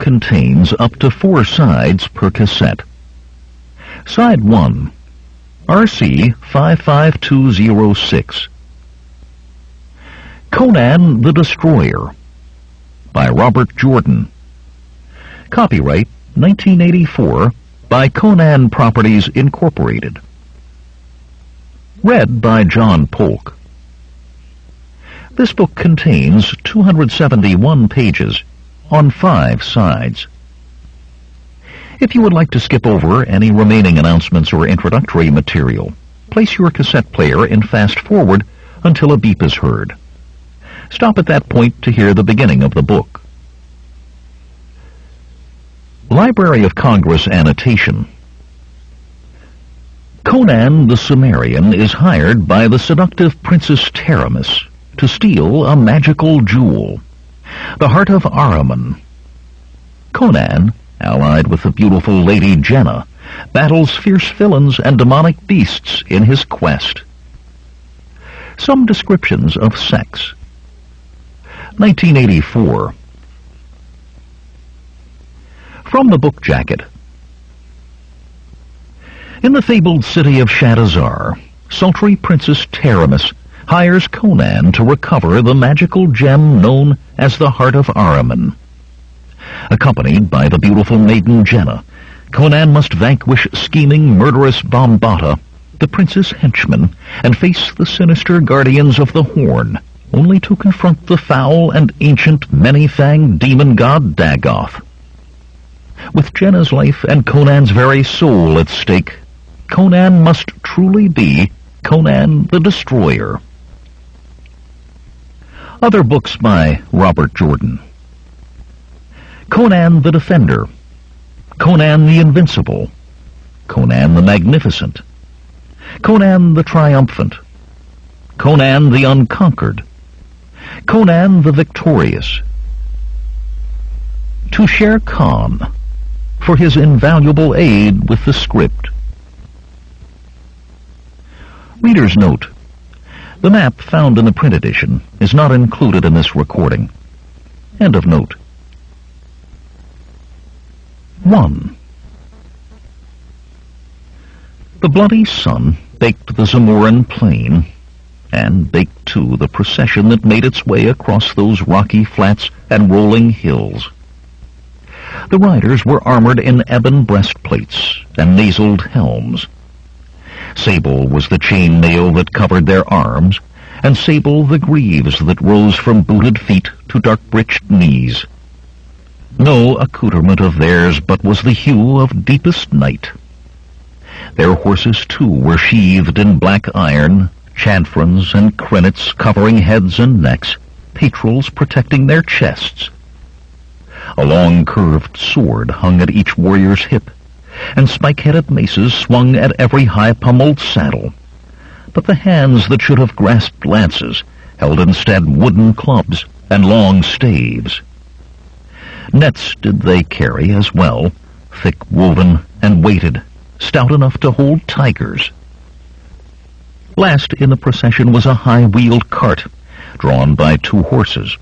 contains up to 4 sides per cassette. Side 1, RC 55206. Conan the Destroyer, by Robert Jordan. Copyright 1984 by Conan Properties Incorporated. Read by John Polk. This book contains 271 pages on 5 sides. If you would like to skip over any remaining announcements or introductory material, place your cassette player in fast forward until a beep is heard. Stop at that point to hear the beginning of the book. Library of Congress annotation. Conan the Cimmerian is hired by the seductive Princess Taramis to steal a magical jewel, the heart of Ahriman. Conan, allied with the beautiful Lady Jenna, battles fierce villains and demonic beasts in his quest. Some descriptions of sex. 1984. From the book jacket. In the fabled city of Shadazar, sultry Princess Taramis hires Conan to recover the magical gem known as the Heart of Ahriman. Accompanied by the beautiful maiden Jenna, Conan must vanquish scheming, murderous Bombata, the prince's henchmen, and face the sinister guardians of the Horn, only to confront the foul and ancient many-fanged demon god Dagoth. With Jenna's life and Conan's very soul at stake, Conan must truly be Conan the Destroyer. Other books by Robert Jordan. Conan the Defender, Conan the Invincible, Conan the Magnificent, Conan the Triumphant, Conan the Unconquered, Conan the Victorious. To Shere Khan, for his invaluable aid with the script. Reader's note: the map found in the print edition is not included in this recording. End of note. 1. The bloody sun baked the Zamoran plain, and baked too the procession that made its way across those rocky flats and rolling hills. The riders were armored in ebon breastplates and naseled helms. Sable was the chain mail that covered their arms, and sable the greaves that rose from booted feet to dark-breeched knees. No accoutrement of theirs but was the hue of deepest night. Their horses, too, were sheathed in black iron, chanfrons and crenets covering heads and necks, patrils protecting their chests. A long curved sword hung at each warrior's hip, and spike-headed maces swung at every high-pummeled saddle. But the hands that should have grasped lances held instead wooden clubs and long staves. Nets did they carry as well, thick-woven and weighted, stout enough to hold tigers. Last in the procession was a high-wheeled cart, drawn by 2 horses,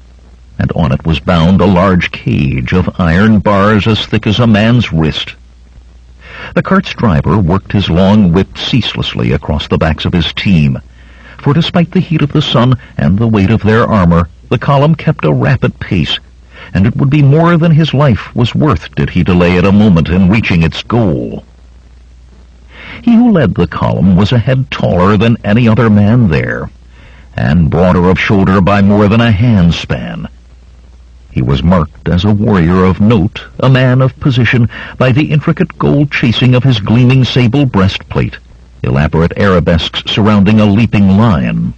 and on it was bound a large cage of iron bars as thick as a man's wrist. The cart's driver worked his long whip ceaselessly across the backs of his team, for despite the heat of the sun and the weight of their armor, the column kept a rapid pace, and it would be more than his life was worth did he delay it a moment in reaching its goal. He who led the column was a head taller than any other man there, and broader of shoulder by more than a handspan. He was marked as a warrior of note, a man of position, by the intricate gold chasing of his gleaming sable breastplate, elaborate arabesques surrounding a leaping lion.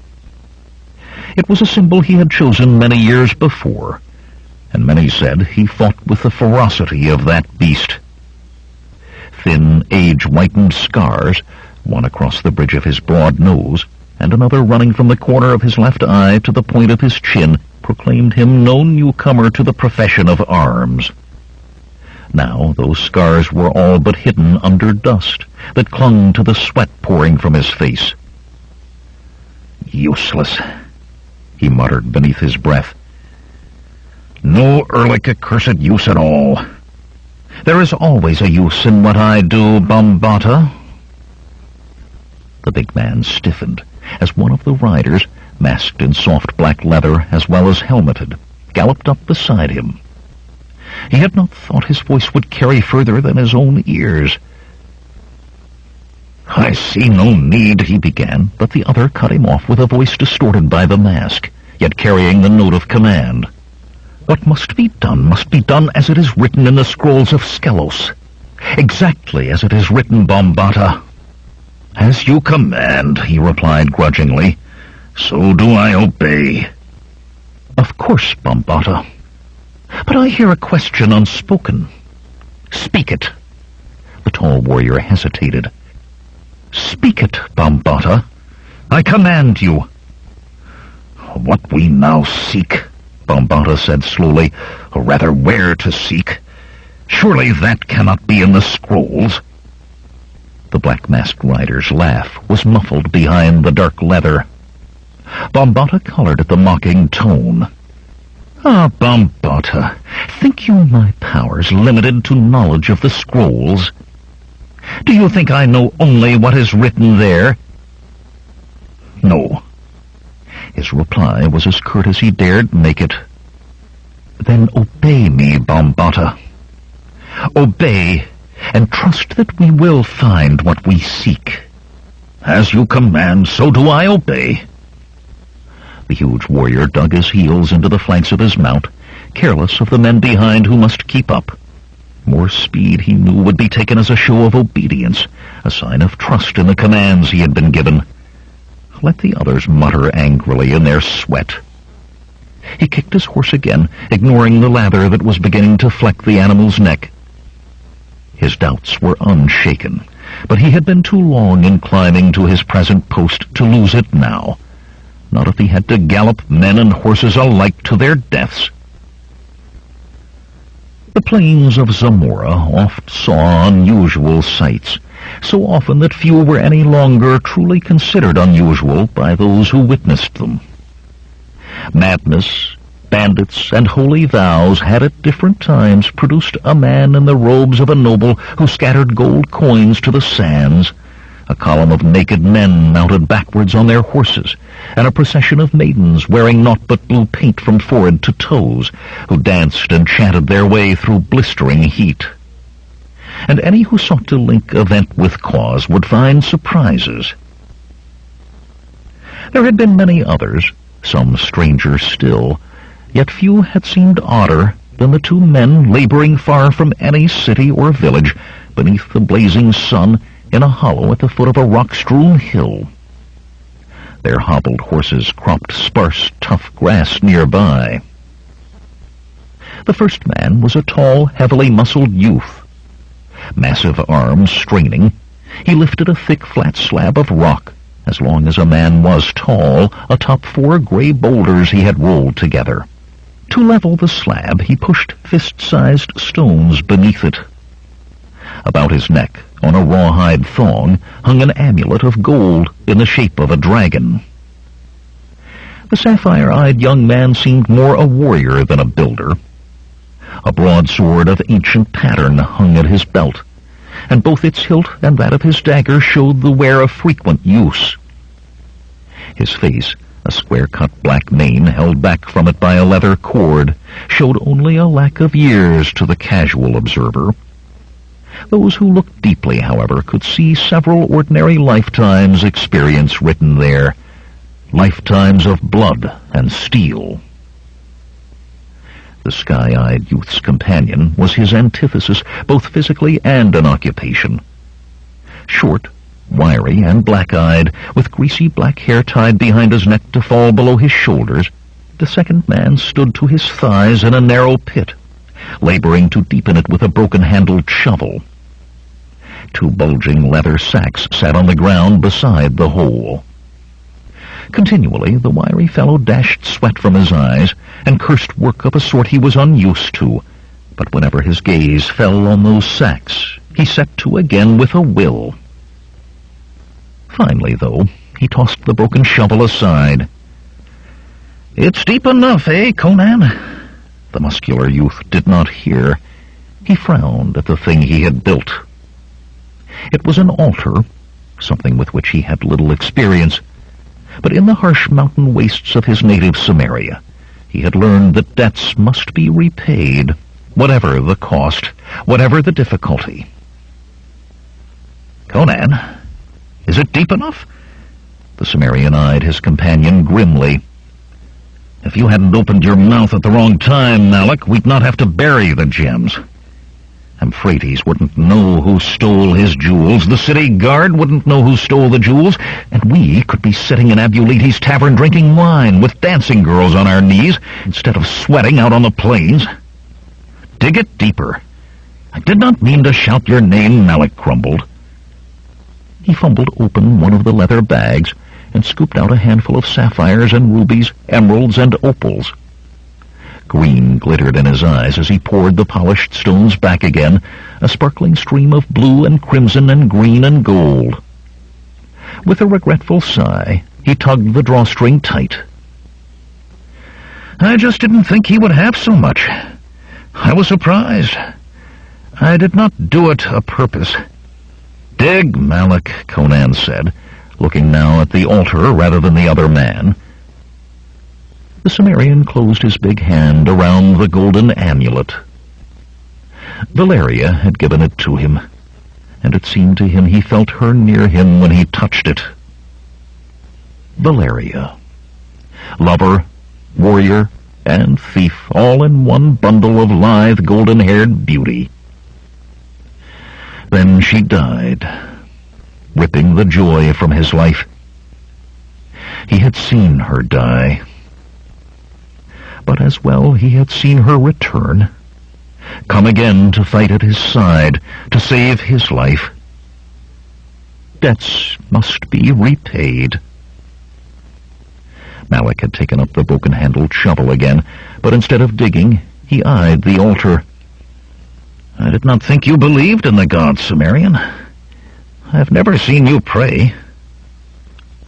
It was a symbol he had chosen many years before, and many said he fought with the ferocity of that beast. Thin, age-whitened scars, one across the bridge of his broad nose, and another running from the corner of his left eye to the point of his chin, proclaimed him no newcomer to the profession of arms. Now those scars were all but hidden under dust that clung to the sweat pouring from his face. "Useless," he muttered beneath his breath. "No Ehrlich accursed use at all. There is always a use in what I do, Bombata." The big man stiffened as one of the riders, masked in soft black leather as well as helmeted, galloped up beside him. He had not thought his voice would carry further than his own ears. "I see no need," he began, but the other cut him off with a voice distorted by the mask, yet carrying the note of command. "What must be done as it is written in the scrolls of Skelos. Exactly as it is written, Bombata." "As you command," he replied grudgingly. "So do I obey." "Of course, Bombata. But I hear a question unspoken." "Speak it." The tall warrior hesitated. "Speak it, Bombata. I command you." "What we now seek," Bombata said slowly, "or rather where to seek. Surely that cannot be in the scrolls." The black-masked rider's laugh was muffled behind the dark leather. Bombata colored at the mocking tone. "Ah, Bombata, think you my powers limited to knowledge of the scrolls? Do you think I know only what is written there?" "No." His reply was as curt as he dared make it. "Then obey me, Bombata. Obey, and trust that we will find what we seek." "As you command, so do I obey." The huge warrior dug his heels into the flanks of his mount, careless of the men behind who must keep up. More speed, he knew, would be taken as a show of obedience, a sign of trust in the commands he had been given. Let the others mutter angrily in their sweat. He kicked his horse again, ignoring the lather that was beginning to fleck the animal's neck. His doubts were unshaken, but he had been too long in climbing to his present post to lose it now. Not if he had to gallop men and horses alike to their deaths. The plains of Zamora oft saw unusual sights, so often that few were any longer truly considered unusual by those who witnessed them. Madness, bandits, and holy vows had at different times produced a man in the robes of a noble who scattered gold coins to the sands, a column of naked men mounted backwards on their horses, and a procession of maidens wearing naught but blue paint from forehead to toes, who danced and chanted their way through blistering heat. And any who sought to link event with cause would find surprises. There had been many others, some stranger still, yet few had seemed odder than the two men laboring far from any city or village beneath the blazing sun in a hollow at the foot of a rock-strewn hill. Their hobbled horses cropped sparse, tough grass nearby. The first man was a tall, heavily muscled youth. Massive arms straining, he lifted a thick, flat slab of rock, as long as a man was tall, atop 4 gray boulders he had rolled together. To level the slab, he pushed fist-sized stones beneath it. About his neck, on a rawhide thong, hung an amulet of gold in the shape of a dragon. The sapphire-eyed young man seemed more a warrior than a builder. A broadsword of ancient pattern hung at his belt, and both its hilt and that of his dagger showed the wear of frequent use. His face, a square-cut black mane held back from it by a leather cord, showed only a lack of years to the casual observer. Those who looked deeply, however, could see several ordinary lifetimes' experience written there, lifetimes of blood and steel. The sky-eyed youth's companion was his antithesis, both physically and in occupation. Short, wiry, and black-eyed, with greasy black hair tied behind his neck to fall below his shoulders, the second man stood to his thighs in a narrow pit, laboring to deepen it with a broken-handled shovel. 2 bulging leather sacks sat on the ground beside the hole. Continually, the wiry fellow dashed sweat from his eyes and cursed work of a sort he was unused to, but whenever his gaze fell on those sacks, he set to again with a will. Finally, though, he tossed the broken shovel aside. "It's deep enough, eh, Conan?" The muscular youth did not hear. He frowned at the thing he had built. It was an altar, something with which he had little experience, but in the harsh mountain wastes of his native Samaria, he had learned that debts must be repaid, whatever the cost, whatever the difficulty. "Conan, is it deep enough?" The Sumerian eyed his companion grimly. "If you hadn't opened your mouth at the wrong time, Malik, we'd not have to bury the gems. Euphrates wouldn't know who stole his jewels, the city guard wouldn't know who stole the jewels, and we could be sitting in Abulites' tavern drinking wine with dancing girls on our knees instead of sweating out on the plains. Dig it deeper. I did not mean to shout your name," Malik grumbled. He fumbled open one of the leather bags and scooped out a handful of sapphires and rubies, emeralds and opals. Green glittered in his eyes as he poured the polished stones back again, a sparkling stream of blue and crimson and green and gold. With a regretful sigh, he tugged the drawstring tight. "I just didn't think he would have so much. I was surprised. I did not do it a purpose." "Dig, Malik," Conan said, looking now at the altar rather than the other man. The Sumerian closed his big hand around the golden amulet. Valeria had given it to him, and it seemed to him he felt her near him when he touched it. Valeria. Lover, warrior, and thief, all in one bundle of lithe, golden-haired beauty. Then she died, ripping the joy from his life. He had seen her die. But as well he had seen her return, come again to fight at his side, to save his life. Debts must be repaid. Malik had taken up the broken-handled shovel again, but instead of digging, he eyed the altar. "I did not think you believed in the gods, Sumerian. I have never seen you pray."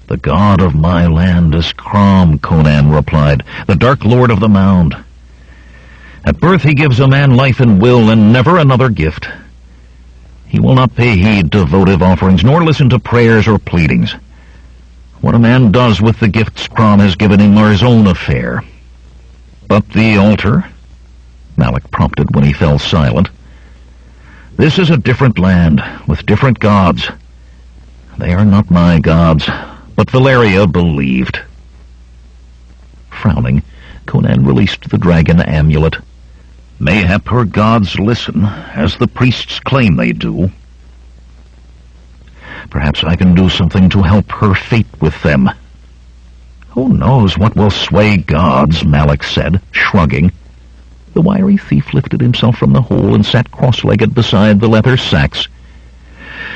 "The god of my land is Crom," Conan replied, "the dark lord of the mound. At birth he gives a man life and will, and never another gift. He will not pay heed to votive offerings, nor listen to prayers or pleadings. What a man does with the gifts Crom has given him are his own affair. But the altar?" Malik prompted when he fell silent. "This is a different land, with different gods. They are not my gods, but Valeria believed." Frowning, Conan released the dragon amulet. "Mayhap her gods listen, as the priests claim they do. Perhaps I can do something to help her fate with them." "Who knows what will sway gods," Malik said, shrugging. The wiry thief lifted himself from the hole and sat cross-legged beside the leather sacks.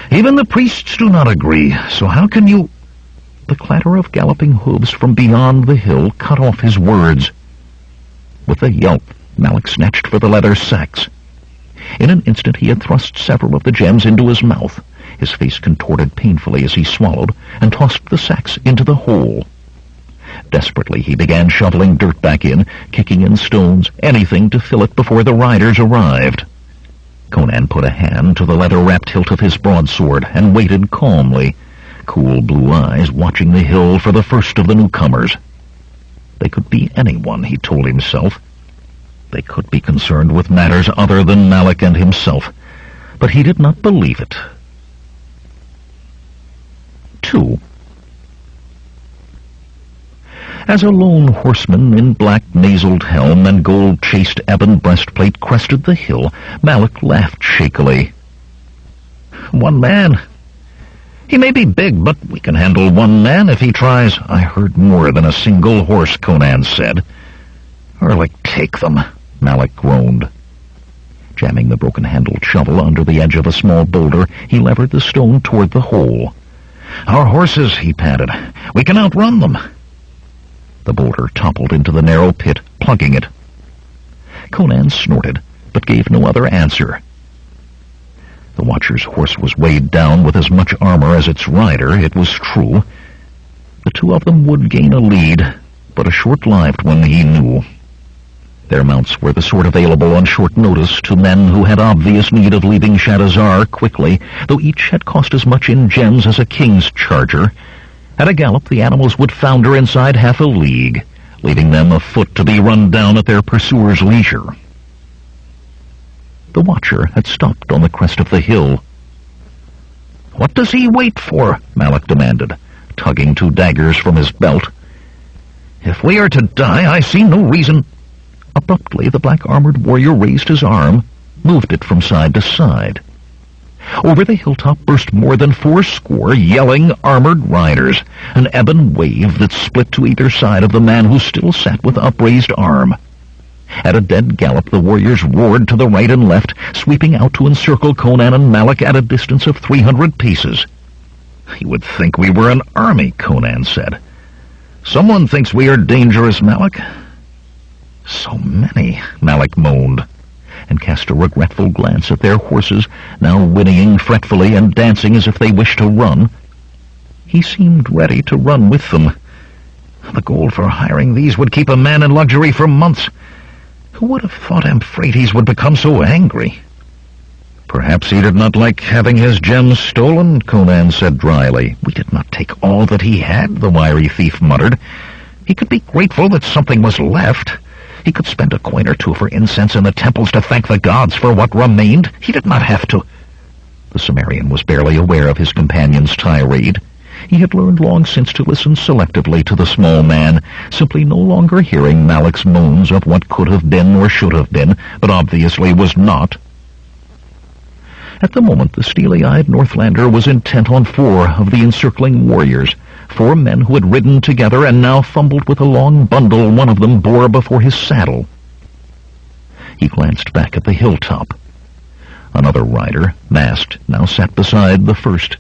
"Even the priests do not agree, so how can you—" The clatter of galloping hooves from beyond the hill cut off his words. With a yelp, Malik snatched for the leather sacks. In an instant he had thrust several of the gems into his mouth. His face contorted painfully as he swallowed, and tossed the sacks into the hole. Desperately he began shoveling dirt back in, kicking in stones, anything to fill it before the riders arrived. Conan put a hand to the leather-wrapped hilt of his broadsword and waited calmly, cool blue eyes watching the hill for the first of the newcomers. They could be anyone, he told himself. They could be concerned with matters other than Malik and himself, but he did not believe it. 2. As a lone horseman in black naseled helm and gold-chased ebon breastplate crested the hill, Malik laughed shakily. "One man? He may be big, but we can handle one man if he tries." "I heard more than a single horse," Conan said. "Erlich, take them," Malik groaned. Jamming the broken-handled shovel under the edge of a small boulder, he levered the stone toward the hole. "Our horses," he panted. "We can outrun them." The boulder toppled into the narrow pit, plugging it. Conan snorted, but gave no other answer. The watcher's horse was weighed down with as much armor as its rider, it was true. The two of them would gain a lead, but a short-lived one, he knew. Their mounts were the sort available on short notice to men who had obvious need of leaving Shadazar quickly, though each had cost as much in gems as a king's charger. At a gallop, the animals would founder inside half a league, leaving them afoot to be run down at their pursuers' leisure. The watcher had stopped on the crest of the hill. "What does he wait for?" Malik demanded, tugging two daggers from his belt. "If we are to die, I see no reason—" Abruptly, the black-armored warrior raised his arm, moved it from side to side. Over the hilltop burst more than 80 yelling, armored riders, an ebon wave that split to either side of the man who still sat with upraised arm. At a dead gallop, the warriors roared to the right and left, sweeping out to encircle Conan and Malik at a distance of 300 paces. "You would think we were an army," Conan said. "Someone thinks we are dangerous, Malik." "So many," Malik moaned, and cast a regretful glance at their horses, now whinnying fretfully and dancing as if they wished to run. He seemed ready to run with them. The gold for hiring these would keep a man in luxury for months. Who would have thought Euphrates would become so angry? "Perhaps he did not like having his gems stolen," Conan said dryly. "We did not take all that he had," the wiry thief muttered. "He could be grateful that something was left. He could spend a coin or two for incense in the temples to thank the gods for what remained. He did not have to." The Cimmerian was barely aware of his companion's tirade. He had learned long since to listen selectively to the small man, simply no longer hearing Malik's moans of what could have been or should have been, but obviously was not. At the moment, the steely-eyed Northlander was intent on 4 of the encircling warriors, 4 men who had ridden together and now fumbled with a long bundle one of them bore before his saddle. He glanced back at the hilltop. Another rider, masked, now sat beside the first,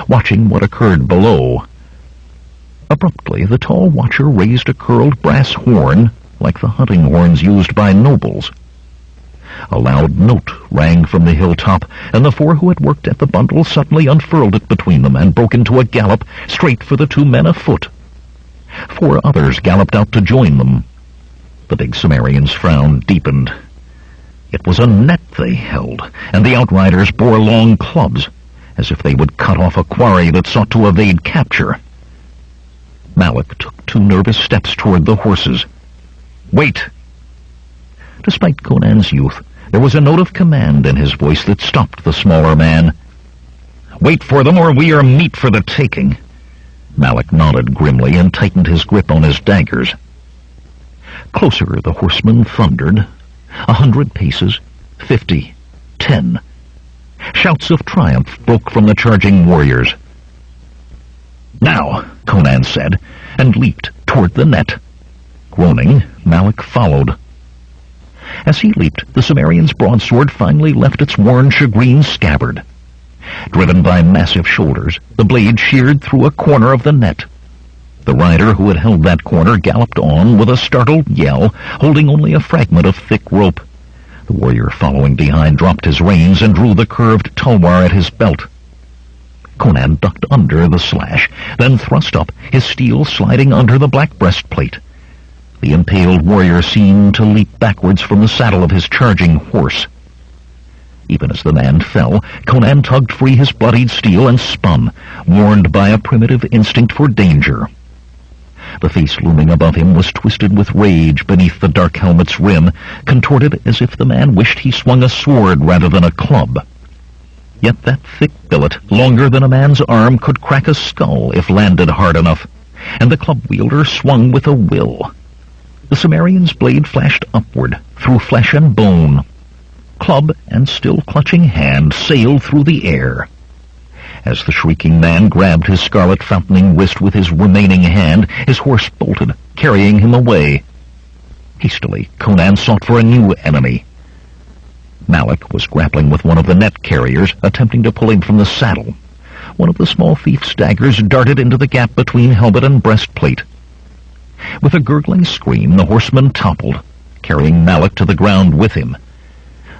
watching what occurred below. Abruptly, the tall watcher raised a curled brass horn, like the hunting horns used by nobles. A loud note rang from the hilltop, and the 4 who had worked at the bundle suddenly unfurled it between them and broke into a gallop straight for the 2 men afoot. 4 others galloped out to join them. The big Cimmerian's frown deepened. It was a net they held, and the outriders bore long clubs, as if they would cut off a quarry that sought to evade capture. Malik took 2 nervous steps toward the horses. "Wait!" Despite Conan's youth, there was a note of command in his voice that stopped the smaller man. "Wait for them, or we are meat for the taking." Malik nodded grimly and tightened his grip on his daggers. Closer the horseman thundered. 100 paces, 50, 10. Shouts of triumph broke from the charging warriors. "Now," Conan said, and leaped toward the net. Groaning, Malik followed. As he leaped, the Cimmerian's broadsword finally left its worn shagreen scabbard. Driven by massive shoulders, the blade sheared through a corner of the net. The rider who had held that corner galloped on with a startled yell, holding only a fragment of thick rope. The warrior following behind dropped his reins and drew the curved tulwar at his belt. Conan ducked under the slash, then thrust up, his steel sliding under the black breastplate. The impaled warrior seemed to leap backwards from the saddle of his charging horse. Even as the man fell, Conan tugged free his bloodied steel and spun, warned by a primitive instinct for danger. The face looming above him was twisted with rage beneath the dark helmet's rim, contorted as if the man wished he swung a sword rather than a club. Yet that thick billet, longer than a man's arm, could crack a skull if landed hard enough, and the club-wielder swung with a will. The Cimmerian's blade flashed upward, through flesh and bone. Club and still clutching hand sailed through the air. As the shrieking man grabbed his scarlet fountaining wrist with his remaining hand, his horse bolted, carrying him away. Hastily, Conan sought for a new enemy. Malik was grappling with one of the net carriers, attempting to pull him from the saddle. One of the small thief's daggers darted into the gap between helmet and breastplate. With a gurgling scream, the horseman toppled, carrying Malik to the ground with him.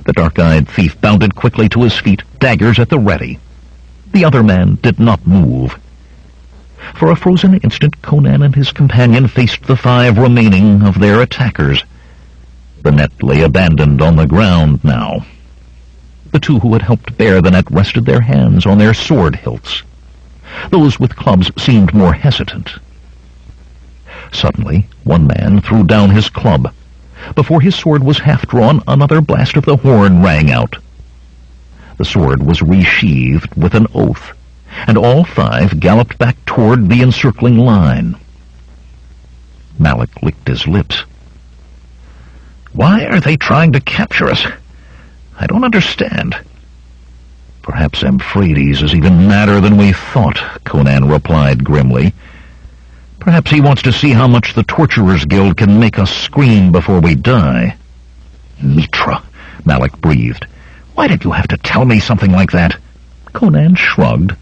The dark-eyed thief bounded quickly to his feet, daggers at the ready. The other man did not move. For a frozen instant, Conan and his companion faced the 5 remaining of their attackers. The net lay abandoned on the ground now. The two who had helped bear the net rested their hands on their sword hilts. Those with clubs seemed more hesitant. Suddenly, one man threw down his club. Before his sword was half drawn, another blast of the horn rang out. The sword was resheathed with an oath, and all five galloped back toward the encircling line. Malik licked his lips. "Why are they trying to capture us? I don't understand." "Perhaps Euphrates is even madder than we thought," Conan replied grimly. "Perhaps he wants to see how much the Torturers' Guild can make us scream before we die." "Mitra," Malik breathed. "Why did you have to tell me something like that?" Conan shrugged.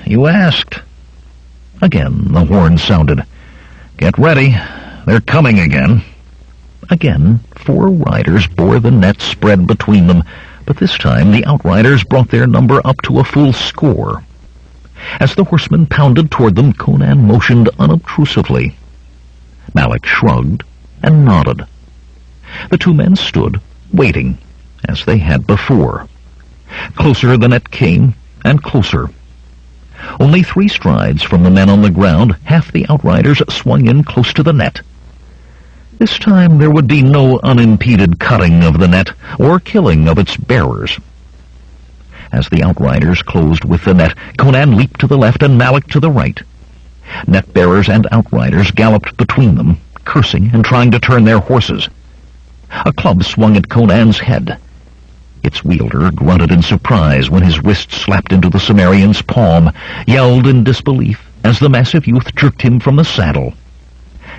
"You asked." Again the horn sounded. "Get ready. They're coming again." Again, 4 riders bore the net spread between them, but this time the outriders brought their number up to a full score. As the horsemen pounded toward them, Conan motioned unobtrusively. Malik shrugged and nodded. The 2 men stood, waiting, as they had before. Closer the net came, and closer. Only 3 strides from the men on the ground, half the outriders swung in close to the net. This time there would be no unimpeded cutting of the net or killing of its bearers. As the outriders closed with the net, Conan leaped to the left and Malik to the right. Net bearers and outriders galloped between them, cursing and trying to turn their horses. A club swung at Conan's head. Its wielder grunted in surprise when his wrist slapped into the Cimmerian's palm, yelled in disbelief as the massive youth jerked him from the saddle.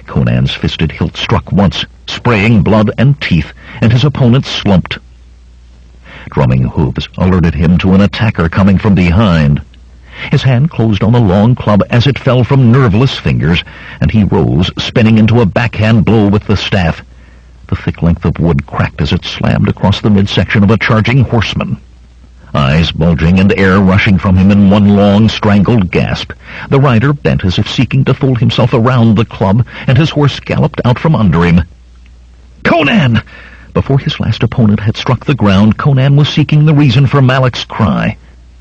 Conan's fisted hilt struck once, spraying blood and teeth, and his opponent slumped. Drumming hooves alerted him to an attacker coming from behind. His hand closed on the long club as it fell from nerveless fingers, and he rose, spinning into a backhand blow with the staff. The thick length of wood cracked as it slammed across the midsection of a charging horseman. Eyes bulging and air rushing from him in one long, strangled gasp, the rider bent as if seeking to fold himself around the club, and his horse galloped out from under him. "Conan!" Before his last opponent had struck the ground, Conan was seeking the reason for Malik's cry.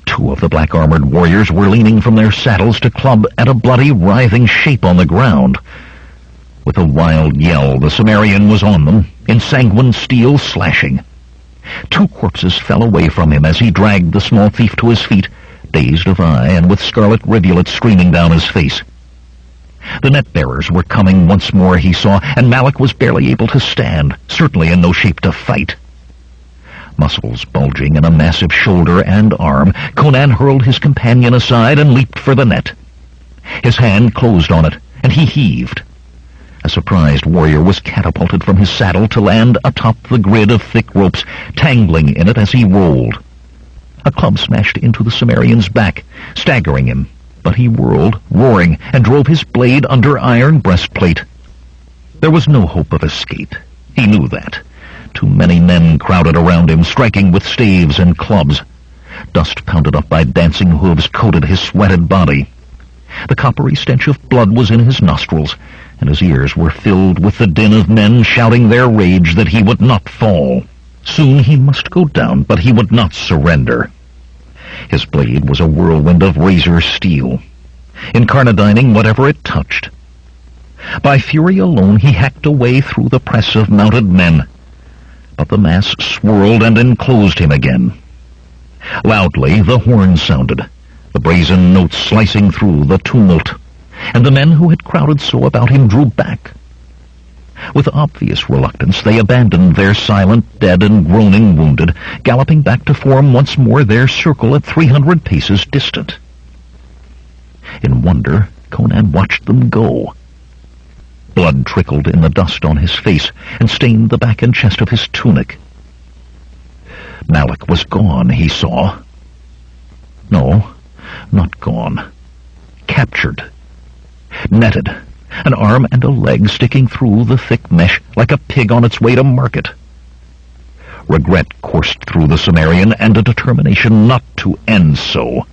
2 of the black-armored warriors were leaning from their saddles to club at a bloody, writhing shape on the ground. With a wild yell, the Cimmerian was on them, ensanguined steel slashing. 2 corpses fell away from him as he dragged the small thief to his feet, dazed of eye and with scarlet rivulets streaming down his face. The net-bearers were coming once more, he saw, and Malik was barely able to stand, certainly in no shape to fight. Muscles bulging in a massive shoulder and arm, Conan hurled his companion aside and leaped for the net. His hand closed on it, and he heaved. A surprised warrior was catapulted from his saddle to land atop the grid of thick ropes, tangling in it as he rolled. A club smashed into the Cimmerian's back, staggering him, but he whirled, roaring, and drove his blade under iron breastplate. There was no hope of escape. He knew that. Too many men crowded around him, striking with staves and clubs. Dust pounded up by dancing hooves coated his sweated body. The coppery stench of blood was in his nostrils, and his ears were filled with the din of men shouting their rage that he would not fall. Soon he must go down, but he would not surrender. His blade was a whirlwind of razor steel, incarnadining whatever it touched. By fury alone he hacked a way through the press of mounted men, but the mass swirled and enclosed him again. Loudly the horn sounded, the brazen notes slicing through the tumult, and the men who had crowded so about him drew back. With obvious reluctance they abandoned their silent dead and groaning wounded, galloping back to form once more their circle at 300 paces distant. In wonder, Conan watched them go. Blood trickled in the dust on his face and stained the back and chest of his tunic. Malik was gone, he saw. No, not gone. Captured. Netted, an arm and a leg sticking through the thick mesh like a pig on its way to market. Regret coursed through the Cimmerian and a determination not to end so.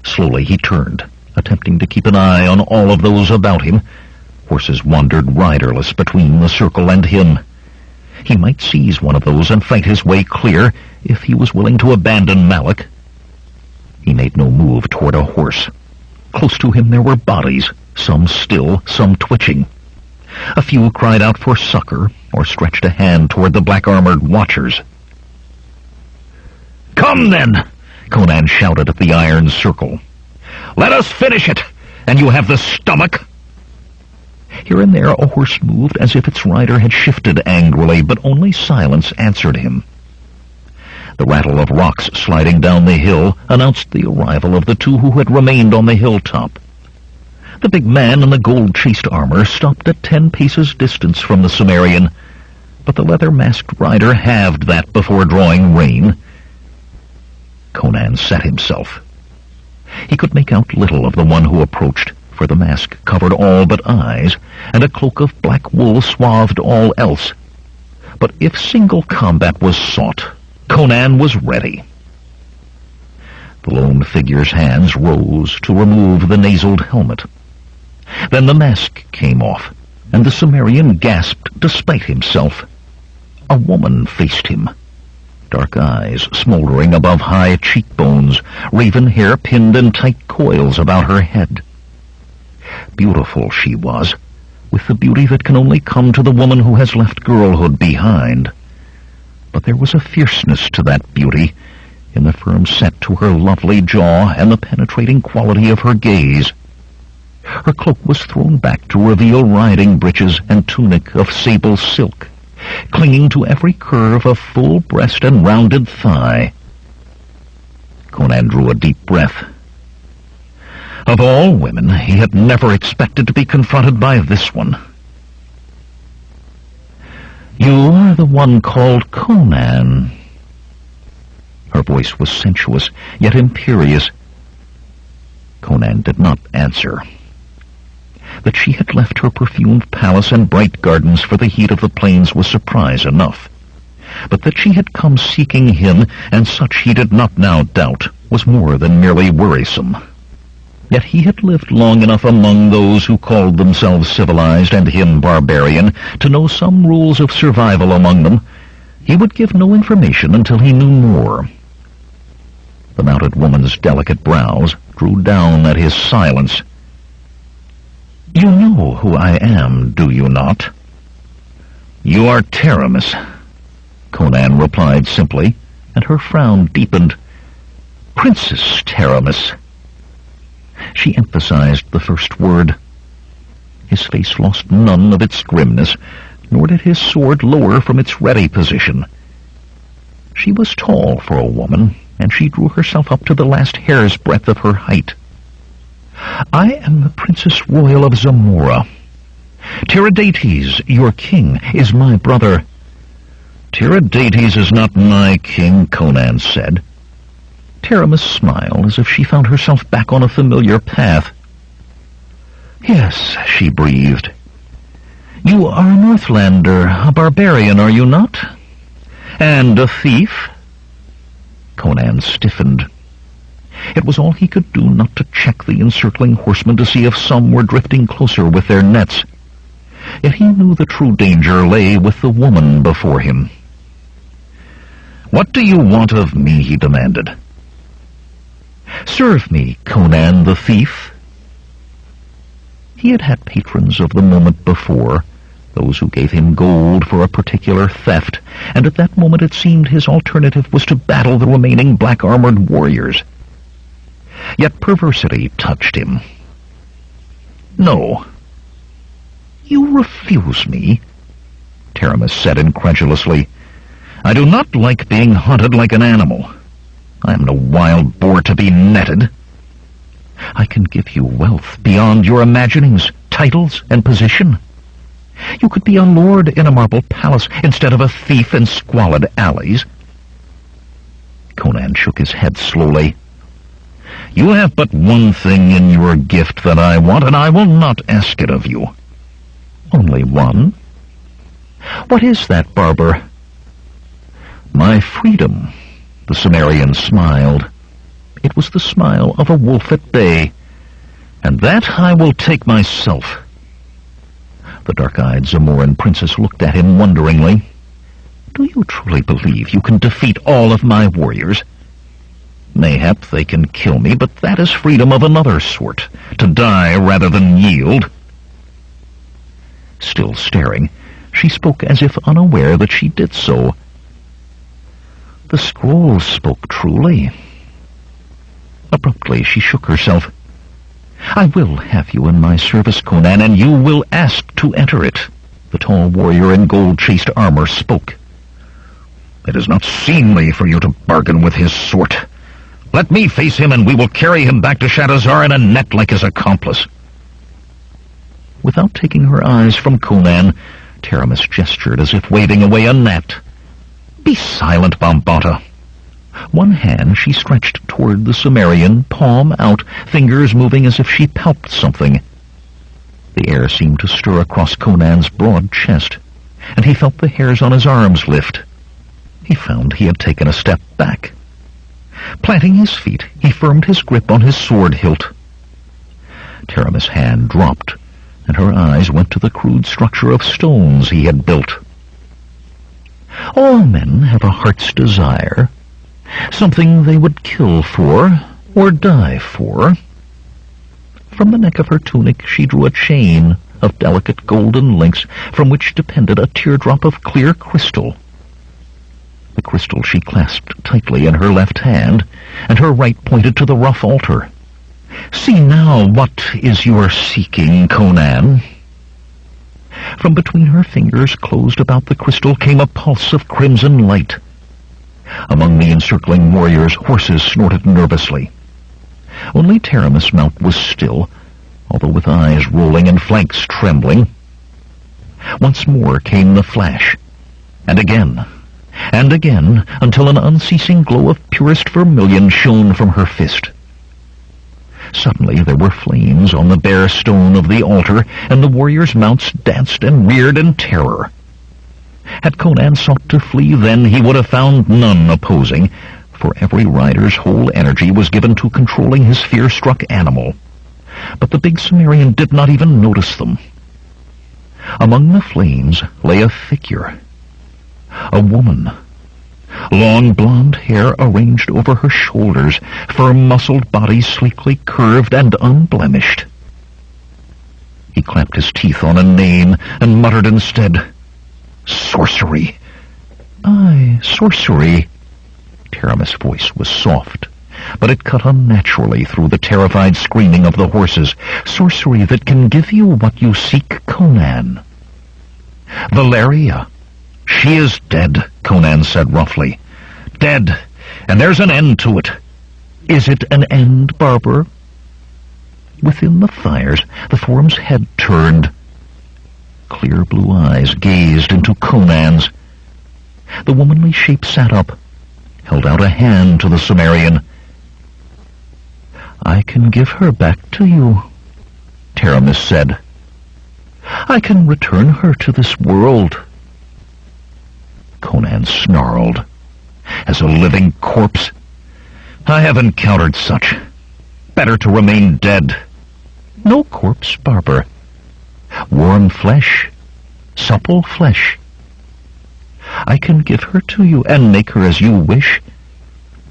Slowly he turned, attempting to keep an eye on all of those about him. Horses wandered riderless between the circle and him. He might seize one of those and fight his way clear if he was willing to abandon Malik. He made no move toward a horse. Close to him there were bodies, some still, some twitching. A few cried out for succor or stretched a hand toward the black-armored watchers. "Come, then!" Conan shouted at the iron circle. "Let us finish it, and you have the stomach!" Here and there a horse moved as if its rider had shifted angrily, but only silence answered him. The rattle of rocks sliding down the hill announced the arrival of the two who had remained on the hilltop. The big man in the gold-chased armor stopped at 10 paces distance from the Cimmerian, but the leather-masked rider halved that before drawing rein. Conan set himself. He could make out little of the one who approached, for the mask covered all but eyes, and a cloak of black wool swathed all else. But if single combat was sought, Conan was ready. The lone figure's hands rose to remove the nasaled helmet. Then the mask came off, and the Cimmerian gasped despite himself. A woman faced him. Dark eyes smoldering above high cheekbones, raven hair pinned in tight coils about her head. Beautiful she was, with the beauty that can only come to the woman who has left girlhood behind. But there was a fierceness to that beauty, in the firm set to her lovely jaw and the penetrating quality of her gaze. Her cloak was thrown back to reveal riding breeches and tunic of sable silk, clinging to every curve of full breast and rounded thigh. Conan drew a deep breath. Of all women, he had never expected to be confronted by this one. "You are the one called Conan." Her voice was sensuous, yet imperious. Conan did not answer. That she had left her perfumed palace and bright gardens for the heat of the plains was surprise enough. But that she had come seeking him, and such he did not now doubt, was more than merely worrisome. Yet he had lived long enough among those who called themselves civilized and him barbarian to know some rules of survival among them. He would give no information until he knew more. The mounted woman's delicate brows drew down at his silence. "You know who I am, do you not?" "You are Taramis," Conan replied simply, and her frown deepened. "Princess Taramis." She emphasized the first word. His face lost none of its grimness, nor did his sword lower from its ready position. She was tall for a woman, and she drew herself up to the last hair's breadth of her height. "I am the Princess Royal of Zamora. Tiridates, your king, is my brother." "Tiridates is not my king," Conan said. Taramis smiled as if she found herself back on a familiar path. "Yes," she breathed. "You are a Northlander, a barbarian, are you not? And a thief?" Conan stiffened. It was all he could do not to check the encircling horsemen to see if some were drifting closer with their nets. Yet he knew the true danger lay with the woman before him. "What do you want of me?" he demanded. "Serve me, Conan the thief." He had had patrons of the moment before, those who gave him gold for a particular theft, and at that moment it seemed his alternative was to battle the remaining black-armored warriors. Yet perversity touched him. "No." "You refuse me?" Taramis said incredulously. "I do not like being hunted like an animal. I am no wild boar to be netted. I can give you wealth beyond your imaginings, titles and position. You could be a lord in a marble palace instead of a thief in squalid alleys." Conan shook his head slowly. "You have but one thing in your gift that I want, and I will not ask it of you." "Only one? What is that, barber?" "My freedom." The Cimmerian smiled. It was the smile of a wolf at bay. "And that I will take myself." The dark-eyed Zamoran princess looked at him wonderingly. Do you truly believe you can defeat all of my warriors? Mayhap they can kill me, but that is freedom of another sort, to die rather than yield." Still staring, she spoke as if unaware that she did so. The scrolls spoke truly. Abruptly she shook herself. "I will have you in my service, Conan, and you will ask to enter it." The tall warrior in gold-chased armor spoke. "It is not seemly for you to bargain with his sort. Let me face him, and we will carry him back to Shadowzar in a net like his accomplice." Without taking her eyes from Conan, Taramis gestured as if waving away a net. "Be silent, Bombata." One hand she stretched toward the Sumerian, palm out, fingers moving as if she palped something. The air seemed to stir across Conan's broad chest, and he felt the hairs on his arms lift. He found he had taken a step back. Planting his feet, he firmed his grip on his sword hilt. Taramis' hand dropped, and her eyes went to the crude structure of stones he had built. All men have a heart's desire, something they would kill for, or die for. From the neck of her tunic she drew a chain of delicate golden links from which depended a teardrop of clear crystal. The crystal she clasped tightly in her left hand, and her right pointed to the rough altar. "See now what is your seeking, Conan." From between her fingers closed about the crystal came a pulse of crimson light. Among the encircling warriors, horses snorted nervously. Only Taramis' mount was still, although with eyes rolling and flanks trembling. Once more came the flash, and again, until an unceasing glow of purest vermilion shone from her fist. Suddenly there were flames on the bare stone of the altar, and the warriors' mounts danced and reared in terror. Had Conan sought to flee, then he would have found none opposing, for every rider's whole energy was given to controlling his fear-struck animal. But the big Sumerian did not even notice them. Among the flames lay a figure, a woman. Long blonde hair arranged over her shoulders, firm muscled body sleekly curved and unblemished. He clamped his teeth on a name and muttered instead, "Sorcery." "Aye, sorcery." Taramis' voice was soft, but it cut unnaturally through the terrified screaming of the horses. "Sorcery that can give you what you seek, Conan." "Valeria. She is dead," Conan said roughly. "Dead, and there's an end to it." "Is it an end, Barber?" Within the fires, the form's head turned. Clear blue eyes gazed into Conan's. The womanly shape sat up, held out a hand to the Sumerian. "I can give her back to you," Taramis said. "I can return her to this world." Conan snarled. "As a living corpse? I have encountered such. Better to remain dead." "No corpse, Barber. Warm flesh, supple flesh. I can give her to you and make her as you wish.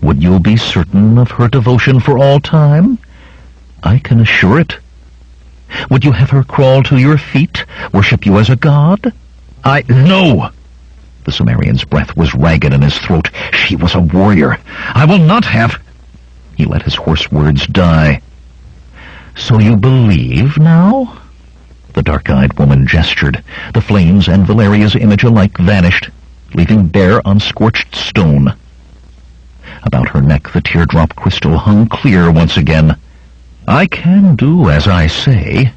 Would you be certain of her devotion for all time? I can assure it. Would you have her crawl to your feet, worship you as a god?" "No!" The Sumerian's breath was ragged in his throat. "She was a warrior. I will not have—" He let his hoarse words die. "So you believe now?" The dark-eyed woman gestured. The flames and Valeria's image alike vanished, leaving bare unscorched stone. About her neck the teardrop crystal hung clear once again. "I can do as I say."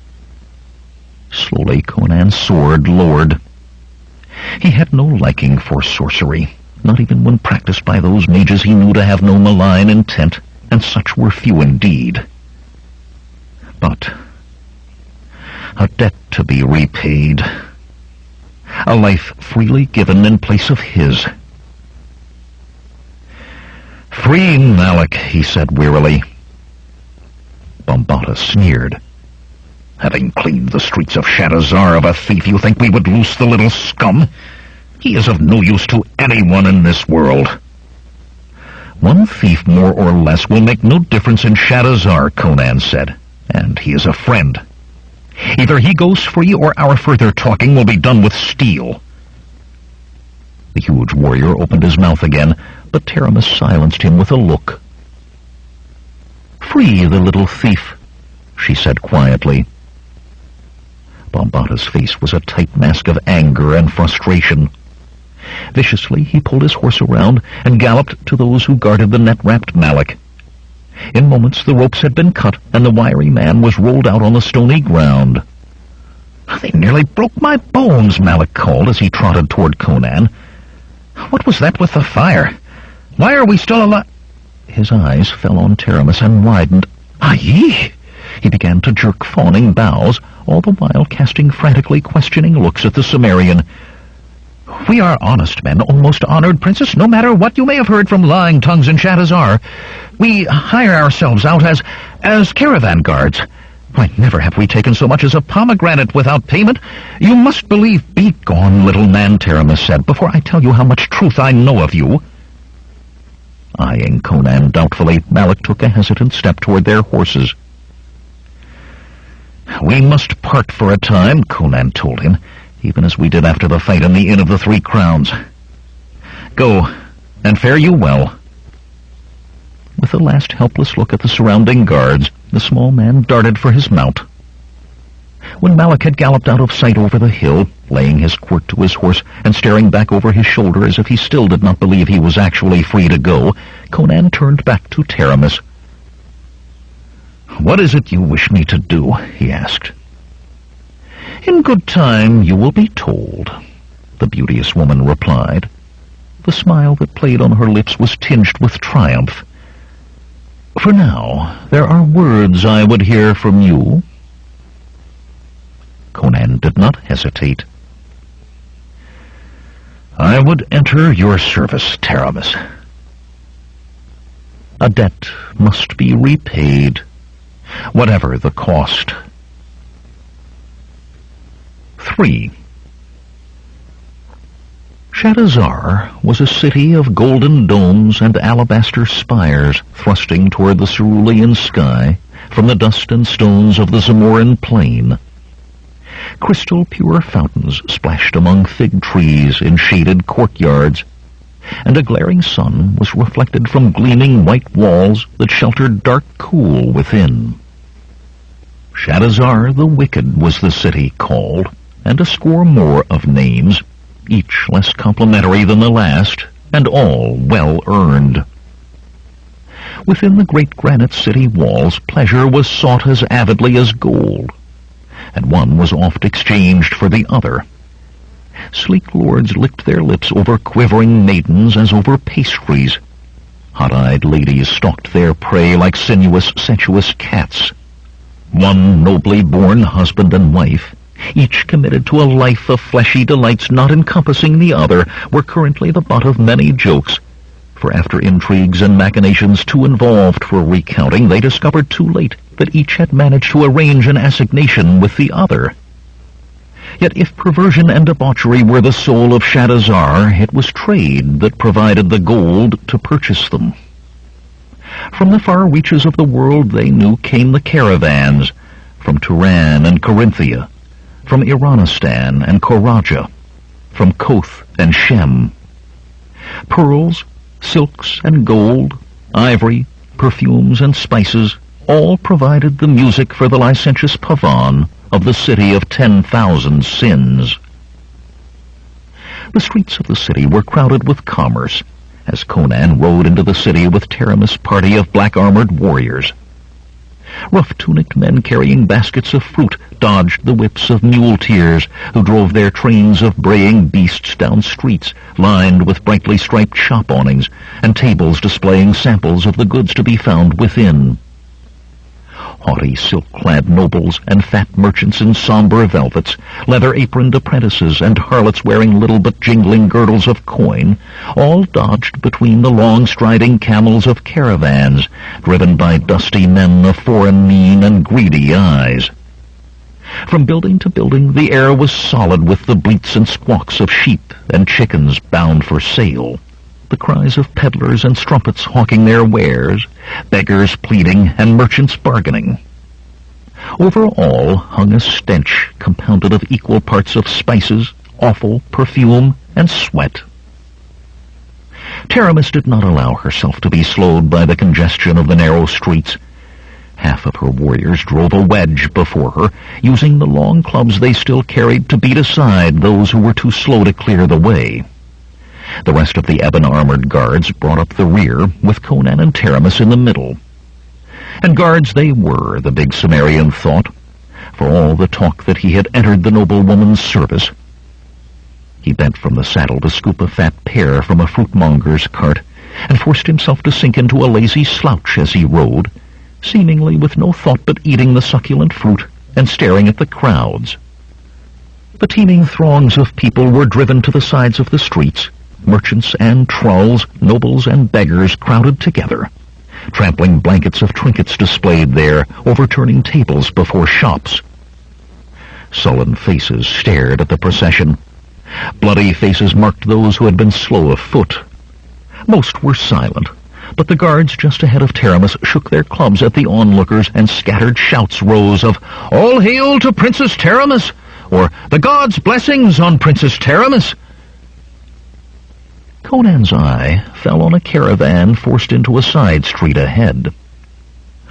Slowly Conan's sword lowered. He had no liking for sorcery, not even when practiced by those mages he knew to have no malign intent, and such were few indeed. But a debt to be repaid, a life freely given in place of his. "Free Malik," he said wearily. Bombata sneered. "Having cleaned the streets of Shadowzar of a thief, you think we would loose the little scum? He is of no use to anyone in this world. One thief more or less will make no difference in Shadowzar, Conan said, and he is a friend. Either he goes free or our further talking will be done with steel. The huge warrior opened his mouth again, but Taramis silenced him with a look. Free the little thief, she said quietly. Bombata's face was a tight mask of anger and frustration. Viciously, he pulled his horse around and galloped to those who guarded the net-wrapped Malak. In moments, the ropes had been cut, and the wiry man was rolled out on the stony ground. They nearly broke my bones, Malak called as he trotted toward Conan. What was that with the fire? Why are we still alive? His eyes fell on Taramis and widened. Aye! He began to jerk fawning bows, all the while casting frantically questioning looks at the Cimmerian. We are honest men, O most honored princess, no matter what you may have heard from lying tongues in Shadowzar. We hire ourselves out as caravan guards. Why, never have we taken so much as a pomegranate without payment. You must believe— Be gone, little man, Taramis said, before I tell you how much truth I know of you. Eyeing Conan doubtfully, Malak took a hesitant step toward their horses. We must part for a time, Conan told him, even as we did after the fight in the Inn of the Three Crowns. Go, and fare you well. With a last helpless look at the surrounding guards, the small man darted for his mount. When Malak had galloped out of sight over the hill, laying his quirt to his horse and staring back over his shoulder as if he still did not believe he was actually free to go, Conan turned back to Taramis. What is it you wish me to do? He asked. In good time you will be told, the beauteous woman replied. The smile that played on her lips was tinged with triumph. For now, there are words I would hear from you. Conan did not hesitate. I would enter your service, Taramis. A debt must be repaid, whatever the cost. 3. Shadowzar was a city of golden domes and alabaster spires thrusting toward the cerulean sky from the dust and stones of the Zamoran plain. Crystal pure fountains splashed among fig trees in shaded courtyards, and a glaring sun was reflected from gleaming white walls that sheltered dark cool within. Shadowzar the Wicked was the city called, and a score more of names, each less complimentary than the last, and all well-earned. Within the great granite city walls, pleasure was sought as avidly as gold, and one was oft exchanged for the other. Sleek lords licked their lips over quivering maidens as over pastries. Hot-eyed ladies stalked their prey like sinuous, sensuous cats. One nobly born husband and wife, each committed to a life of fleshy delights not encompassing the other, were currently the butt of many jokes, for after intrigues and machinations too involved for recounting, they discovered too late that each had managed to arrange an assignation with the other. Yet if perversion and debauchery were the soul of Shadowzar, it was trade that provided the gold to purchase them. From the far reaches of the world they knew came the caravans, from Turan and Corinthia, from Iranistan and Koraja, from Koth and Shem. Pearls, silks and gold, ivory, perfumes and spices, all provided the music for the licentious pavan of the city of 10,000 sins. The streets of the city were crowded with commerce, as Conan rode into the city with Taramis' party of black-armored warriors. Rough-tunicked men carrying baskets of fruit dodged the whips of muleteers who drove their trains of braying beasts down streets lined with brightly striped shop awnings and tables displaying samples of the goods to be found within. Haughty silk-clad nobles and fat merchants in somber velvets, leather-aproned apprentices and harlots wearing little but jingling girdles of coin, all dodged between the long-striding camels of caravans, driven by dusty men of foreign mien and greedy eyes. From building to building, the air was solid with the bleats and squawks of sheep and chickens bound for sale, the cries of peddlers and strumpets hawking their wares, beggars pleading and merchants bargaining. Over all hung a stench compounded of equal parts of spices, offal, perfume, and sweat. Taramis did not allow herself to be slowed by the congestion of the narrow streets. Half of her warriors drove a wedge before her, using the long clubs they still carried to beat aside those who were too slow to clear the way. The rest of the ebon-armored guards brought up the rear, with Conan and Taramis in the middle. And guards they were, the big Cimmerian thought, for all the talk that he had entered the noblewoman's service. He bent from the saddle to scoop a fat pear from a fruitmonger's cart, and forced himself to sink into a lazy slouch as he rode, seemingly with no thought but eating the succulent fruit and staring at the crowds. The teeming throngs of people were driven to the sides of the streets, merchants and trolls, nobles and beggars crowded together, trampling blankets of trinkets displayed there, overturning tables before shops. Sullen faces stared at the procession. Bloody faces marked those who had been slow of foot. Most were silent, but the guards just ahead of Taramis shook their clubs at the onlookers, and scattered shouts rose of, "All hail to Princess Taramis!" or "The gods' blessings on Princess Taramis!" Conan's eye fell on a caravan forced into a side street ahead.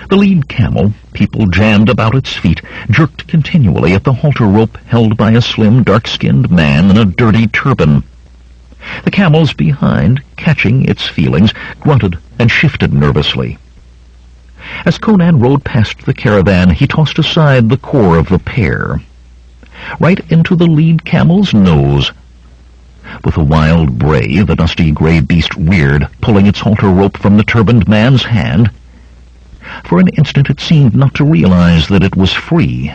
The lead camel, people jammed about its feet, jerked continually at the halter rope held by a slim, dark-skinned man in a dirty turban. The camels behind, catching its feelings, grunted and shifted nervously. As Conan rode past the caravan, he tossed aside the core of the pair, right into the lead camel's nose. With a wild bray, the dusty gray beast reared, pulling its halter rope from the turbaned man's hand. For an instant it seemed not to realize that it was free.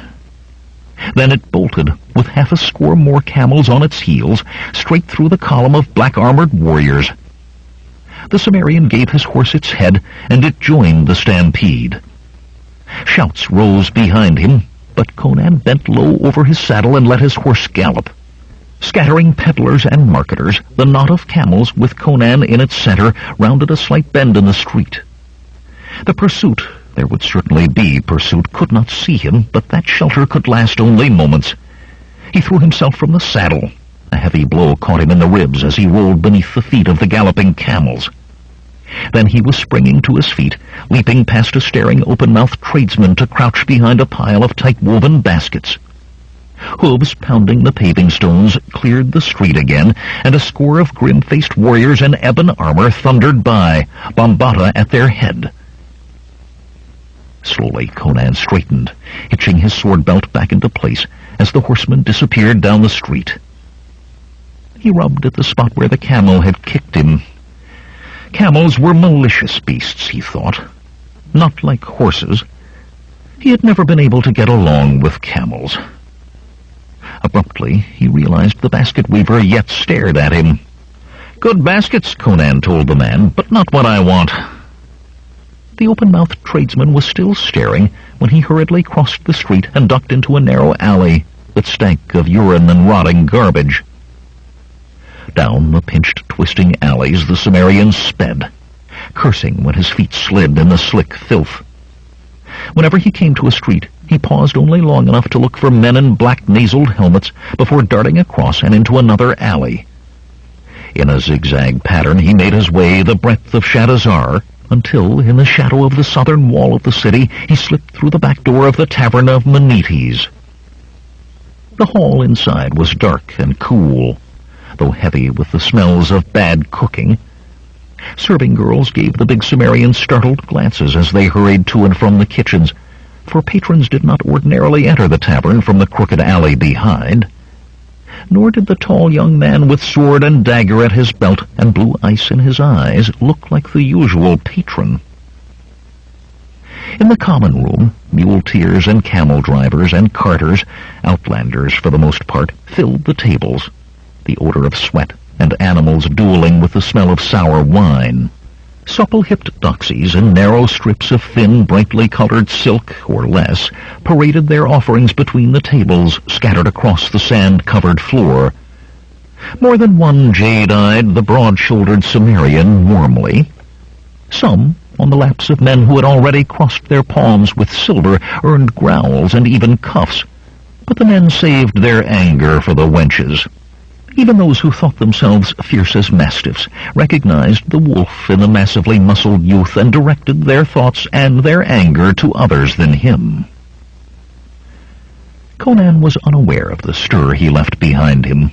Then it bolted, with half a score more camels on its heels, straight through the column of black-armored warriors. The Cimmerian gave his horse its head, and it joined the stampede. Shouts rose behind him, but Conan bent low over his saddle and let his horse gallop. Scattering peddlers and marketers, the knot of camels, with Conan in its center, rounded a slight bend in the street. The pursuit, there would certainly be pursuit, could not see him, but that shelter could last only moments. He threw himself from the saddle. A heavy blow caught him in the ribs as he rolled beneath the feet of the galloping camels. Then he was springing to his feet, leaping past a staring open-mouthed tradesman to crouch behind a pile of tight-woven baskets. Hooves pounding the paving stones cleared the street again, and a score of grim-faced warriors in ebon armor thundered by, Bombata at their head. Slowly Conan straightened, hitching his sword belt back into place as the horseman disappeared down the street. He rubbed at the spot where the camel had kicked him. Camels were malicious beasts, he thought, not like horses. He had never been able to get along with camels. Abruptly, he realized the basket weaver yet stared at him. "Good baskets," Conan told the man, "but not what I want." The open-mouthed tradesman was still staring when he hurriedly crossed the street and ducked into a narrow alley that stank of urine and rotting garbage. Down the pinched, twisting alleys the Cimmerian sped, cursing when his feet slid in the slick filth. Whenever he came to a street, he paused only long enough to look for men in black nasaled helmets before darting across and into another alley. In a zigzag pattern he made his way the breadth of Shadazar, until, in the shadow of the southern wall of the city, he slipped through the back door of the Tavern of Menetes. The hall inside was dark and cool, though heavy with the smells of bad cooking. Serving girls gave the big Cimmerian startled glances as they hurried to and from the kitchens, for patrons did not ordinarily enter the tavern from the crooked alley behind. Nor did the tall young man with sword and dagger at his belt and blue ice in his eyes look like the usual patron. In the common room, muleteers and camel drivers and carters, outlanders for the most part, filled the tables, the odor of sweat and animals dueling with the smell of sour wine. Supple-hipped doxies in narrow strips of thin, brightly colored silk, or less, paraded their offerings between the tables scattered across the sand-covered floor. More than one jade-eyed the broad-shouldered Cimmerian warmly. Some, on the laps of men who had already crossed their palms with silver, earned growls and even cuffs, but the men saved their anger for the wenches. Even those who thought themselves fierce as mastiffs recognized the wolf in the massively muscled youth and directed their thoughts and their anger to others than him. Conan was unaware of the stir he left behind him.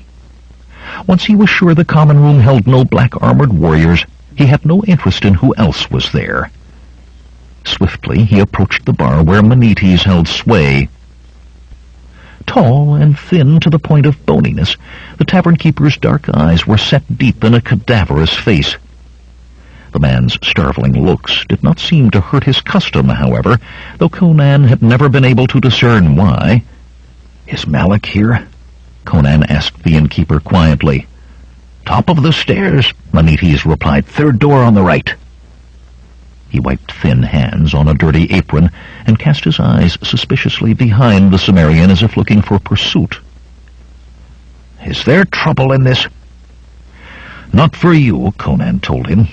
Once he was sure the common room held no black-armored warriors, he had no interest in who else was there. Swiftly he approached the bar where Menetes held sway. Tall and thin to the point of boniness, the tavern-keeper's dark eyes were set deep in a cadaverous face. The man's starveling looks did not seem to hurt his custom, however, though Conan had never been able to discern why. "Is Malik here?" Conan asked the innkeeper quietly. "Top of the stairs," Menetes replied. "Third door on the right." He wiped thin hands on a dirty apron and cast his eyes suspiciously behind the Cimmerian as if looking for pursuit. "Is there trouble in this?" "Not for you," Conan told him,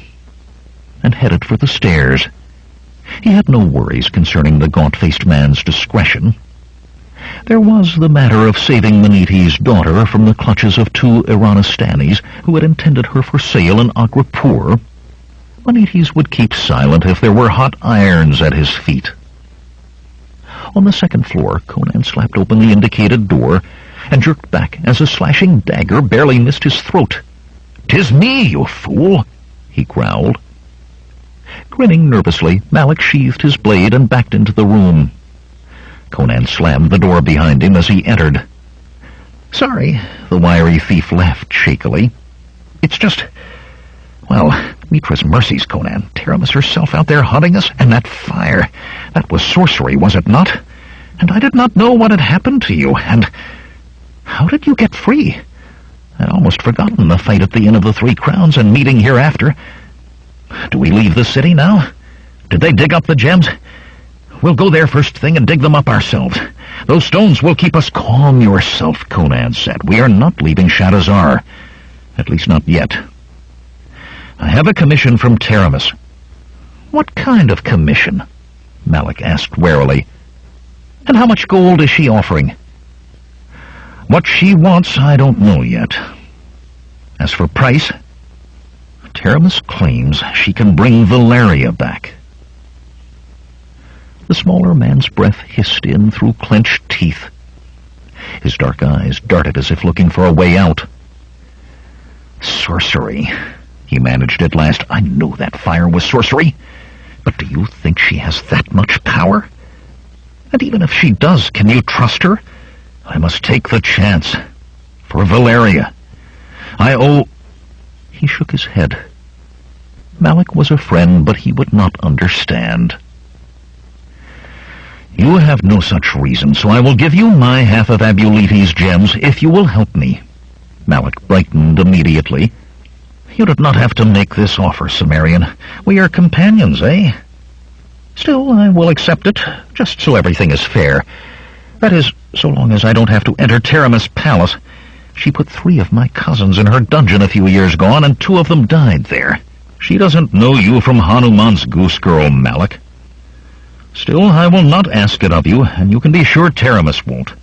and headed for the stairs. He had no worries concerning the gaunt-faced man's discretion. There was the matter of saving Menetes' daughter from the clutches of two Iranistanis who had intended her for sale in Agrippur. Menetes would keep silent if there were hot irons at his feet. On the second floor, Conan slapped open the indicated door and jerked back as a slashing dagger barely missed his throat. "'Tis me, you fool!" he growled. Grinning nervously, Malik sheathed his blade and backed into the room. Conan slammed the door behind him as he entered. "Sorry," the wiry thief laughed shakily. "It's just... well, Mitra's mercies, Conan. Taramis herself out there hunting us, and that fire. That was sorcery, was it not? And I did not know what had happened to you, and... how did you get free? I'd almost forgotten the fight at the Inn of the Three Crowns and meeting hereafter. Do we leave the city now? Did they dig up the gems? We'll go there first thing and dig them up ourselves. Those stones will keep us..." "Calm yourself," Conan said. "We are not leaving Shadazar. At least not yet. I have a commission from Taramis." "What kind of commission?" Malik asked warily. "And how much gold is she offering?" "What she wants, I don't know yet. As for price, Taramis claims she can bring Valeria back." The smaller man's breath hissed in through clenched teeth. His dark eyes darted as if looking for a way out. "Sorcery," he managed at last. "I know that fire was sorcery. But do you think she has that much power? And even if she does, can you trust her? I must take the chance. For Valeria. I owe..." He shook his head. Malik was a friend, but he would not understand. "You have no such reason, so I will give you my half of Abuletes' gems if you will help me." Malik brightened immediately. "You did not have to make this offer, Cimmerian. We are companions, eh? Still, I will accept it, just so everything is fair. That is, so long as I don't have to enter Taramis' palace. She put 3 of my cousins in her dungeon a few years gone, and 2 of them died there. She doesn't know you from Hanuman's goose girl, Malik. Still, I will not ask it of you, and you can be sure Taramis won't.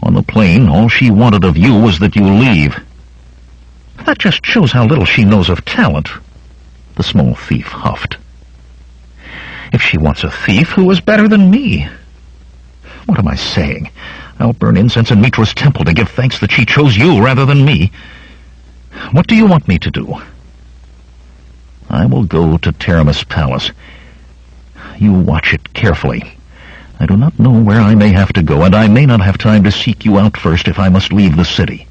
On the plain, all she wanted of you was that you leave." "That just shows how little she knows of talent," the small thief huffed. "If she wants a thief, who is better than me? What am I saying? I'll burn incense in Mitra's temple to give thanks that she chose you rather than me. What do you want me to do?" "I will go to Taramis' palace. You watch it carefully. I do not know where I may have to go, and I may not have time to seek you out first if I must leave the city.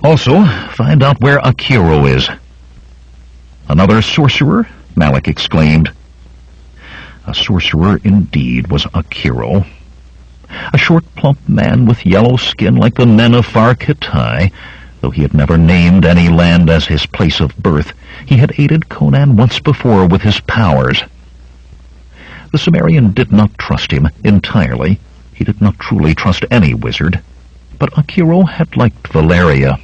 Also, find out where Akiro is." "Another sorcerer?" Malik exclaimed. A sorcerer indeed was Akiro. A short, plump man with yellow skin like the men of Far Kitai, Though he had never named any land as his place of birth, he had aided Conan once before with his powers. The Cimmerian did not trust him entirely. He did not truly trust any wizard. But Akiro had liked Valeria.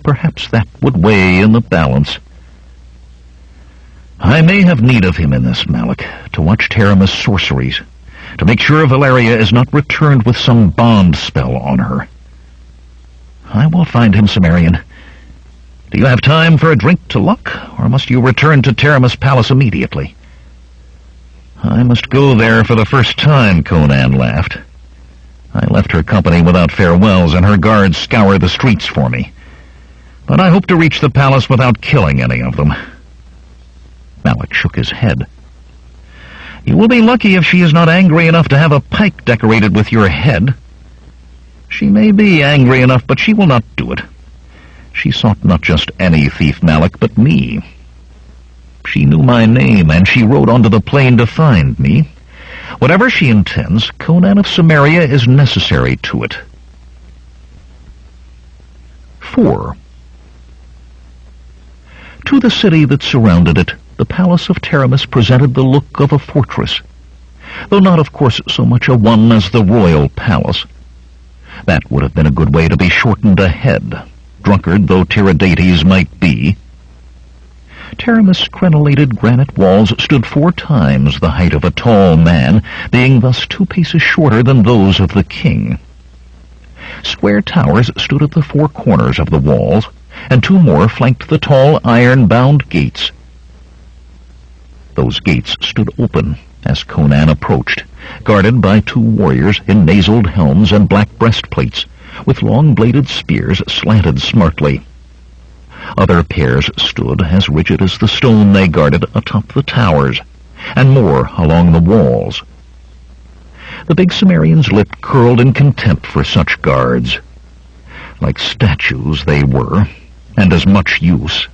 Perhaps that would weigh in the balance. I may have need of him in this, Malik, to watch Taramis' sorceries, to make sure Valeria is not returned with some bond spell on her. I will find him, Cimmerian. Do you have time for a drink to luck, or must you return to Taramis' palace immediately? I must go there for the first time, Conan laughed. I left her company without farewells, and her guards scour the streets for me. But I hope to reach the palace without killing any of them. Malik shook his head. You will be lucky if she is not angry enough to have a pike decorated with your head. She may be angry enough, but she will not do it. She sought not just any thief, Malik, but me. She knew my name, and she rode onto the plain to find me. Whatever she intends, Conan of Cimmeria is necessary to it. 4. To the city that surrounded it, the palace of Taramis presented the look of a fortress, though not, of course, so much a one as the royal palace. That would have been a good way to be shortened a head, drunkard though Tiridates might be. Taramis' crenellated granite walls stood 4 times the height of a tall man, being thus 2 paces shorter than those of the king. Square towers stood at the 4 corners of the walls, and 2 more flanked the tall iron-bound gates. Those gates stood open as Conan approached, guarded by 2 warriors in naseled helms and black breastplates, with long-bladed spears slanted smartly. Other pairs stood as rigid as the stone they guarded atop the towers, and more along the walls. The big Cimmerian's lip curled in contempt for such guards. Like statues they were, and as much use.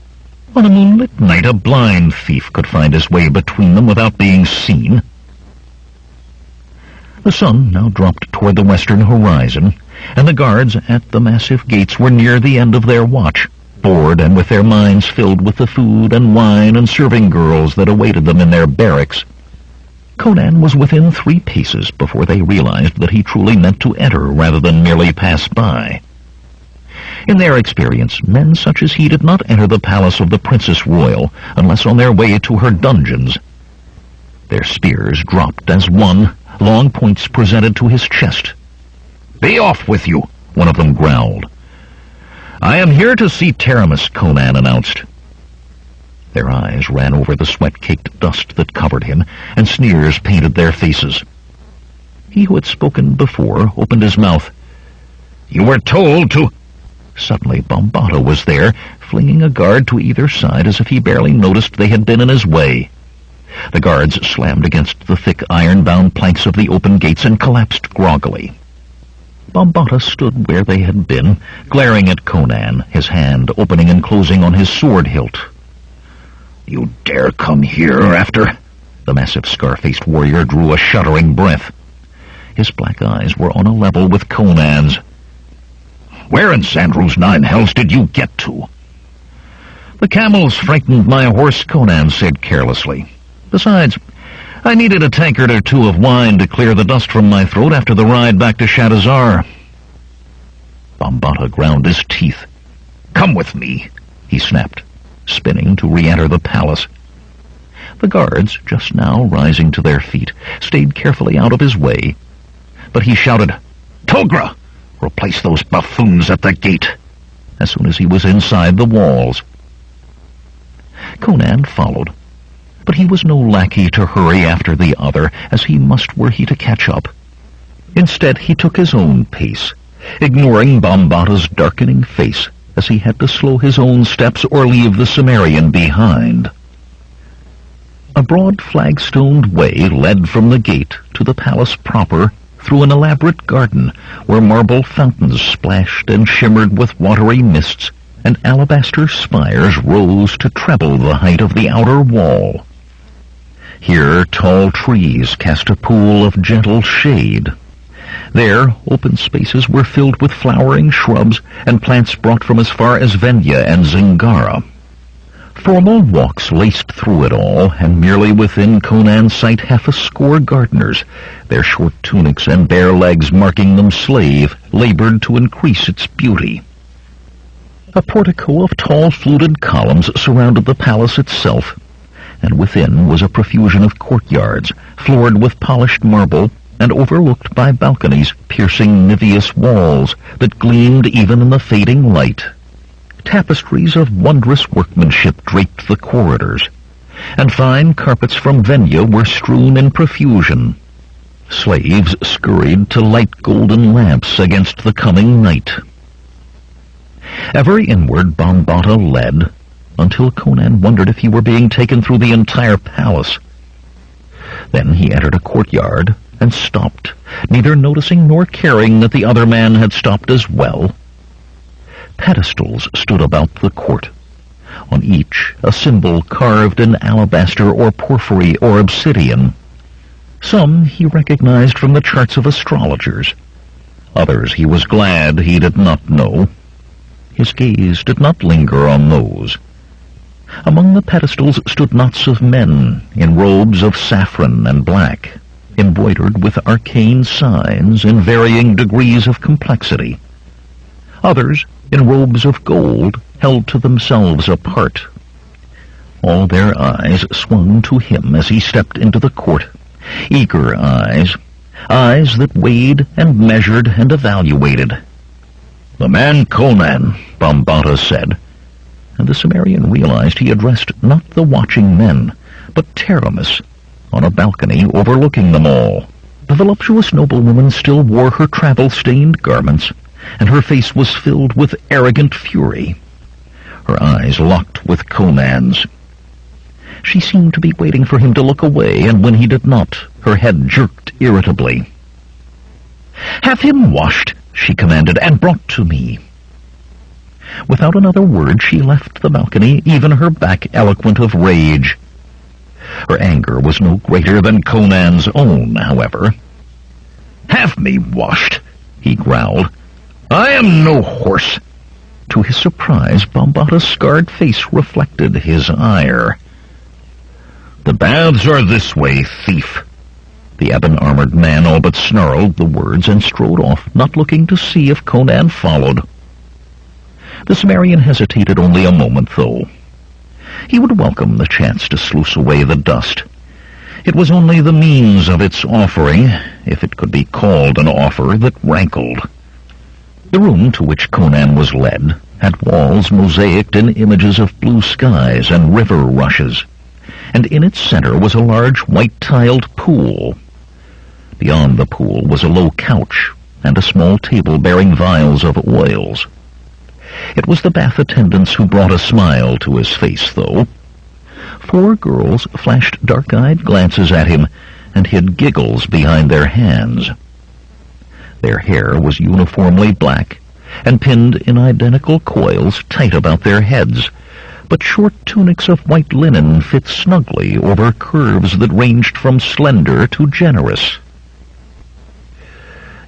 On a moonlit night, a blind thief could find his way between them without being seen. The sun now dropped toward the western horizon, and the guards at the massive gates were near the end of their watch, bored and with their minds filled with the food and wine and serving girls that awaited them in their barracks. Conan was within 3 paces before they realized that he truly meant to enter rather than merely pass by. In their experience, men such as he did not enter the palace of the Princess Royal unless on their way to her dungeons. Their spears dropped as one, long points presented to his chest. "Be off with you," one of them growled. "I am here to see Taramis," Conan announced. Their eyes ran over the sweat-caked dust that covered him, and sneers painted their faces. He who had spoken before opened his mouth. "You were told to—" Suddenly Bombata was there, flinging a guard to either side as if he barely noticed they had been in his way. The guards slammed against the thick iron-bound planks of the open gates and collapsed groggily. Bombata stood where they had been, glaring at Conan, his hand opening and closing on his sword hilt. "You dare come here after—" The massive scar-faced warrior drew a shuddering breath. His black eyes were on a level with Conan's. "Where in Sandru's 9 hells did you get to?" "The camels frightened my horse," Conan said carelessly. "Besides, I needed a tankard or 2 of wine to clear the dust from my throat after the ride back to Shadazar." Bombata ground his teeth. "Come with me," he snapped, spinning to re-enter the palace. The guards, just now rising to their feet, stayed carefully out of his way. But he shouted, "Togra! Replace those buffoons at the gate!" as soon as he was inside the walls. Conan followed, but he was no lackey to hurry after the other, as he must were he to catch up. Instead, he took his own pace, ignoring Bombata's darkening face, as he had to slow his own steps or leave the Cimmerian behind. A broad flagstoned way led from the gate to the palace proper, through an elaborate garden where marble fountains splashed and shimmered with watery mists, and alabaster spires rose to treble the height of the outer wall. Here tall trees cast a pool of gentle shade, There, open spaces were filled with flowering shrubs and plants brought from as far as Venya and Zingara. Formal walks laced through it all, and merely within Conan's sight half a score gardeners, their short tunics and bare legs marking them slave, labored to increase its beauty. A portico of tall fluted columns surrounded the palace itself, and within was a profusion of courtyards, floored with polished marble, and overlooked by balconies piercing niveous walls that gleamed even in the fading light. Tapestries of wondrous workmanship draped the corridors, and fine carpets from Venya were strewn in profusion. Slaves scurried to light golden lamps against the coming night. Ever inward Bambata led, until Conan wondered if he were being taken through the entire palace. Then he entered a courtyard and stopped, neither noticing nor caring that the other man had stopped as well. Pedestals stood about the court, on each a symbol carved in alabaster or porphyry or obsidian. Some he recognized from the charts of astrologers. Others he was glad he did not know. His gaze did not linger on those. Among the pedestals stood knots of men in robes of saffron and black, embroidered with arcane signs in varying degrees of complexity. Others, in robes of gold, held to themselves apart. All their eyes swung to him as he stepped into the court, eager eyes that weighed and measured and evaluated. "The man Conan," Bambata said, and the Cimmerian realized he addressed not the watching men, but Taramis, on a balcony overlooking them all. The voluptuous noblewoman still wore her travel-stained garments, and her face was filled with arrogant fury. Her eyes locked with Conan's. She seemed to be waiting for him to look away, and when he did not, her head jerked irritably. "Have him washed," she commanded, "and brought to me." Without another word she left the balcony, even her back eloquent of rage. Her anger was no greater than Conan's own, however. "Have me washed," he growled. "I am no horse." To his surprise, Bambata's scarred face reflected his ire. "The baths are this way, thief." The ebon-armored man all but snarled the words and strode off, not looking to see if Conan followed. The Cimmerian hesitated only a moment, though. He would welcome the chance to sluice away the dust. It was only the means of its offering, if it could be called an offer, that rankled. The room to which Conan was led had walls mosaicked in images of blue skies and river rushes, and in its center was a large white-tiled pool. Beyond the pool was a low couch and a small table bearing vials of oils. It was the bath attendants who brought a smile to his face, though. 4 girls flashed dark-eyed glances at him and hid giggles behind their hands. Their hair was uniformly black and pinned in identical coils tight about their heads, but short tunics of white linen fit snugly over curves that ranged from slender to generous.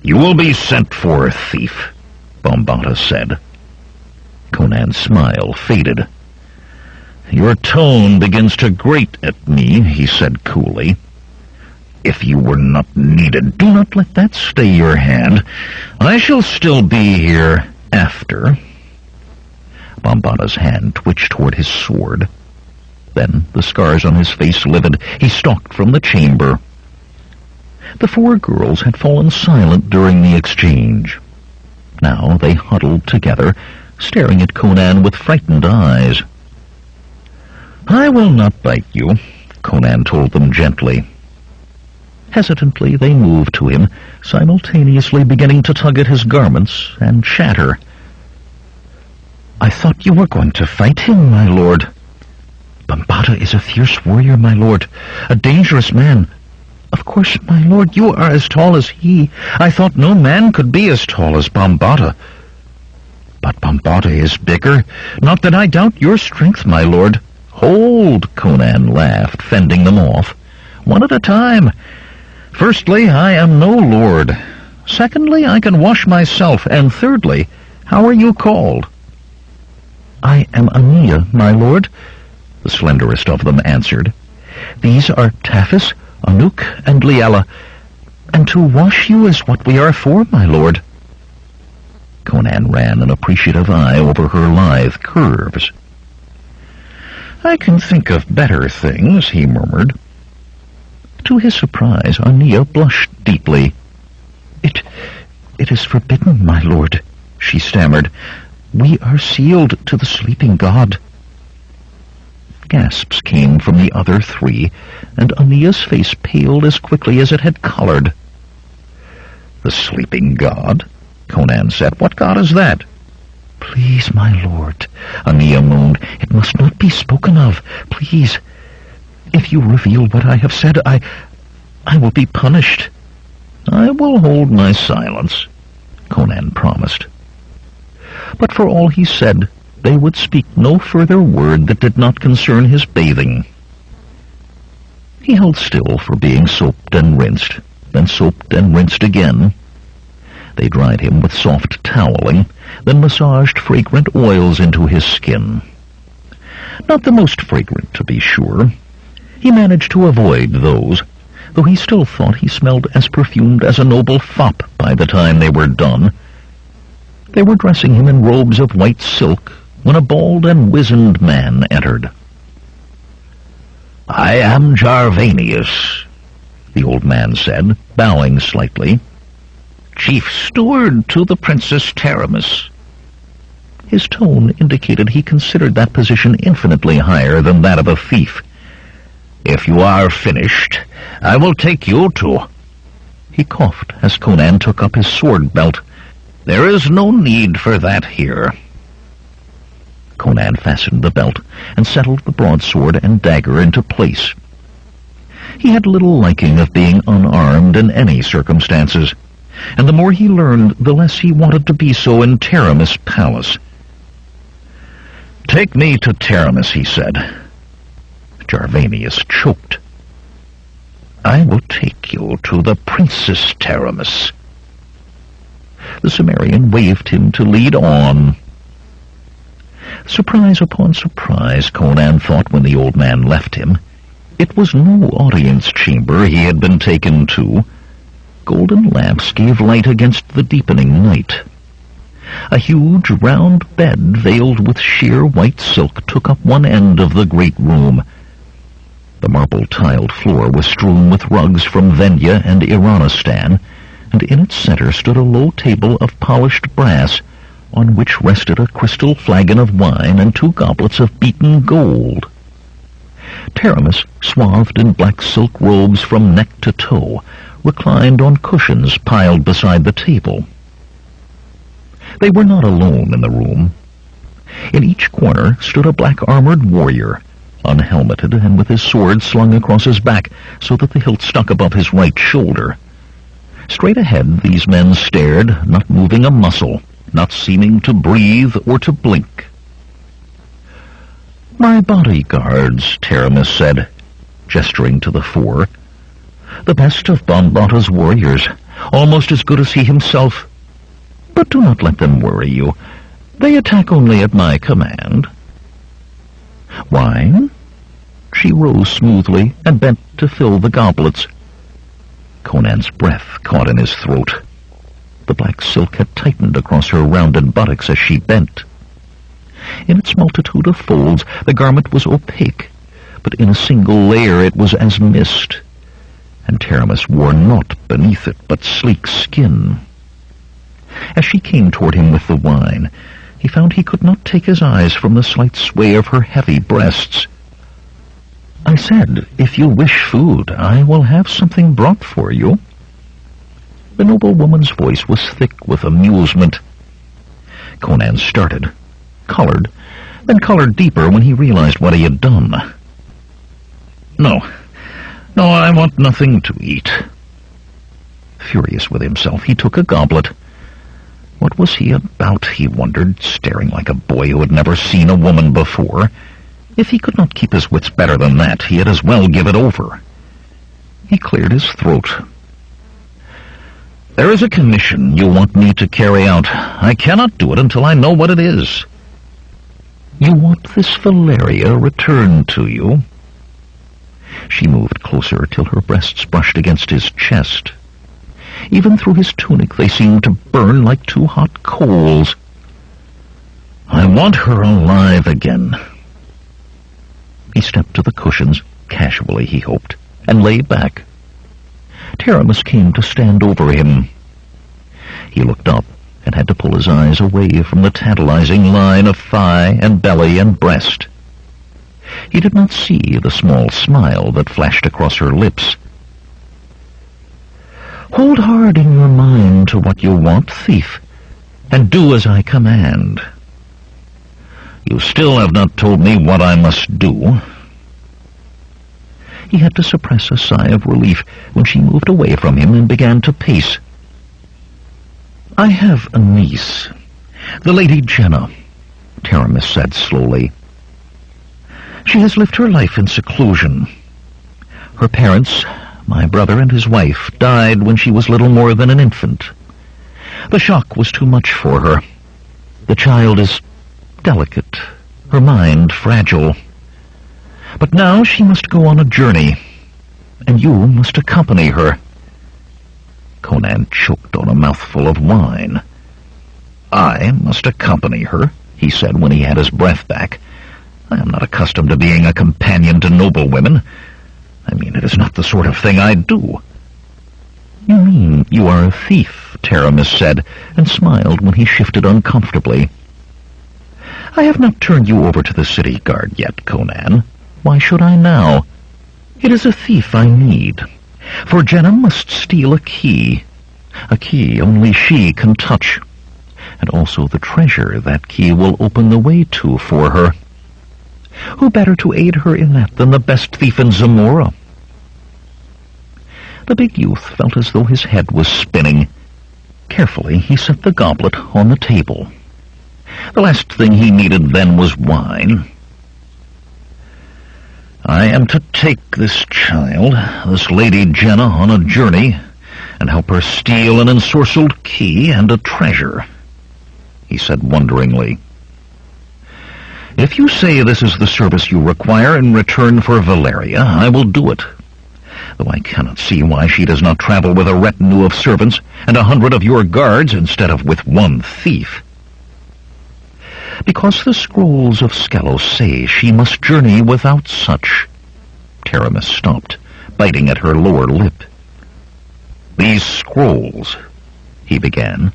"You will be sent for, thief," Bambata said. Conan's smile faded. "Your tone begins to grate at me," he said coolly. "If you were not needed, do not let that stay your hand. I shall still be here after." Bambata's hand twitched toward his sword. Then, the scars on his face livid, he stalked from the chamber. The 4 girls had fallen silent during the exchange. Now they huddled together, staring at Conan with frightened eyes. "I will not bite you," Conan told them gently. Hesitantly they moved to him, simultaneously beginning to tug at his garments and chatter. "I thought you were going to fight him, my lord." "Bambata is a fierce warrior, my lord, a dangerous man." "Of course, my lord, you are as tall as he. I thought no man could be as tall as Bambata." "But Bambata is bigger. Not that I doubt your strength, my lord." "Hold," Conan laughed, fending them off. "One at a time. Firstly, I am no lord. Secondly, I can wash myself. And thirdly, how are you called?" "I am Aeneas, my lord," the slenderest of them answered. "These are Taphis, Anuk, and Liella, and to wash you is what we are for, my lord." Conan ran an appreciative eye over her lithe curves. "I can think of better things," he murmured. To his surprise, Aeneas blushed deeply. It is forbidden, my lord," she stammered. "We are sealed to the sleeping god." Gasps came from the other three, and Aeneas' face paled as quickly as it had colored. "The sleeping god?" Conan said. "What god is that?" "Please, my lord," Aeneas moaned. "It must not be spoken of. Please. If you reveal what I have said, I will be punished." "I will hold my silence," Conan promised. But for all he said, they would speak no further word that did not concern his bathing. He held still for being soaped and rinsed, then soaped and rinsed again. They dried him with soft toweling, then massaged fragrant oils into his skin. Not the most fragrant, to be sure. He managed to avoid those, though he still thought he smelled as perfumed as a noble fop by the time they were done. They were dressing him in robes of white silk when a bald and wizened man entered. "I am Jarvanius," the old man said, bowing slightly. "Chief steward to the Princess Taramis." His tone indicated he considered that position infinitely higher than that of a thief. "If you are finished, I will take you to—" He coughed as Conan took up his sword belt. "There is no need for that here." Conan fastened the belt and settled the broadsword and dagger into place. He had little liking of being unarmed in any circumstances, and the more he learned, the less he wanted to be so in Taramis' palace. "Take me to Taramis," he said. Jarvanius choked. "I will take you to the Princess Taramis." The Cimmerian waved him to lead on. Surprise upon surprise, Conan thought when the old man left him. It was no audience chamber he had been taken to. Golden lamps gave light against the deepening night. A huge round bed veiled with sheer white silk took up one end of the great room. The marble-tiled floor was strewn with rugs from Venya and Iranistan, and in its center stood a low table of polished brass, on which rested a crystal flagon of wine and 2 goblets of beaten gold. Taramis, swathed in black silk robes from neck to toe, reclined on cushions piled beside the table. They were not alone in the room. In each corner stood a black-armored warrior, unhelmeted and with his sword slung across his back so that the hilt stuck above his right shoulder. Straight ahead these men stared, not moving a muscle, not seeming to breathe or to blink. "My bodyguards," Taramis said, gesturing to the 4. "The best of Bonbata's warriors, almost as good as he himself. But do not let them worry you. They attack only at my command." "Wine?" She rose smoothly and bent to fill the goblets. Conan's breath caught in his throat. The black silk had tightened across her rounded buttocks as she bent. In its multitude of folds, the garment was opaque, but in a single layer it was as mist, and Taramis wore naught beneath it but sleek skin. As she came toward him with the wine, he found he could not take his eyes from the slight sway of her heavy breasts. "I said, if you wish food, I will have something brought for you." The noble woman's voice was thick with amusement. Conan started, colored, then colored deeper when he realized what he had done. No, I want nothing to eat." Furious with himself, he took a goblet. What was he about, he wondered, staring like a boy who had never seen a woman before? If he could not keep his wits better than that, he had as well give it over. He cleared his throat. There is a commission you want me to carry out. I cannot do it until I know what it is. You want this Valeria returned to you? She moved closer till her breasts brushed against his chest. Even through his tunic they seemed to burn like two hot coals. I want her alive again. He stepped to the cushions, casually he hoped, and lay back. Taramis came to stand over him. He looked up and had to pull his eyes away from the tantalizing line of thigh and belly and breast. He did not see the small smile that flashed across her lips. Hold hard in your mind to what you want, thief, and do as I command. You still have not told me what I must do. He had to suppress a sigh of relief when she moved away from him and began to pace. I have a niece, the Lady Jenna, Taramis said slowly. She has lived her life in seclusion. Her parents, my brother and his wife, died when she was little more than an infant. The shock was too much for her. The child is delicate, her mind fragile. But now she must go on a journey, and you must accompany her. Conan choked on a mouthful of wine. I must accompany her, he said when he had his breath back. I am not accustomed to being a companion to noble women. I mean, it is not the sort of thing I do. You mean you are a thief, Taramis said, and smiled when he shifted uncomfortably. I have not turned you over to the city guard yet, Conan. Why should I now? It is a thief I need, for Jenna must steal a key only she can touch, and also the treasure that key will open the way to for her. Who better to aid her in that than the best thief in Zamora? The big youth felt as though his head was spinning. Carefully, he set the goblet on the table. The last thing he needed then was wine. I am to take this child, this Lady Jenna, on a journey, and help her steal an ensorcelled key and a treasure, he said wonderingly. If you say this is the service you require in return for Valeria, I will do it, though I cannot see why she does not travel with a retinue of servants and 100 of your guards instead of with one thief. Because the scrolls of Skelos say she must journey without such. Taramis stopped, biting at her lower lip. These scrolls, he began,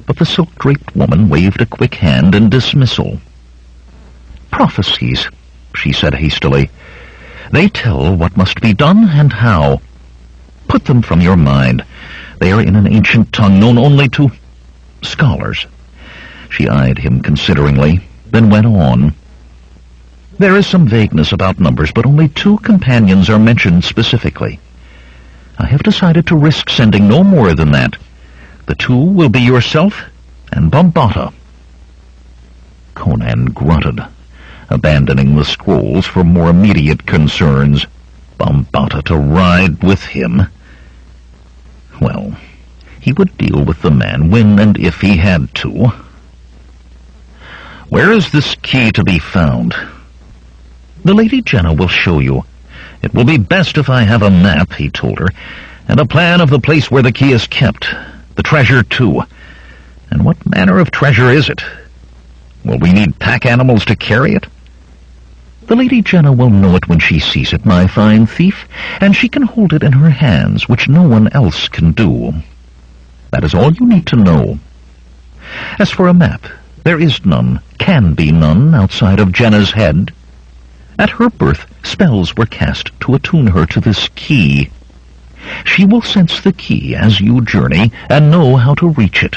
but the silk-draped woman waved a quick hand in dismissal. Prophecies, she said hastily. They tell what must be done and how. Put them from your mind. They are in an ancient tongue known only to scholars. She eyed him consideringly, then went on. There is some vagueness about numbers, but only 2 companions are mentioned specifically. I have decided to risk sending no more than that. The 2 will be yourself and Bombata. Conan grunted, abandoning the scrolls for more immediate concerns. Bombata to ride with him. Well, he would deal with the man when and if he had to. Where is this key to be found? The Lady Jenna will show you. It will be best if I have a map, he told her, and a plan of the place where the key is kept. The treasure, too. And what manner of treasure is it? Will we need pack animals to carry it? The Lady Jenna will know it when she sees it, my fine thief, and she can hold it in her hands, which no one else can do. That is all you need to know. As for a map, there is none, can be none, outside of Jenna's head. At her birth, spells were cast to attune her to this key. She will sense the key as you journey and know how to reach it.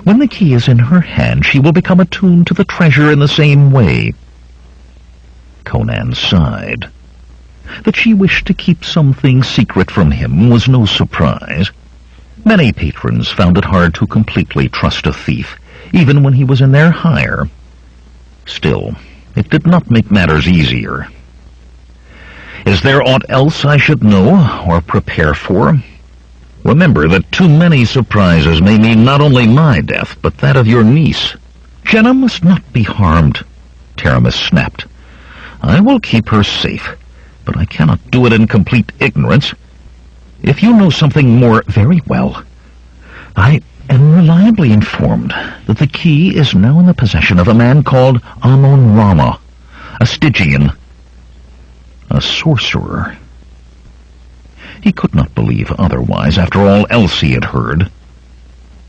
When the key is in her hand, she will become attuned to the treasure in the same way. Conan sighed. That she wished to keep something secret from him was no surprise. Many patrons found it hard to completely trust a thief, even when he was in their hire. Still, it did not make matters easier. Is there aught else I should know or prepare for? Remember that too many surprises may mean not only my death, but that of your niece. Jenna must not be harmed, Taramis snapped. I will keep her safe, but I cannot do it in complete ignorance. If you know something more, very well. I am reliably informed that the key is now in the possession of a man called Amon Rama, a Stygian, a sorcerer. He could not believe otherwise after all else he had heard.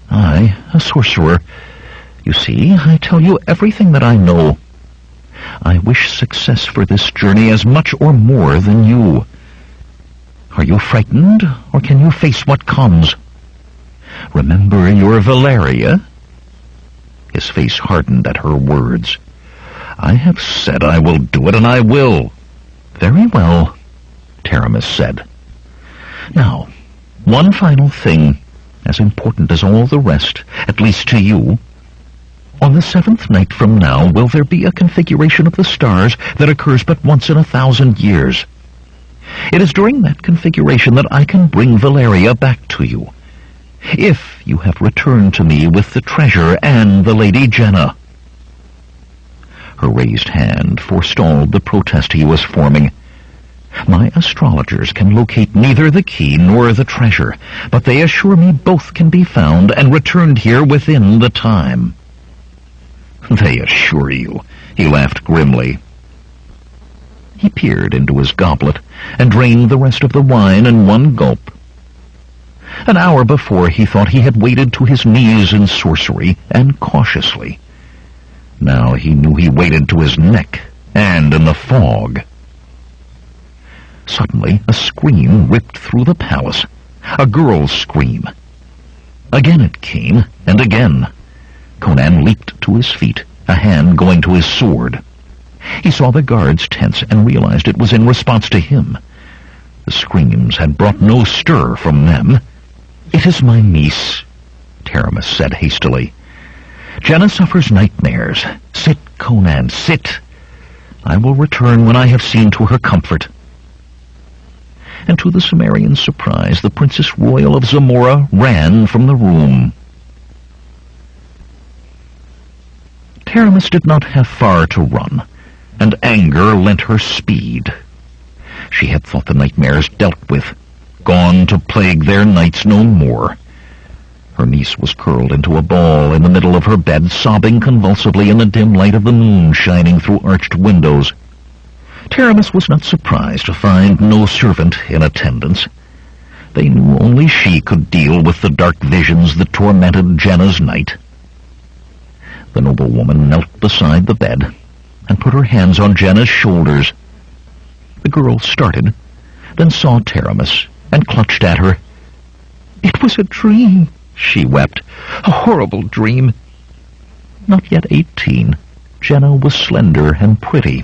I, a sorcerer. You see, I tell you everything that I know. I wish success for this journey as much or more than you. Are you frightened, or can you face what comes? Remember your Valeria? His face hardened at her words. I have said I will do it, and I will. Very well, Taramis said. Now, one final thing, as important as all the rest, at least to you. On the 7th night from now will there be a configuration of the stars that occurs but once in 1,000 years. It is during that configuration that I can bring Valeria back to you, if you have returned to me with the treasure and the Lady Jenna. Her raised hand forestalled the protest he was forming. My astrologers can locate neither the key nor the treasure, but they assure me both can be found and returned here within the time. They assure you, he laughed grimly. He peered into his goblet and drained the rest of the wine in one gulp. An hour before he thought he had waded to his knees in sorcery, and cautiously. Now he knew he waded to his neck, and in the fog. Suddenly, a scream ripped through the palace. A girl's scream. Again it came, and again. Conan leaped to his feet, a hand going to his sword. He saw the guards tense and realized it was in response to him. The screams had brought no stir from them. It is my niece, Taramis said hastily. Jenna suffers nightmares. Sit, Conan, sit. I will return when I have seen to her comfort. And to the Cimmerian's surprise, the Princess Royal of Zamora ran from the room. Taramis did not have far to run, and anger lent her speed. She had thought the nightmares dealt with, gone to plague their nights no more. Her niece was curled into a ball in the middle of her bed, sobbing convulsively in the dim light of the moon shining through arched windows. Taramis was not surprised to find no servant in attendance. They knew only she could deal with the dark visions that tormented Jenna's night. The noblewoman knelt beside the bed and put her hands on Jenna's shoulders. The girl started, then saw Taramis and clutched at her. It was a dream, she wept. A horrible dream. Not yet 18, Jenna was slender and pretty.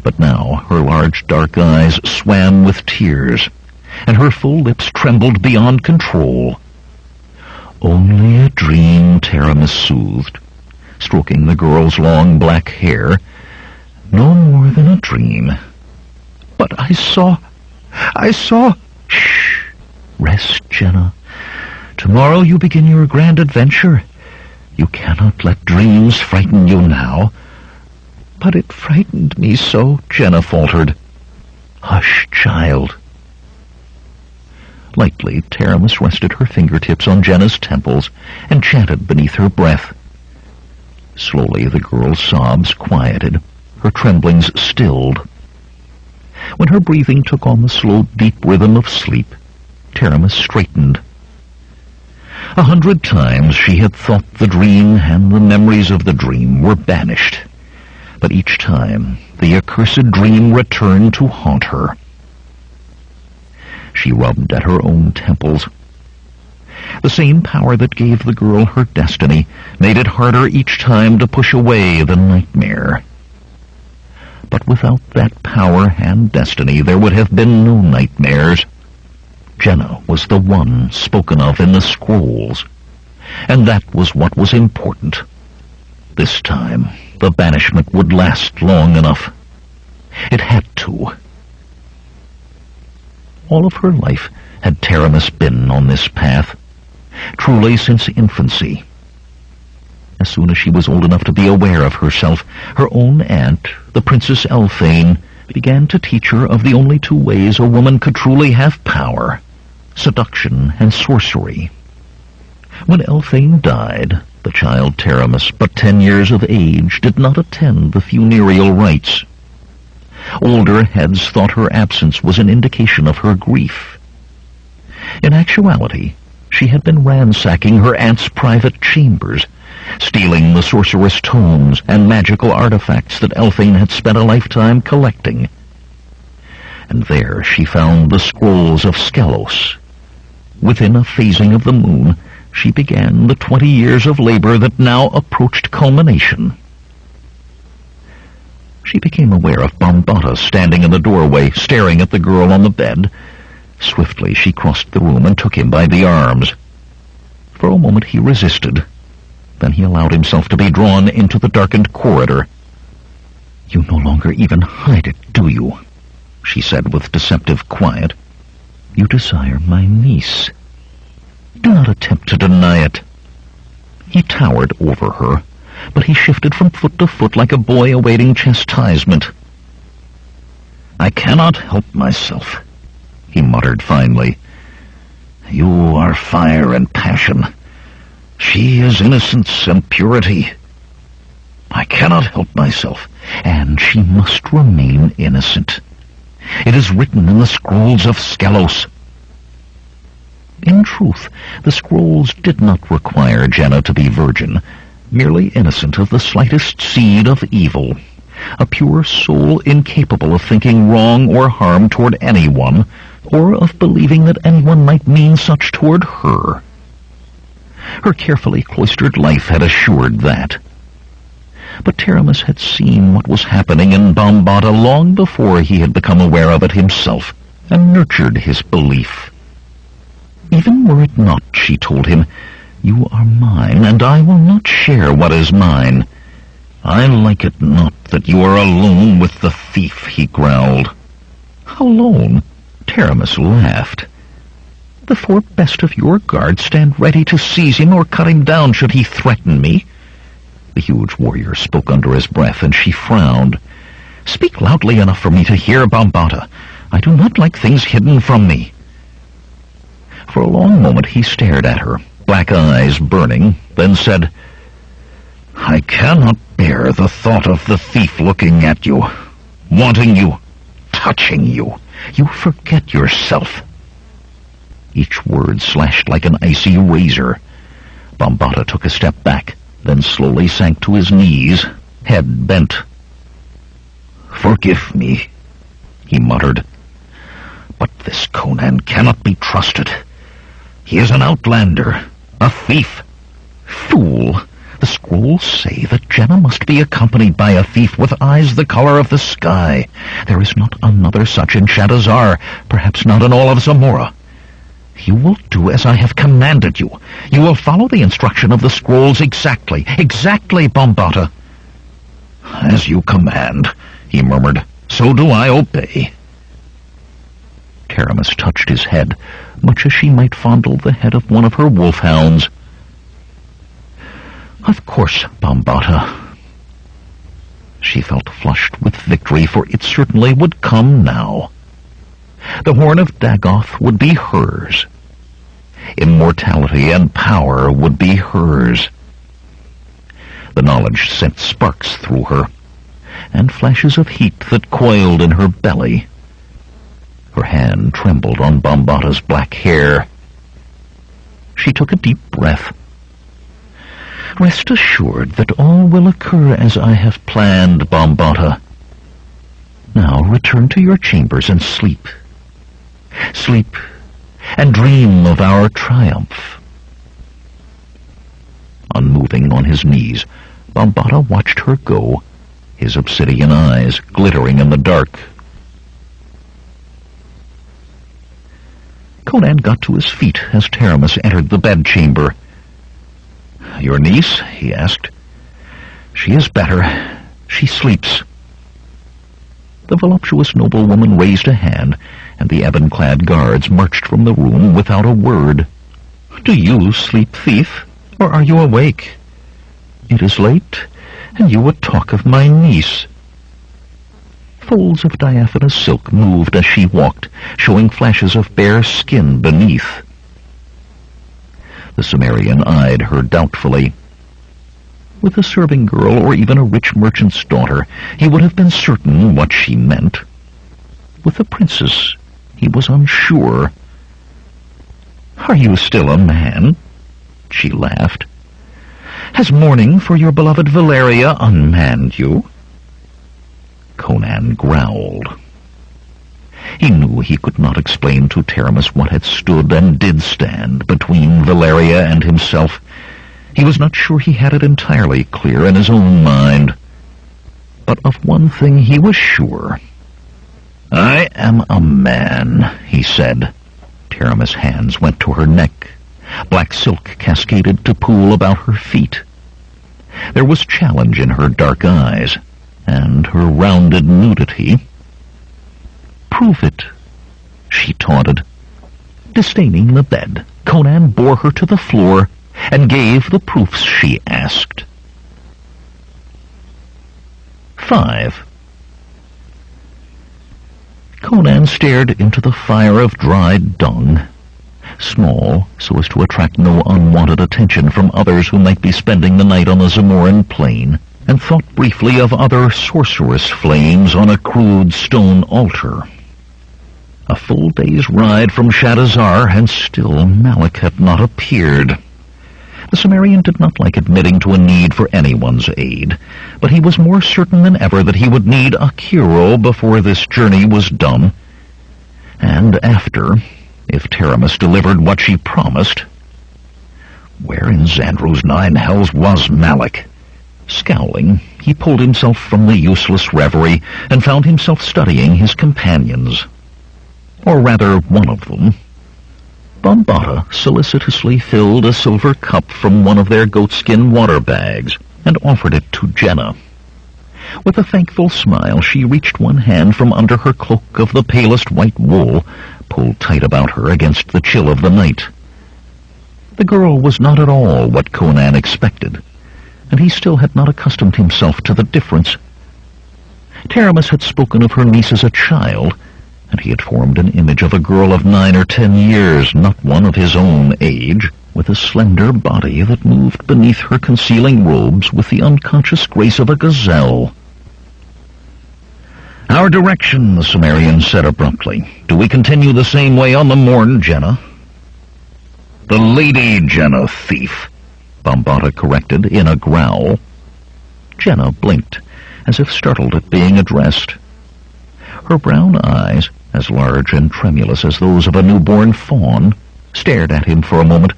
But now her large dark eyes swam with tears, and her full lips trembled beyond control. Only a dream, Taramis soothed, stroking the girl's long black hair. No more than a dream. But I saw... Shh! Rest, Jenna. Tomorrow you begin your grand adventure. You cannot let dreams frighten you now. But it frightened me so, Jenna faltered. Hush, child. Lightly, Taramis rested her fingertips on Jenna's temples and chanted beneath her breath. Slowly the girl's sobs quieted, her tremblings stilled. When her breathing took on the slow, deep rhythm of sleep, Taramis straightened. 100 times she had thought the dream and the memories of the dream were banished. But each time, the accursed dream returned to haunt her. She rubbed at her own temples. The same power that gave the girl her destiny made it harder each time to push away the nightmare. But without that power and destiny, there would have been no nightmares. Jenna was the one spoken of in the scrolls, and that was what was important. This time, the banishment would last long enough. It had to. All of her life had Taramis been on this path, truly since infancy. As soon as she was old enough to be aware of herself, her own aunt, the Princess Elphane, began to teach her of the only two ways a woman could truly have power: seduction and sorcery. When Elphane died, the child Taramis, but 10 years of age, did not attend the funereal rites. Older heads thought her absence was an indication of her grief. In actuality, she had been ransacking her aunt's private chambers, stealing the sorceress tomes and magical artifacts that Elphane had spent a lifetime collecting. And there she found the scrolls of Skelos. Within a phasing of the moon, she began the 20 years of labor that now approached culmination. She became aware of Bambata standing in the doorway, staring at the girl on the bed. Swiftly she crossed the room and took him by the arms. For a moment he resisted. Then he allowed himself to be drawn into the darkened corridor. "You no longer even hide it, do you?" she said with deceptive quiet. "You desire my niece. Do not attempt to deny it." He towered over her, but he shifted from foot to foot like a boy awaiting chastisement. "I cannot help myself," he muttered finally. "You are fire and passion. She is innocence and purity. I cannot help myself, and she must remain innocent. It is written in the scrolls of Skelos." In truth, the scrolls did not require Jenna to be virgin, merely innocent of the slightest seed of evil, a pure soul incapable of thinking wrong or harm toward anyone, or of believing that anyone might mean such toward her. Her carefully cloistered life had assured that. But Taramis had seen what was happening in Bambata long before he had become aware of it himself, and nurtured his belief. "Even were it not," she told him, "you are mine, and I will not share what is mine." "I like it not that you are alone with the thief," he growled. "Alone?" Taramis laughed. "The four best of your guard stand ready to seize him or cut him down should he threaten me." The huge warrior spoke under his breath, and she frowned. "Speak loudly enough for me to hear, Bambata. I do not like things hidden from me." For a long moment he stared at her, black eyes burning, then said, "I cannot bear the thought of the thief looking at you, wanting you, touching you. You forget yourself." Each word slashed like an icy razor. Bambata took a step back, then slowly sank to his knees, head bent. "Forgive me," he muttered, "but this Conan cannot be trusted. He is an outlander, a thief." "Fool! The scrolls say that Jenna must be accompanied by a thief with eyes the color of the sky. There is not another such in Shadazar, perhaps not in all of Zamora. You will do as I have commanded you. You will follow the instruction of the scrolls exactly, Bambata." "As you command," he murmured, "so do I obey." Taramis touched his head, much as she might fondle the head of one of her wolfhounds. "Of course, Bambata." She felt flushed with victory, for it certainly would come now. The Horn of Dagoth would be hers. Immortality and power would be hers. The knowledge sent sparks through her, and flashes of heat that coiled in her belly. Her hand trembled on Bambata's black hair. She took a deep breath. "Rest assured that all will occur as I have planned, Bambata. Now return to your chambers and sleep. Sleep and dream of our triumph." Unmoving on his knees, Bambata watched her go, his obsidian eyes glittering in the dark. Conan got to his feet as Taramis entered the bedchamber. "Your niece?" he asked. "She is better. She sleeps." The voluptuous noblewoman raised a hand, and the ebon-clad guards marched from the room without a word. "Do you sleep, thief, or are you awake? It is late, and you would talk of my niece." Folds of diaphanous silk moved as she walked, showing flashes of bare skin beneath. The Cimmerian eyed her doubtfully. With a serving girl or even a rich merchant's daughter, he would have been certain what she meant. With the princess, he was unsure. "Are you still a man?" She laughed. "Has mourning for your beloved Valeria unmanned you?" Conan growled. He knew he could not explain to Taramis what had stood and did stand between Valeria and himself. He was not sure he had it entirely clear in his own mind. But of one thing he was sure. "I am a man," he said. Taramis' hands went to her neck. Black silk cascaded to pool about her feet. There was challenge in her dark eyes, and her rounded nudity. "Prove it," she taunted. Disdaining the bed, Conan bore her to the floor and gave the proofs she asked. 5. Conan stared into the fire of dried dung, small so as to attract no unwanted attention from others who might be spending the night on the Zamoran plain, and thought briefly of other sorceress flames on a crude stone altar. A full day's ride from Shadazar, and still Malik had not appeared. The Cimmerian did not like admitting to a need for anyone's aid, but he was more certain than ever that he would need Akiro before this journey was done, and after, if Taramis delivered what she promised. Where in Xandru's 9 hells was Malik? Scowling, he pulled himself from the useless reverie and found himself studying his companions. Or rather, one of them. Bambata solicitously filled a silver cup from one of their goatskin water bags and offered it to Jenna. With a thankful smile, she reached one hand from under her cloak of the palest white wool, pulled tight about her against the chill of the night. The girl was not at all what Conan expected, and he still had not accustomed himself to the difference. Taramis had spoken of her niece as a child, and he had formed an image of a girl of 9 or 10 years, not one of his own age, with a slender body that moved beneath her concealing robes with the unconscious grace of a gazelle. "Our direction," the Cimmerian said abruptly. "Do we continue the same way on the morn, Jenna?" "The Lady Jenna, thief," Bambata corrected in a growl. Jenna blinked, as if startled at being addressed. Her brown eyes, as large and tremulous as those of a newborn fawn, stared at him for a moment,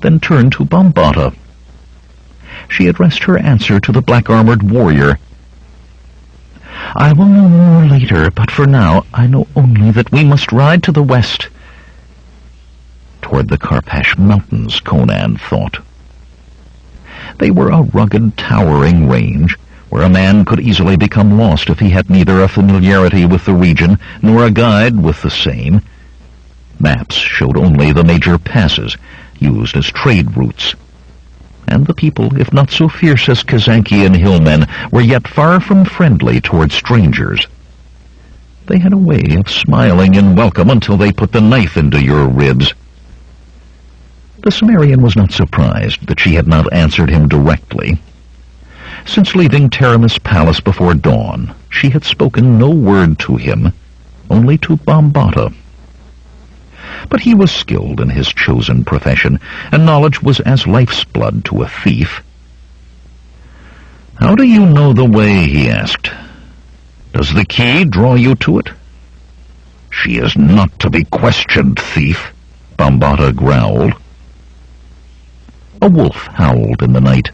then turned to Bambata. She addressed her answer to the black-armored warrior. "I will know more later, but for now I know only that we must ride to the west." Toward the Karpash Mountains, Conan thought. They were a rugged, towering range, where a man could easily become lost if he had neither a familiarity with the region nor a guide with the same. Maps showed only the major passes, used as trade routes. And the people, if not so fierce as Kazankian hillmen, were yet far from friendly toward strangers. They had a way of smiling in welcome until they put the knife into your ribs. The Cimmerian was not surprised that she had not answered him directly. Since leaving Taramis' palace before dawn, she had spoken no word to him, only to Bambata. But he was skilled in his chosen profession, and knowledge was as life's blood to a thief. "How do you know the way?" he asked. "Does the key draw you to it?" "She is not to be questioned, thief," Bambata growled. A wolf howled in the night.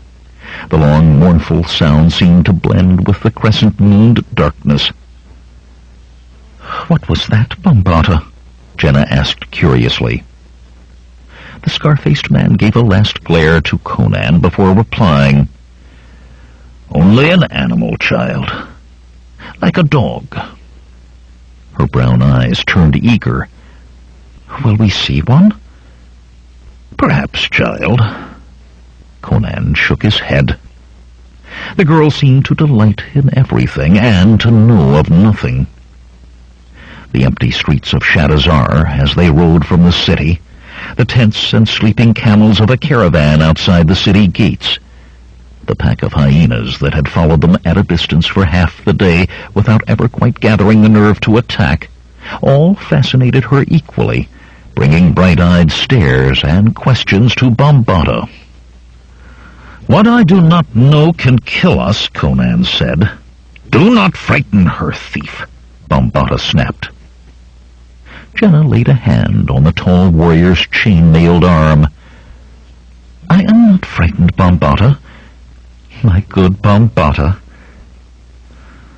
The long, mournful sound seemed to blend with the crescent-mooned darkness. "What was that, Bambata?" Jenna asked curiously. The scar-faced man gave a last glare to Conan before replying. "Only an animal, child. Like a dog." Her brown eyes turned eager. "Will we see one?" "Perhaps, child." Conan shook his head. The girl seemed to delight in everything and to know of nothing. The empty streets of Shadazar, as they rode from the city, the tents and sleeping camels of a caravan outside the city gates, the pack of hyenas that had followed them at a distance for half the day without ever quite gathering the nerve to attack, all fascinated her equally, bringing bright-eyed stares and questions to Bambata. "What I do not know can kill us," Conan said. "Do not frighten her, thief," Bambata snapped. Jenna laid a hand on the tall warrior's chain-mailed arm. "I am not frightened, Bambata. My good Bambata."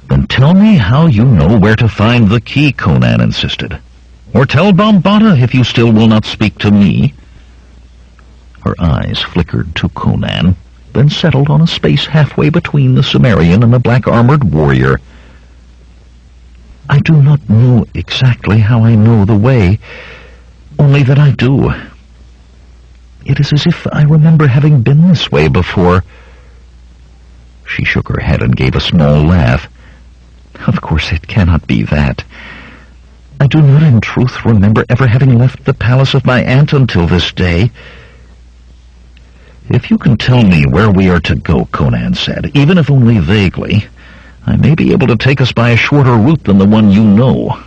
"Then tell me how you know where to find the key," Conan insisted. "Or tell Bambata if you still will not speak to me." Her eyes flickered to Conan, then settled on a space halfway between the Cimmerian and the black-armored warrior. "I do not know exactly how I know the way, only that I do. It is as if I remember having been this way before." She shook her head and gave a small laugh. "Of course it cannot be that. I do not in truth remember ever having left the palace of my aunt until this day." "If you can tell me where we are to go," Conan said, "even if only vaguely, I may be able to take us by a shorter route than the one you know."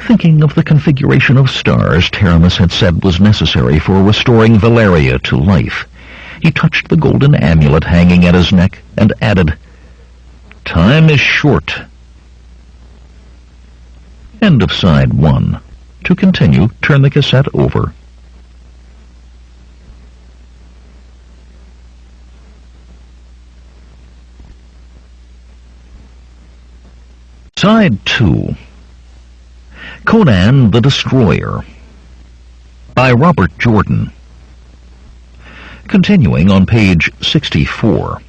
Thinking of the configuration of stars Taramis had said was necessary for restoring Valeria to life, he touched the golden amulet hanging at his neck and added, "Time is short." End of side 1. To continue, turn the cassette over. Side 2. Conan the Destroyer, by Robert Jordan. Continuing on page 64.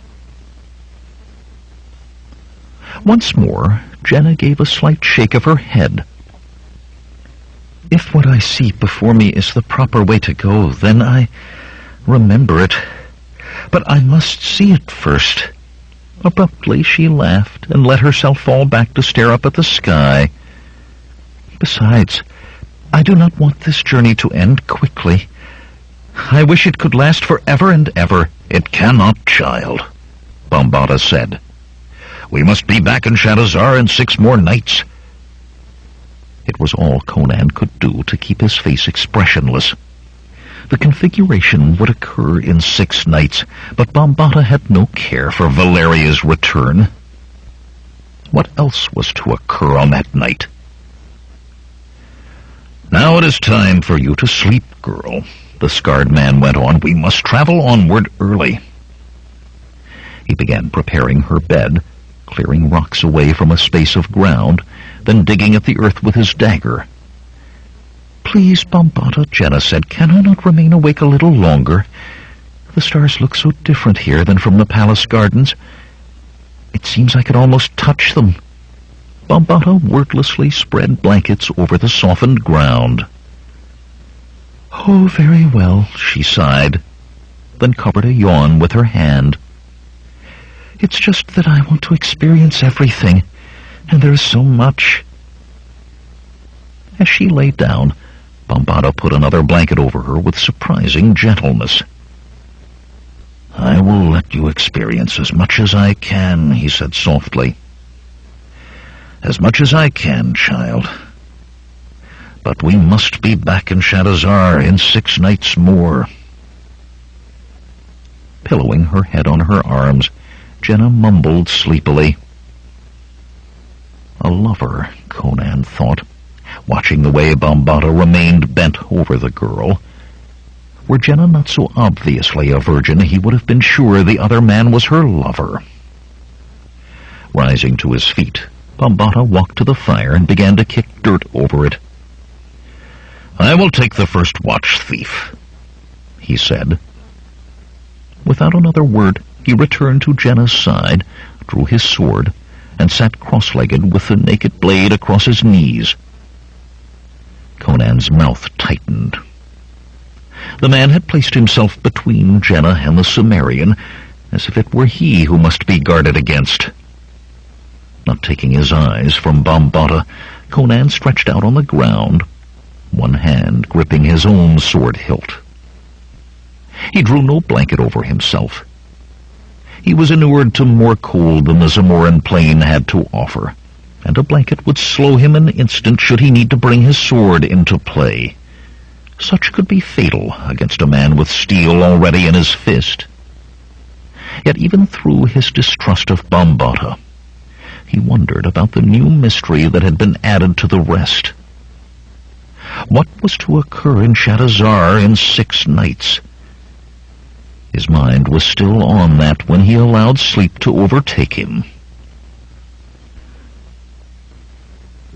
Once more, Jenna gave a slight shake of her head. "If what I see before me is the proper way to go, then I remember it. But I must see it first." Abruptly she laughed and let herself fall back to stare up at the sky. "Besides, I do not want this journey to end quickly. I wish it could last forever and ever." "It cannot, child," Bambata said. "We must be back in Shadazar in 6 more nights." It was all Conan could do to keep his face expressionless. The configuration would occur in 6 nights, but Bambata had no care for Valeria's return. What else was to occur on that night? "Now it is time for you to sleep, girl," the scarred man went on. "We must travel onward early." He began preparing her bed, clearing rocks away from a space of ground, then digging at the earth with his dagger. "Please, Bambata," Jenna said, "can I not remain awake a little longer? The stars look so different here than from the palace gardens. It seems I could almost touch them." Bambata wordlessly spread blankets over the softened ground. "Oh, very well," she sighed, then covered a yawn with her hand. "It's just that I want to experience everything, and there's so much." As she lay down, Bambata put another blanket over her with surprising gentleness. "I will let you experience as much as I can," he said softly. "As much as I can, child. But we must be back in Shadazar in 6 nights more." Pillowing her head on her arms, Jenna mumbled sleepily. A lover, Conan thought, watching the way Bambata remained bent over the girl. Were Jenna not so obviously a virgin, he would have been sure the other man was her lover. Rising to his feet, Bambata walked to the fire and began to kick dirt over it. "I will take the first watch, thief," he said. Without another word, he returned to Jenna's side, drew his sword, and sat cross-legged with the naked blade across his knees. Conan's mouth tightened. The man had placed himself between Jenna and the Cimmerian, as if it were he who must be guarded against. Not taking his eyes from Bambata, Conan stretched out on the ground, one hand gripping his own sword hilt. He drew no blanket over himself. He was inured to more cold than the Zamoran plain had to offer, and a blanket would slow him an instant should he need to bring his sword into play. Such could be fatal against a man with steel already in his fist. Yet even through his distrust of Bambata, he wondered about the new mystery that had been added to the rest. What was to occur in Shadazar in 6 nights? His mind was still on that when he allowed sleep to overtake him.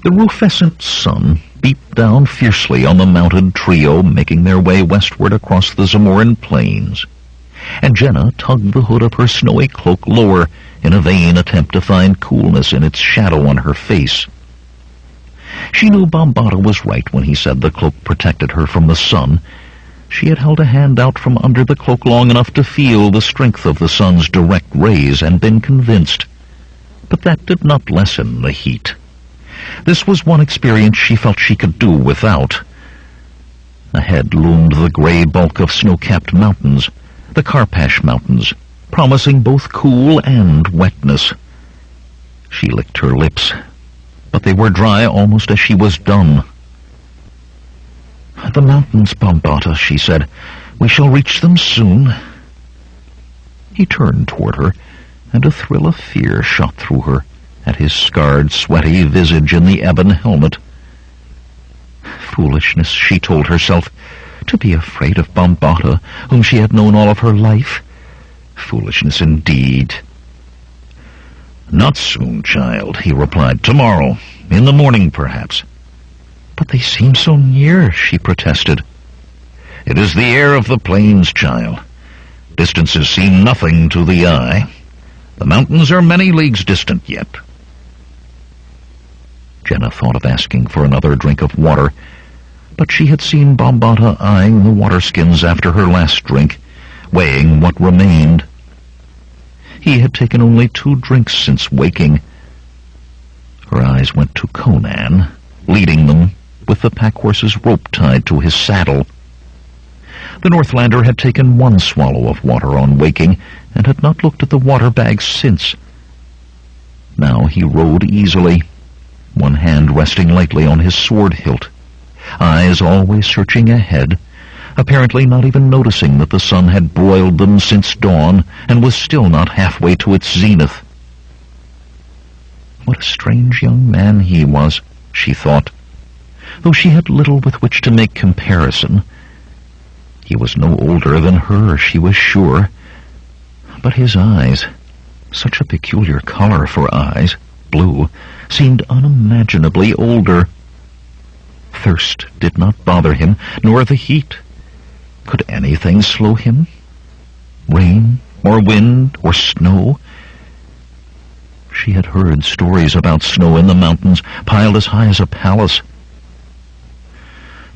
The rufescent sun beat down fiercely on the mounted trio making their way westward across the Zamoran plains, and Jenna tugged the hood of her snowy cloak lower in a vain attempt to find coolness in its shadow on her face. She knew Bambata was right when he said the cloak protected her from the sun. She had held a hand out from under the cloak long enough to feel the strength of the sun's direct rays and been convinced. But that did not lessen the heat. This was one experience she felt she could do without. Ahead loomed the gray bulk of snow-capped mountains, the Karpash Mountains, promising both cool and wetness. She licked her lips, but they were dry almost as she was done. "The mountains, Bambata," she said. "We shall reach them soon." He turned toward her, and a thrill of fear shot through her at his scarred, sweaty visage in the ebon helmet. Foolishness, she told herself, to be afraid of Bambata, whom she had known all of her life. Foolishness indeed. "Not soon, child," he replied. "Tomorrow, in the morning, perhaps." "But they seem so near," she protested. "It is the air of the plains, child. Distances seem nothing to the eye. The mountains are many leagues distant yet." Jenna thought of asking for another drink of water, but she had seen Bambata eyeing the waterskins after her last drink, weighing what remained. He had taken only 2 drinks since waking. Her eyes went to Conan, leading them, with the pack-horse's rope tied to his saddle. The Northlander had taken 1 swallow of water on waking, and had not looked at the water bag since. Now he rode easily, one hand resting lightly on his sword hilt, eyes always searching ahead, apparently not even noticing that the sun had broiled them since dawn and was still not halfway to its zenith. What a strange young man he was, she thought, though she had little with which to make comparison. He was no older than her, she was sure, but his eyes, such a peculiar color for eyes, blue, seemed unimaginably older. Thirst did not bother him, nor the heat. Could anything slow him? Rain, or wind, or snow? She had heard stories about snow in the mountains, piled as high as a palace.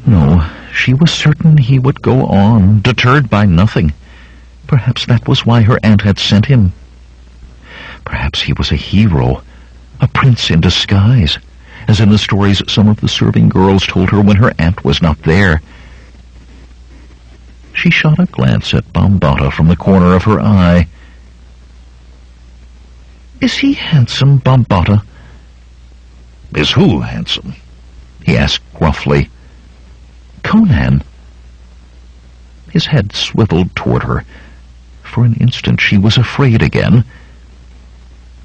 No, she was certain he would go on, deterred by nothing. Perhaps that was why her aunt had sent him. Perhaps he was a hero, a prince in disguise, as in the stories some of the serving girls told her when her aunt was not there. She shot a glance at Bambata from the corner of her eye. "Is he handsome, Bambata?" "Is who handsome?" he asked gruffly. "Conan." His head swiveled toward her. For an instant she was afraid again.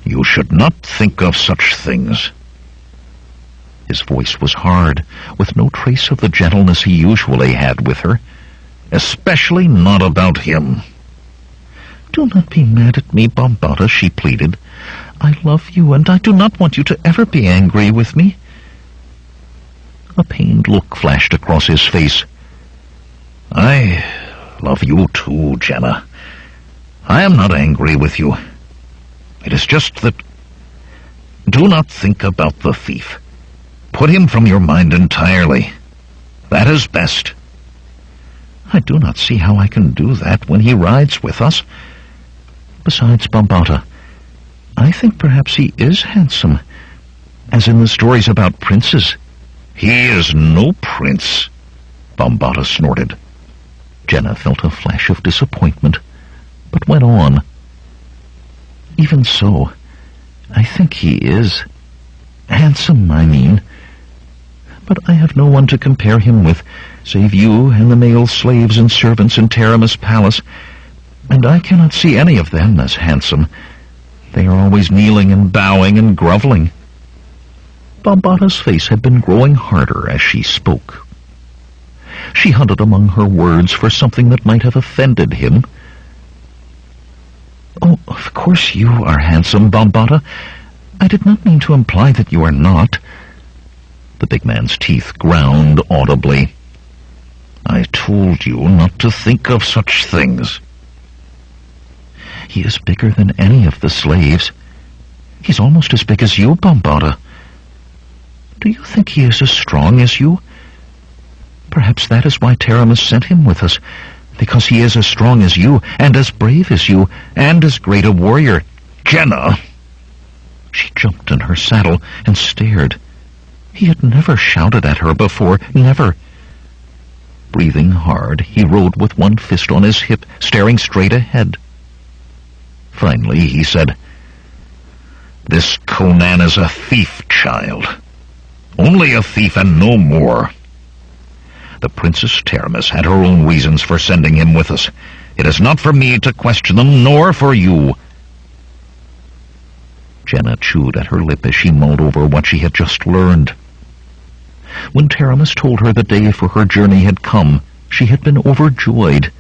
"You should not think of such things." His voice was hard, with no trace of the gentleness he usually had with her. "Especially not about him." "Do not be mad at me, Bambata," she pleaded. "I love you, and I do not want you to ever be angry with me." A pained look flashed across his face. "I love you too, Jenna. I am not angry with you. It is just that Do not think about the thief. Put him from your mind entirely. That is best. I do not see how I can do that when he rides with us. Besides, Bambata, I think perhaps he is handsome, as in the stories about princes. He is no prince, Bambata snorted. Jenna felt a flash of disappointment, but went on. Even so, I think he is. Handsome, I mean. But I have no one to compare him with, save you and the male slaves and servants in Taramis Palace, and I cannot see any of them as handsome. They are always kneeling and bowing and groveling. Bambata's face had been growing harder as she spoke. She hunted among her words for something that might have offended him. Oh, of course you are handsome, Bambata. I did not mean to imply that you are not. The big man's teeth ground audibly. I told you not to think of such things. He is bigger than any of the slaves. He's almost as big as you, Bambata. Do you think he is as strong as you? Perhaps that is why Taramis sent him with us, because he is as strong as you, and as brave as you, and as great a warrior. Jenna! She jumped in her saddle and stared. He had never shouted at her before, never. Breathing hard, he rode with one fist on his hip, staring straight ahead. Finally, he said, "This Conan is a thief, child. Only a thief and no more. The Princess Taramis had her own reasons for sending him with us. It is not for me to question them, nor for you." Jenna chewed at her lip as she mulled over what she had just learned. When Taramis told her the day for her journey had come, she had been overjoyed.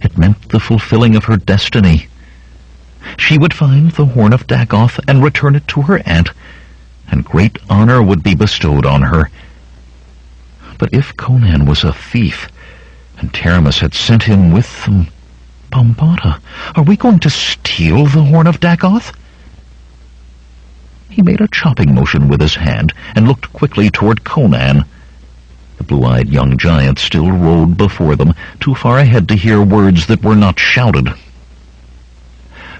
It meant the fulfilling of her destiny. She would find the Horn of Dagoth and return it to her aunt, and great honor would be bestowed on her. But if Conan was a thief, and Taramis had sent him with them, Bambata, are we going to steal the Horn of Dagoth? He made a chopping motion with his hand and looked quickly toward Conan. The blue-eyed young giant still rode before them, too far ahead to hear words that were not shouted.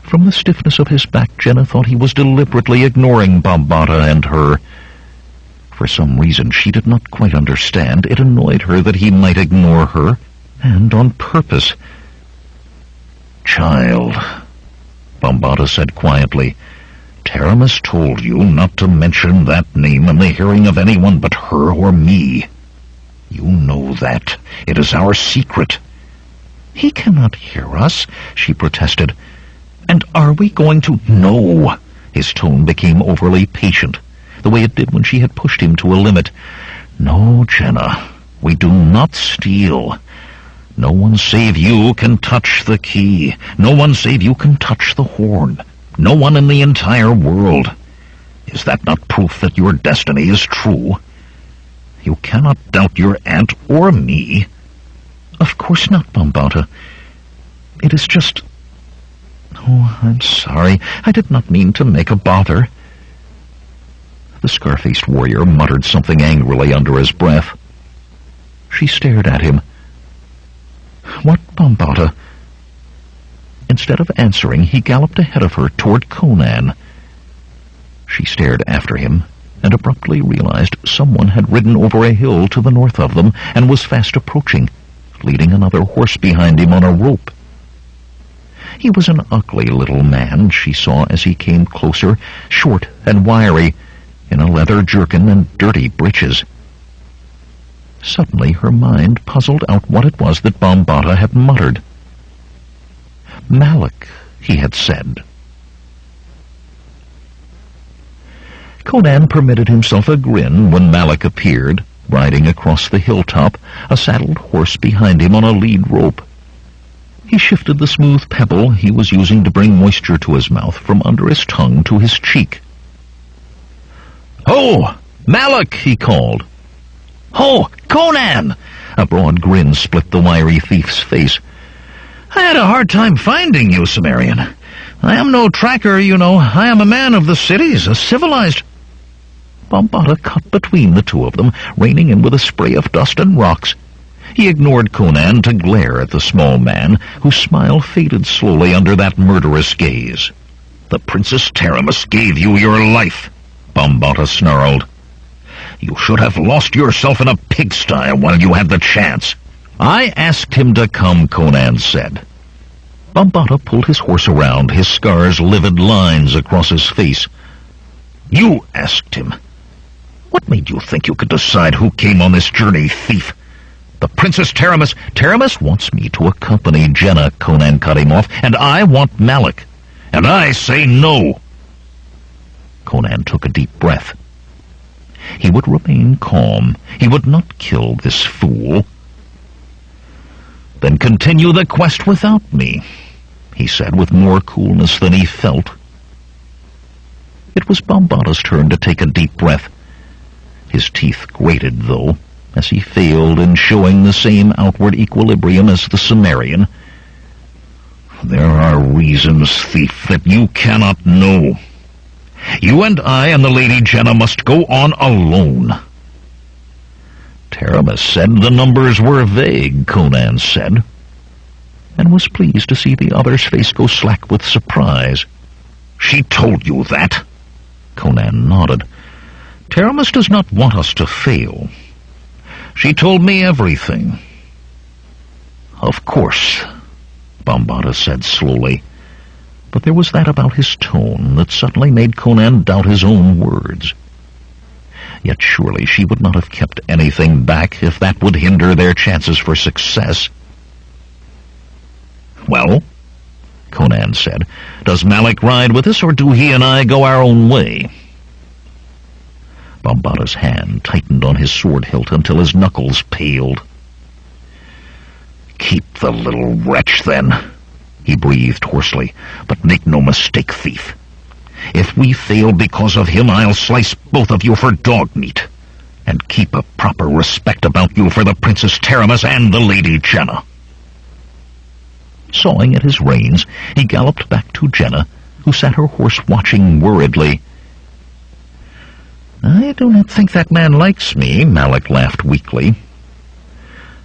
From the stiffness of his back, Jenna thought he was deliberately ignoring Bambata and her. For some reason she did not quite understand, it annoyed her that he might ignore her, and on purpose. "Child," Bambata said quietly, "Taramis told you not to mention that name in the hearing of anyone but her or me. You know that. It is our secret." "He cannot hear us," she protested. "And are we going to—" "No." His tone became overly patient, the way it did when she had pushed him to a limit. "No, Jenna, we do not steal. No one save you can touch the key. No one save you can touch the horn. No one in the entire world. Is that not proof that your destiny is true? You cannot doubt your aunt or me." "Of course not, Bambata. It is just— Oh, I'm sorry. I did not mean to make a bother." The scar-faced warrior muttered something angrily under his breath. She stared at him. "What, Bambata?" Instead of answering, he galloped ahead of her toward Conan. She stared after him and abruptly realized someone had ridden over a hill to the north of them and was fast approaching, leading another horse behind him on a rope. He was an ugly little man, she saw as he came closer, short and wiry, in a leather jerkin and dirty breeches. Suddenly her mind puzzled out what it was that Bambata had muttered. "Malak," he had said. Conan permitted himself a grin when Malak appeared, riding across the hilltop, a saddled horse behind him on a lead rope. He shifted the smooth pebble he was using to bring moisture to his mouth from under his tongue to his cheek. "Ho! Malak!" he called. "Ho! Conan!" A broad grin split the wiry thief's face. "I had a hard time finding you, Cimmerian. I am no tracker, you know. I am a man of the cities, a civilized... Bambata cut between the two of them, reining in with a spray of dust and rocks. He ignored Conan to glare at the small man, whose smile faded slowly under that murderous gaze. "The Princess Taramis gave you your life," Bambata snarled. "You should have lost yourself in a pigsty while you had the chance." "I asked him to come," Conan said. Bambata pulled his horse around, his scars livid lines across his face. "You asked him? What made you think you could decide who came on this journey, thief? The Princess Taramis..." "Taramis wants me to accompany Jenna," Conan cut him off, "and I want Malik." "And I say no." Conan took a deep breath. He would remain calm. He would not kill this fool. "Then continue the quest without me," he said with more coolness than he felt. It was Bambata's turn to take a deep breath. His teeth grated, though, as he failed in showing the same outward equilibrium as the Cimmerian. "There are reasons, thief, that you cannot know. You and I and the Lady Jenna must go on alone." "Taramis said the numbers were vague," Conan said, and was pleased to see the other's face go slack with surprise. "She told you that?" Conan nodded. "Taramis does not want us to fail. She told me everything." "Of course," Bambata said slowly, but there was that about his tone that suddenly made Conan doubt his own words. Yet surely she would not have kept anything back if that would hinder their chances for success. "Well," Conan said, "does Malik ride with us, or do he and I go our own way?" Bambata's hand tightened on his sword hilt until his knuckles paled. "Keep the little wretch, then," he breathed hoarsely. "But make no mistake, thief. If we fail because of him, I'll slice both of you for dog meat, and keep a proper respect about you for the Princess Taramis and the Lady Jenna." Sawing at his reins, he galloped back to Jenna, who sat her horse watching worriedly. "I do not think that man likes me," Malik laughed weakly.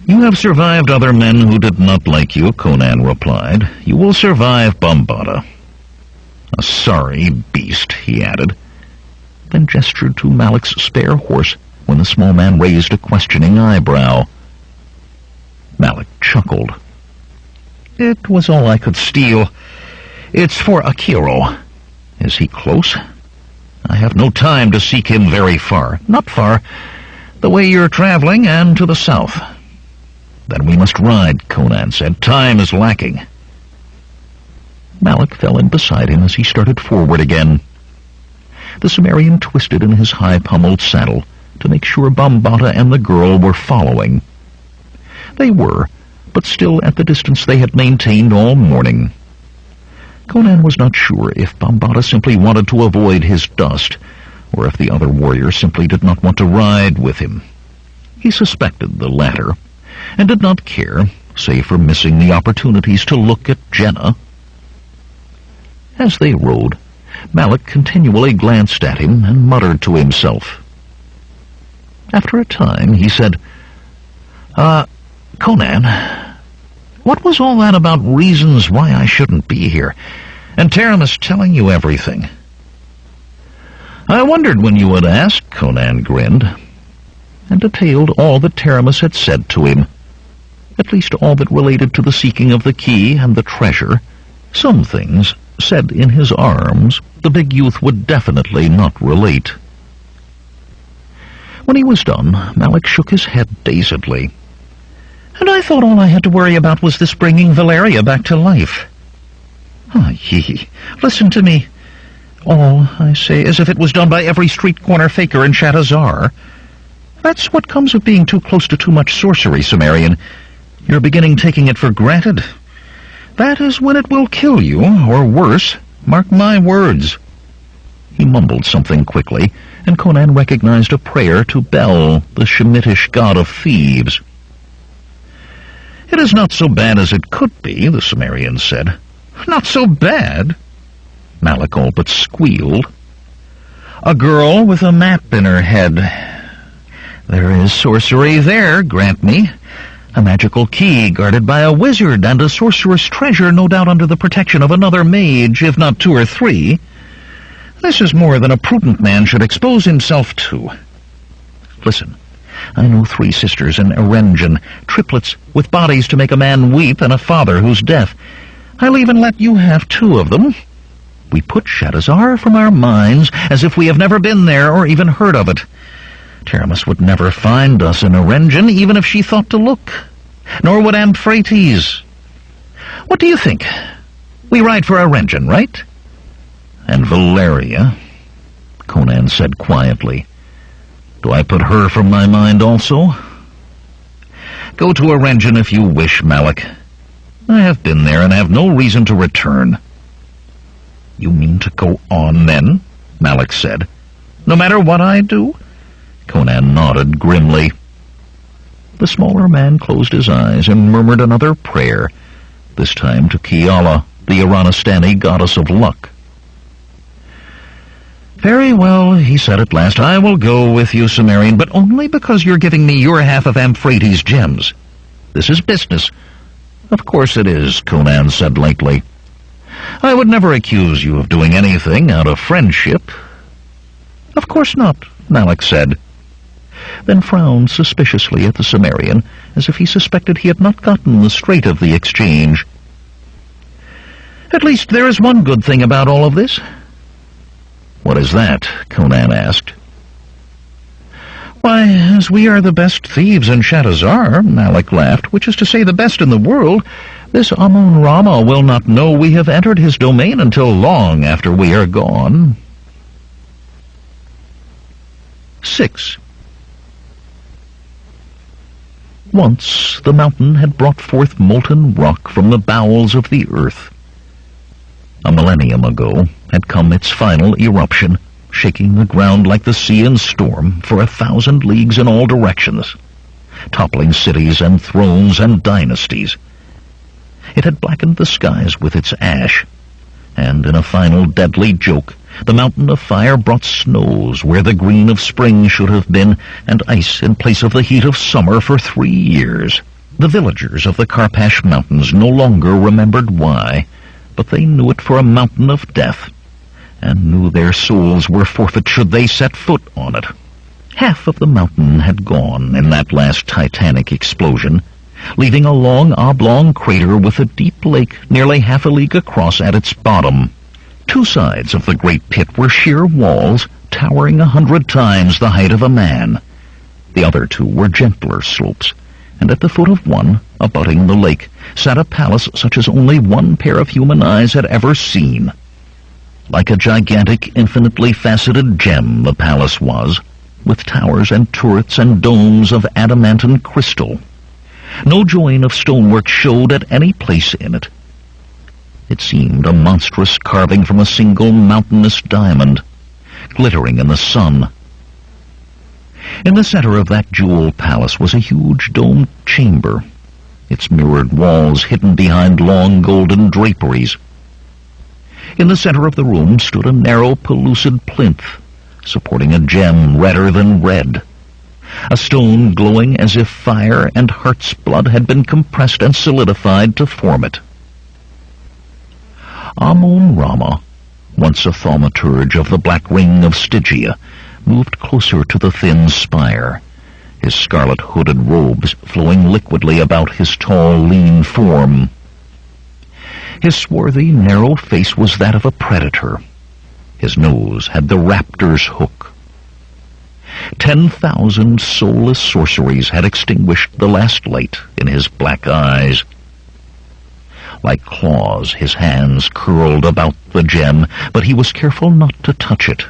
"You have survived other men who did not like you," Conan replied. "You will survive Bambata. A sorry beast," he added, then gestured to Malik's spare horse when the small man raised a questioning eyebrow. Malik chuckled. "It was all I could steal. It's for Akiro. Is he close? I have no time to seek him very far. Not far. The way you're traveling and to the south." "Then we must ride," Conan said. "Time is lacking." Malik fell in beside him as he started forward again. The Cimmerian twisted in his high-pommeled saddle to make sure Bambata and the girl were following. They were, but still at the distance they had maintained all morning. Conan was not sure if Bambata simply wanted to avoid his dust, or if the other warrior simply did not want to ride with him. He suspected the latter, and did not care, save for missing the opportunities to look at Jenna. As they rode, Malik continually glanced at him and muttered to himself. After a time, he said, "Conan, what was all that about reasons why I shouldn't be here, and Taramis telling you everything?" "I wondered when you would ask," Conan grinned, and detailed all that Taramis had said to him, at least all that related to the seeking of the key and the treasure. Some things, said in his arms, the big youth would definitely not relate. When he was done, Malik shook his head dazedly. "And I thought all I had to worry about was this bringing Valeria back to life." Listen to me. All, I say, as if it was done by every street-corner faker in Shatazar. That's what comes of being too close to too much sorcery, Cimmerian. You're beginning taking it for granted. That is when it will kill you, or worse. Mark my words." He mumbled something quickly, and Conan recognized a prayer to Bel, the Shemitish god of thieves. "It is not so bad as it could be," the Cimmerian said. "Not so bad?" Malik all but squealed. "A girl with a map in her head. There is sorcery there, grant me. A magical key guarded by a wizard and a sorcerer's treasure, no doubt under the protection of another mage, if not two or three. This is more than a prudent man should expose himself to. Listen, I know 3 sisters in Erengen, triplets with bodies to make a man weep and a father who's deaf. I'll even let you have 2 of them. We put Shadazar from our minds as if we have never been there or even heard of it. Teramis would never find us in Erengen, even if she thought to look. Nor would Amphitrite. What do you think? We ride for Erengen, right?" "And Valeria," Conan said quietly. "Do I put her from my mind also?" "Go to Erengen if you wish, Malik. I have been there and have no reason to return." "You mean to go on, then?" Malik said. "No matter what I do?" Conan nodded grimly. The smaller man closed his eyes and murmured another prayer, this time to Kiala, the Iranistani goddess of luck. "Very well," he said at last. "I will go with you, Cimmerian, but only because you're giving me your half of Amphitrite's gems. This is business." "Of course it is," Conan said lightly. "I would never accuse you of doing anything out of friendship." "Of course not," Malik said, then frowned suspiciously at the Cimmerian, as if he suspected he had not gotten the straight of the exchange. "At least there is one good thing about all of this." "What is that?" Conan asked. "Why, as we are the best thieves in Shadazar," Malik laughed, "which is to say the best in the world, this Amun-Rama will not know we have entered his domain until long after we are gone." 6. Once the mountain had brought forth molten rock from the bowels of the earth. A millennium ago had come its final eruption, shaking the ground like the sea in storm for 1,000 leagues in all directions, toppling cities and thrones and dynasties. It had blackened the skies with its ash, and in a final deadly joke, the mountain of fire brought snows where the green of spring should have been, and ice in place of the heat of summer for 3 years. The villagers of the Karpash Mountains no longer remembered why, but they knew it for a mountain of death, and knew their souls were forfeit should they set foot on it. Half of the mountain had gone in that last titanic explosion, leaving a long oblong crater with a deep lake nearly half a league across at its bottom. 2 sides of the great pit were sheer walls, towering 100 times the height of a man. The other 2 were gentler slopes, and at the foot of one, abutting the lake, sat a palace such as only one pair of human eyes had ever seen. Like a gigantic, infinitely faceted gem the palace was, with towers and turrets and domes of adamantine crystal. No join of stonework showed at any place in it. It seemed a monstrous carving from a single mountainous diamond, glittering in the sun. In the center of that jewel palace was a huge domed chamber, its mirrored walls hidden behind long golden draperies. In the center of the room stood a narrow, pellucid plinth, supporting a gem redder than red, a stone glowing as if fire and heart's blood had been compressed and solidified to form it. Amun-Rama, once a thaumaturge of the Black Ring of Stygia, moved closer to the thin spire, his scarlet hooded robes flowing liquidly about his tall, lean form. His swarthy, narrow face was that of a predator. His nose had the raptor's hook. 10,000 soulless sorceries had extinguished the last light in his black eyes. Like claws, his hands curled about the gem, but he was careful not to touch it.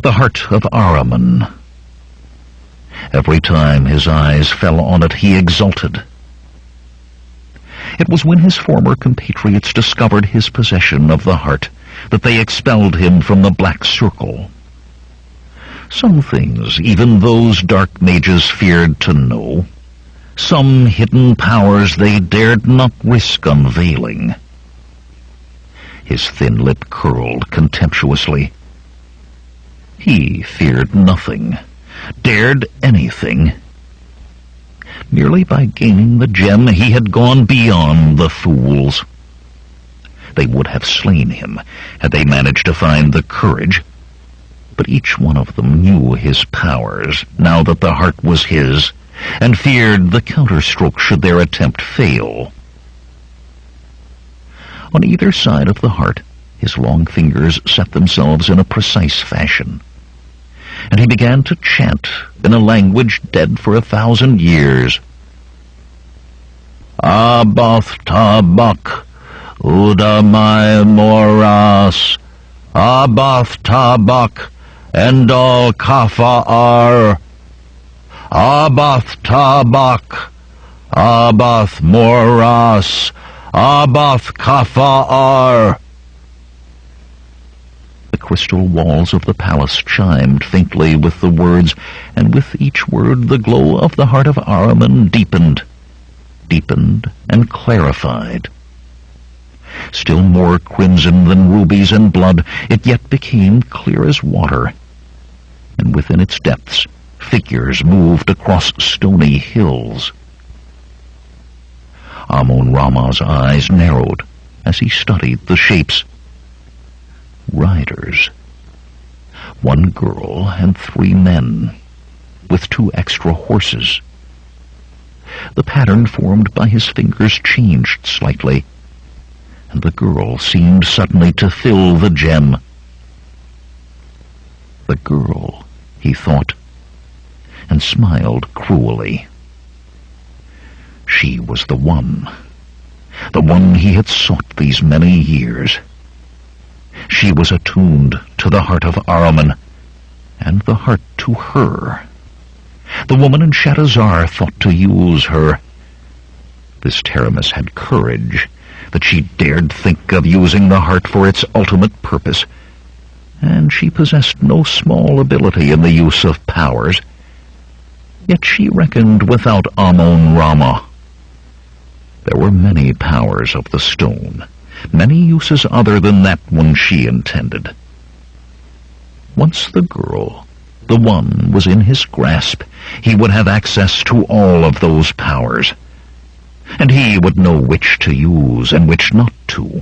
The heart of Ahriman. Every time his eyes fell on it, he exulted. It was when his former compatriots discovered his possession of the heart that they expelled him from the Black Circle. Some things even those dark mages feared to know. Some hidden powers they dared not risk unveiling. His thin lip curled contemptuously. He feared nothing, dared anything. Merely by gaining the gem, he had gone beyond the fools. They would have slain him had they managed to find the courage, but each one of them knew his powers, now that the heart was his, and feared the counterstroke should their attempt fail. On either side of the heart, his long fingers set themselves in a precise fashion, and he began to chant in a language dead for 1,000 years. Abath tabak, udamai moras, Abath tabak, endal kafa'ar, Abath tabak, Abath moras, Abath kafa'ar. The crystal walls of the palace chimed faintly with the words, and with each word the glow of the heart of Ahriman deepened and clarified. Still more crimson than rubies and blood, it yet became clear as water, and within its depths figures moved across stony hills. Amon-Rama's eyes narrowed as he studied the shapes. Riders. 1 girl and 3 men, with 2 extra horses. The pattern formed by his fingers changed slightly, and the girl seemed suddenly to fill the gem. The girl, he thought, and smiled cruelly. She was the one he had sought these many years. She was attuned to the heart of Ahriman, and the heart to her. The woman in Shadazar thought to use her. This Taramis had courage, that she dared think of using the heart for its ultimate purpose, and she possessed no small ability in the use of powers. Yet she reckoned without Amon-Rama. There were many powers of the stone, many uses other than that one she intended. Once the girl, the one, was in his grasp, he would have access to all of those powers, and he would know which to use and which not to.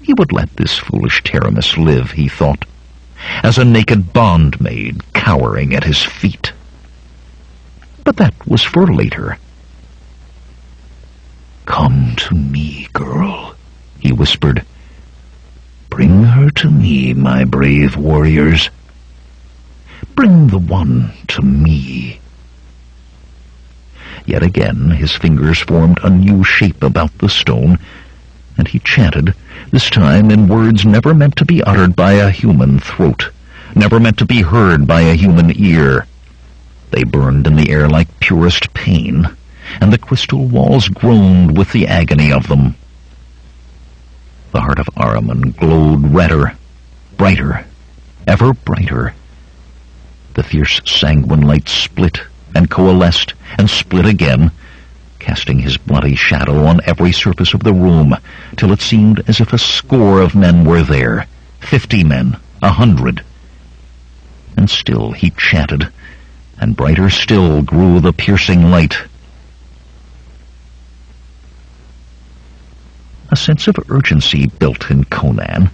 He would let this foolish Taramis live, he thought, as a naked bondmaid cowering at his feet. But that was for later. "Come to me, girl," he whispered. "Bring her to me, my brave warriors. Bring the one to me." Yet again his fingers formed a new shape about the stone, and he chanted, this time in words never meant to be uttered by a human throat, never meant to be heard by a human ear. They burned in the air like purest pain, and the crystal walls groaned with the agony of them. The heart of Ahriman glowed redder, brighter, ever brighter. The fierce sanguine light split and coalesced and split again, casting his bloody shadow on every surface of the room, till it seemed as if a score of men were there, 50 men, 100. And still he chanted, and brighter still grew the piercing light. A sense of urgency built in Conan,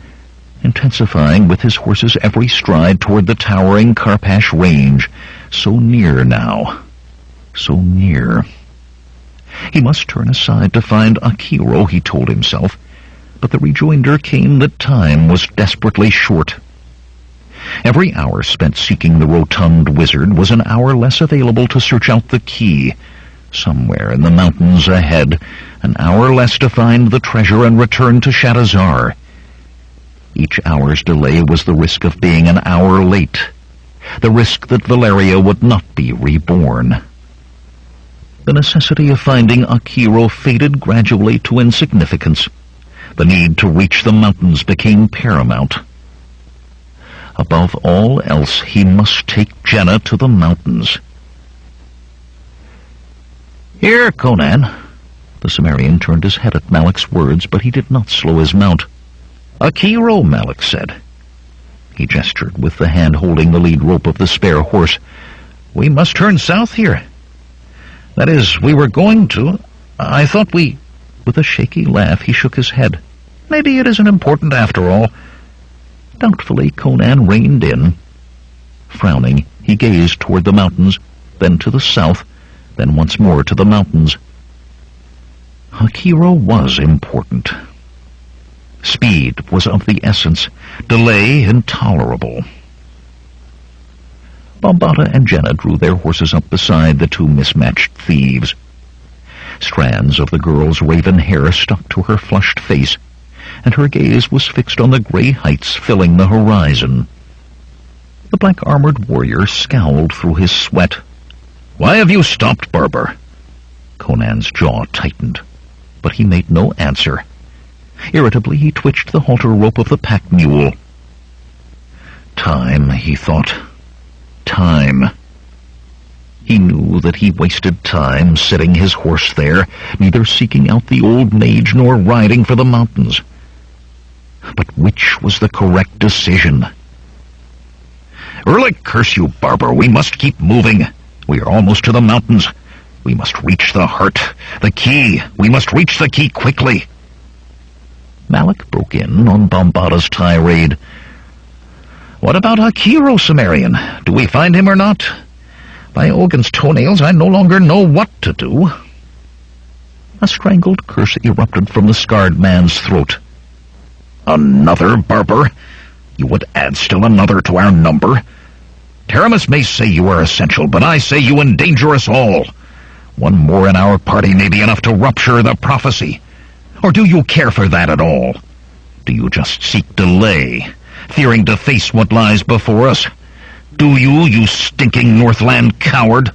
intensifying with his horse's every stride toward the towering Karpash range, so near now, so near. He must turn aside to find Akiro, he told himself, but the rejoinder came that time was desperately short. Every hour spent seeking the rotund wizard was an hour less available to search out the key. Somewhere in the mountains ahead, an hour less to find the treasure and return to Shadazar. Each hour's delay was the risk of being an hour late, the risk that Valeria would not be reborn. The necessity of finding Akiro faded gradually to insignificance. The need to reach the mountains became paramount. Above all else, he must take Jenna to the mountains. "Here, Conan." The Cimmerian turned his head at Malak's words, but he did not slow his mount. "Akiro," Malak said. He gestured with the hand holding the lead rope of the spare horse. "We must turn south here. That is, we were going to. I thought we—" With a shaky laugh, he shook his head. "Maybe it isn't important after all." Doubtfully, Conan reined in. Frowning, he gazed toward the mountains, then to the south, then once more to the mountains. Akiro was important. Speed was of the essence, delay intolerable. Bombata and Jenna drew their horses up beside the two mismatched thieves. Strands of the girl's raven hair stuck to her flushed face, and her gaze was fixed on the gray heights filling the horizon. The black-armored warrior scowled through his sweat. "Why have you stopped, Barber?" Conan's jaw tightened, but he made no answer. Irritably, he twitched the halter rope of the pack mule. Time, he thought. Time. He knew that he wasted time sitting his horse there, neither seeking out the old mage nor riding for the mountains. But which was the correct decision? "Erlich, curse you, Barber, we must keep moving. We are almost to the mountains. We must reach the heart, the key. We must reach the key quickly." Malak broke in on Bombata's tirade. "What about Akiro, Cimmerian? Do we find him or not? By Ogun's toenails, I no longer know what to do." A strangled curse erupted from the scarred man's throat. "Another, Barber? You would add still another to our number? Taramis may say you are essential, but I say you endanger us all. One more in our party may be enough to rupture the prophecy. Or do you care for that at all? Do you just seek delay, fearing to face what lies before us? Do you stinking Northland coward?"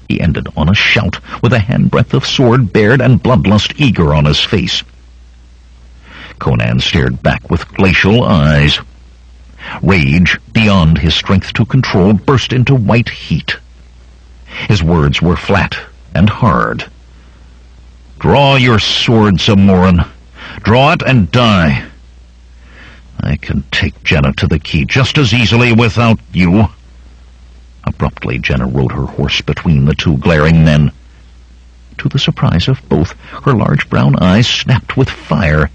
He ended on a shout, with a handbreadth of sword bared and bloodlust eager on his face. Conan stared back with glacial eyes. Rage, beyond his strength to control, burst into white heat. His words were flat and hard. "Draw your sword, Zamoran. Draw it and die. I can take Jenna to the key just as easily without you." Abruptly, Jenna rode her horse between the two glaring men. To the surprise of both, her large brown eyes snapped with fire.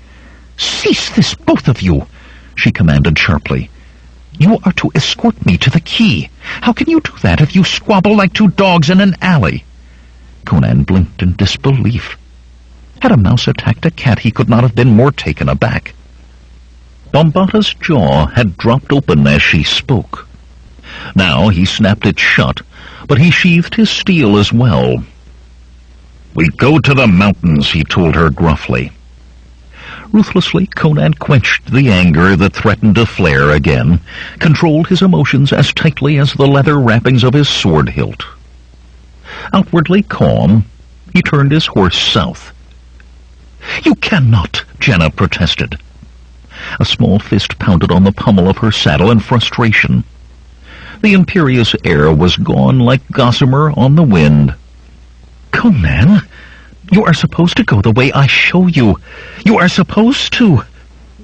"Cease this, both of you!" she commanded sharply. "You are to escort me to the key. How can you do that if you squabble like two dogs in an alley?" Conan blinked in disbelief. Had a mouse attacked a cat, he could not have been more taken aback. Bombata's jaw had dropped open as she spoke. Now he snapped it shut, but he sheathed his steel as well. "We go to the mountains," he told her gruffly. Ruthlessly, Conan quenched the anger that threatened to flare again, controlled his emotions as tightly as the leather wrappings of his sword hilt. Outwardly calm, he turned his horse south. "You cannot," Jenna protested. A small fist pounded on the pommel of her saddle in frustration. The imperious air was gone like gossamer on the wind. "Conan, you are supposed to go the way I show you. You are supposed to."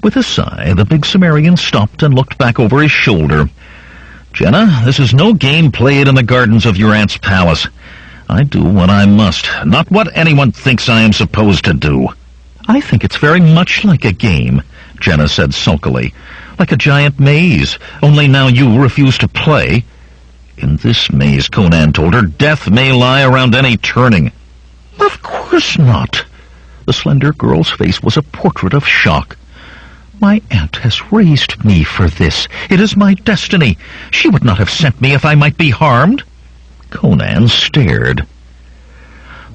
With a sigh, the big Cimmerian stopped and looked back over his shoulder. "Jenna, this is no game played in the gardens of your aunt's palace. I do what I must, not what anyone thinks I am supposed to do." "I think it's very much like a game," Jenna said sulkily. "Like a giant maze, only now you refuse to play." "In this maze," Conan told her, "death may lie around any turning." "Of course not." The slender girl's face was a portrait of shock. "My aunt has raised me for this. It is my destiny. She would not have sent me if I might be harmed." Conan stared.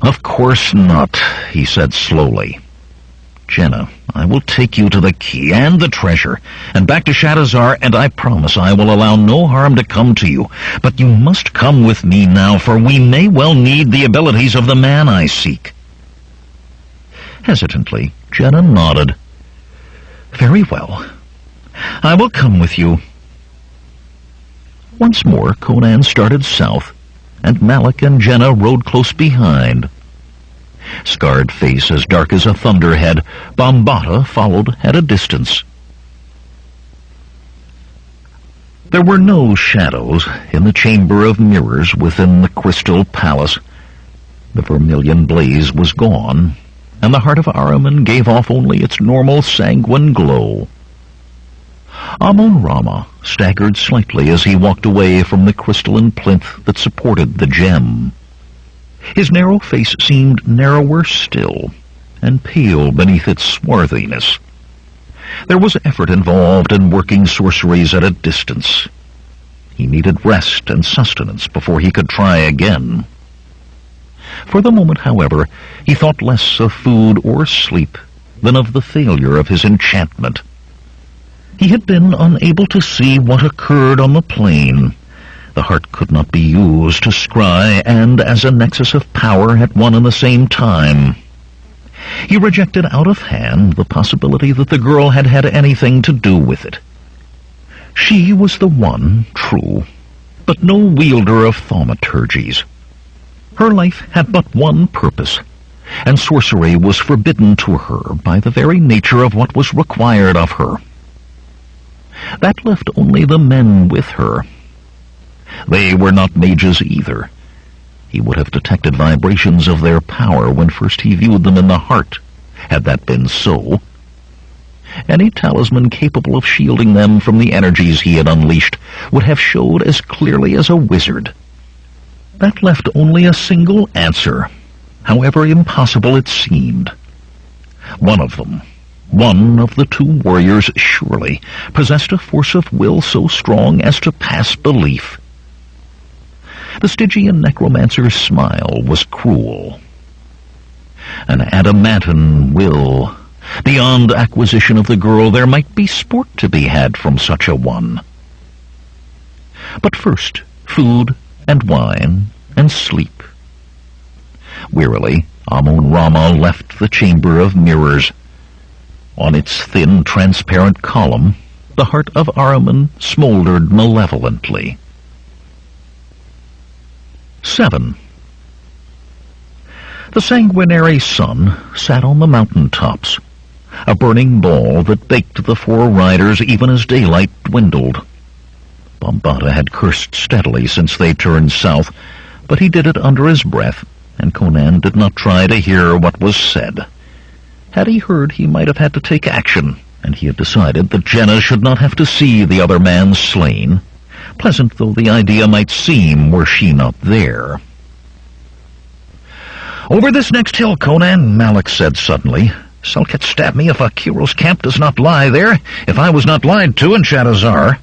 "Of course not," he said slowly. "Jenna, I will take you to the key and the treasure, and back to Shadazar, and I promise I will allow no harm to come to you. But you must come with me now, for we may well need the abilities of the man I seek." Hesitantly, Jenna nodded. "Very well. I will come with you." Once more, Conan started south, and Malak and Jenna rode close behind. Scarred face as dark as a thunderhead, Bombata followed at a distance. There were no shadows in the chamber of mirrors within the crystal palace. The vermilion blaze was gone, and the heart of Ahriman gave off only its normal sanguine glow. Amun-Rama staggered slightly as he walked away from the crystalline plinth that supported the gem. His narrow face seemed narrower still, and pale beneath its swarthiness. There was effort involved in working sorceries at a distance. He needed rest and sustenance before he could try again. For the moment, however, he thought less of food or sleep than of the failure of his enchantment. He had been unable to see what occurred on the plain. The heart could not be used to scry and as a nexus of power at one and the same time. He rejected out of hand the possibility that the girl had had anything to do with it. She was the one, true, but no wielder of thaumaturgies. Her life had but one purpose, and sorcery was forbidden to her by the very nature of what was required of her. That left only the men with her. They were not mages either. He would have detected vibrations of their power when first he viewed them in the heart, had that been so. Any talisman capable of shielding them from the energies he had unleashed would have showed as clearly as a wizard. That left only a single answer, however impossible it seemed. One of them, one of the two warriors surely, possessed a force of will so strong as to pass belief. The Stygian necromancer's smile was cruel. An adamantine will. Beyond acquisition of the girl, there might be sport to be had from such a one. But first, food and wine and sleep. Wearily, Amun-Rama left the chamber of mirrors. On its thin, transparent column, the heart of Ahriman smoldered malevolently. 7. The sanguinary sun sat on the mountain tops, a burning ball that baked the four riders even as daylight dwindled. Bombata had cursed steadily since they turned south, but he did it under his breath, and Conan did not try to hear what was said. Had he heard, he might have had to take action, and he had decided that Jenna should not have to see the other man slain, pleasant though the idea might seem were she not there. "Over this next hill, Conan," Malik said suddenly. "Selket stab me if Akiro's camp does not lie there, if I was not lied to in Shadazar."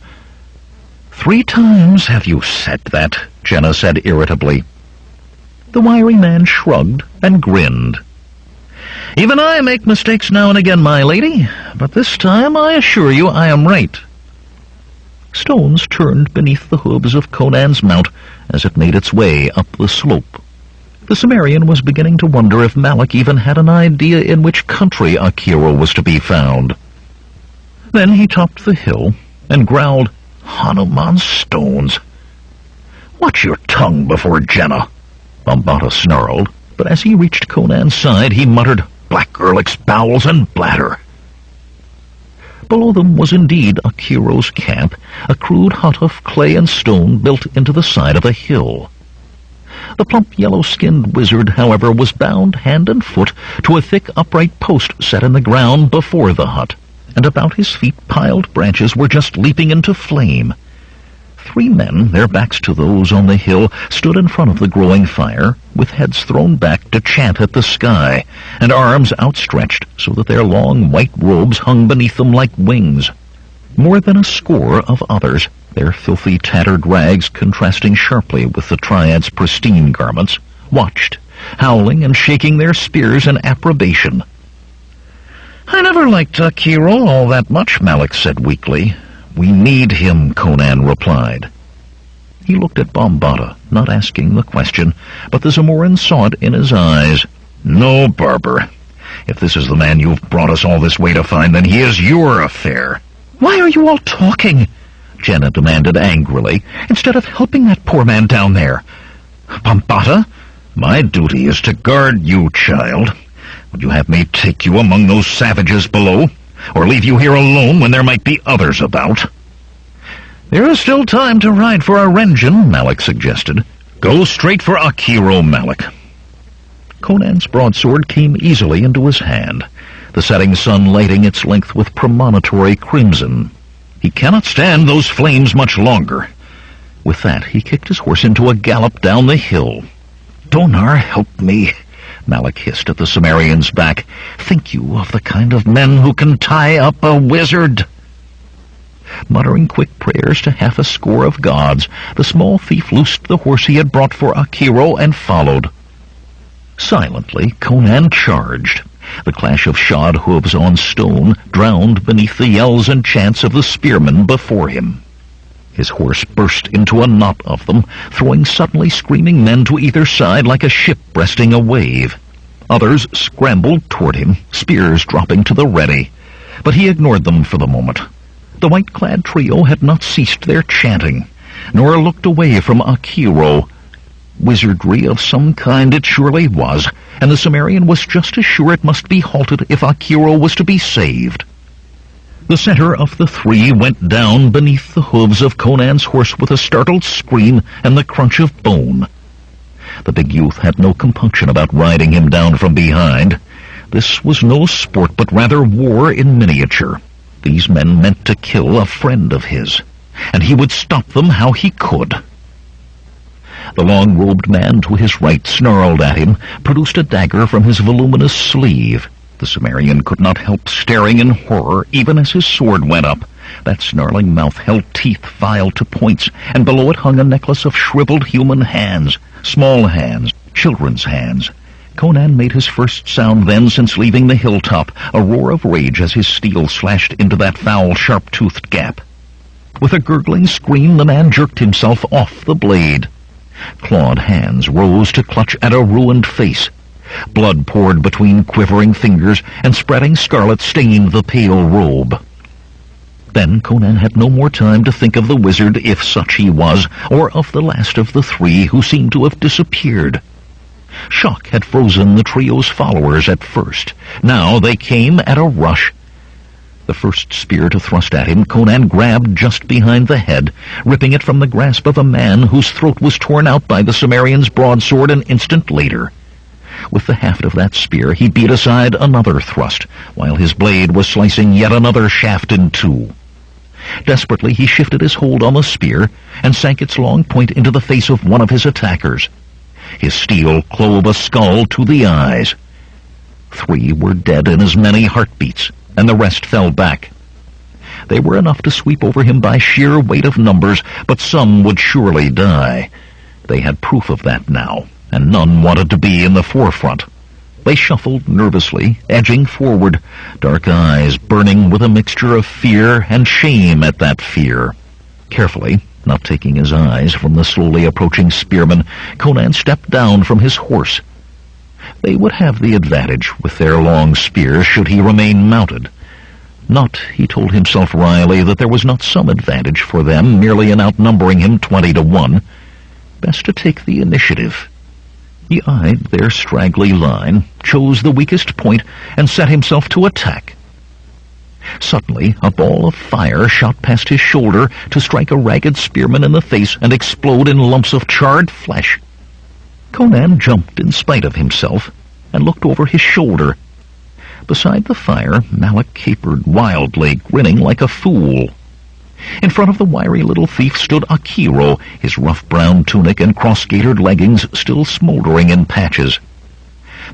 "3 times have you said that," Jenna said irritably. The wiry man shrugged and grinned. "Even I make mistakes now and again, my lady, but this time I assure you I am right." Stones turned beneath the hooves of Conan's mount as it made its way up the slope. The Cimmerian was beginning to wonder if Malik even had an idea in which country Akiro was to be found. Then he topped the hill and growled, "Hanuman stones." "Watch your tongue before Jenna," Bombata snarled, but as he reached Conan's side he muttered, "Black Erlic's bowels and bladder." Below them was indeed Akiro's camp, a crude hut of clay and stone built into the side of a hill. The plump yellow-skinned wizard, however, was bound hand and foot to a thick upright post set in the ground before the hut, and about his feet piled branches were just leaping into flame. 3 men, their backs to those on the hill, stood in front of the growing fire, with heads thrown back to chant at the sky, and arms outstretched so that their long white robes hung beneath them like wings. More than a score of others, their filthy, tattered rags contrasting sharply with the Triad's pristine garments, watched, howling and shaking their spears in approbation. "I never liked Akiro all that much," Malik said weakly. "We need him," Conan replied. He looked at Bombata, not asking the question, but the Zamoran saw it in his eyes. "No, Barber. If this is the man you've brought us all this way to find, then he is your affair." "Why are you all talking?" Jenna demanded angrily, "instead of helping that poor man down there?" "Bombata, My duty is to guard you, child. Would you have me take you among those savages below, or leave you here alone when there might be others about? There is still time to ride for Arenjan, Malik suggested. Go straight for Akiro, Malik. Conan's broadsword came easily into his hand, the setting sun lighting its length with premonitory crimson. He cannot stand those flames much longer. With that, he kicked his horse into a gallop down the hill. Donar, help me, Malik hissed at the Cimmerian's back. Think you of the kind of men who can tie up a wizard? Muttering quick prayers to half a score of gods, the small thief loosed the horse he had brought for Akiro and followed. Silently, Conan charged. The clash of shod hooves on stone drowned beneath the yells and chants of the spearmen before him. His horse burst into a knot of them, throwing suddenly screaming men to either side like a ship breasting a wave. Others scrambled toward him, spears dropping to the ready, but he ignored them for the moment. The white-clad trio had not ceased their chanting, nor looked away from Akiro. Wizardry of some kind it surely was, and the Cimmerian was just as sure it must be halted if Akiro was to be saved. The center of the three went down beneath the hooves of Conan's horse with a startled scream and the crunch of bone. The big youth had no compunction about riding him down from behind. This was no sport, but rather war in miniature. These men meant to kill a friend of his, and he would stop them how he could. The long-robed man to his right snarled at him, produced a dagger from his voluminous sleeve. The Cimmerian could not help staring in horror even as his sword went up. That snarling mouth held teeth filed to points, and below it hung a necklace of shriveled human hands, small hands, children's hands. Conan made his first sound then since leaving the hilltop, a roar of rage as his steel slashed into that foul, sharp-toothed gap. With a gurgling scream, the man jerked himself off the blade. Clawed hands rose to clutch at a ruined face. Blood poured between quivering fingers, and spreading scarlet stained the pale robe. Then Conan had no more time to think of the wizard, if such he was, or of the last of the three who seemed to have disappeared. Shock had frozen the trio's followers at first. Now they came at a rush. The first spear to thrust at him, Conan grabbed just behind the head, ripping it from the grasp of a man whose throat was torn out by the Cimmerian's broadsword an instant later. With the haft of that spear, he beat aside another thrust, while his blade was slicing yet another shaft in two. Desperately, he shifted his hold on the spear and sank its long point into the face of one of his attackers. His steel clove a skull to the eyes. 3 were dead in as many heartbeats, and the rest fell back. They were enough to sweep over him by sheer weight of numbers, but some would surely die. They had proof of that now, and none wanted to be in the forefront. They shuffled nervously, edging forward, dark eyes burning with a mixture of fear and shame at that fear. Carefully, not taking his eyes from the slowly approaching spearmen, Conan stepped down from his horse. They would have the advantage with their long spears should he remain mounted. Not, he told himself wryly, that there was not some advantage for them merely in outnumbering him 20-1. Best to take the initiative. He eyed their straggly line, chose the weakest point, and set himself to attack. Suddenly, a ball of fire shot past his shoulder to strike a ragged spearman in the face and explode in lumps of charred flesh. Conan jumped in spite of himself and looked over his shoulder. Beside the fire, Malik capered wildly, grinning like a fool. In front of the wiry little thief stood Akiro, his rough brown tunic and cross-gaitered leggings still smoldering in patches.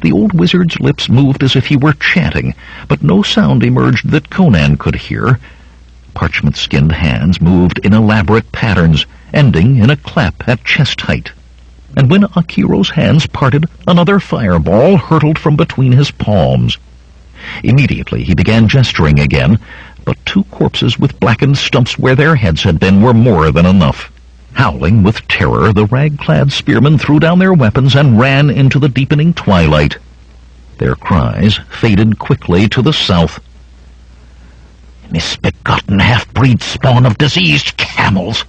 The old wizard's lips moved as if he were chanting, but no sound emerged that Conan could hear. Parchment-skinned hands moved in elaborate patterns, ending in a clap at chest height. And when Akiro's hands parted, another fireball hurtled from between his palms. Immediately he began gesturing again, but 2 corpses with blackened stumps where their heads had been were more than enough. Howling with terror, the rag-clad spearmen threw down their weapons and ran into the deepening twilight. Their cries faded quickly to the south. "Misbegotten half-breed spawn of diseased camels,"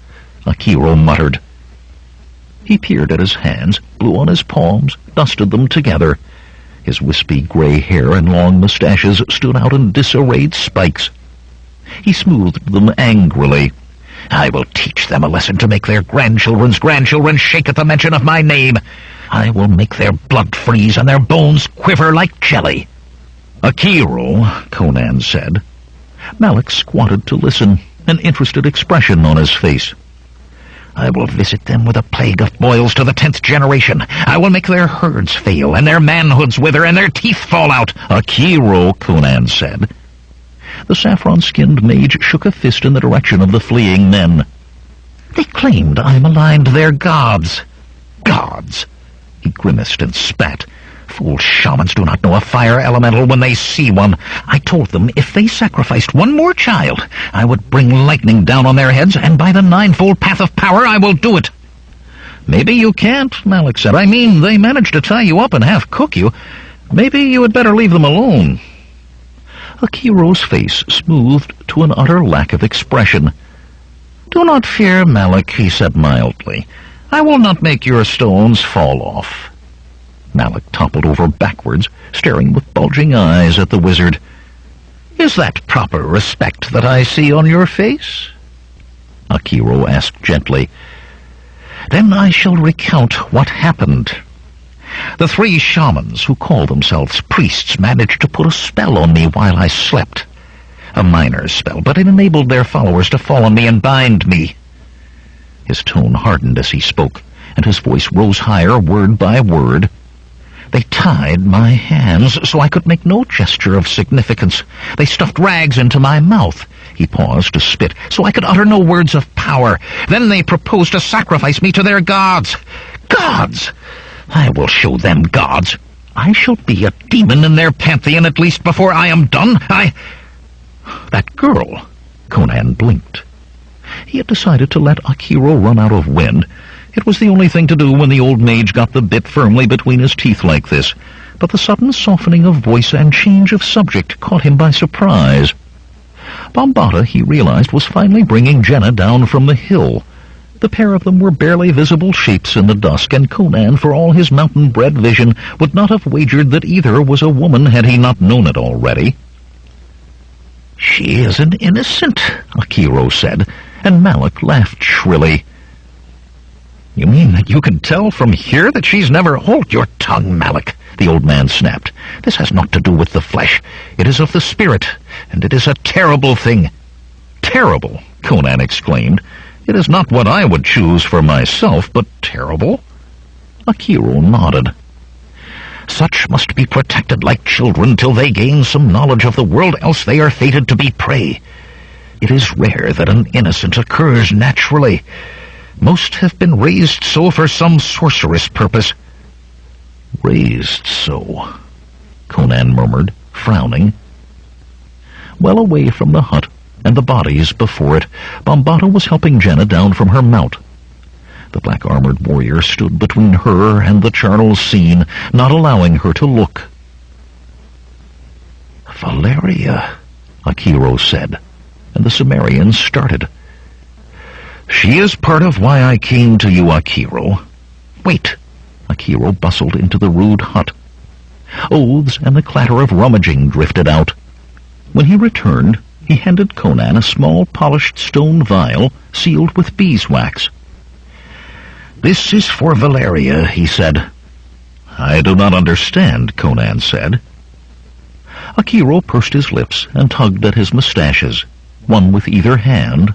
Akiro muttered. He peered at his hands, blew on his palms, dusted them together. His wispy gray hair and long mustaches stood out in disarrayed spikes. He smoothed them angrily. "I will teach them a lesson to make their grandchildren's grandchildren shake at the mention of my name. I will make their blood freeze and their bones quiver like jelly." "Akiro," Conan said. Malik squatted to listen, an interested expression on his face. "I will visit them with a plague of boils to the 10th generation. I will make their herds fail, and their manhoods wither, and their teeth fall out." "Akiro," Conan said. The saffron-skinned mage shook a fist in the direction of the fleeing men. "They claimed I maligned their gods." "Gods!" He grimaced and spat. "Fool shamans do not know a fire elemental when they see one. I told them if they sacrificed one more child, I would bring lightning down on their heads, and by the ninefold path of power I will do it." "Maybe you can't," Malik said. "I mean, they managed to tie you up and half-cook you. Maybe you had better leave them alone." Akiro's face smoothed to an utter lack of expression. "Do not fear, Malik," he said mildly. "I will not make your stones fall off." Malik toppled over backwards, staring with bulging eyes at the wizard. "Is that proper respect that I see on your face?" Akiro asked gently. "Then I shall recount what happened. The 3 shamans who call themselves priests managed to put a spell on me while I slept. A minor spell, but it enabled their followers to fall on me and bind me." His tone hardened as he spoke, and his voice rose higher word by word. "They tied my hands so I could make no gesture of significance. They stuffed rags into my mouth." He paused to spit, "so I could utter no words of power. Then they proposed to sacrifice me to their gods. Gods! I will show them gods. I shall be a demon in their pantheon at least before I am done. That girl!" Conan blinked. He had decided to let Akiro run out of wind. It was the only thing to do when the old mage got the bit firmly between his teeth like this, but the sudden softening of voice and change of subject caught him by surprise. Bombata, he realized, was finally bringing Jenna down from the hill. The pair of them were barely visible shapes in the dusk, and Conan, for all his mountain-bred vision, would not have wagered that either was a woman had he not known it already. "She is an innocent," Akiro said, and Malik laughed shrilly. "You mean that you can tell from here that she's never—" "Hold your tongue, Malik," the old man snapped. "This has naught to do with the flesh. It is of the spirit, and it is a terrible thing." "Terrible?" Conan exclaimed. "It is not what I would choose for myself, but terrible?" Akiro nodded. "Such must be protected like children till they gain some knowledge of the world, else they are fated to be prey. It is rare that an innocent occurs naturally. Most have been raised so for some sorcerous purpose." "Raised so," Conan murmured, frowning. Well away from the hut and the bodies before it, Bombata was helping Jenna down from her mount. The black-armored warrior stood between her and the charnel scene, not allowing her to look. "Valeria," Akiro said, and the Sumerian started. "She is part of why I came to you, Akiro." "Wait!" Akiro bustled into the rude hut. Oaths and the clatter of rummaging drifted out. When he returned, he handed Conan a small polished stone vial sealed with beeswax. "This is for Valeria," he said. "I do not understand," Conan said. Akiro pursed his lips and tugged at his mustaches, one with either hand.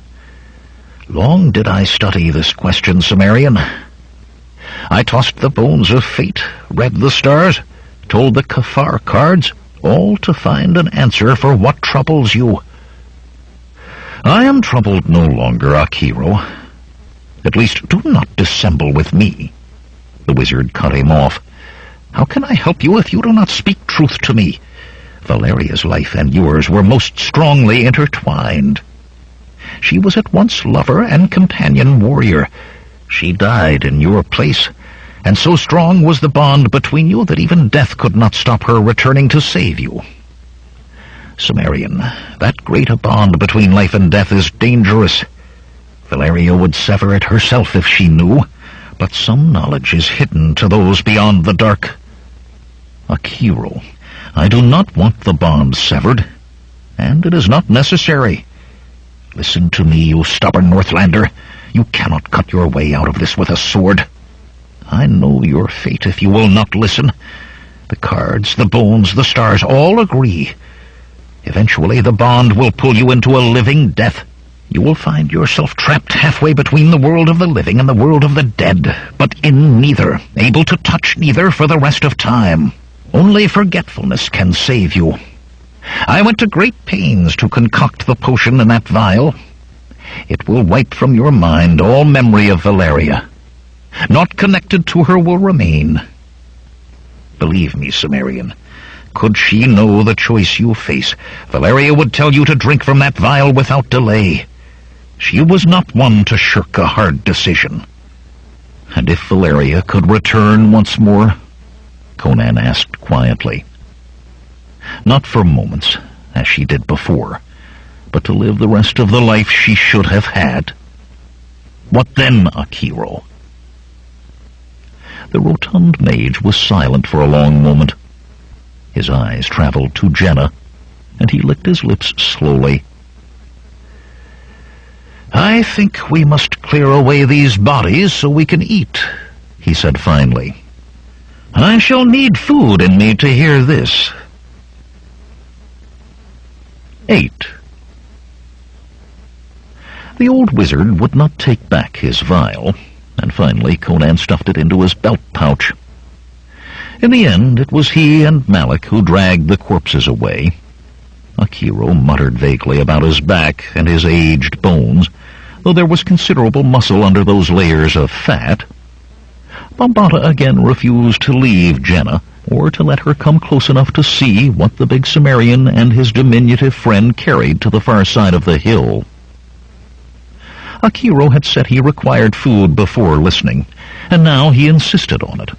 "Long did I study this question, Sumerian. I tossed the bones of fate, read the stars, told the kafar cards, all to find an answer for what troubles you. I am troubled no longer, Akiro. At least do not dissemble with me." The wizard cut him off. "How can I help you if you do not speak truth to me? Valeria's life and yours were most strongly intertwined. She was at once lover and companion warrior. She died in your place, and so strong was the bond between you that even death could not stop her returning to save you. Sumerian, that great a bond between life and death is dangerous. Valeria would sever it herself if she knew. But some knowledge is hidden to those beyond the dark. Akiro, I do not want the bond severed, and it is not necessary. Listen to me, you stubborn Northlander. You cannot cut your way out of this with a sword. I know your fate if you will not listen. The cards, the bones, the stars all agree. Eventually the bond will pull you into a living death. You will find yourself trapped halfway between the world of the living and the world of the dead, but in neither, able to touch neither for the rest of time. Only forgetfulness can save you. I went to great pains to concoct the potion in that vial. It will wipe from your mind all memory of Valeria. Not connected to her will remain. Believe me, Cimmerian, could she know the choice you face, Valeria would tell you to drink from that vial without delay. She was not one to shirk a hard decision. And if Valeria could return once more? Conan asked quietly. Not for moments, as she did before, but to live the rest of the life she should have had. What then, Akiro? The rotund mage was silent for a long moment. His eyes traveled to Jenna, and he licked his lips slowly. I think we must clear away these bodies so we can eat, he said finally. I shall need food in me to hear this. 8. The old wizard would not take back his vial, and finally Conan stuffed it into his belt pouch. In the end, it was he and Malik who dragged the corpses away. Akiro muttered vaguely about his back and his aged bones, though there was considerable muscle under those layers of fat. Bambata again refused to leave Jenna, or to let her come close enough to see what the big Cimmerian and his diminutive friend carried to the far side of the hill. Akiro had said he required food before listening, and now he insisted on it.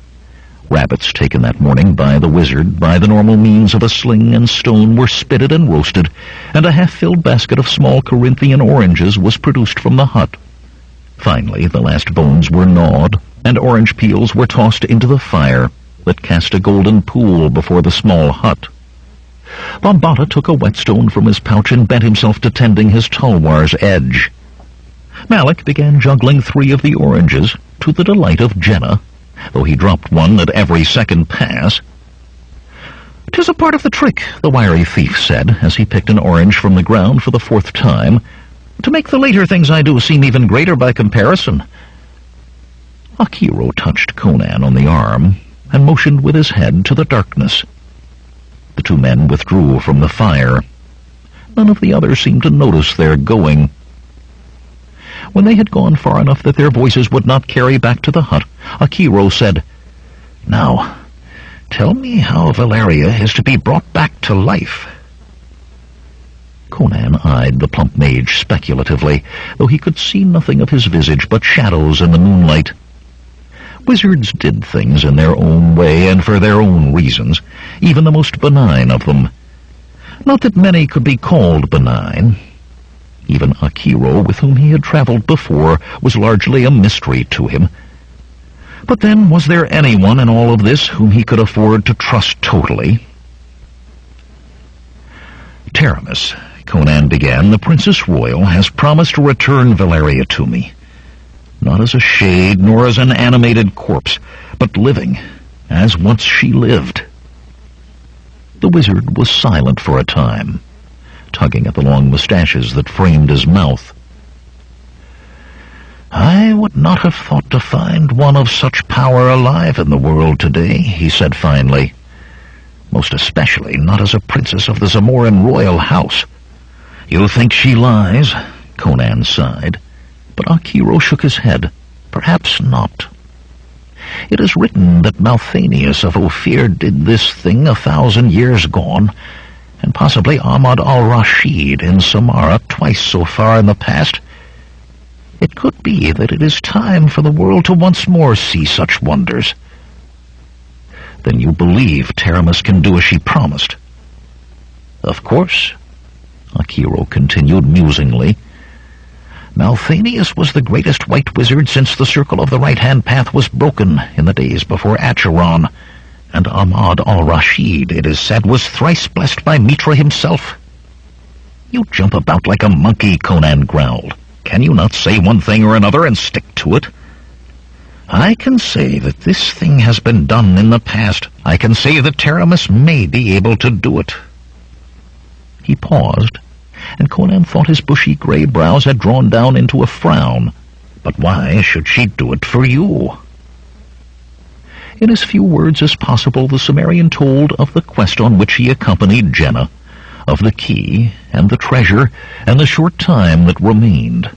Rabbits taken that morning by the wizard by the normal means of a sling and stone were spitted and roasted, and a half-filled basket of small Corinthian oranges was produced from the hut. Finally, the last bones were gnawed, and orange peels were tossed into the fire that cast a golden pool before the small hut. Bambata took a whetstone from his pouch and bent himself to tending his tulwar's edge. Malik began juggling 3 of the oranges, to the delight of Jenna, though he dropped one at every second pass. "'Tis a part of the trick," the wiry thief said, as he picked an orange from the ground for the 4th time, "to make the later things I do seem even greater by comparison." Akiro touched Conan on the arm and motioned with his head to the darkness. The 2 men withdrew from the fire. None of the others seemed to notice their going. When they had gone far enough that their voices would not carry back to the hut, Akiro said, "Now, tell me how Valeria is to be brought back to life." Conan eyed the plump mage speculatively, though he could see nothing of his visage but shadows in the moonlight. Wizards did things in their own way and for their own reasons, even the most benign of them. Not that many could be called benign. Even Akiro, with whom he had traveled before, was largely a mystery to him. But then, was there anyone in all of this whom he could afford to trust totally? "Taramis," Conan began, "the Princess Royal has promised to return Valeria to me. Not as a shade, nor as an animated corpse, but living, as once she lived." The wizard was silent for a time, tugging at the long mustaches that framed his mouth. "I would not have thought to find one of such power alive in the world today," he said finally. "Most especially not as a princess of the Zamoran royal house." "You think she lies?" Conan sighed, but Akiro shook his head. "Perhaps not. It is written that Malthanius of Ophir did this thing 1,000 years gone, and possibly Ahmad al-Rashid in Samara twice so far in the past. It could be that it is time for the world to once more see such wonders." "Then you believe Taramis can do as she promised?" "Of course," Akiro continued musingly. Malthanius was the greatest white wizard since the circle of the right-hand path was broken in the days before Acheron, and Ahmad al-Rashid, it is said, was thrice blessed by Mitra himself. You jump about like a monkey, Conan growled. Can you not say one thing or another and stick to it? I can say that this thing has been done in the past. I can say that Taramis may be able to do it. He paused, and Conan thought his bushy gray brows had drawn down into a frown. But why should she do it for you? In as few words as possible, the Cimmerian told of the quest on which he accompanied Jenna, of the key and the treasure, and the short time that remained.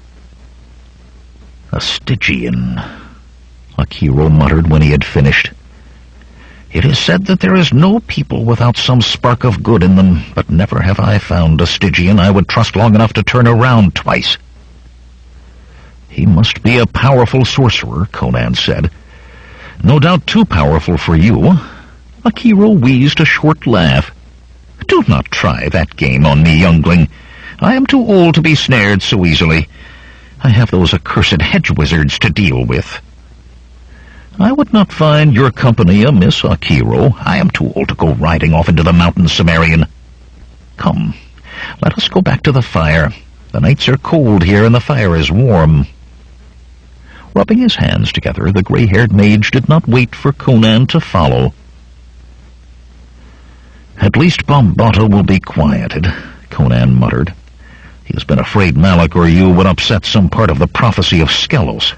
A Stygian, Akiro muttered when he had finished. It is said that there is no people without some spark of good in them, but never have I found a Stygian I would trust long enough to turn around twice. He must be a powerful sorcerer, Conan said. No doubt too powerful for you. Akiro wheezed a short laugh. Do not try that game on me, youngling. I am too old to be snared so easily. I have those accursed hedge wizards to deal with. I would not find your company amiss, Akiro. I am too old to go riding off into the mountains, Cimmerian. Come, let us go back to the fire. The nights are cold here, and the fire is warm. Rubbing his hands together, the gray-haired mage did not wait for Conan to follow. At least Bombata will be quieted, Conan muttered. He has been afraid Malik or you would upset some part of the prophecy of Skelos.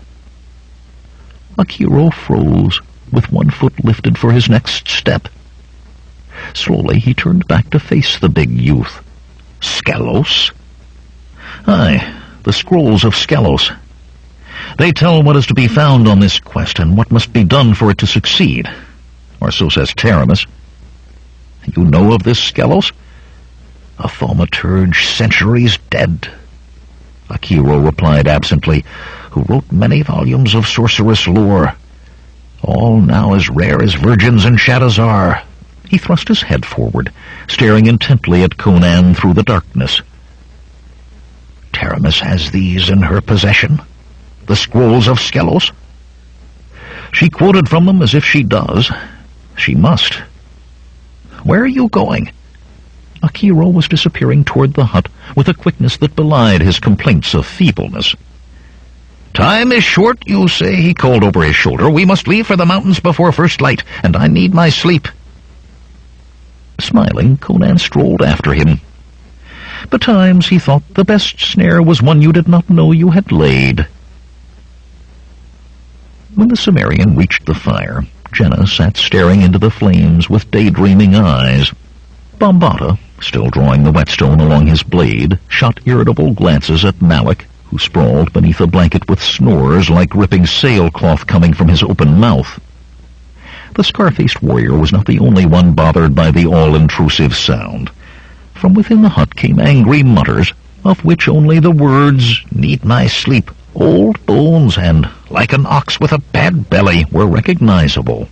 Akiro froze, with one foot lifted for his next step. Slowly he turned back to face the big youth. Skelos? Aye, the scrolls of Skelos. They tell what is to be found on this quest and what must be done for it to succeed. Or so says Taramis. You know of this Skelos? A thaumaturge centuries dead, Akiro replied absently, who wrote many volumes of sorceress lore. All now as rare as virgins in Shadazar. He thrust his head forward, staring intently at Conan through the darkness. Taramis has these in her possession? The scrolls of Skelos? She quoted from them as if she does. She must. Where are you going? Akiro was disappearing toward the hut with a quickness that belied his complaints of feebleness. Time is short, you say, he called over his shoulder. We must leave for the mountains before first light, and I need my sleep. Smiling, Conan strolled after him. Betimes, he thought, the best snare was one you did not know you had laid. When the Cimmerian reached the fire, Jenna sat staring into the flames with daydreaming eyes. Bombata, still drawing the whetstone along his blade, shot irritable glances at Malik, who sprawled beneath a blanket with snores like ripping sailcloth coming from his open mouth. The scar-faced warrior was not the only one bothered by the all-intrusive sound. From within the hut came angry mutters, of which only the words, "Need my sleep," "old bones," and "like an ox with a bad belly" were recognizable.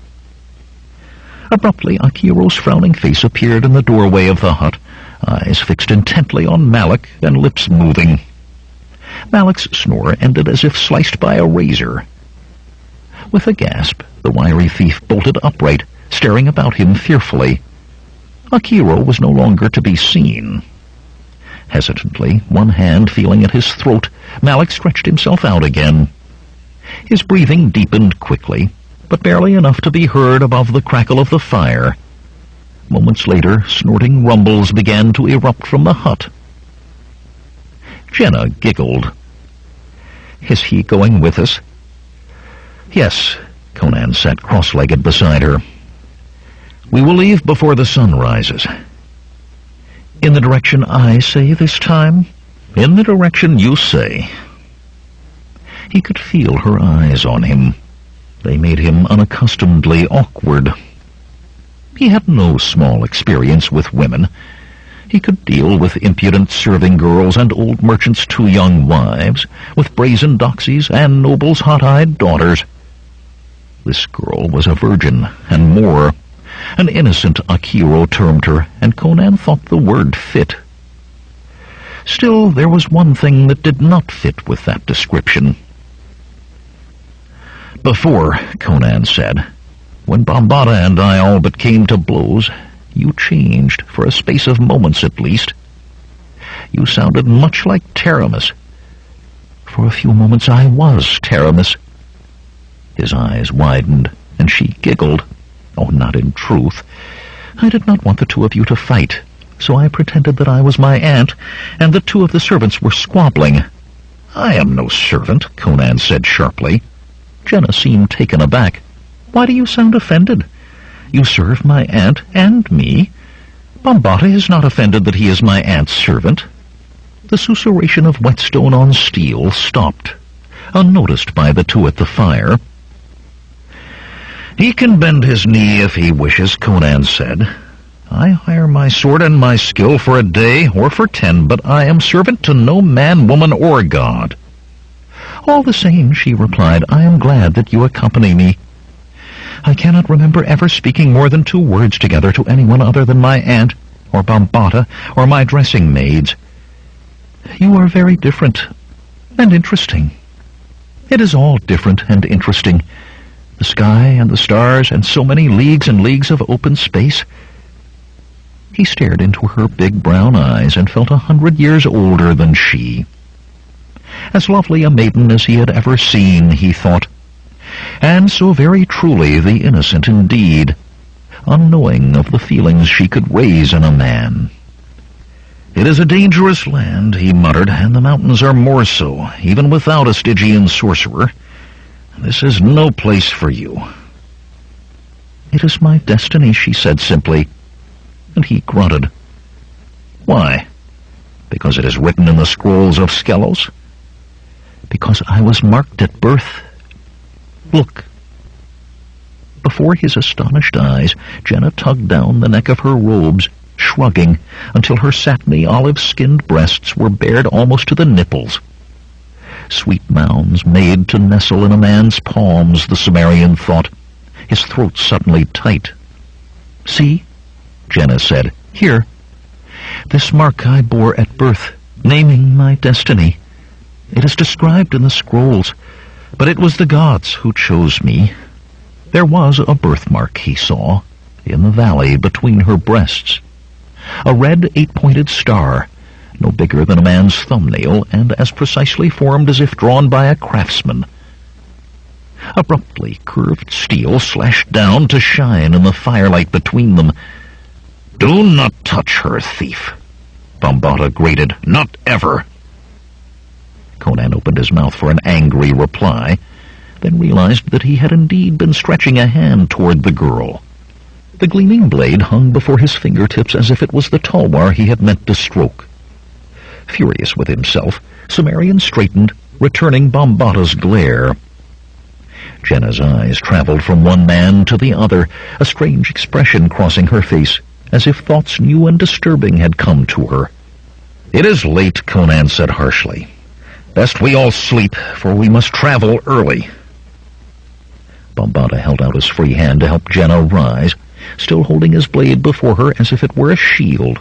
Abruptly, Akiro's frowning face appeared in the doorway of the hut, eyes fixed intently on Malik and lips moving. Malik's snore ended as if sliced by a razor. With a gasp, the wiry thief bolted upright, staring about him fearfully. Akiro was no longer to be seen. Hesitantly, one hand feeling at his throat, Malik stretched himself out again. His breathing deepened quickly, but barely enough to be heard above the crackle of the fire. Moments later, snorting rumbles began to erupt from the hut. Jenna giggled. "Is he going with us?" "Yes." Conan sat cross-legged beside her. "We will leave before the sun rises." "In the direction I say this time?" "In the direction you say." He could feel her eyes on him. They made him unaccustomedly awkward. He had no small experience with women. He could deal with impudent serving girls and old merchants' 2 young wives, with brazen doxies and nobles' hot-eyed daughters. This girl was a virgin, and more. An innocent, Akiro termed her, and Conan thought the word fit. Still, there was one thing that did not fit with that description. "Before," Conan said, "when Bambata and I all but came to blows, you changed, for a space of moments at least. You sounded much like Taramis. For a few moments I was Taramis." His eyes widened, and she giggled. "Oh, not in truth. I did not want the two of you to fight, so I pretended that I was my aunt, and that two of the servants were squabbling." "I am no servant," Conan said sharply. Jenna seemed taken aback. "Why do you sound offended? You serve my aunt and me. Bambata is not offended that he is my aunt's servant." The susurration of whetstone on steel stopped, unnoticed by the two at the fire. "He can bend his knee if he wishes," Conan said. "I hire my sword and my skill for a day or for 10, but I am servant to no man, woman, or god." "All the same," she replied, "I am glad that you accompany me. I cannot remember ever speaking more than 2 words together to anyone other than my aunt, or Bambata, or my dressing maids. You are very different, and interesting. It is all different and interesting. The sky and the stars, and so many leagues and leagues of open space." He stared into her big brown eyes and felt 100 years older than she. As lovely a maiden as he had ever seen, he thought, and so very truly the innocent indeed, unknowing of the feelings she could raise in a man. "It is a dangerous land," he muttered, "and the mountains are more so, even without a Stygian sorcerer. This is no place for you." "It is my destiny," she said simply, and he grunted. "Why? Because it is written in the scrolls of Skelos?" "Because I was marked at birth. Look." Before his astonished eyes, Jenna tugged down the neck of her robes, shrugging, until her satiny olive-skinned breasts were bared almost to the nipples. Sweet mounds made to nestle in a man's palms, the Cimmerian thought, his throat suddenly tight. "See," Jenna said, "here. This mark I bore at birth, naming my destiny. It is described in the scrolls, but it was the gods who chose me." There was a birthmark, he saw, in the valley between her breasts. A red 8-pointed star, no bigger than a man's thumbnail, and as precisely formed as if drawn by a craftsman. Abruptly, curved steel slashed down to shine in the firelight between them. "Do not touch her, thief," Bambata grated. "Not ever." Conan opened his mouth for an angry reply, then realized that he had indeed been stretching a hand toward the girl. The gleaming blade hung before his fingertips as if it was the tulwar he had meant to stroke. Furious with himself, Cimmerian straightened, returning Bambata's glare. Jenna's eyes traveled from one man to the other, a strange expression crossing her face, as if thoughts new and disturbing had come to her. "It is late," Conan said harshly. "Best we all sleep, for we must travel early." Bambata held out his free hand to help Jenna rise, still holding his blade before her as if it were a shield.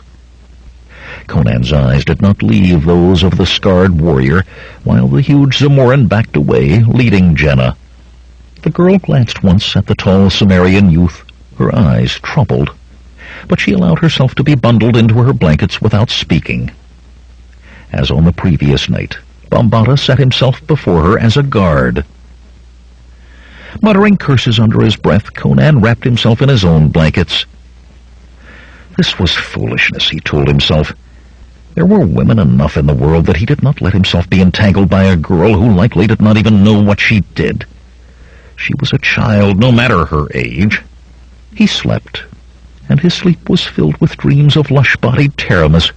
Conan's eyes did not leave those of the scarred warrior, while the huge Zamoran backed away, leading Jenna. The girl glanced once at the tall Cimmerian youth, her eyes troubled, but she allowed herself to be bundled into her blankets without speaking. As on the previous night, Bambata set himself before her as a guard. Muttering curses under his breath, Conan wrapped himself in his own blankets. This was foolishness, he told himself. There were women enough in the world that he did not let himself be entangled by a girl who likely did not even know what she did. She was a child, no matter her age. He slept, and his sleep was filled with dreams of lush-bodied Taramis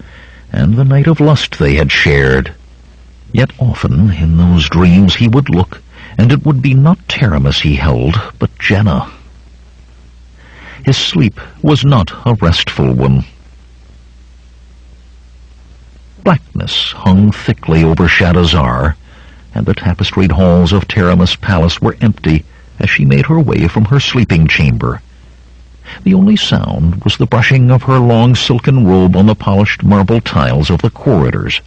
and the night of lust they had shared. Yet often in those dreams he would look, and it would be not Taramis he held, but Jenna. His sleep was not a restful one. Blackness hung thickly over Shadazar, and the tapestried halls of Taramis' palace were empty as she made her way from her sleeping chamber. The only sound was the brushing of her long silken robe on the polished marble tiles of the corridors.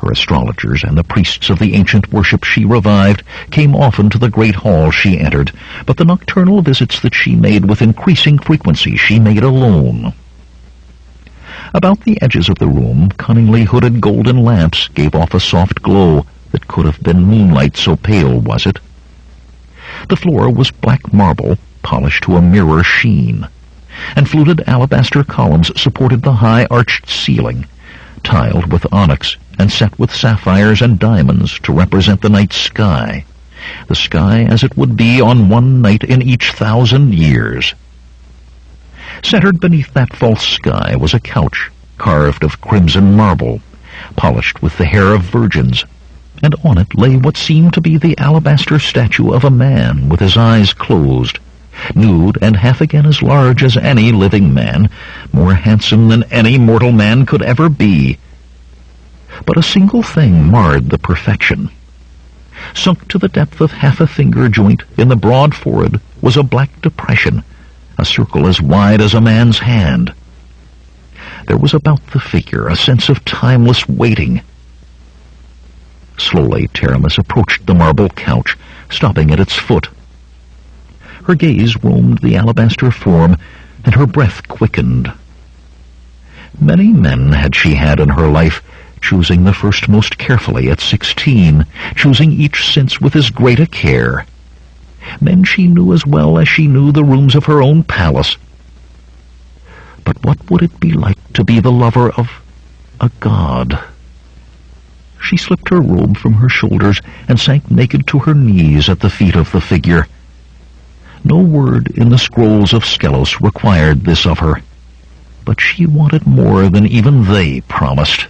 Her astrologers and the priests of the ancient worship she revived came often to the great hall she entered, but the nocturnal visits that she made with increasing frequency she made alone. About the edges of the room, cunningly hooded golden lamps gave off a soft glow that could have been moonlight, so pale was it. The floor was black marble, polished to a mirror sheen, and fluted alabaster columns supported the high arched ceiling, tiled with onyx and set with sapphires and diamonds to represent the night sky, the sky as it would be on one night in each 1,000 years. Centered beneath that false sky was a couch carved of crimson marble, polished with the hair of virgins, and on it lay what seemed to be the alabaster statue of a man with his eyes closed, nude and half again as large as any living man, more handsome than any mortal man could ever be. But a single thing marred the perfection. Sunk to the depth of half a finger joint in the broad forehead was a black depression, a circle as wide as a man's hand. There was about the figure a sense of timeless waiting. Slowly Taramis approached the marble couch, stopping at its foot. Her gaze roamed the alabaster form, and her breath quickened. Many men had she had in her life, choosing the first most carefully at 16, choosing each since with as great a care. Men she knew as well as she knew the rooms of her own palace. But what would it be like to be the lover of a god? She slipped her robe from her shoulders and sank naked to her knees at the feet of the figure. No word in the scrolls of Skelos required this of her, but she wanted more than even they promised.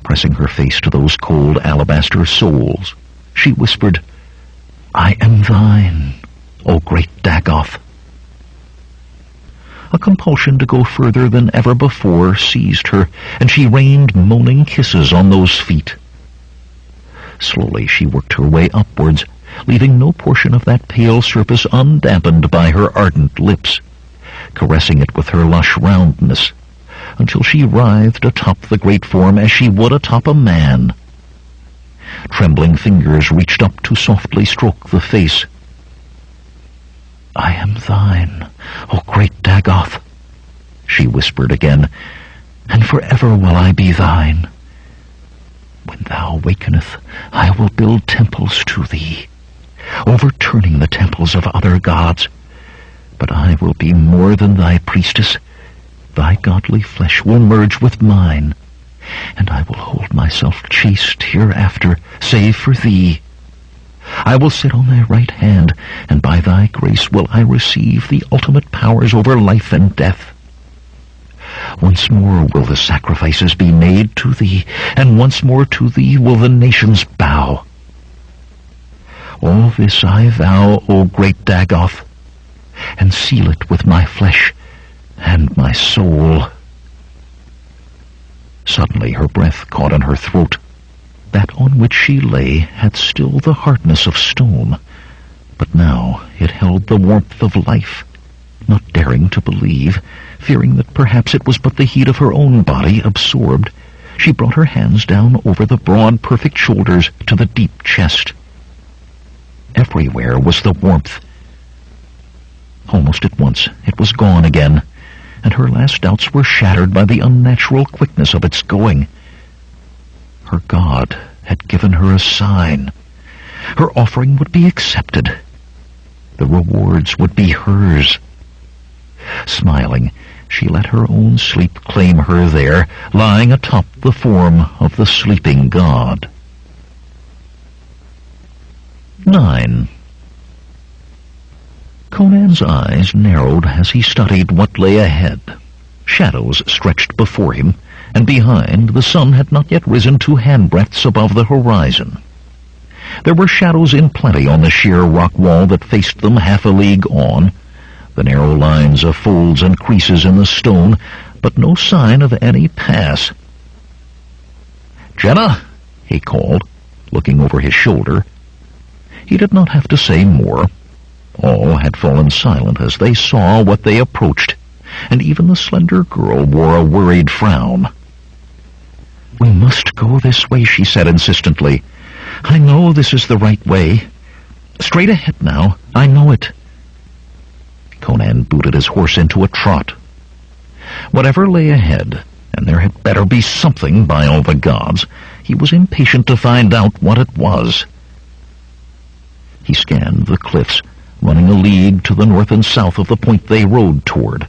Pressing her face to those cold alabaster soles, she whispered, "I am thine, O great Dagoth." A compulsion to go further than ever before seized her, and she rained moaning kisses on those feet. Slowly she worked her way upwards, leaving no portion of that pale surface undampened by her ardent lips, caressing it with her lush roundness, until she writhed atop the great form as she would atop a man. Trembling fingers reached up to softly stroke the face. "I am thine, O great Dagoth," she whispered again, "and forever will I be thine. When thou wakeneth, I will build temples to thee, overturning the temples of other gods. But I will be more than thy priestess. Thy godly flesh will merge with mine, and I will hold myself chaste hereafter, save for thee. I will sit on thy right hand, and by thy grace will I receive the ultimate powers over life and death. Once more will the sacrifices be made to thee, and once more to thee will the nations bow. All this I vow, O great Dagoth, and seal it with my flesh and my soul." Suddenly her breath caught in her throat. That on which she lay had still the hardness of stone, but now it held the warmth of life. Not daring to believe, fearing that perhaps it was but the heat of her own body absorbed, she brought her hands down over the broad, perfect shoulders to the deep chest. Everywhere was the warmth. Almost at once it was gone again, and her last doubts were shattered by the unnatural quickness of its going. Her God had given her a sign. Her offering would be accepted. The rewards would be hers. Smiling, she let her own sleep claim her there, lying atop the form of the sleeping god. 9. Conan's eyes narrowed as he studied what lay ahead. Shadows stretched before him, and behind the sun had not yet risen 2 handbreadths above the horizon. There were shadows in plenty on the sheer rock wall that faced them half a league on, the narrow lines of folds and creases in the stone, but no sign of any pass. "Jenna!" he called, looking over his shoulder. He did not have to say more. All had fallen silent as they saw what they approached, and even the slender girl wore a worried frown. "We must go this way," she said insistently. "I know this is the right way. Straight ahead now. I know it." Conan booted his horse into a trot. Whatever lay ahead, and there had better be something, by all the gods, he was impatient to find out what it was. He scanned the cliffs, running a league to the north and south of the point they rode toward.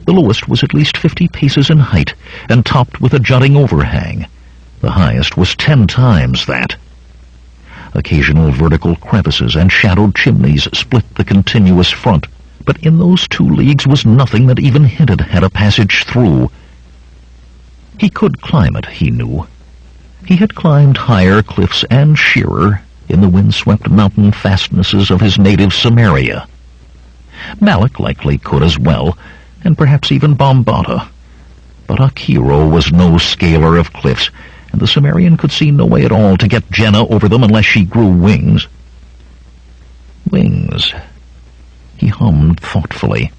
The lowest was at least 50 paces in height, and topped with a jutting overhang. The highest was 10 times that. Occasional vertical crevices and shadowed chimneys split the continuous front, but in those 2 leagues was nothing that even hinted at a passage through. He could climb it, he knew. He had climbed higher cliffs and sheerer in the windswept mountain fastnesses of his native Samaria. Malak likely could as well, and perhaps even Bombata. But Akiro was no scaler of cliffs, and the Sumerian could see no way at all to get Jenna over them unless she grew wings. Wings. He hummed thoughtfully.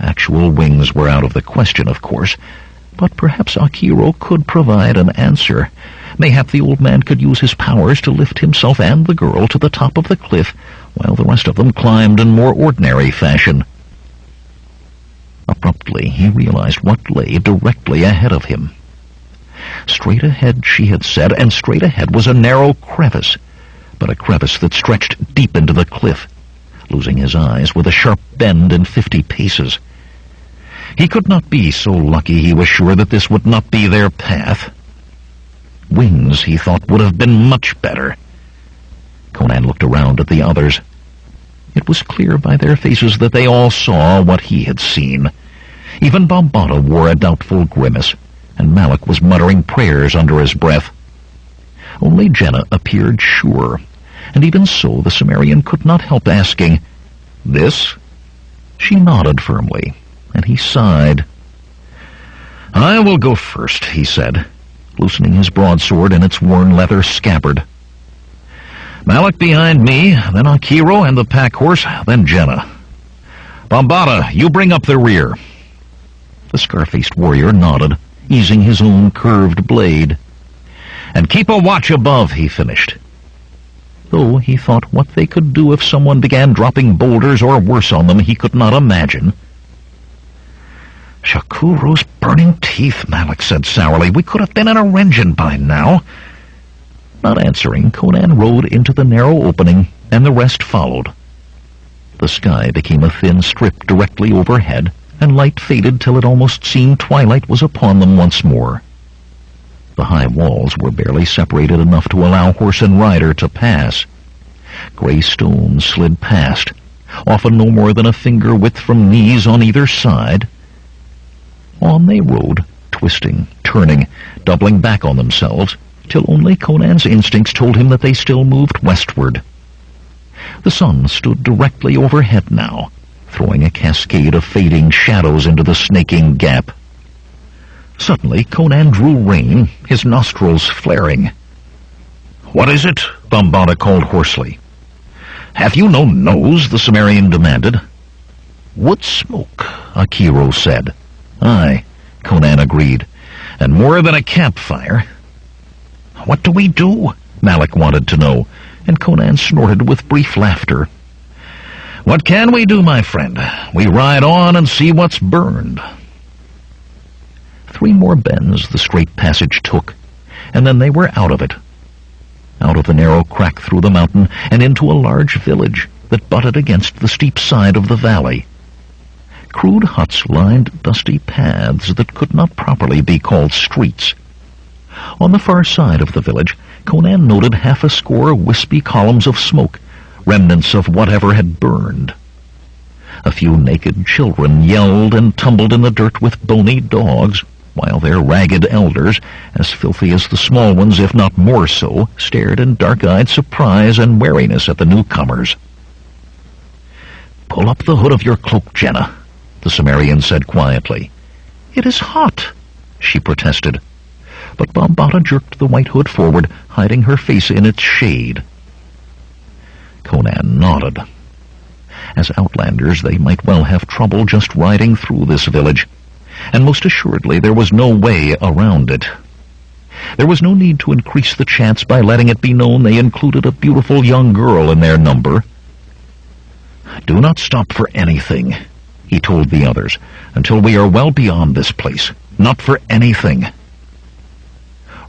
Actual wings were out of the question, of course, but perhaps Akiro could provide an answer. Mayhap the old man could use his powers to lift himself and the girl to the top of the cliff, while the rest of them climbed in more ordinary fashion. Abruptly, he realized what lay directly ahead of him. Straight ahead, she had said, and straight ahead was a narrow crevice, but a crevice that stretched deep into the cliff, losing his eyes with a sharp bend in 50 paces. He could not be so lucky, he was sure, that this would not be their path. Wings, he thought, would have been much better. Conan looked around at the others. It was clear by their faces that they all saw what he had seen. Even Bombata wore a doubtful grimace, and Malak was muttering prayers under his breath. Only Jenna appeared sure, and even so the Sumerian could not help asking, "This?" She nodded firmly, and he sighed. "I will go first," he said, loosening his broadsword in its worn leather scabbard. "Malak behind me, then Akiro and the pack-horse, then Jenna. Bombata, you bring up the rear." The scar-faced warrior nodded, easing his own curved blade. "And keep a watch above," he finished. Though he thought what they could do if someone began dropping boulders or worse on them, he could not imagine. "Shakuro's burning teeth," Malak said sourly. "We could have been in a engine by now." Not answering, Conan rode into the narrow opening, and the rest followed. The sky became a thin strip directly overhead, and light faded till it almost seemed twilight was upon them once more. The high walls were barely separated enough to allow horse and rider to pass. Gray stones slid past, often no more than a finger width from knees on either side. On they rode, twisting, turning, doubling back on themselves, till only Conan's instincts told him that they still moved westward. The sun stood directly overhead now, throwing a cascade of fading shadows into the snaking gap. Suddenly, Conan drew rein, his nostrils flaring. "What is it?" Bombata called hoarsely. "Have you no nose?" the Sumerian demanded. "Wood smoke," Akiro said. "Aye," Conan agreed, "and more than a campfire." "What do we do?" Malak wanted to know, and Conan snorted with brief laughter. "What can we do, my friend? We ride on and see what's burned." 3 more bends the straight passage took, and then they were out of it. Out of the narrow crack through the mountain and into a large village that butted against the steep side of the valley. Crude huts lined dusty paths that could not properly be called streets. On the far side of the village, Conan noted 60 wispy columns of smoke, remnants of whatever had burned. A few naked children yelled and tumbled in the dirt with bony dogs, while their ragged elders, as filthy as the small ones, if not more so, stared in dark-eyed surprise and wariness at the newcomers. "Pull up the hood of your cloak, Jenna," the Sumerian said quietly. "It is hot," she protested. But Bombata jerked the white hood forward, hiding her face in its shade. Conan nodded. As outlanders, they might well have trouble just riding through this village, and most assuredly there was no way around it. There was no need to increase the chance by letting it be known they included a beautiful young girl in their number. "Do not stop for anything," he told the others, "until we are well beyond this place. Not for anything."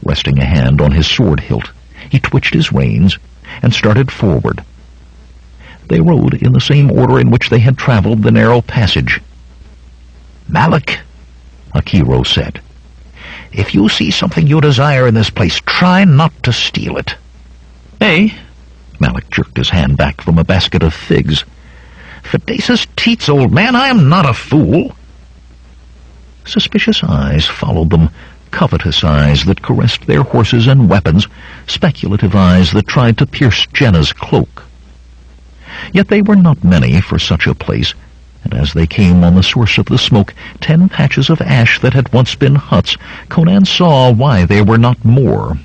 Resting a hand on his sword hilt, he twitched his reins and started forward. They rode in the same order in which they had traveled the narrow passage. "Malik," Akiro said, "if you see something you desire in this place, try not to steal it." "Eh?" Malik jerked his hand back from a basket of figs. "Fidesis teats, old man, I am not a fool." Suspicious eyes followed them, covetous eyes that caressed their horses and weapons, speculative eyes that tried to pierce Jenna's cloak. Yet they were not many for such a place, and as they came on the source of the smoke, 10 patches of ash that had once been huts, Conan saw why they were not more.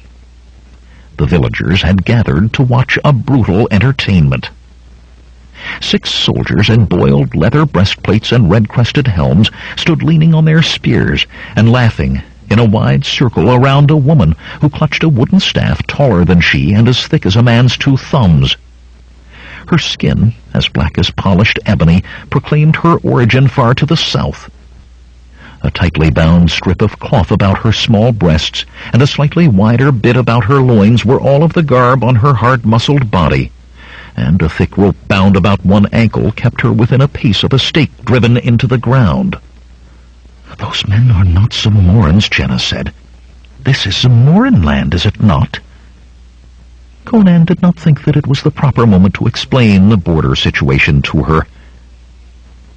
The villagers had gathered to watch a brutal entertainment. 6 soldiers in boiled leather breastplates and red-crested helms stood leaning on their spears and laughing in a wide circle around a woman who clutched a wooden staff taller than she and as thick as a man's 2 thumbs. Her skin, as black as polished ebony, proclaimed her origin far to the south. A tightly bound strip of cloth about her small breasts and a slightly wider bit about her loins were all of the garb on her hard-muscled body, and a thick rope bound about one ankle kept her within a pace of a stake driven into the ground. "Those men are not Zamorans," Jenna said. "This is Zamoran land, is it not?" Conan did not think that it was the proper moment to explain the border situation to her.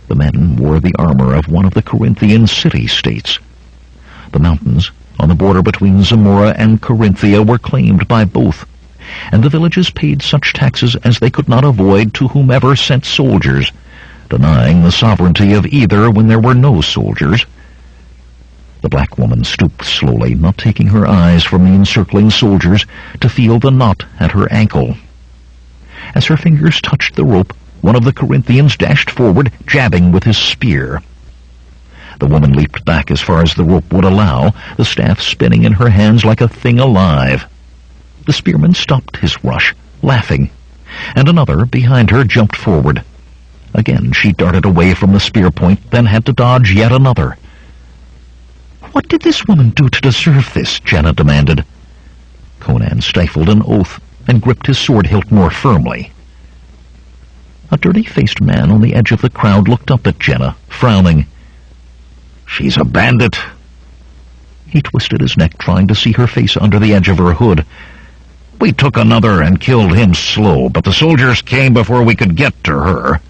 The men wore the armor of one of the Corinthian city-states. The mountains on the border between Zamora and Corinthia were claimed by both, and the villages paid such taxes as they could not avoid to whomever sent soldiers, denying the sovereignty of either when there were no soldiers. The black woman stooped slowly, not taking her eyes from the encircling soldiers, to feel the knot at her ankle. As her fingers touched the rope, one of the Corinthians dashed forward, jabbing with his spear. The woman leaped back as far as the rope would allow, the staff spinning in her hands like a thing alive. The spearman stopped his rush, laughing, and another behind her jumped forward. Again she darted away from the spear point, then had to dodge yet another. "What did this woman do to deserve this?" Jenna demanded. Conan stifled an oath and gripped his sword hilt more firmly. A dirty-faced man on the edge of the crowd looked up at Jenna, frowning. "She's a bandit." He twisted his neck, trying to see her face under the edge of her hood. "We took another and killed him slow, but the soldiers came before we could get to her."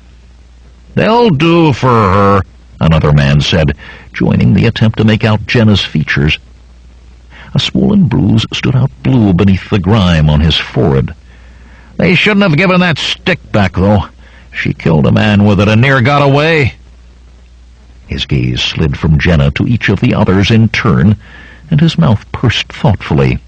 "They'll do for her," another man said, joining the attempt to make out Jenna's features. A swollen bruise stood out blue beneath the grime on his forehead. "They shouldn't have given that stick back, though. She killed a man with it and near got away." His gaze slid from Jenna to each of the others in turn, and his mouth pursed thoughtfully.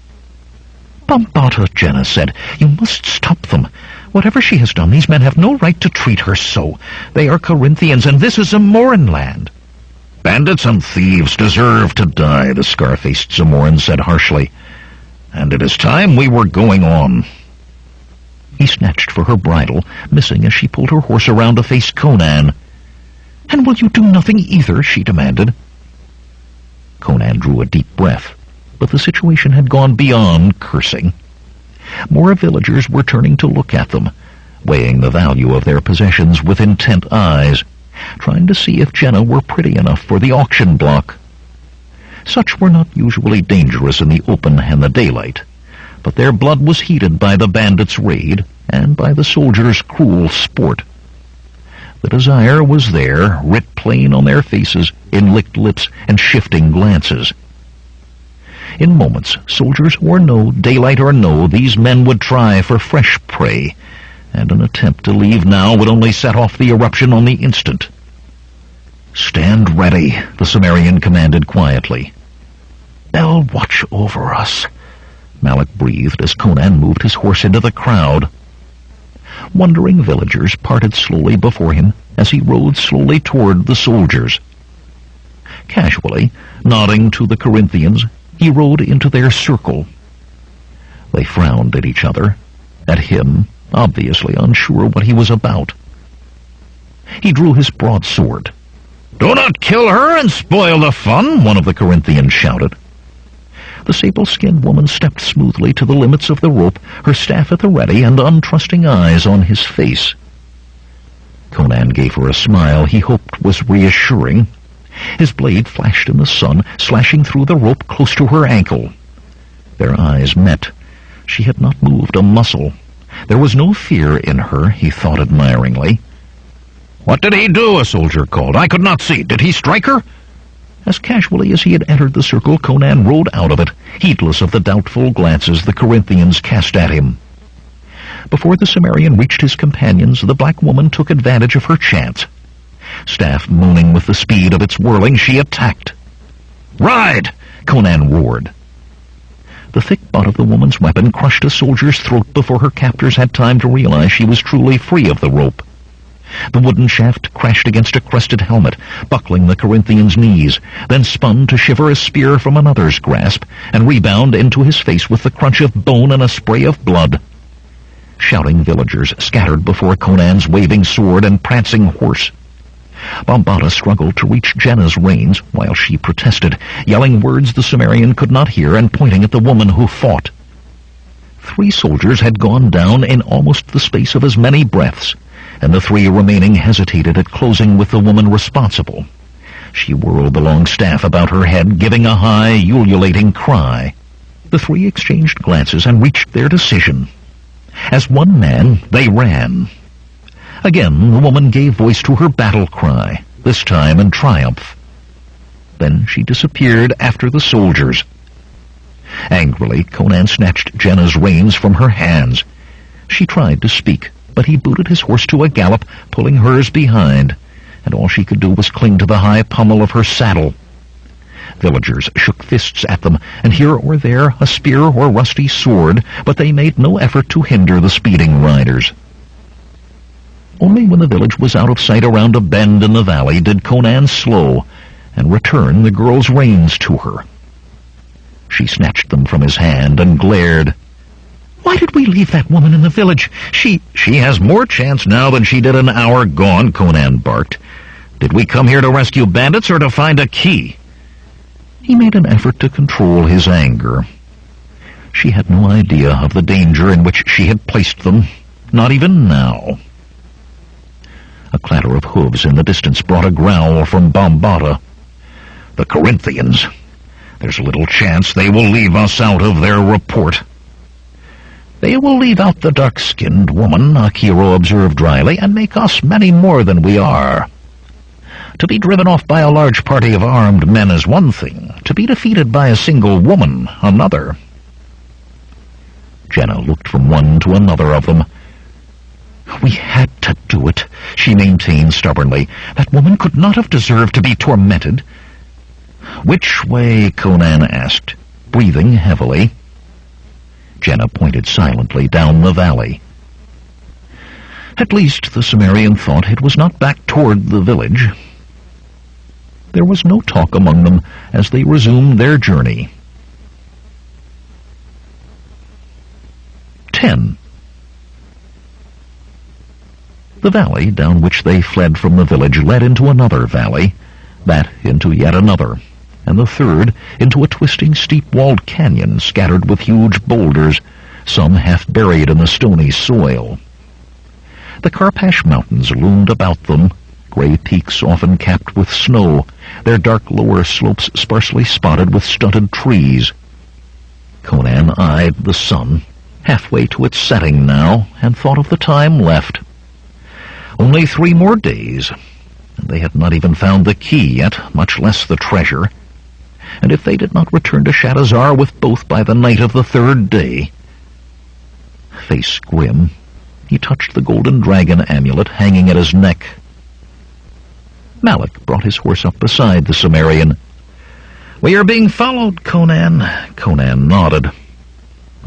"Bambata," Jenna said, "you must stop them. Whatever she has done, these men have no right to treat her so. They are Corinthians, and this is Zamoran land." "Bandits and thieves deserve to die," the scar-faced Zamoran said harshly. "And it is time we were going on." He snatched for her bridle, missing as she pulled her horse around to face Conan. "And will you do nothing either?" she demanded. Conan drew a deep breath, but the situation had gone beyond cursing. More villagers were turning to look at them, weighing the value of their possessions with intent eyes, trying to see if Jenna were pretty enough for the auction block. Such were not usually dangerous in the open and the daylight, but their blood was heated by the bandits' raid and by the soldiers' cruel sport. The desire was there, writ plain on their faces, in licked lips and shifting glances. In moments, soldiers or no, daylight or no, these men would try for fresh prey, and an attempt to leave now would only set off the eruption on the instant. "Stand ready," the Cimmerian commanded quietly. "They'll watch over us," Malik breathed as Conan moved his horse into the crowd. Wondering villagers parted slowly before him as he rode slowly toward the soldiers. Casually, nodding to the Corinthians, he rode into their circle. They frowned at each other, at him, obviously unsure what he was about. He drew his broadsword. "Do not kill her and spoil the fun," one of the Corinthians shouted. The sable-skinned woman stepped smoothly to the limits of the rope, her staff at the ready and untrusting eyes on his face. Conan gave her a smile he hoped was reassuring. His blade flashed in the sun, slashing through the rope close to her ankle. Their eyes met. She had not moved a muscle. There was no fear in her, he thought admiringly. "What did he do?" a soldier called. "I could not see. Did he strike her?" As casually as he had entered the circle, Conan rode out of it, heedless of the doubtful glances the Corinthians cast at him. Before the Cimmerian reached his companions, the black woman took advantage of her chance. Staff mooning with the speed of its whirling, she attacked. "Ride!" Conan roared. The thick butt of the woman's weapon crushed a soldier's throat before her captors had time to realize she was truly free of the rope. The wooden shaft crashed against a crested helmet, buckling the Corinthian's knees, then spun to shiver a spear from another's grasp, and rebound into his face with the crunch of bone and a spray of blood. Shouting villagers scattered before Conan's waving sword and prancing horse. Bombata struggled to reach Jenna's reins while she protested, yelling words the Cimmerian could not hear and pointing at the woman who fought. 3 soldiers had gone down in almost the space of as many breaths, and the 3 remaining hesitated at closing with the woman responsible. She whirled the long staff about her head, giving a high, ululating cry. The 3 exchanged glances and reached their decision. As one man, they ran. Again, the woman gave voice to her battle cry, this time in triumph. Then she disappeared after the soldiers. Angrily, Conan snatched Jenna's reins from her hands. She tried to speak, but he booted his horse to a gallop, pulling hers behind, and all she could do was cling to the high pommel of her saddle. Villagers shook fists at them, and here or there a spear or rusty sword, but they made no effort to hinder the speeding riders. Only when the village was out of sight around a bend in the valley did Conan slow and return the girl's reins to her. She snatched them from his hand and glared. "Why did we leave that woman in the village? She has more chance now than she did an hour gone," Conan barked. "Did we come here to rescue bandits or to find a key?" He made an effort to control his anger. She had no idea of the danger in which she had placed them, not even now. A clatter of hooves in the distance brought a growl from Bombata. "The Corinthians. There's little chance they will leave us out of their report." "They will leave out the dark-skinned woman," Akiro observed dryly, "and make us many more than we are. To be driven off by a large party of armed men is one thing. To be defeated by a single woman, another." Jenna looked from one to another of them. "We had to do it," she maintained stubbornly. "That woman could not have deserved to be tormented." "Which way?" Conan asked, breathing heavily. Jenna pointed silently down the valley. At least, the Cimmerian thought, it was not back toward the village. There was no talk among them as they resumed their journey. 10. The valley down which they fled from the village led into another valley, that into yet another, and the third into a twisting, steep-walled canyon scattered with huge boulders, some half buried in the stony soil. The Karpash Mountains loomed about them, gray peaks often capped with snow, their dark lower slopes sparsely spotted with stunted trees. Conan eyed the sun, halfway to its setting now, and thought of the time left. Only 3 more days, and they had not even found the key yet, much less the treasure. And if they did not return to Shadazar with both by the night of the 3rd day... Face grim, he touched the golden dragon amulet hanging at his neck. Malik brought his horse up beside the Cimmerian. "We are being followed, Conan." Conan nodded.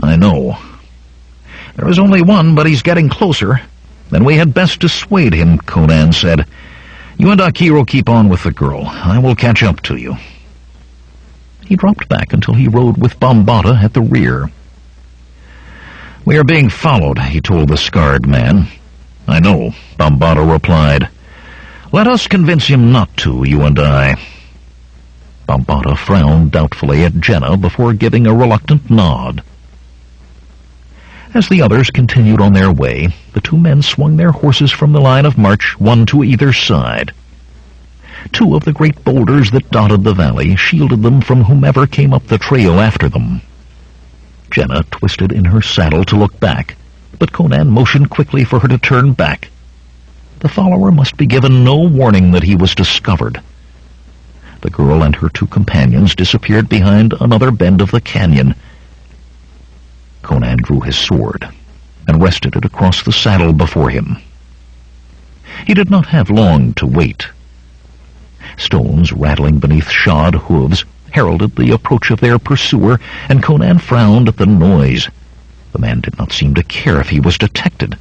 "I know. There is only one, but he's getting closer. Then we had best dissuade him," Conan said. "You and Akiro keep on with the girl. I will catch up to you." He dropped back until he rode with Bombata at the rear. "We are being followed," he told the scarred man. "I know," Bombata replied. "Let us convince him not to, you and I." Bombata frowned doubtfully at Jenna before giving a reluctant nod. As the others continued on their way, the two men swung their horses from the line of march, one to either side. Two of the great boulders that dotted the valley shielded them from whomever came up the trail after them. Jenna twisted in her saddle to look back, but Conan motioned quickly for her to turn back. The follower must be given no warning that he was discovered. The girl and her two companions disappeared behind another bend of the canyon. Conan drew his sword and rested it across the saddle before him. He did not have long to wait. Stones rattling beneath shod hooves heralded the approach of their pursuer, and Conan frowned at the noise. The man did not seem to care if he was detected.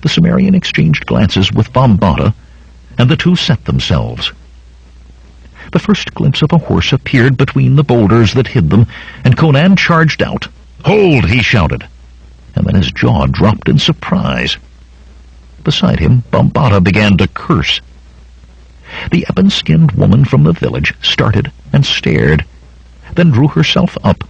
The Cimmerian exchanged glances with Bombata, and the two set themselves. The first glimpse of a horse appeared between the boulders that hid them, and Conan charged out. "Hold!" he shouted, and then his jaw dropped in surprise. Beside him, Bombata began to curse. The ebon-skinned woman from the village started and stared, then drew herself up.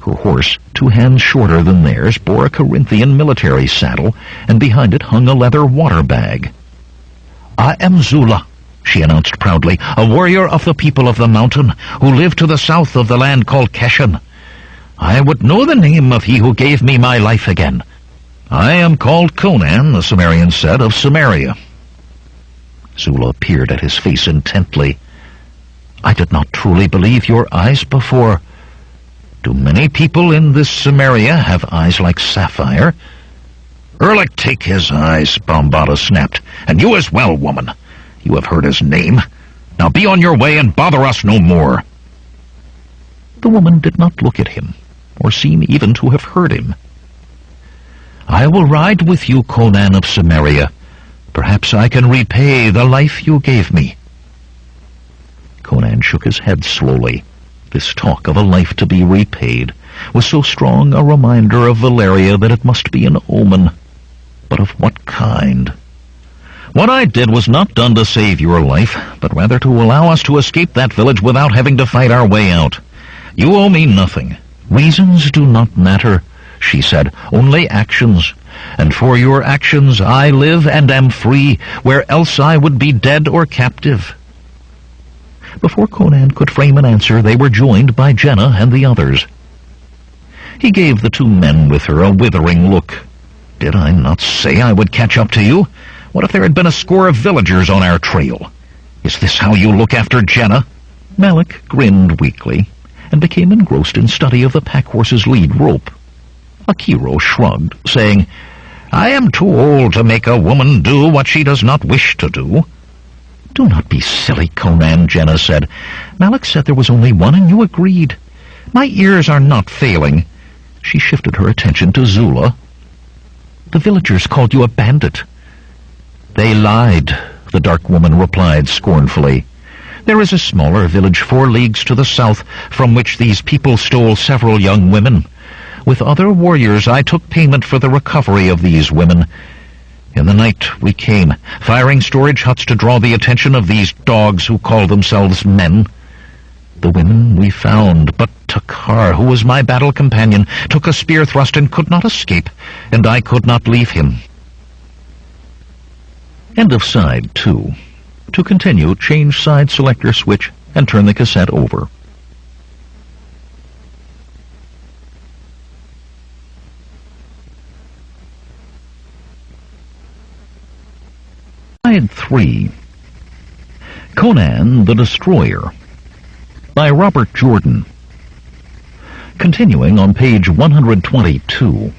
Her horse, 2 hands shorter than theirs, bore a Corinthian military saddle, and behind it hung a leather water bag. "I am Zula," she announced proudly, "a warrior of the people of the mountain, who live to the south of the land called Keshan. I would know the name of he who gave me my life again." "I am called Conan," the Cimmerian said, "of Cimmeria." Zula peered at his face intently. "I did not truly believe your eyes before. Do many people in this Cimmeria have eyes like sapphire?" "Erlich, take his eyes," Bombata snapped. "And you as well, woman. You have heard his name. Now be on your way and bother us no more." The woman did not look at him, or seem even to have heard him. "I will ride with you, Conan of Cimmeria. Perhaps I can repay the life you gave me." Conan shook his head slowly. This talk of a life to be repaid was so strong a reminder of Valeria that it must be an omen. But of what kind? "What I did was not done to save your life, but rather to allow us to escape that village without having to fight our way out. You owe me nothing. Reasons do not matter," she said, "only actions. And for your actions I live and am free, where else I would be dead or captive." Before Conan could frame an answer, they were joined by Jenna and the others. He gave the two men with her a withering look. "Did I not say I would catch up to you? What if there had been a score of villagers on our trail? Is this how you look after Jenna?" Malik grinned weakly and became engrossed in study of the pack-horse's lead rope. Akiro shrugged, saying, "I am too old to make a woman do what she does not wish to do." "Do not be silly, Conan," Jenna said. "Malik said there was only one, and you agreed. My ears are not failing." She shifted her attention to Zula. "The villagers called you a bandit." "They lied," the dark woman replied scornfully. "There is a smaller village 4 leagues to the south, from which these people stole several young women. With other warriors I took payment for the recovery of these women. In the night we came, firing storage huts to draw the attention of these dogs who call themselves men. The women we found, but Takar, who was my battle companion, took a spear thrust and could not escape, and I could not leave him." End of side 2. To continue, change side selector switch and turn the cassette over. Side 3. Conan the Destroyer by Robert Jordan. Continuing on page 122.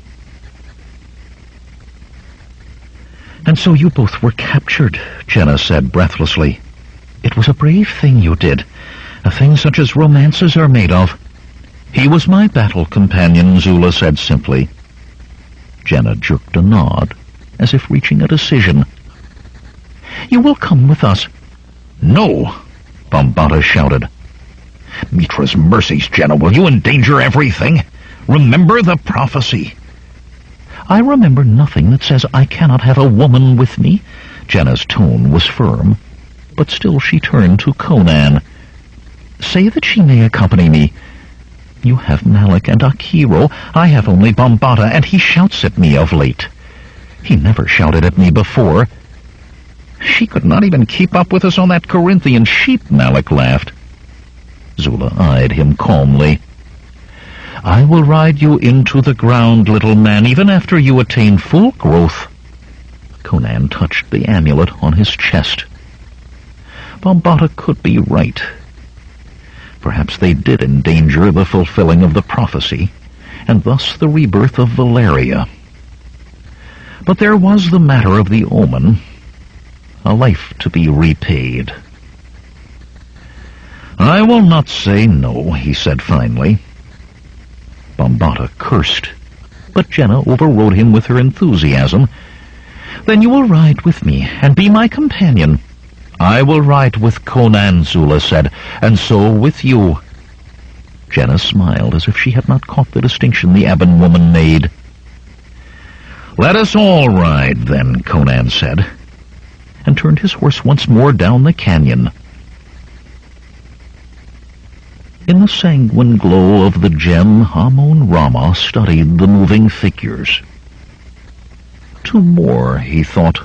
"And so you both were captured," Jenna said breathlessly. "It was a brave thing you did, a thing such as romances are made of." "He was my battle companion," Zula said simply. Jenna jerked a nod, as if reaching a decision. "You will come with us." "No!" Bombata shouted. Mitra's mercies, Jenna, will you endanger everything? Remember the prophecy. I remember nothing that says I cannot have a woman with me. Jenna's tone was firm, but still she turned to Conan. Say that she may accompany me. You have Malik and Akiro. I have only Bombata, and he shouts at me of late. He never shouted at me before. She could not even keep up with us on that Corinthian sheep, Malik laughed. Zula eyed him calmly. I will ride you into the ground, little man, even after you attain full growth. Conan touched the amulet on his chest. Bombata could be right. Perhaps they did endanger the fulfilling of the prophecy, and thus the rebirth of Valeria. But there was the matter of the omen, a life to be repaid. I will not say no, he said finally. Bombata cursed, but Jenna overrode him with her enthusiasm. Then you will ride with me and be my companion. I will ride with Conan, Zula said, and so with you. Jenna smiled as if she had not caught the distinction the ebon woman made. Let us all ride, then, Conan said, and turned his horse once more down the canyon. In the sanguine glow of the gem, Hamon Rama studied the moving figures. Two more, he thought,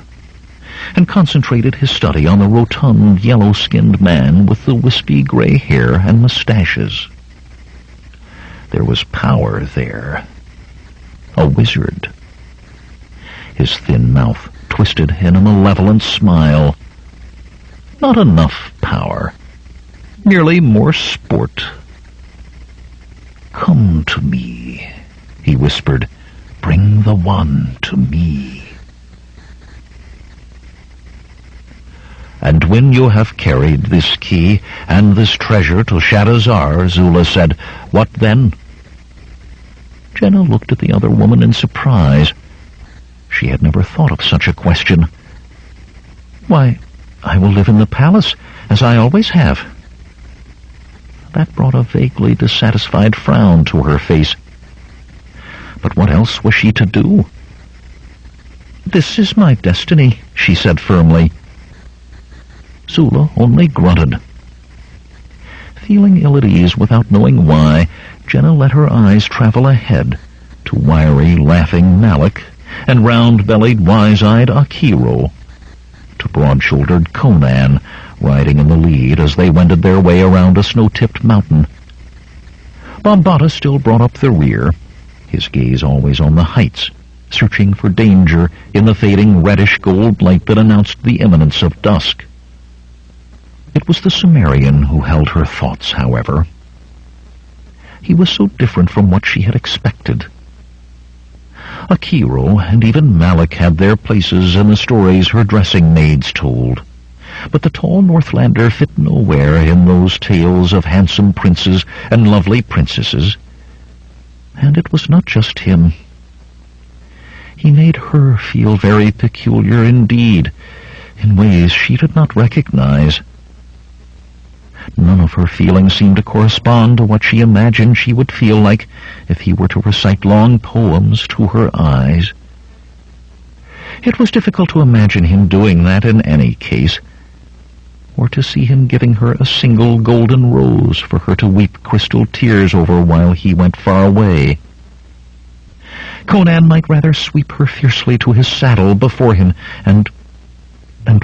and concentrated his study on the rotund, yellow-skinned man with the wispy gray hair and mustaches. There was power there. A wizard. His thin mouth twisted in a malevolent smile. Not enough power. Merely more sport. Come to me, he whispered. Bring the one to me. And when you have carried this key and this treasure to Shadazar, Zula said, what then? Jenna looked at the other woman in surprise. She had never thought of such a question. Why, I will live in the palace, as I always have. That brought a vaguely dissatisfied frown to her face. But what else was she to do? This is my destiny, she said firmly. Zula only grunted. Feeling ill at ease without knowing why, Jenna let her eyes travel ahead to wiry, laughing Malik and round-bellied, wise-eyed Akiro, to broad-shouldered Conan, riding in the lead as they wended their way around a snow-tipped mountain. Bombata still brought up the rear, his gaze always on the heights, searching for danger in the fading reddish-gold light that announced the imminence of dusk. It was the Sumerian who held her thoughts, however. He was so different from what she had expected. Akiro and even Malik had their places in the stories her dressing maids told, but the tall Northlander fit nowhere in those tales of handsome princes and lovely princesses. And it was not just him. He made her feel very peculiar indeed, in ways she did not recognize. None of her feelings seemed to correspond to what she imagined she would feel like if he were to recite long poems to her eyes. It was difficult to imagine him doing that in any case, or to see him giving her a single golden rose for her to weep crystal tears over while he went far away. Conan might rather sweep her fiercely to his saddle before him, and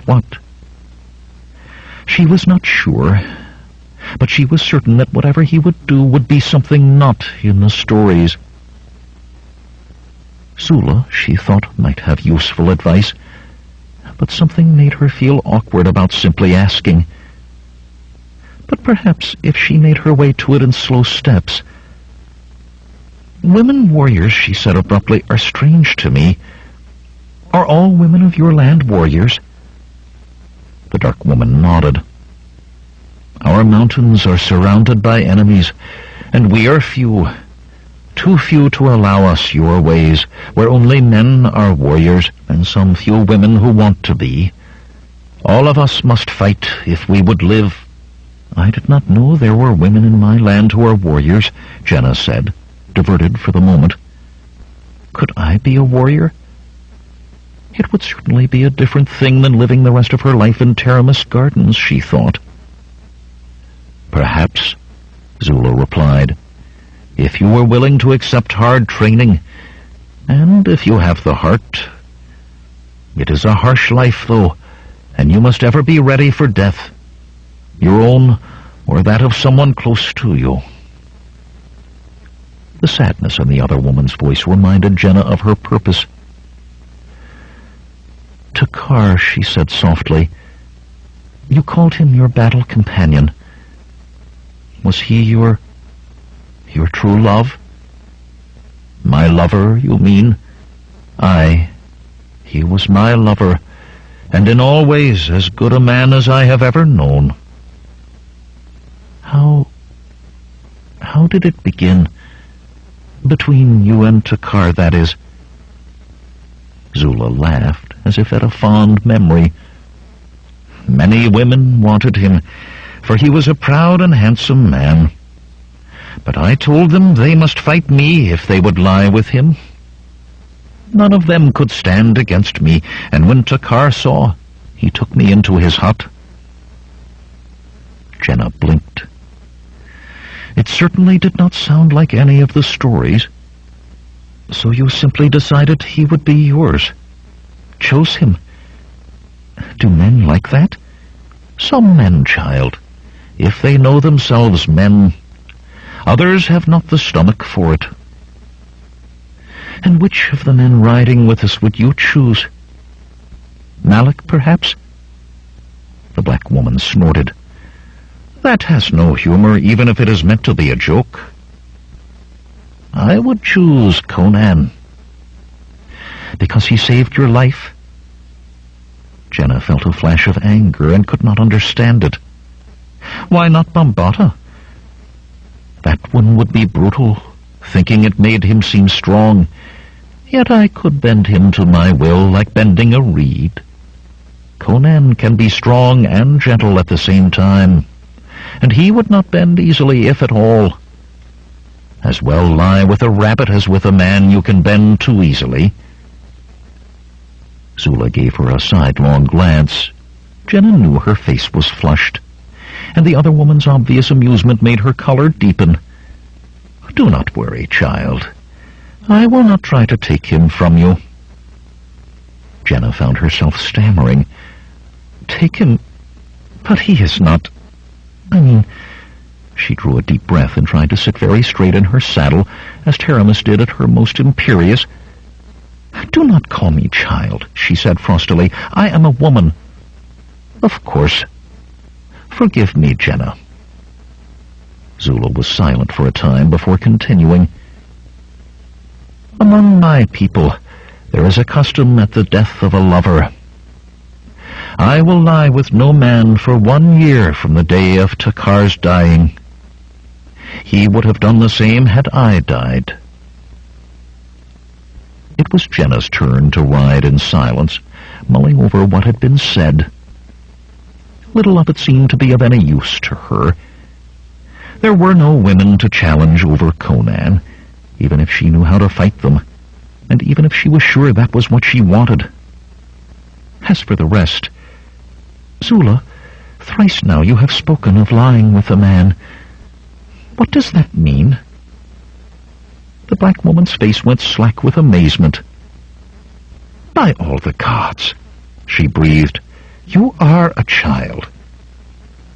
what? She was not sure, but she was certain that whatever he would do would be something not in the stories. Zula, she thought, might have useful advice, but something made her feel awkward about simply asking. But perhaps if she made her way to it in slow steps. Women warriors, she said abruptly, are strange to me. Are all women of your land warriors? The dark woman nodded. Our mountains are surrounded by enemies, and we are few. Too few to allow us your ways, where only men are warriors, and some few women who want to be. All of us must fight if we would live. I did not know there were women in my land who are warriors, Jenna said, diverted for the moment. Could I be a warrior? It would certainly be a different thing than living the rest of her life in Taramis Gardens, she thought. Perhaps, Zula replied, if you were willing to accept hard training, and if you have the heart. It is a harsh life, though, and you must ever be ready for death, your own or that of someone close to you. The sadness in the other woman's voice reminded Jenna of her purpose. Takar, she said softly, you called him your battle companion. Was he your true love? My lover, you mean? Aye, he was my lover, and in all ways as good a man as I have ever known. How did it begin? Between you and Takar, that is. Zula laughed, as if at a fond memory. Many women wanted him, for he was a proud and handsome man. But I told them they must fight me if they would lie with him. None of them could stand against me, and when Takar saw, he took me into his hut. Jenna blinked. It certainly did not sound like any of the stories. So you simply decided he would be yours. Chose him. Do men like that? Some men, child, if they know themselves men. Others have not the stomach for it. And which of the men riding with us would you choose? Malik, perhaps? The black woman snorted. That has no humor, even if it is meant to be a joke. I would choose Conan. Because he saved your life? Jenna felt a flash of anger and could not understand it. Why not Bambata? That one would be brutal, thinking it made him seem strong. Yet I could bend him to my will like bending a reed. Conan can be strong and gentle at the same time, and he would not bend easily, if at all. As well lie with a rabbit as with a man you can bend too easily. Zula gave her a sidelong glance. Jenna knew her face was flushed, and the other woman's obvious amusement made her color deepen. Do not worry, child. I will not try to take him from you. Jenna found herself stammering. Take him? But he is not... She drew a deep breath and tried to sit very straight in her saddle, as Taramis did at her most imperious. Do not call me child, she said frostily. I am a woman. Of course. Forgive me, Jenna. Zula was silent for a time before continuing. Among my people, there is a custom at the death of a lover. I will lie with no man for 1 year from the day of Takar's dying. He would have done the same had I died. It was Jenna's turn to ride in silence, mulling over what had been said. Little of it seemed to be of any use to her. There were no women to challenge over Conan, even if she knew how to fight them, and even if she was sure that was what she wanted. As for the rest, Zula, thrice now you have spoken of lying with a man. What does that mean? The black woman's face went slack with amazement. By all the gods, she breathed, you are a child.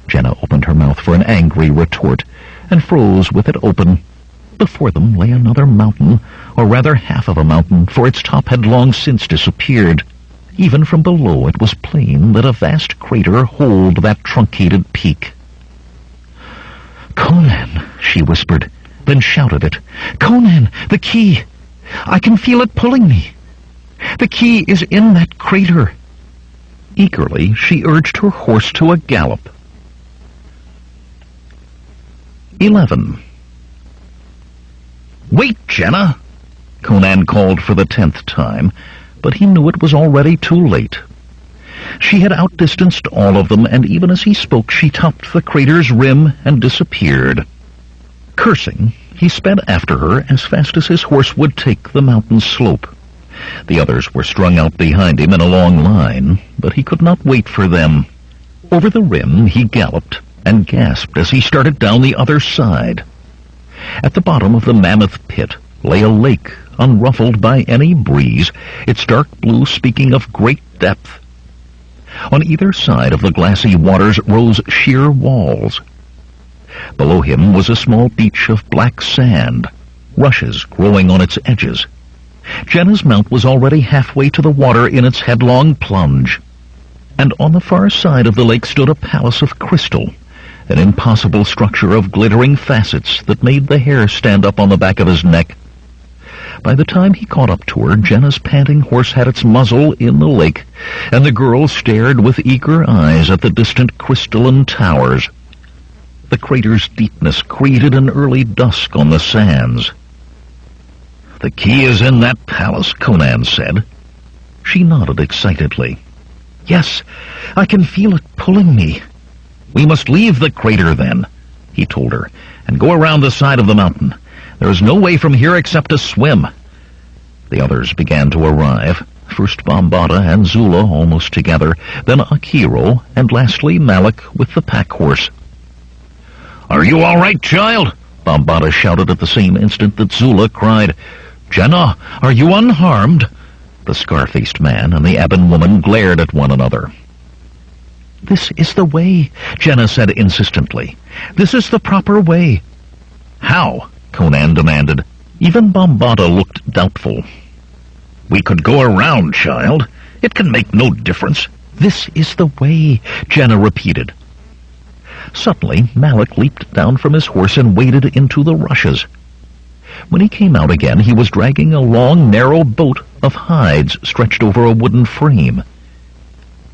Jenna opened her mouth for an angry retort, and froze with it open. Before them lay another mountain, or rather half of a mountain, for its top had long since disappeared. Even from below it was plain that a vast crater holed that truncated peak. Conan, she whispered, then shouted it. Conan, the key! I can feel it pulling me. The key is in that crater. Eagerly, she urged her horse to a gallop. 11. Wait, Jenna! Conan called for the 10th time, but he knew it was already too late. She had outdistanced all of them, and even as he spoke she topped the crater's rim and disappeared. Cursing, he sped after her as fast as his horse would take the mountain slope. The others were strung out behind him in a long line, but he could not wait for them. Over the rim he galloped and gasped as he started down the other side. At the bottom of the mammoth pit lay a lake, unruffled by any breeze, its dark blue speaking of great depth. On either side of the glassy waters rose sheer walls. Below him was a small beach of black sand, rushes growing on its edges. Jenna's mount was already halfway to the water in its headlong plunge, and on the far side of the lake stood a palace of crystal, an impossible structure of glittering facets that made the hair stand up on the back of his neck. By the time he caught up to her, Jenna's panting horse had its muzzle in the lake, and the girl stared with eager eyes at the distant crystalline towers. The crater's deepness created an early dusk on the sands. "The key is in that palace," Conan said. She nodded excitedly. "Yes, I can feel it pulling me." "We must leave the crater, then," he told her, "and go around the side of the mountain. There is no way from here except to swim." The others began to arrive, first Bombata and Zula almost together, then Akiro, and lastly Malik with the pack horse. "Are you all right, child?" Bombata shouted at the same instant that Zula cried, "Jenna, are you unharmed?" The scar-faced man and the ebon woman glared at one another. "This is the way," Jenna said insistently. "This is the proper way." "How?" Conan demanded. Even Bombata looked doubtful. "We could go around, child. It can make no difference." "This is the way," Jenna repeated. Suddenly, Malik leaped down from his horse and waded into the rushes. When he came out again, he was dragging a long, narrow boat of hides stretched over a wooden frame.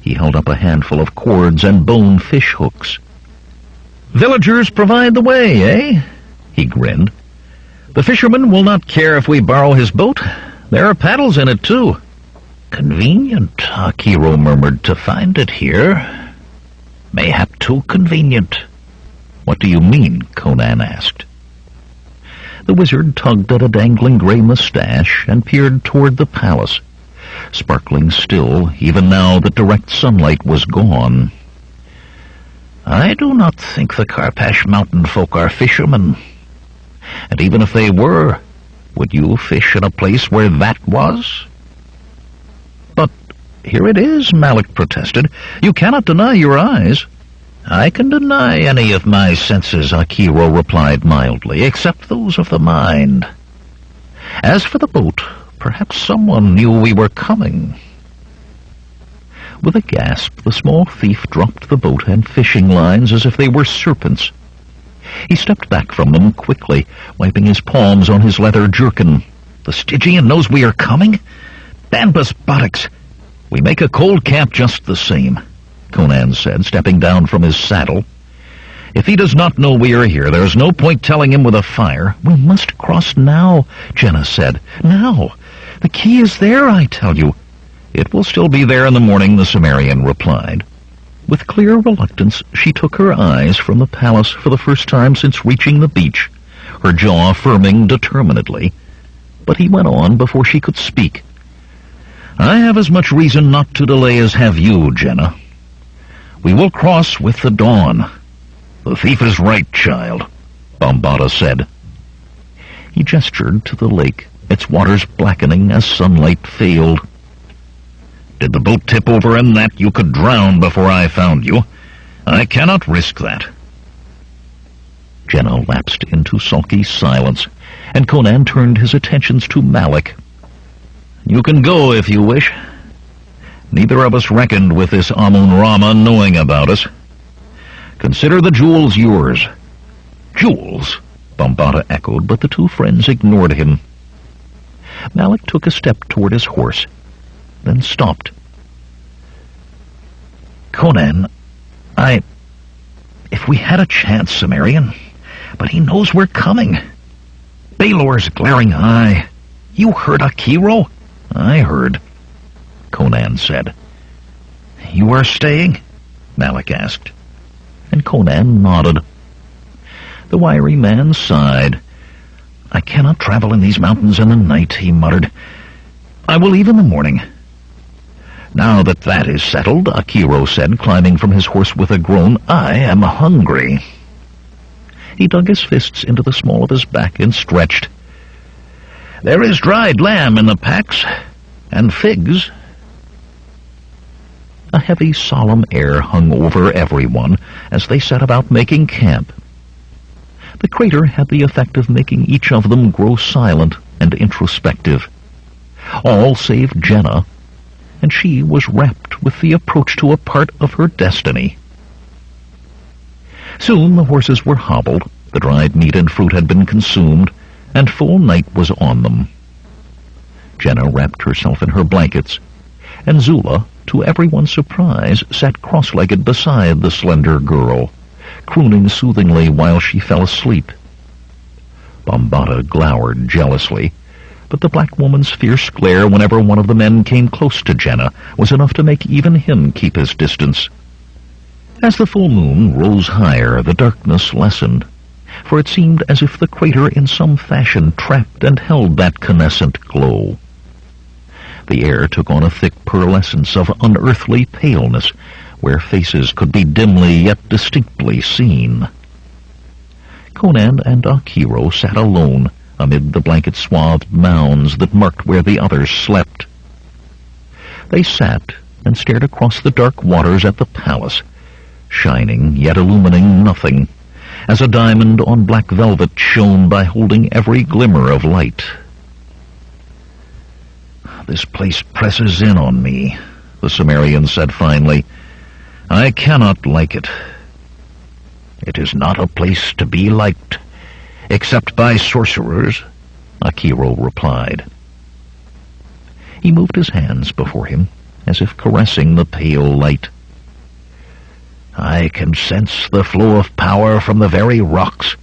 He held up a handful of cords and bone fish hooks. "Villagers provide the way, eh?" He grinned. "The fisherman will not care if we borrow his boat. There are paddles in it, too." "Convenient," Akiro murmured, "to find it here. Mayhap too convenient." "What do you mean?" Conan asked. The wizard tugged at a dangling gray mustache and peered toward the palace, sparkling still, even now that direct sunlight was gone. "I do not think the Karpash mountain folk are fishermen. And even if they were, would you fish in a place where that was?" "But here it is," Malik protested. "You cannot deny your eyes." "I can deny any of my senses," Akiro replied mildly, "except those of the mind. As for the boat, perhaps someone knew we were coming." With a gasp, the small thief dropped the boat and fishing lines as if they were serpents. He stepped back from them quickly, wiping his palms on his leather jerkin. "The Stygian knows we are coming? Banbus buttocks! We make a cold camp just the same," Conan said, stepping down from his saddle. "If he does not know we are here, there is no point telling him with a fire." "We must cross now," Jenna said. "Now! The key is there, I tell you." "It will still be there in the morning," the Cimmerian replied. With clear reluctance, she took her eyes from the palace for the first time since reaching the beach, her jaw firming determinedly. But he went on before she could speak. "I have as much reason not to delay as have you, Jenna. We will cross with the dawn." "The thief is right, child," Bombata said. He gestured to the lake, its waters blackening as sunlight failed. "Did the boat tip over in that, you could drown before I found you. I cannot risk that." Jenna lapsed into sulky silence, and Conan turned his attentions to Malik. "You can go if you wish. Neither of us reckoned with this Amun-Rama knowing about us. Consider the jewels yours." "Jewels?" Bombata echoed, but the two friends ignored him. Malik took a step toward his horse, then stopped. "Conan, if we had a chance, Cimmerian, but he knows we're coming. Balor's glaring eye. You heard Akiro?" "I heard," Conan said. you are staying?" Malik asked, and Conan nodded. The wiry man sighed. "I cannot travel in these mountains in the night," he muttered. "I will leave in the morning." "Now that is settled," Akiro said, climbing from his horse with a groan, "I am hungry." He dug his fists into the small of his back and stretched. "There is dried lamb in the packs, and figs." A heavy, solemn air hung over everyone as they set about making camp. The crater had the effect of making each of them grow silent and introspective. All save Jenna, and she was rapt with the approach to a part of her destiny. Soon the horses were hobbled, the dried meat and fruit had been consumed, and full night was on them. Jenna wrapped herself in her blankets, and Zula, to everyone's surprise, sat cross-legged beside the slender girl, crooning soothingly while she fell asleep. Bambata glowered jealously, but the black woman's fierce glare whenever one of the men came close to Jenna was enough to make even him keep his distance. As the full moon rose higher, the darkness lessened, for it seemed as if the crater in some fashion trapped and held that senescent glow. The air took on a thick pearlescence of unearthly paleness, where faces could be dimly yet distinctly seen. Conan and Akiro sat alone amid the blanket-swathed mounds that marked where the others slept. They sat and stared across the dark waters at the palace, shining yet illumining nothing, as a diamond on black velvet shone by holding every glimmer of light. "This place presses in on me," the Sumerian said finally. "I cannot like it." "It is not a place to be liked, except by sorcerers," Akiro replied. He moved his hands before him, as if caressing the pale light. "I can sense the flow of power from the very rocks.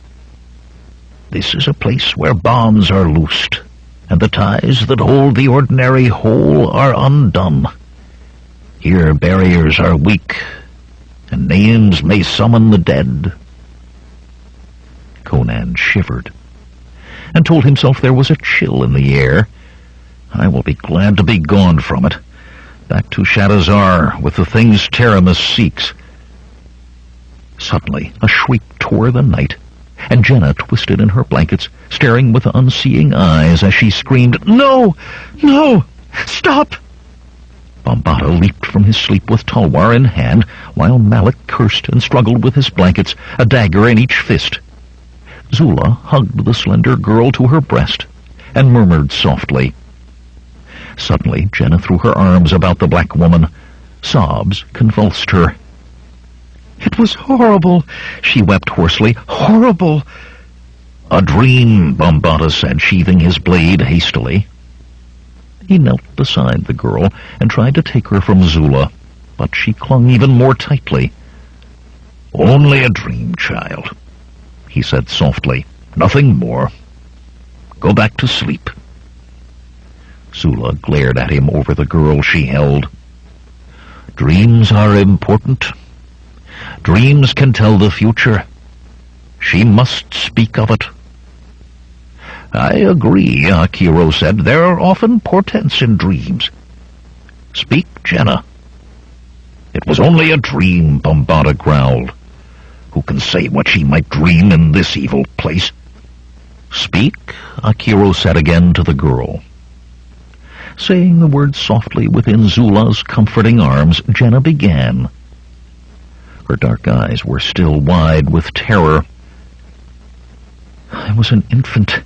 This is a place where bonds are loosed, and the ties that hold the ordinary whole are undone. Here barriers are weak, and names may summon the dead." Conan shivered, and told himself there was a chill in the air. "I will be glad to be gone from it, back to Shadazar with the things Teramis seeks." Suddenly a shriek tore the night, and Jenna twisted in her blankets, staring with unseeing eyes as she screamed, "No! No! Stop!" Bambata leaped from his sleep with talwar in hand, while Malik cursed and struggled with his blankets, a dagger in each fist. Zula hugged the slender girl to her breast and murmured softly. Suddenly Jenna threw her arms about the black woman. Sobs convulsed her. "It was horrible," she wept hoarsely. "Horrible!" "A dream," Bambata said, sheathing his blade hastily. He knelt beside the girl and tried to take her from Zula, but she clung even more tightly. "Only a dream, child," he said softly. "Nothing more. Go back to sleep." Zula glared at him over the girl she held. "Dreams are important. Dreams can tell the future. She must speak of it." "I agree," Akiro said. "There are often portents in dreams. Speak, Jenna." "It was only a dream," Bambata growled. "Who can say what she might dream in this evil place?" "Speak," Akiro said again to the girl. Saying the words softly within Zula's comforting arms, Jenna began. Her dark eyes were still wide with terror. "I was an infant,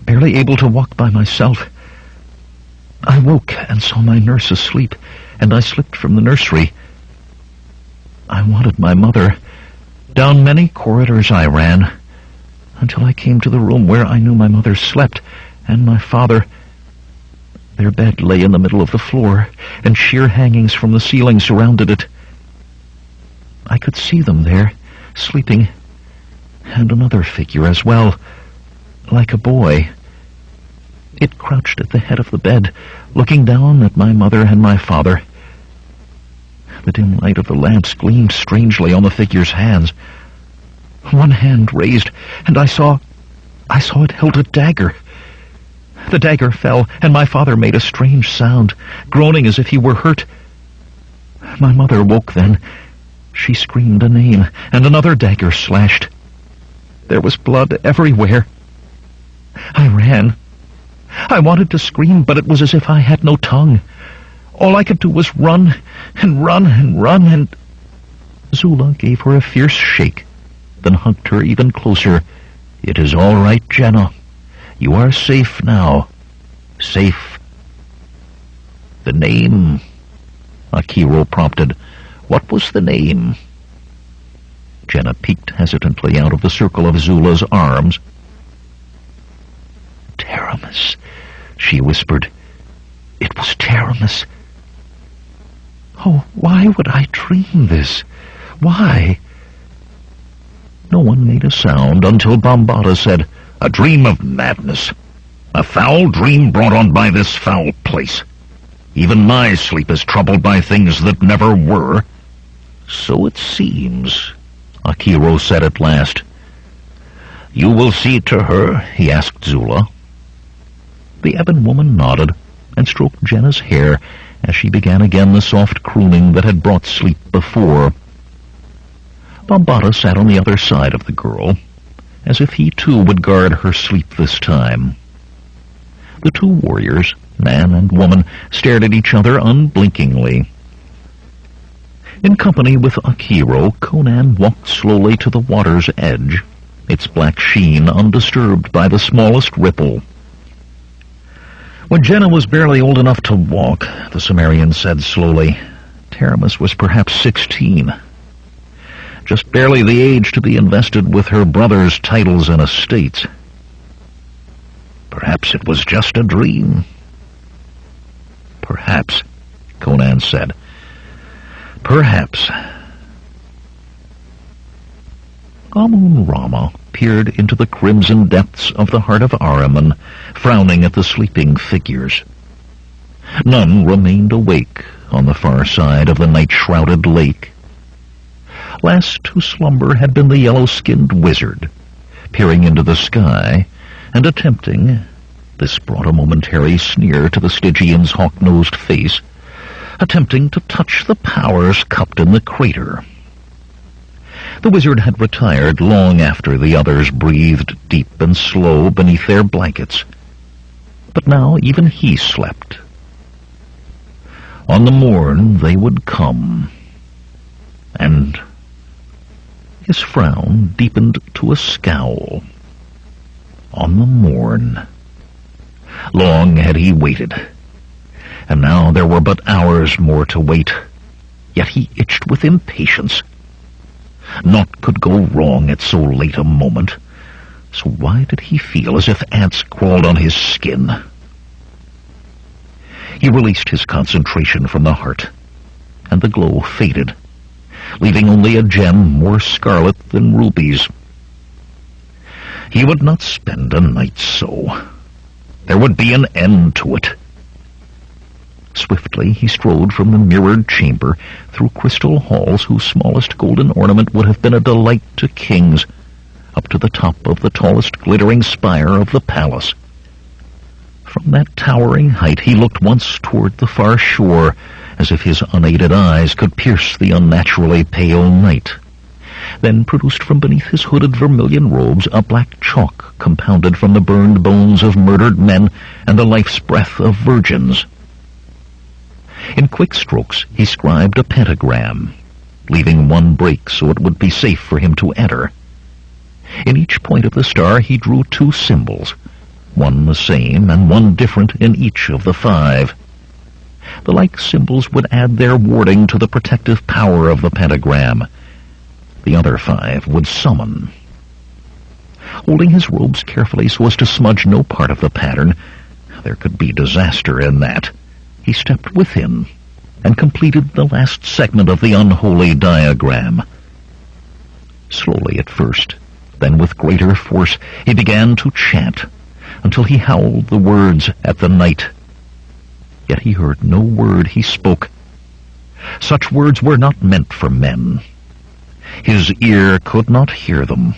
barely able to walk by myself. I woke and saw my nurse asleep, and I slipped from the nursery. I wanted my mother. Down many corridors I ran, until I came to the room where I knew my mother slept, and my father. Their bed lay in the middle of the floor, and sheer hangings from the ceiling surrounded it. I could see them there, sleeping, and another figure as well, like a boy. It crouched at the head of the bed, looking down at my mother and my father. The dim light of the lamps gleamed strangely on the figure's hands. One hand raised, and I saw it held a dagger. The dagger fell, and my father made a strange sound, groaning as if he were hurt. My mother woke then. She screamed a name, and another dagger slashed. There was blood everywhere. I ran. I wanted to scream, but it was as if I had no tongue. All I could do was run, and run, and run, and... Zula gave her a fierce shake, then hugged her even closer. "It is all right, Jenna. You are safe now. Safe." "The name," Akiro prompted. "What was the name?" Jenna peeked hesitantly out of the circle of Zula's arms. "Taramis," she whispered. "It was Taramis." Oh, why would I dream this? Why? No one made a sound until Bambata said, "A dream of madness. A foul dream brought on by this foul place. Even my sleep is troubled by things that never were." "So it seems," Akiro said at last. "You will see to her?" he asked Zula. The ebon woman nodded and stroked Jenna's hair as she began again the soft crooning that had brought sleep before. Bambata sat on the other side of the girl, as if he too would guard her sleep this time. The two warriors, man and woman, stared at each other unblinkingly. In company with Akiro, Conan walked slowly to the water's edge, its black sheen undisturbed by the smallest ripple. When Jenna was barely old enough to walk, the Sumerian said slowly, Taramis was perhaps 16. Just barely the age to be invested with her brother's titles and estates. Perhaps it was just a dream. Perhaps, Conan said. Perhaps. Amun-Rama peered into the crimson depths of the heart of Ahriman, frowning at the sleeping figures. None remained awake on the far side of the night-shrouded lake. Last to slumber had been the yellow-skinned wizard, peering into the sky and attempting, this brought a momentary sneer to the Stygian's hawk-nosed face, attempting to touch the powers cupped in the crater. The wizard had retired long after the others breathed deep and slow beneath their blankets. But now even he slept. On the morn they would come. And his frown deepened to a scowl. On the morn. Long had he waited, and now there were but hours more to wait. Yet he itched with impatience. Naught could go wrong at so late a moment, so why did he feel as if ants crawled on his skin? He released his concentration from the heart, and the glow faded, leaving only a gem more scarlet than rubies. He would not spend a night so. There would be an end to it. Swiftly he strode from the mirrored chamber through crystal halls whose smallest golden ornament would have been a delight to kings, up to the top of the tallest glittering spire of the palace. From that towering height he looked once toward the far shore, as if his unaided eyes could pierce the unnaturally pale night, then produced from beneath his hooded vermilion robes a black chalk compounded from the burned bones of murdered men and the life's breath of virgins. In quick strokes he scribed a pentagram, leaving one break so it would be safe for him to enter. In each point of the star he drew two symbols, one the same and one different in each of the 5. The like symbols would add their warding to the protective power of the pentagram. The other 5 would summon. Holding his robes carefully so as to smudge no part of the pattern, there could be disaster in that. He stepped within and completed the last segment of the unholy diagram. Slowly at first, then with greater force, he began to chant, until he howled the words at the night. Yet he heard no word he spoke. Such words were not meant for men. His ear could not hear them.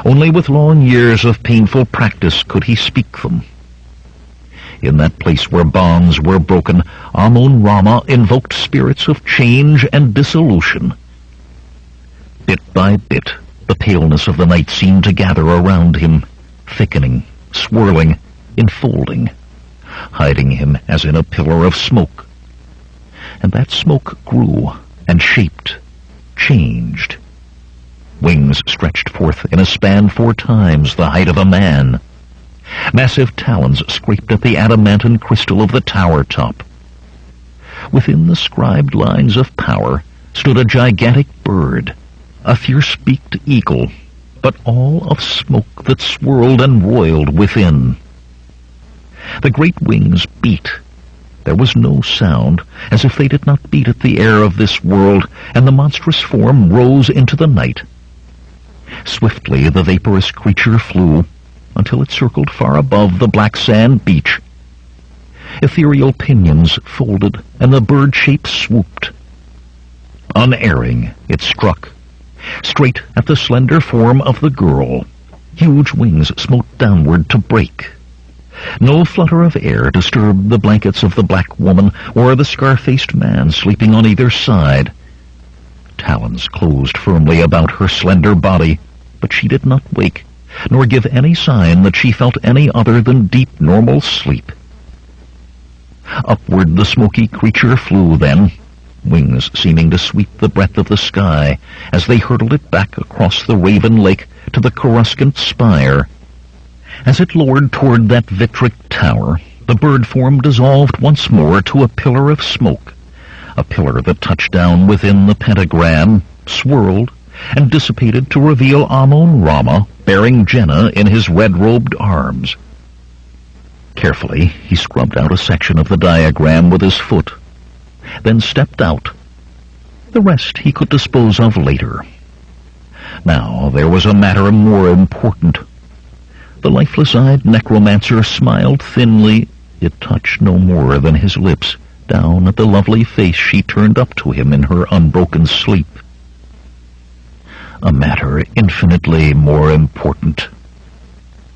Only with long years of painful practice could he speak them. In that place where bonds were broken, Amun-Rama invoked spirits of change and dissolution. Bit by bit, the paleness of the night seemed to gather around him, thickening, swirling, enfolding, hiding him as in a pillar of smoke. And that smoke grew and shaped, changed. Wings stretched forth in a span 4 times the height of a man. Massive talons scraped at the adamantine crystal of the tower top. Within the scribed lines of power stood a gigantic bird, a fierce-beaked eagle, but all of smoke that swirled and roiled within. The great wings beat. There was no sound, as if they did not beat at the air of this world, and the monstrous form rose into the night. Swiftly the vaporous creature flew, until it circled far above the black sand beach. Ethereal pinions folded, and the bird shape swooped. Unerring, it struck, straight at the slender form of the girl. Huge wings smote downward to break. No flutter of air disturbed the blankets of the black woman or the scar-faced man sleeping on either side. Talons closed firmly about her slender body, but she did not wake, nor give any sign that she felt any other than deep, normal sleep. Upward the smoky creature flew then, wings seeming to sweep the breadth of the sky as they hurtled it back across the Raven Lake to the coruscant spire. As it lowered toward that vitric tower, the bird form dissolved once more to a pillar of smoke, a pillar that touched down within the pentagram, swirled, and dissipated to reveal Amun-Rama bearing Jenna in his red-robed arms. Carefully, he scrubbed out a section of the diagram with his foot, then stepped out. The rest he could dispose of later. Now there was a matter more important. The lifeless-eyed necromancer smiled thinly, yet touched no more than his lips, down at the lovely face she turned up to him in her unbroken sleep. A matter infinitely more important.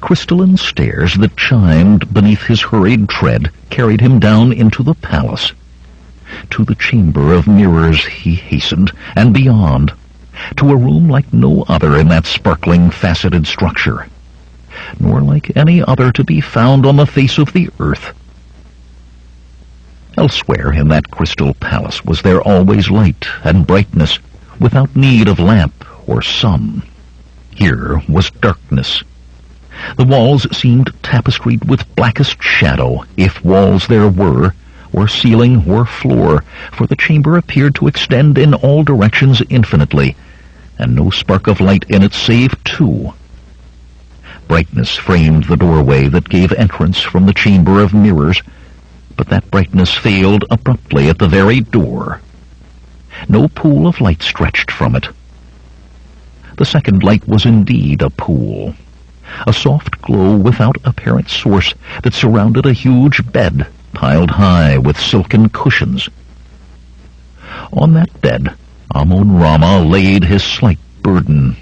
Crystalline stairs that chimed beneath his hurried tread carried him down into the palace. To the chamber of mirrors he hastened, and beyond, to a room like no other in that sparkling, faceted structure, nor like any other to be found on the face of the earth. Elsewhere in that crystal palace was there always light and brightness, without need of lamp or sun. Here was darkness. The walls seemed tapestried with blackest shadow, if walls there were, or ceiling or floor, for the chamber appeared to extend in all directions infinitely, and no spark of light in it save 2. Brightness framed the doorway that gave entrance from the chamber of mirrors, but that brightness failed abruptly at the very door. No pool of light stretched from it. The second light was indeed a pool, a soft glow without apparent source that surrounded a huge bed piled high with silken cushions. On that bed, Amun-Rama laid his slight burden.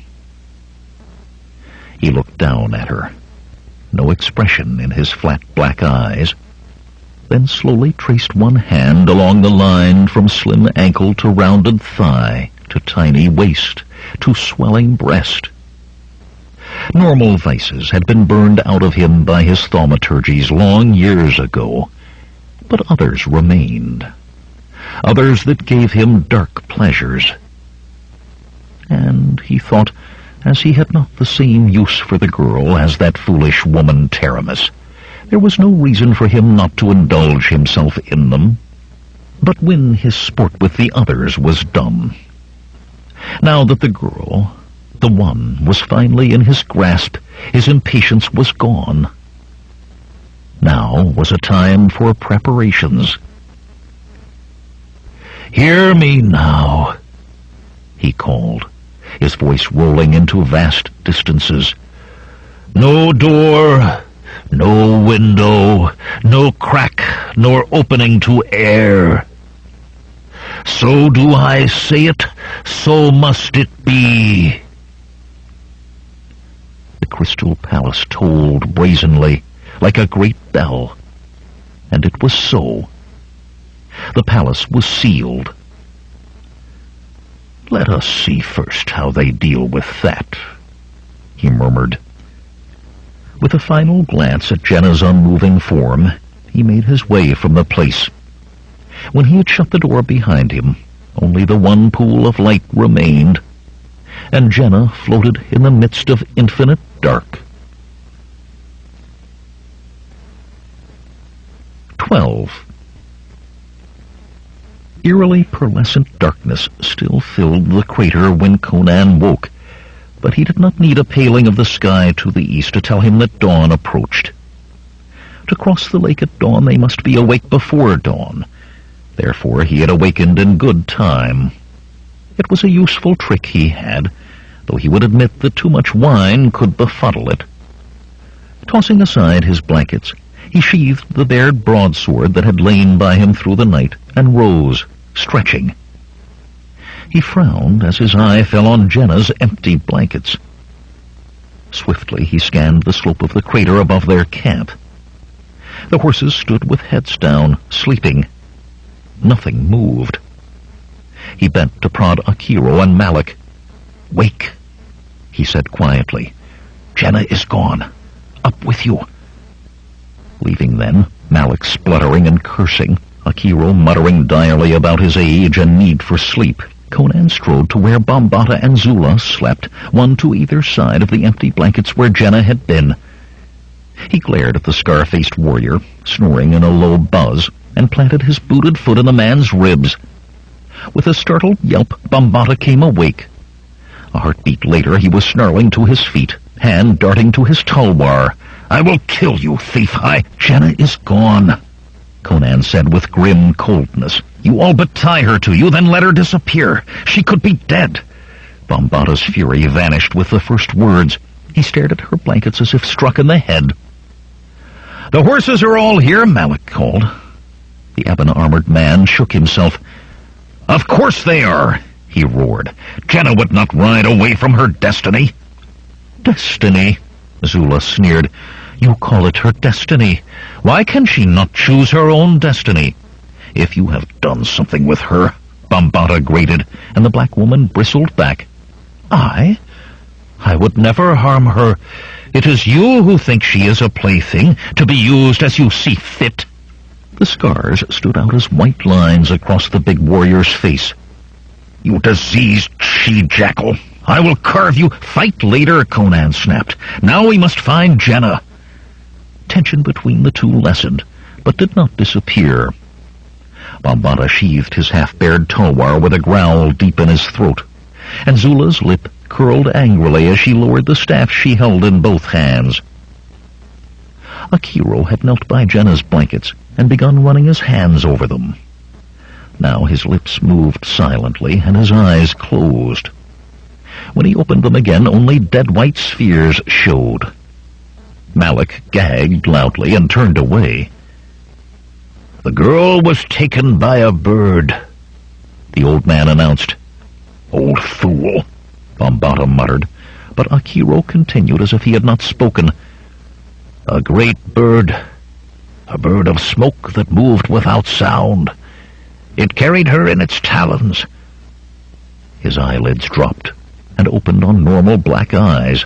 He looked down at her, no expression in his flat black eyes, then slowly traced one hand along the line from slim ankle to rounded thigh, to tiny waist, to swelling breast. Normal vices had been burned out of him by his thaumaturgies long years ago, but others remained, others that gave him dark pleasures. And he thought, as he had not the same use for the girl as that foolish woman Taramis, there was no reason for him not to indulge himself in them. But when his sport with the others was done, now that the girl, the one, was finally in his grasp, his impatience was gone. Now was a time for preparations. "Hear me now," he called, his voice rolling into vast distances. "No door, no window, no crack nor opening to air. So do I say it, so must it be. The crystal palace tolled brazenly, like a great bell, and it was so. The palace was sealed. "Let us see first how they deal with that," he murmured. With a final glance at Jenna's unmoving form, he made his way from the place. When he had shut the door behind him, only the one pool of light remained, and Jenna floated in the midst of infinite dark. 12. Eerily pearlescent darkness still filled the crater when Conan woke, but he did not need a paling of the sky to the east to tell him that dawn approached. To cross the lake at dawn they must be awake before dawn. Therefore he had awakened in good time. It was a useful trick he had, though he would admit that too much wine could befuddle it. Tossing aside his blankets, he sheathed the bared broadsword that had lain by him through the night, and rose, stretching. He frowned as his eye fell on Jenna's empty blankets. Swiftly he scanned the slope of the crater above their camp. The horses stood with heads down, sleeping. Nothing moved. He bent to prod Akiro and Malik. "Wake," he said quietly. "Jenna is gone. Up with you." Leaving then, Malik spluttering and cursing, Akiro muttering direly about his age and need for sleep, Conan strode to where Bambata and Zula slept, one to either side of the empty blankets where Jenna had been. He glared at the scar-faced warrior, snoring in a low buzz, and planted his booted foot in the man's ribs. With a startled yelp, Bambata came awake. A heartbeat later he was snarling to his feet, hand darting to his tulwar. "I will kill you, thief! Jenna is gone," Conan said with grim coldness. "You all but tie her to you, then let her disappear. She could be dead." Bambata's fury vanished with the first words. He stared at her blankets as if struck in the head. "The horses are all here," Malik called. The ebon-armored man shook himself. "Of course they are," he roared. "Jenna would not ride away from her destiny." "Destiny?" Zula sneered. "You call it her destiny. Why can she not choose her own destiny?" "If you have done something with her," Bambata grated, and the black woman bristled back. "I would never harm her. It is you who think she is a plaything, to be used as you see fit." The scars stood out as white lines across the big warrior's face. "You diseased she-jackal! I will carve you." "Fight later," Conan snapped. "Now we must find Jenna." Tension between the two lessened, but did not disappear. Bambata sheathed his half-bared tulwar with a growl deep in his throat, and Zula's lip curled angrily as she lowered the staff she held in both hands. Akiro had knelt by Jenna's blankets and begun running his hands over them. Now his lips moved silently and his eyes closed. When he opened them again, only dead white spheres showed. Malik gagged loudly and turned away. "The girl was taken by a bird," the old man announced. "Old fool," Bambata muttered, but Akiro continued as if he had not spoken. "A great bird, a bird of smoke that moved without sound. It carried her in its talons." His eyelids dropped and opened on normal black eyes.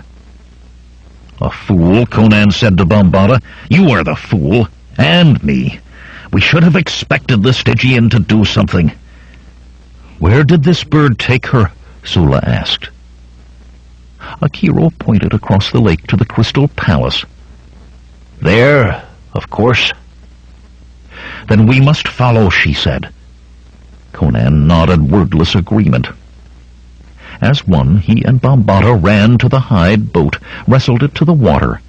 "A fool," Conan said to Bambata. "You are the fool, and me. We should have expected the Stygian to do something." "Where did this bird take her?" Zula asked. Akiro pointed across the lake to the Crystal Palace. "There, of course." "Then we must follow," she said. Conan nodded wordless agreement. As one, he and Bambata ran to the hide boat, wrestled it to the water.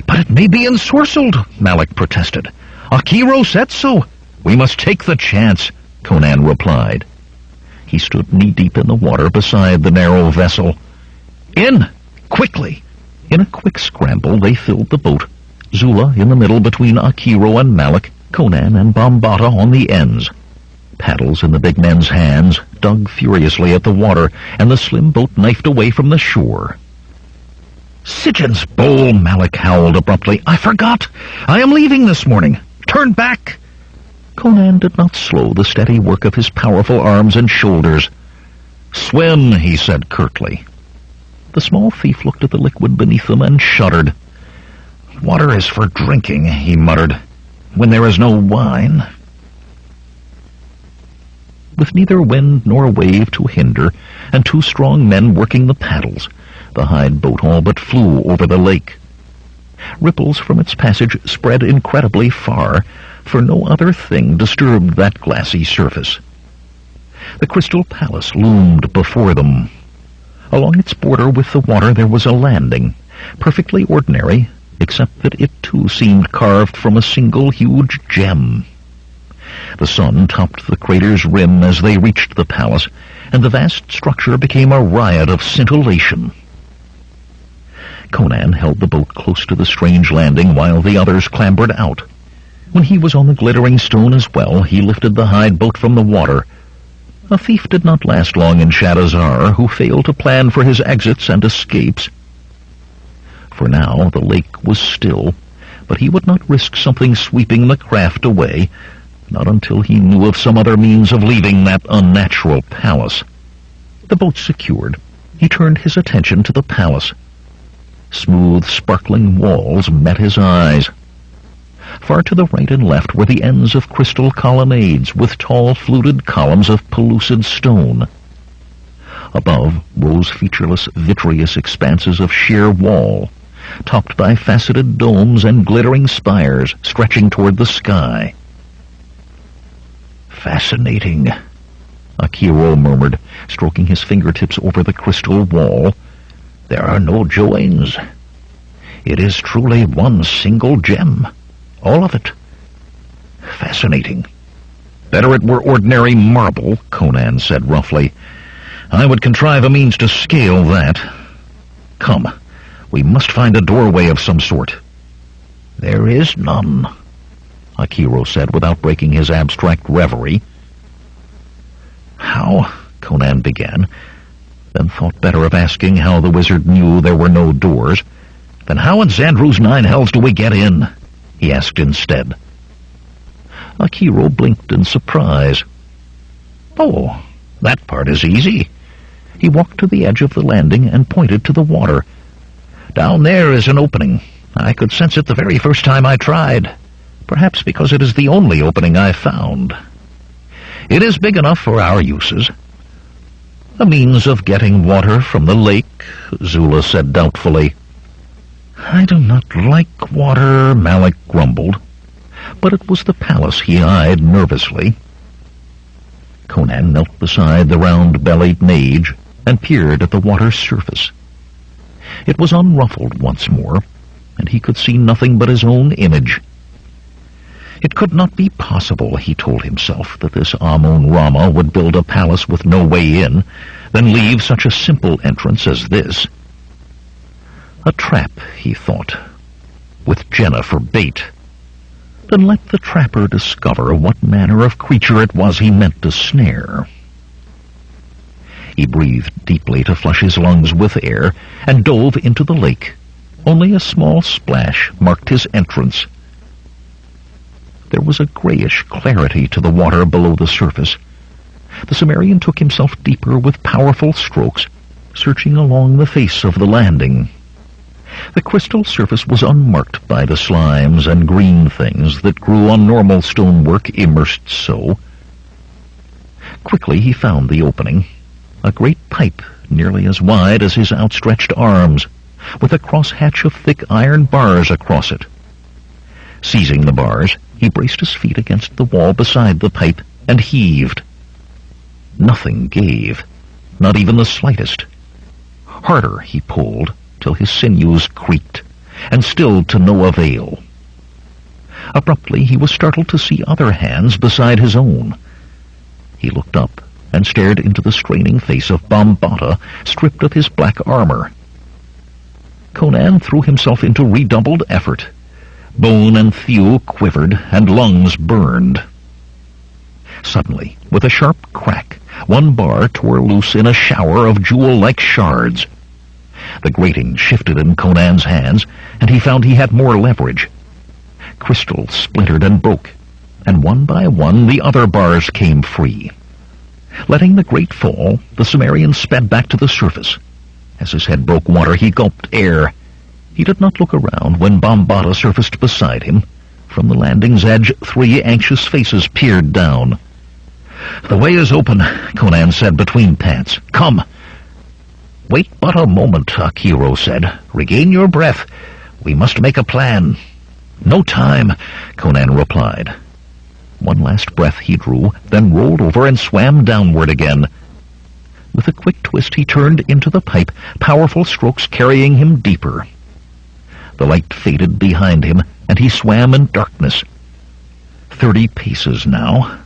"But it may be ensorcelled," Malik protested. "Akiro said so." "We must take the chance," Conan replied. He stood knee-deep in the water beside the narrow vessel. "In! Quickly!" In a quick scramble they filled the boat, Zula in the middle between Akiro and Malik, Conan and Bambata on the ends. Paddles in the big man's hands dug furiously at the water, and the slim boat knifed away from the shore. "Sitchin's bowl," Malik howled abruptly. "I forgot! I am leaving this morning! Turn back!" Conan did not slow the steady work of his powerful arms and shoulders. "Swim," he said curtly. The small thief looked at the liquid beneath them and shuddered. "Water is for drinking," he muttered, "when there is no wine." With neither wind nor wave to hinder, and 2 strong men working the paddles, the hide boat all but flew over the lake. Ripples from its passage spread incredibly far, for no other thing disturbed that glassy surface. The crystal palace loomed before them. Along its border with the water there was a landing, perfectly ordinary, except that it too seemed carved from a single huge gem. The sun topped the crater's rim as they reached the palace, and the vast structure became a riot of scintillation. Conan held the boat close to the strange landing while the others clambered out. When he was on the glittering stone as well, he lifted the hide boat from the water. A thief did not last long in Shadazar, who failed to plan for his exits and escapes. For now the lake was still, but he would not risk something sweeping the craft away, not until he knew of some other means of leaving that unnatural palace. The boat secured, he turned his attention to the palace. Smooth, sparkling walls met his eyes. Far to the right and left were the ends of crystal colonnades with tall, fluted columns of pellucid stone. Above rose featureless, vitreous expanses of sheer wall, topped by faceted domes and glittering spires stretching toward the sky. "Fascinating," Akiro murmured, stroking his fingertips over the crystal wall. "There are no joins. It is truly one single gem. All of it. Fascinating." "Better it were ordinary marble," Conan said roughly. "I would contrive a means to scale that. Come, we must find a doorway of some sort." "There is none," Akiro said without breaking his abstract reverie. "How?" Conan began, then thought better of asking how the wizard knew there were no doors. "Then how in Xandru's 9 hells do we get in?" he asked instead. Akiro blinked in surprise. "Oh, that part is easy." He walked to the edge of the landing and pointed to the water. "Down there is an opening. I could sense it the very first time I tried, perhaps because it is the only opening I found. It is big enough for our uses." "A means of getting water from the lake," Zula said doubtfully. "I do not like water," Malik grumbled, but it was the palace he eyed nervously. Conan knelt beside the round-bellied mage and peered at the water's surface. It was unruffled once more, and he could see nothing but his own image. It could not be possible, he told himself, that this Amun-Rama would build a palace with no way in, then leave such a simple entrance as this. A trap, he thought, with Jenna for bait. Then let the trapper discover what manner of creature it was he meant to snare. He breathed deeply to flush his lungs with air and dove into the lake. Only a small splash marked his entrance. There was a grayish clarity to the water below the surface. The Sumerian took himself deeper with powerful strokes, searching along the face of the landing. The crystal surface was unmarked by the slimes and green things that grew on normal stonework immersed so. Quickly he found the opening, a great pipe nearly as wide as his outstretched arms, with a crosshatch of thick iron bars across it. Seizing the bars, he braced his feet against the wall beside the pipe and heaved. Nothing gave, not even the slightest. Harder he pulled, till his sinews creaked, and still to no avail. Abruptly he was startled to see other hands beside his own. He looked up and stared into the straining face of Bambata, stripped of his black armor. Conan threw himself into redoubled effort. Bone and thew quivered, and lungs burned. Suddenly, with a sharp crack, one bar tore loose in a shower of jewel-like shards. The grating shifted in Conan's hands, and he found he had more leverage. Crystal splintered and broke, and one by one the other bars came free. Letting the grate fall, the Cimmerian sped back to the surface. As his head broke water, he gulped air. He did not look around when Bombata surfaced beside him. From the landing's edge, 3 anxious faces peered down. "The way is open," Conan said between pants. "Come." "Wait but a moment," Akiro said. "Regain your breath. We must make a plan." "No time," Conan replied. One last breath he drew, then rolled over and swam downward again. With a quick twist he turned into the pipe, powerful strokes carrying him deeper. The light faded behind him, and he swam in darkness. 30 paces now.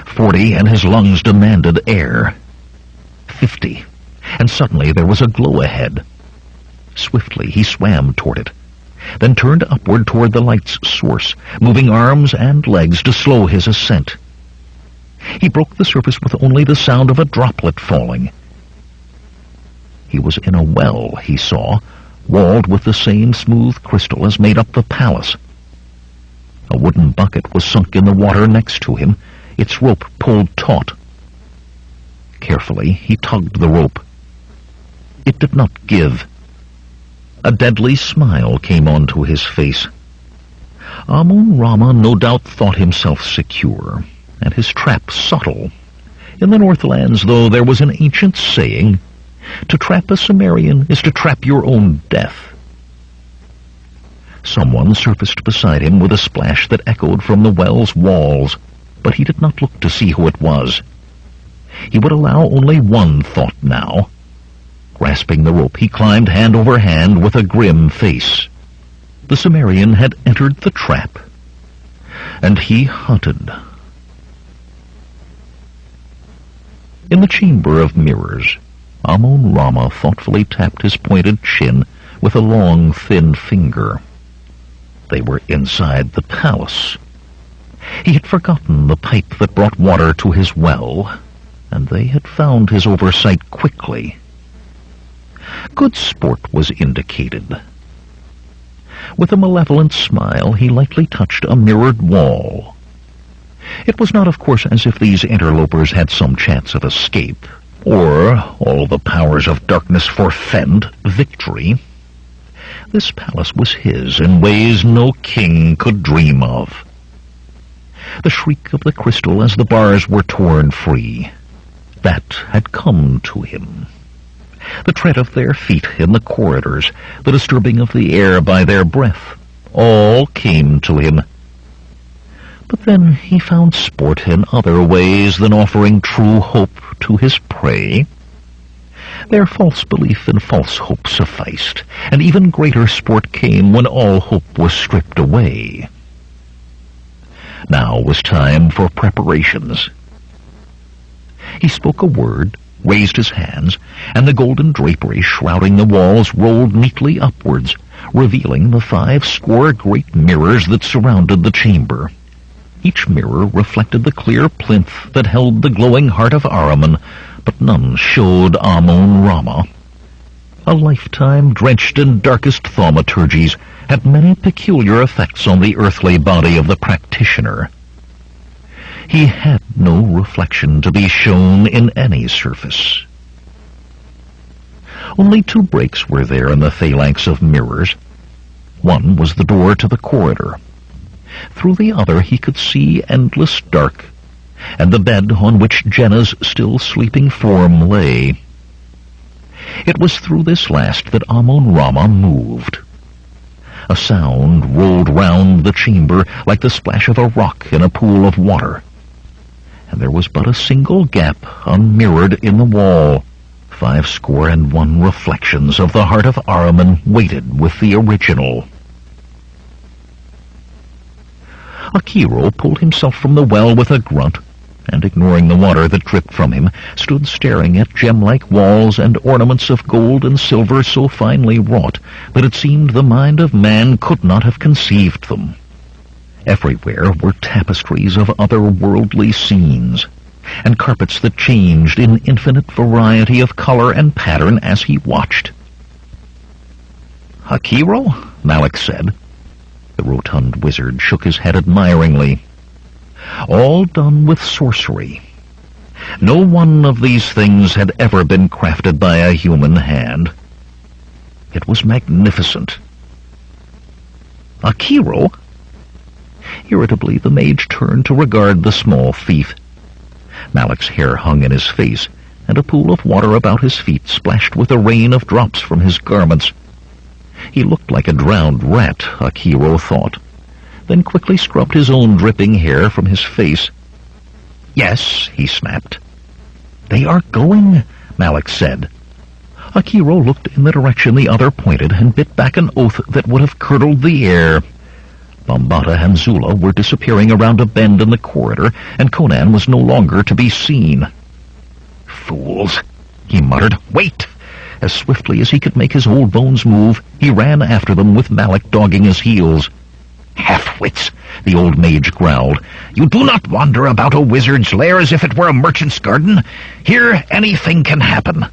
40, and his lungs demanded air. 50, and suddenly there was a glow ahead. Swiftly he swam toward it, then turned upward toward the light's source, moving arms and legs to slow his ascent. He broke the surface with only the sound of a droplet falling. He was in a well, he saw, walled with the same smooth crystal as made up the palace. A wooden bucket was sunk in the water next to him, its rope pulled taut. Carefully he tugged the rope. It did not give. A deadly smile came onto his face. Amun-Rama no doubt thought himself secure, and his trap subtle. In the Northlands, though, there was an ancient saying, "To trap a Cimmerian is to trap your own death." Someone surfaced beside him with a splash that echoed from the well's walls, but he did not look to see who it was. He would allow only one thought now. Grasping the rope, he climbed hand over hand with a grim face. The Cimmerian had entered the trap, and he hunted. In the Chamber of Mirrors, Amun-Rama thoughtfully tapped his pointed chin with a long, thin finger. They were inside the palace. He had forgotten the pipe that brought water to his well, and they had found his oversight quickly. Good sport was indicated. With a malevolent smile, he lightly touched a mirrored wall. It was not, of course, as if these interlopers had some chance of escape, or all the powers of darkness forfend victory. This palace was his in ways no king could dream of. The shriek of the crystal as the bars were torn free, that had come to him. The tread of their feet in the corridors, the disturbing of the air by their breath, all came to him. But then he found sport in other ways than offering true hope to his prey. Their false belief in false hope sufficed, and even greater sport came when all hope was stripped away. Now was time for preparations. He spoke a word, raised his hands, and the golden drapery shrouding the walls rolled neatly upwards, revealing the 50 great mirrors that surrounded the chamber. Each mirror reflected the clear plinth that held the glowing heart of Ahriman, but none showed Amun-Rama. A lifetime drenched in darkest thaumaturgies had many peculiar effects on the earthly body of the practitioner. He had no reflection to be shown in any surface. Only 2 breaks were there in the phalanx of mirrors. One was the door to the corridor. Through the other he could see endless dark, and the bed on which Jenna's still sleeping form lay. It was through this last that Amun-Rama moved. A sound rolled round the chamber like the splash of a rock in a pool of water, and there was but a single gap unmirrored in the wall. 51 reflections of the heart of Ahriman waited with the original. Akiro pulled himself from the well with a grunt, and ignoring the water that dripped from him, stood staring at gem-like walls and ornaments of gold and silver so finely wrought that it seemed the mind of man could not have conceived them. Everywhere were tapestries of otherworldly scenes, and carpets that changed in infinite variety of color and pattern as he watched. "Akiro?" Malik said. The rotund wizard shook his head admiringly. "All done with sorcery. No one of these things had ever been crafted by a human hand. It was magnificent." "Akiro?" Irritably, the mage turned to regard the small thief. Malik's hair hung in his face, and a pool of water about his feet splashed with a rain of drops from his garments. He looked like a drowned rat, Akiro thought, then quickly scrubbed his own dripping hair from his face. "Yes," he snapped. "They are going," Malik said. Akiro looked in the direction the other pointed and bit back an oath that would have curdled the air. Bambata and Zula were disappearing around a bend in the corridor, and Conan was no longer to be seen. "Fools," he muttered. "Wait!" As swiftly as he could make his old bones move, he ran after them with Malik dogging his heels. "Half-wits," the old mage growled. "You do not wander about a wizard's lair as if it were a merchant's garden. Here anything can happen."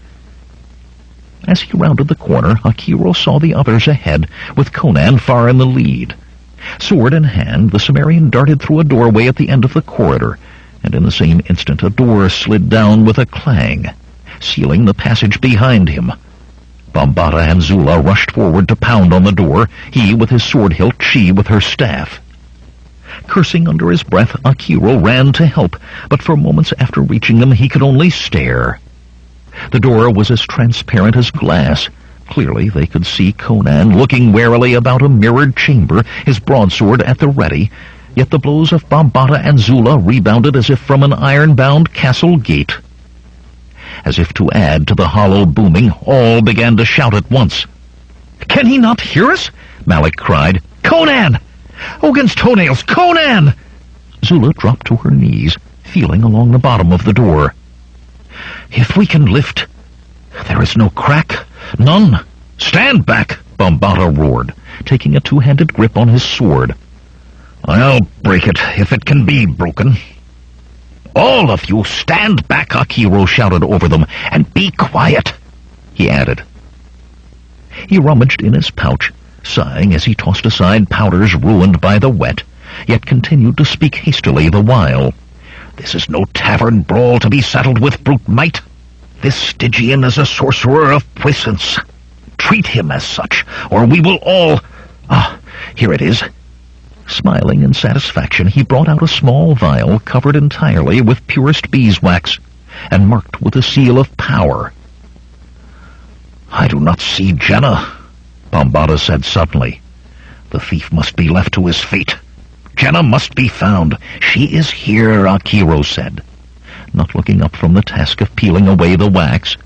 As he rounded the corner, Akiro saw the others ahead, with Conan far in the lead. Sword in hand, the Cimmerian darted through a doorway at the end of the corridor, and in the same instant a door slid down with a clang, sealing the passage behind him. Bambata and Zula rushed forward to pound on the door, he with his sword hilt, she with her staff. Cursing under his breath, Akiro ran to help, but for moments after reaching them he could only stare. The door was as transparent as glass. Clearly they could see Conan looking warily about a mirrored chamber, his broadsword at the ready, yet the blows of Bambata and Zula rebounded as if from an iron-bound castle gate. As if to add to the hollow booming, all began to shout at once. "Can he not hear us?" Malik cried. "Conan! Ogun's toenails! Conan!" Zula dropped to her knees, feeling along the bottom of the door. "If we can lift... There is no crack. None. Stand back!" Bambata roared, taking a two-handed grip on his sword. "I'll break it, if it can be broken." "All of you stand back," Akiro shouted over them, "and be quiet," he added. He rummaged in his pouch, sighing as he tossed aside powders ruined by the wet, yet continued to speak hastily the while. "This is no tavern brawl to be settled with brute might. This Stygian is a sorcerer of puissance. Treat him as such, or we will all... here it is." Smiling in satisfaction, he brought out a small vial covered entirely with purest beeswax, and marked with a seal of power. "I do not see Jenna," Bambata said suddenly. "The thief must be left to his fate. Jenna must be found. She is here," Akiro said, not looking up from the task of peeling away the wax.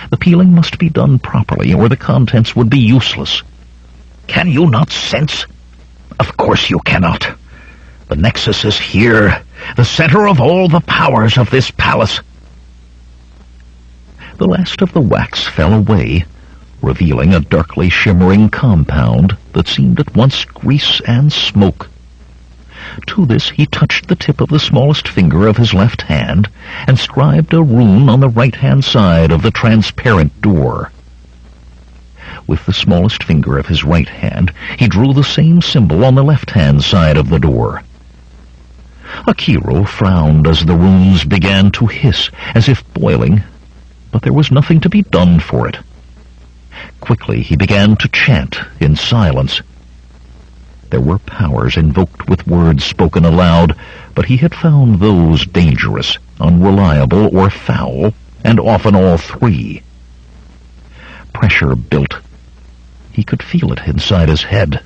The peeling must be done properly, or the contents would be useless. "Can you not sense?" "Of course you cannot. The nexus is here, the center of all the powers of this palace." The last of the wax fell away, revealing a darkly shimmering compound that seemed at once grease and smoke. To this he touched the tip of the smallest finger of his left hand and scribed a rune on the right-hand side of the transparent door. With the smallest finger of his right hand, he drew the same symbol on the left-hand side of the door. Akiro frowned as the runes began to hiss, as if boiling, but there was nothing to be done for it. Quickly he began to chant in silence. There were powers invoked with words spoken aloud, but he had found those dangerous, unreliable, or foul, and often all three. Pressure built. He could feel it inside his head.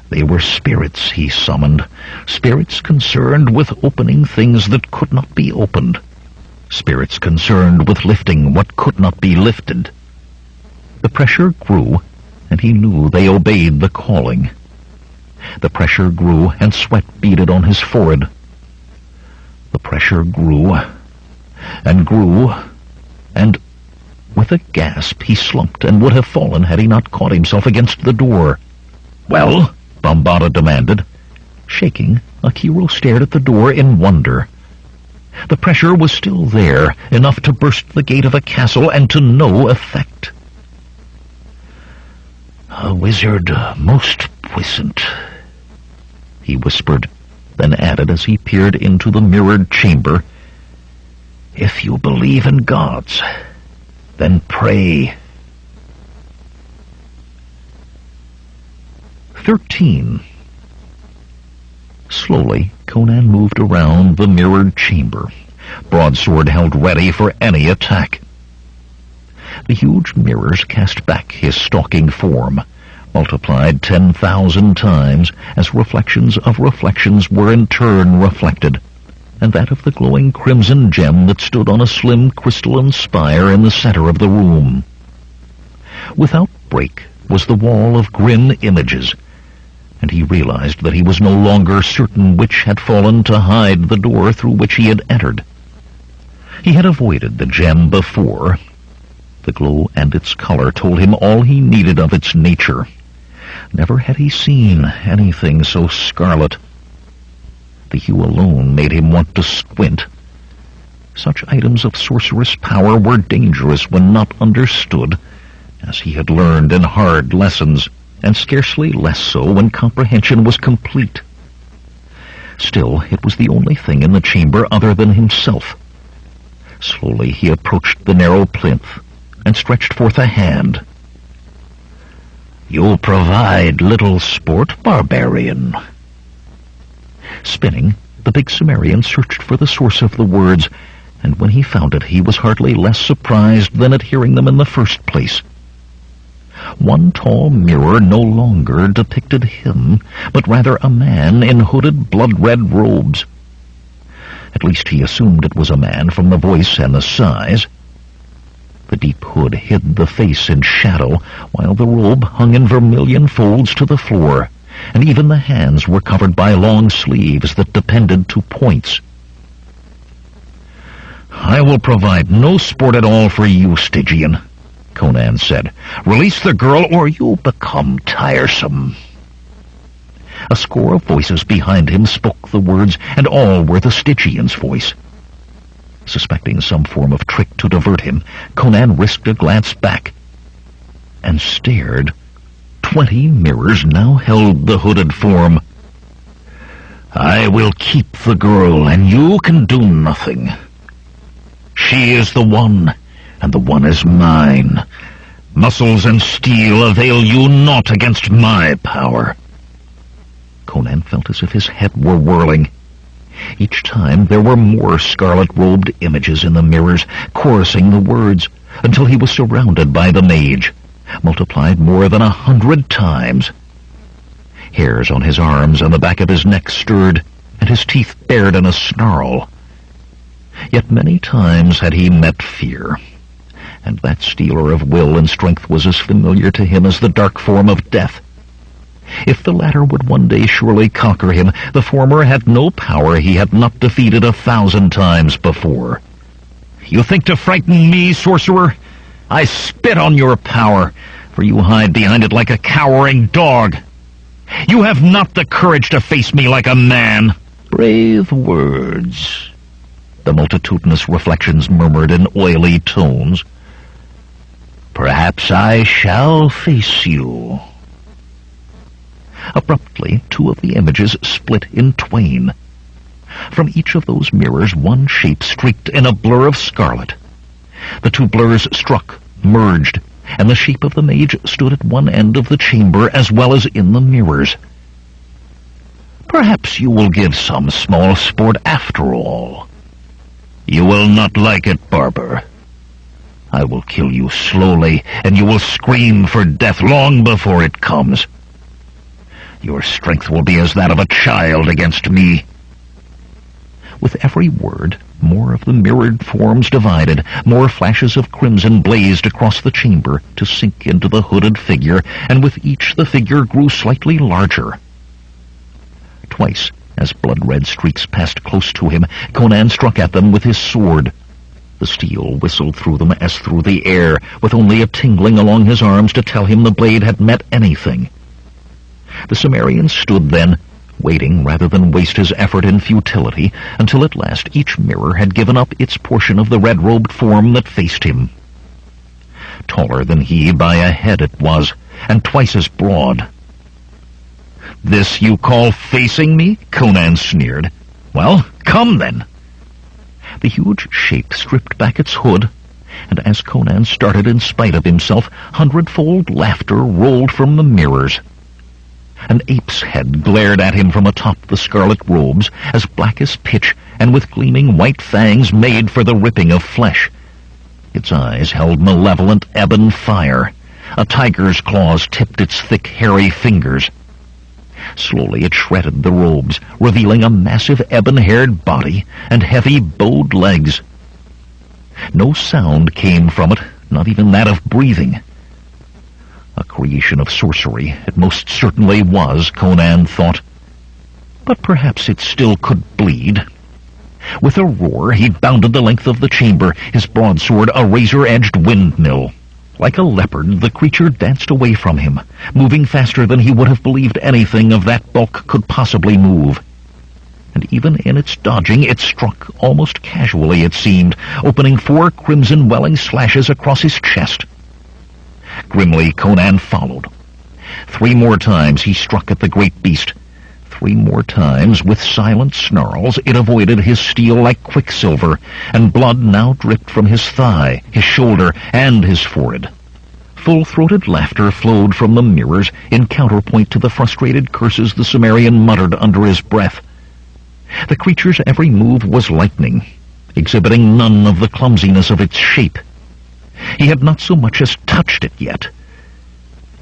They were spirits he summoned, spirits concerned with opening things that could not be opened, spirits concerned with lifting what could not be lifted. The pressure grew, and he knew they obeyed the calling. The pressure grew, and sweat beaded on his forehead. The pressure grew, and with a gasp he slumped and would have fallen had he not caught himself against the door. "Well?" Bambata demanded. Shaking, Akiro stared at the door in wonder. The pressure was still there, enough to burst the gate of a castle, and to no effect. "A wizard most puissant," he whispered, then added as he peered into the mirrored chamber, "If you believe in gods, then pray." 13. Slowly, Conan moved around the mirrored chamber, broadsword held ready for any attack. The huge mirrors cast back his stalking form, multiplied 10,000 times as reflections of reflections were in turn reflected, and that of the glowing crimson gem that stood on a slim crystalline spire in the center of the room. Without break was the wall of grim images, and he realized that he was no longer certain which had fallen to hide the door through which he had entered. He had avoided the gem before. The glow and its color told him all he needed of its nature. Never had he seen anything so scarlet. The hue alone made him want to squint. Such items of sorcerous power were dangerous when not understood, as he had learned in hard lessons, and scarcely less so when comprehension was complete. Still, it was the only thing in the chamber other than himself. Slowly he approached the narrow plinth and stretched forth a hand. "You'll provide little sport, barbarian." Spinning, the big Sumerian searched for the source of the words, and when he found it, he was hardly less surprised than at hearing them in the first place. One tall mirror no longer depicted him, but rather a man in hooded blood-red robes. At least he assumed it was a man from the voice and the size. The deep hood hid the face in shadow, while the robe hung in vermilion folds to the floor, and even the hands were covered by long sleeves that depended to points. "I will provide no sport at all for you, Stygian," Conan said. "Release the girl, or you'll become tiresome." A score of voices behind him spoke the words, and all were the Stygian's voice. Suspecting some form of trick to divert him, Conan risked a glance back, and stared. 20 mirrors now held the hooded form. "I will keep the girl, and you can do nothing. She is the one, and the one is mine. Muscles and steel avail you not against my power." Conan felt as if his head were whirling. Each time there were more scarlet-robed images in the mirrors, chorusing the words, until he was surrounded by the mage, multiplied more than 100 times. Hairs on his arms and the back of his neck stirred, and his teeth bared in a snarl. Yet many times had he met fear, and that stealer of will and strength was as familiar to him as the dark form of death. If the latter would one day surely conquer him, the former had no power he had not defeated 1,000 times before. "You think to frighten me, sorcerer? I spit on your power, for you hide behind it like a cowering dog. You have not the courage to face me like a man." "Brave words," the multitudinous reflections murmured in oily tones. "Perhaps I shall face you." Abruptly, 2 of the images split in twain. From each of those mirrors, one shape streaked in a blur of scarlet. The 2 blurs struck, merged, and the shape of the mage stood at one end of the chamber as well as in the mirrors. "Perhaps you will give some small sport after all. You will not like it, barber. I will kill you slowly, and you will scream for death long before it comes. Your strength will be as that of a child against me." With every word, more of the mirrored forms divided, more flashes of crimson blazed across the chamber to sink into the hooded figure, and with each the figure grew slightly larger. Twice, as blood-red streaks passed close to him, Conan struck at them with his sword. The steel whistled through them as through the air, with only a tingling along his arms to tell him the blade had met anything. The Sumerian stood then, waiting rather than waste his effort in futility, until at last each mirror had given up its portion of the red-robed form that faced him. Taller than he by a head it was, and twice as broad. "This you call facing me?" Conan sneered. "Well, come then." The huge shape stripped back its hood, and as Conan started in spite of himself, hundredfold laughter rolled from the mirrors. An ape's head glared at him from atop the scarlet robes, as black as pitch and with gleaming white fangs made for the ripping of flesh. Its eyes held malevolent ebon fire. A tiger's claws tipped its thick, hairy fingers. Slowly it shredded the robes, revealing a massive ebon-haired body and heavy bowed legs. No sound came from it, not even that of breathing. A creation of sorcery it most certainly was, Conan thought. But perhaps it still could bleed. With a roar, he bounded the length of the chamber, his broadsword a razor-edged windmill. Like a leopard, the creature danced away from him, moving faster than he would have believed anything of that bulk could possibly move. And even in its dodging, it struck, almost casually it seemed, opening 4 crimson welling slashes across his chest. Grimly, Conan followed. 3 more times he struck at the great beast. 3 more times, with silent snarls, it avoided his steel like quicksilver, and blood now dripped from his thigh, his shoulder, and his forehead. Full-throated laughter flowed from the mirrors in counterpoint to the frustrated curses the Cimmerian muttered under his breath. The creature's every move was lightning, exhibiting none of the clumsiness of its shape. He had not so much as touched it yet.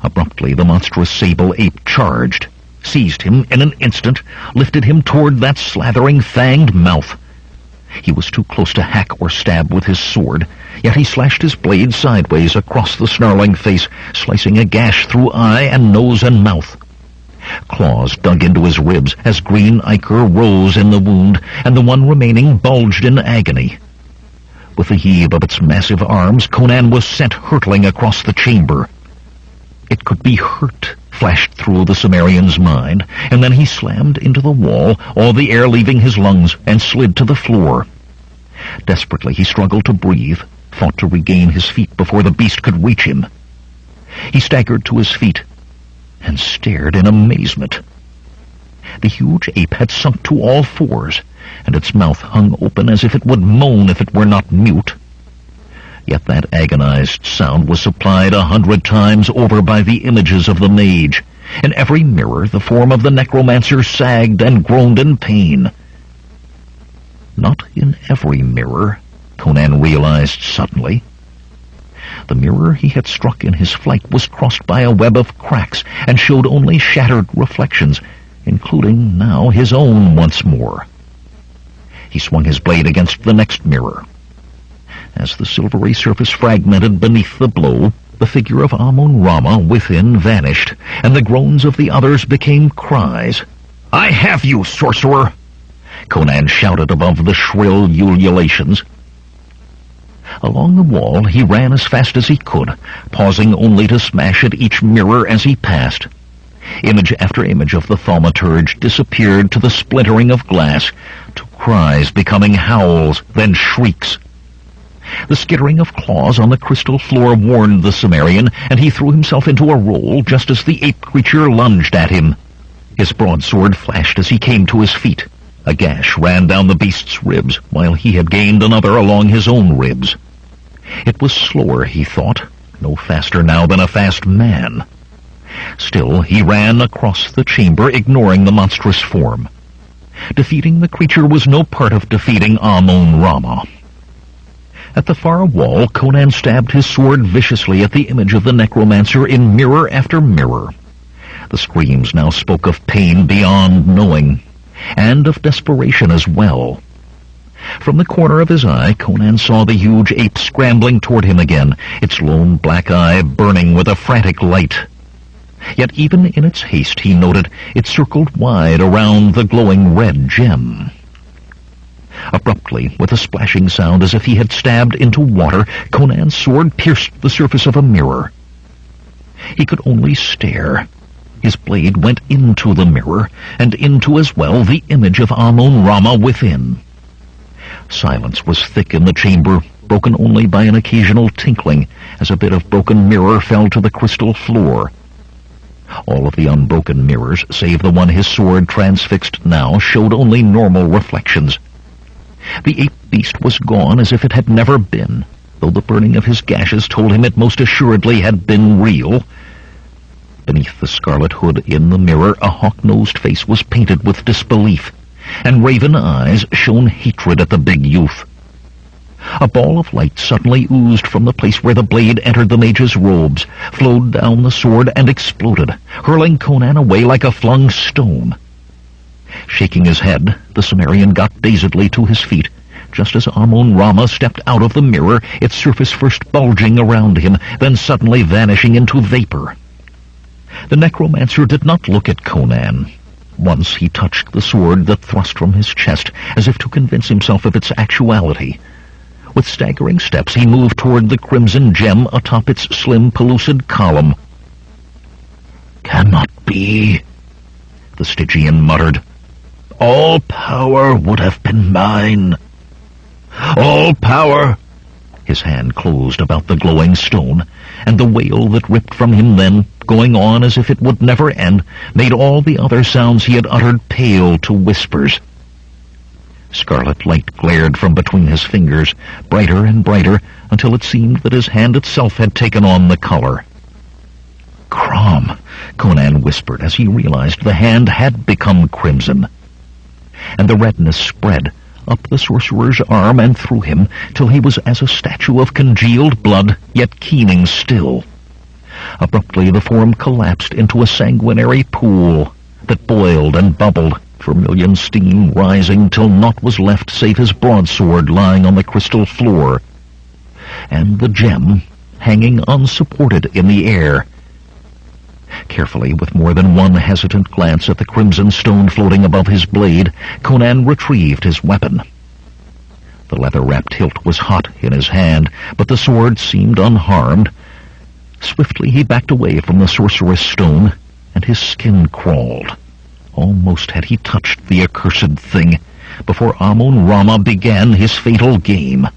Abruptly, the monstrous sable ape charged, seized him in an instant, lifted him toward that slathering, fanged mouth. He was too close to hack or stab with his sword, yet he slashed his blade sideways across the snarling face, slicing a gash through eye and nose and mouth. Claws dug into his ribs as green ichor rose in the wound, and the one remaining bulged in agony. With a heave of its massive arms, Conan was sent hurtling across the chamber. It could be hurt, flashed through the Cimmerian's mind, and then he slammed into the wall, all the air leaving his lungs, and slid to the floor. Desperately he struggled to breathe, fought to regain his feet before the beast could reach him. He staggered to his feet, and stared in amazement. The huge ape had sunk to all fours, and its mouth hung open as if it would moan if it were not mute. Yet that agonized sound was supplied 100 times over by the images of the mage. In every mirror the form of the necromancer sagged and groaned in pain. Not in every mirror, Conan realized suddenly. The mirror he had struck in his flight was crossed by a web of cracks and showed only shattered reflections, including now his own once more. He swung his blade against the next mirror. As the silvery surface fragmented beneath the blow, the figure of Amun-Rama within vanished, and the groans of the others became cries. "I have you, sorcerer!" Conan shouted above the shrill ululations. Along the wall he ran as fast as he could, pausing only to smash at each mirror as he passed. Image after image of the thaumaturge disappeared to the splintering of glass, to cries becoming howls, then shrieks. The skittering of claws on the crystal floor warned the Cimmerian, and he threw himself into a roll just as the ape creature lunged at him. His broadsword flashed as he came to his feet. A gash ran down the beast's ribs, while he had gained another along his own ribs. It was slower, he thought, no faster now than a fast man. Still, he ran across the chamber, ignoring the monstrous form. Defeating the creature was no part of defeating Amun-Rama. At the far wall, Conan stabbed his sword viciously at the image of the necromancer in mirror after mirror. The screams now spoke of pain beyond knowing, and of desperation as well. From the corner of his eye, Conan saw the huge ape scrambling toward him again, its lone black eye burning with a frantic light. Yet even in its haste, he noted, it circled wide around the glowing red gem. Abruptly, with a splashing sound as if he had stabbed into water, Conan's sword pierced the surface of a mirror. He could only stare. His blade went into the mirror, and into as well the image of Amon-Rama within. Silence was thick in the chamber, broken only by an occasional tinkling as a bit of broken mirror fell to the crystal floor. All of the unbroken mirrors, save the one his sword transfixed now, showed only normal reflections. The ape-beast was gone as if it had never been, though the burning of his gashes told him it most assuredly had been real. Beneath the scarlet hood in the mirror, a hawk-nosed face was painted with disbelief, and raven eyes shone hatred at the big youth. A ball of light suddenly oozed from the place where the blade entered the mage's robes, flowed down the sword, and exploded, hurling Conan away like a flung stone. Shaking his head, the Cimmerian got dazedly to his feet, just as Amon-Rama stepped out of the mirror, its surface first bulging around him, then suddenly vanishing into vapor. The necromancer did not look at Conan. Once he touched the sword that thrust from his chest, as if to convince himself of its actuality. With staggering steps he moved toward the crimson gem atop its slim, pellucid column. "Cannot be," the Stygian muttered. "All power would have been mine. All power!" His hand closed about the glowing stone, and the wail that ripped from him then, going on as if it would never end, made all the other sounds he had uttered pale to whispers. Scarlet light glared from between his fingers, brighter and brighter, until it seemed that his hand itself had taken on the color. "Crom," Conan whispered as he realized the hand had become crimson. And the redness spread up the sorcerer's arm and through him, till he was as a statue of congealed blood, yet keening still. Abruptly the form collapsed into a sanguinary pool that boiled and bubbled, vermilion steam rising till naught was left save his broadsword lying on the crystal floor, and the gem hanging unsupported in the air. Carefully, with more than one hesitant glance at the crimson stone floating above his blade, Conan retrieved his weapon. The leather-wrapped hilt was hot in his hand, but the sword seemed unharmed. Swiftly he backed away from the sorceress stone, and his skin crawled. Almost had he touched the accursed thing before Amon-Rama began his fatal game.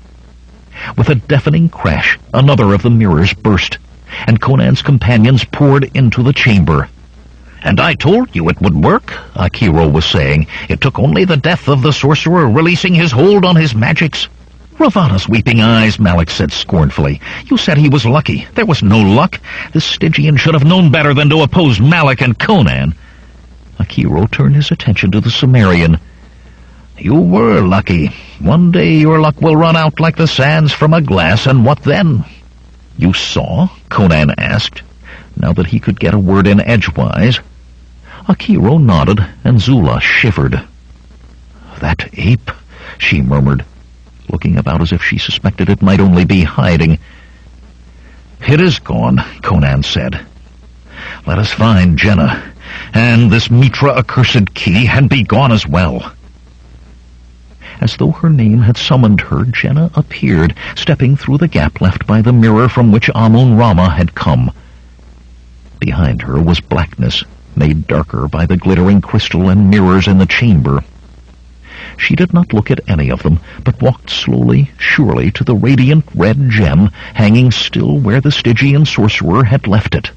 With a deafening crash, another of the mirrors burst, and Conan's companions poured into the chamber. "And I told you it would work," Akiro was saying. "It took only the death of the sorcerer releasing his hold on his magics." "Ravana's weeping eyes," Malik said scornfully. "You said he was lucky. There was no luck. The Stygian should have known better than to oppose Malik and Conan." Akiro turned his attention to the Cimmerian. "You were lucky. One day your luck will run out like the sands from a glass, and what then?" "You saw?" Conan asked, now that he could get a word in edgewise. Akiro nodded, and Zula shivered. "That ape," she murmured, looking about as if she suspected it might only be hiding. "It is gone," Conan said. "Let us find Jenna, and this Mitra accursed key, and be gone as well." As though her name had summoned her, Jenna appeared, stepping through the gap left by the mirror from which Amon-Rama had come. Behind her was blackness, made darker by the glittering crystal and mirrors in the chamber. She did not look at any of them, but walked slowly, surely, to the radiant red gem hanging still where the Stygian sorcerer had left it.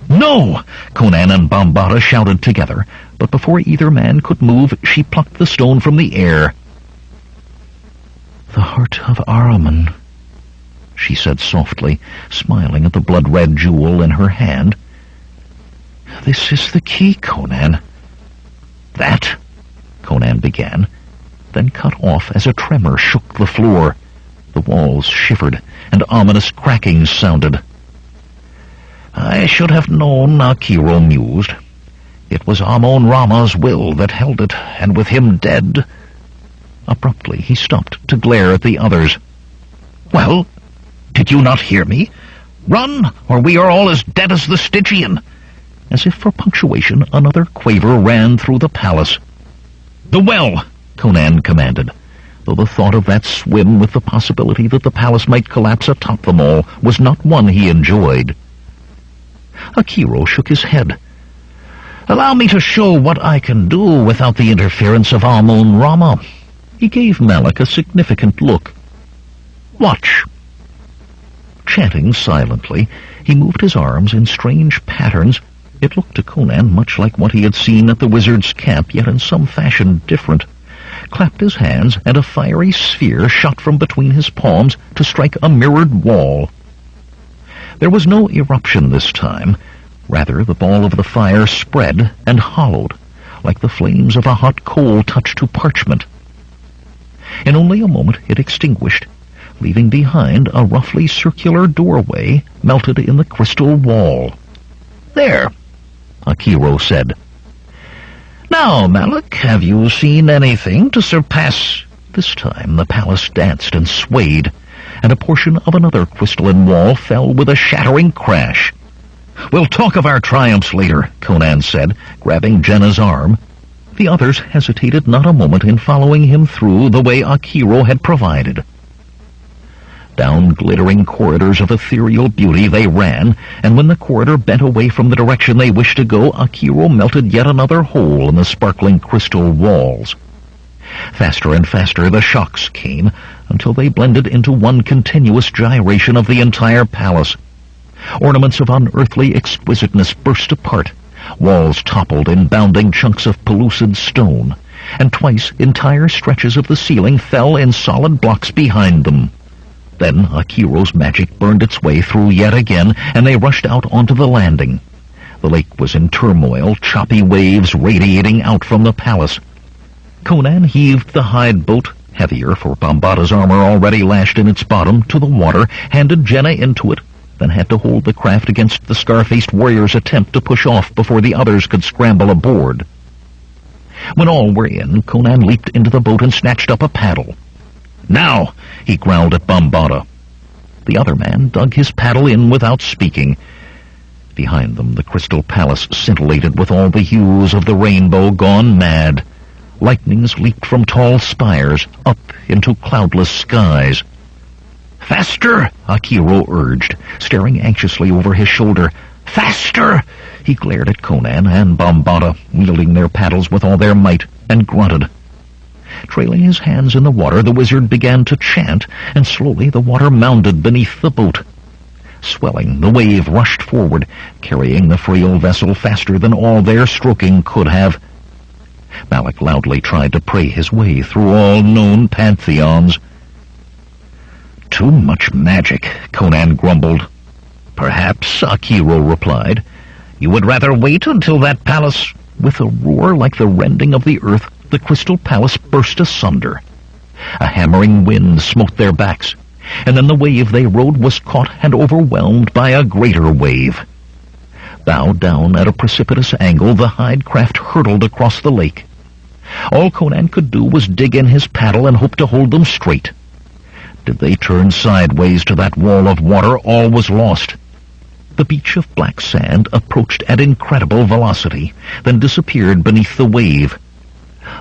"No!" Conan and Bambara shouted together, but before either man could move, she plucked the stone from the air. "The heart of Ahriman," she said softly, smiling at the blood-red jewel in her hand. "This is the key, Conan." "That?" Conan began, then cut off as a tremor shook the floor. The walls shivered, and ominous crackings sounded. "I should have known," Akiro mused. "It was Amon-Rama's will that held it, and with him dead." Abruptly he stopped to glare at the others. "Well, did you not hear me? Run, or we are all as dead as the Stygian." As if for punctuation, another quaver ran through the palace. "The well!" Conan commanded, though the thought of that swim with the possibility that the palace might collapse atop them all was not one he enjoyed. Akiro shook his head. Allow me to show what I can do without the interference of Amon Rama. He gave Malik a significant look. Watch. Chanting silently, he moved his arms in strange patterns. It looked to Conan much like what he had seen at the wizard's camp, yet in some fashion different. Clapped his hands, and a fiery sphere shot from between his palms to strike a mirrored wall. There was no eruption this time. Rather, the ball of the fire spread and hollowed, like the flames of a hot coal touched to parchment. In only a moment it extinguished, leaving behind a roughly circular doorway melted in the crystal wall. "There," Akiro said. "Now, Malik, have you seen anything to surpass—" This time the palace danced and swayed, and a portion of another crystalline wall fell with a shattering crash. "We'll talk of our triumphs later," Conan said, grabbing Jenna's arm. The others hesitated not a moment in following him through the way Akiro had provided. Down glittering corridors of ethereal beauty they ran, and when the corridor bent away from the direction they wished to go, Akiro melted yet another hole in the sparkling crystal walls. Faster and faster the shocks came, until they blended into one continuous gyration of the entire palace. Ornaments of unearthly exquisiteness burst apart, walls toppled in bounding chunks of pellucid stone, and twice entire stretches of the ceiling fell in solid blocks behind them. Then Akiro's magic burned its way through yet again, and they rushed out onto the landing. The lake was in turmoil, choppy waves radiating out from the palace. Conan heaved the hide boat, heavier for Bambata's armor already lashed in its bottom, to the water, handed Jenna into it, then had to hold the craft against the scar-faced warrior's attempt to push off before the others could scramble aboard. When all were in, Conan leaped into the boat and snatched up a paddle. "Now!" he growled at Bambata. The other man dug his paddle in without speaking. Behind them the crystal palace scintillated with all the hues of the rainbow gone mad. Lightnings leaped from tall spires up into cloudless skies. "Faster!" Akiro urged, staring anxiously over his shoulder. "Faster!" He glared at Conan and Bambata, wielding their paddles with all their might, and grunted. Trailing his hands in the water, the wizard began to chant, and slowly the water mounded beneath the boat. Swelling, the wave rushed forward, carrying the frail vessel faster than all their stroking could have. Malik loudly tried to pray his way through all known pantheons. "Too much magic," Conan grumbled. "Perhaps," Akiro replied, "you would rather wait until that palace—" With a roar like the rending of the earth, the crystal palace burst asunder. A hammering wind smote their backs, and then the wave they rode was caught and overwhelmed by a greater wave. Bowed down at a precipitous angle, the hide craft hurtled across the lake. All Conan could do was dig in his paddle and hope to hold them straight. Did they turn sideways to that wall of water, all was lost. The beach of black sand approached at incredible velocity, then disappeared beneath the wave.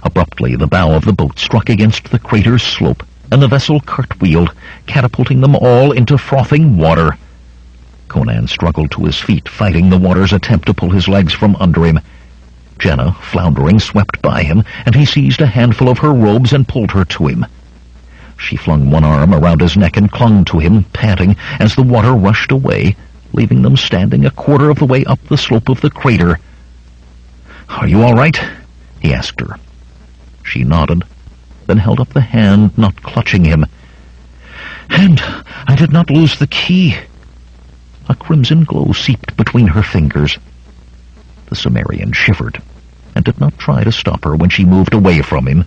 Abruptly, the bow of the boat struck against the crater's slope, and the vessel cartwheeled, catapulting them all into frothing water. Conan struggled to his feet, fighting the water's attempt to pull his legs from under him. Jenna, floundering, swept by him, and he seized a handful of her robes and pulled her to him. She flung one arm around his neck and clung to him, panting, as the water rushed away, leaving them standing a quarter of the way up the slope of the crater. "Are you all right?" he asked her. She nodded, then held up the hand not clutching him. "And I did not lose the key." A crimson glow seeped between her fingers. The Cimmerian shivered, and did not try to stop her when she moved away from him.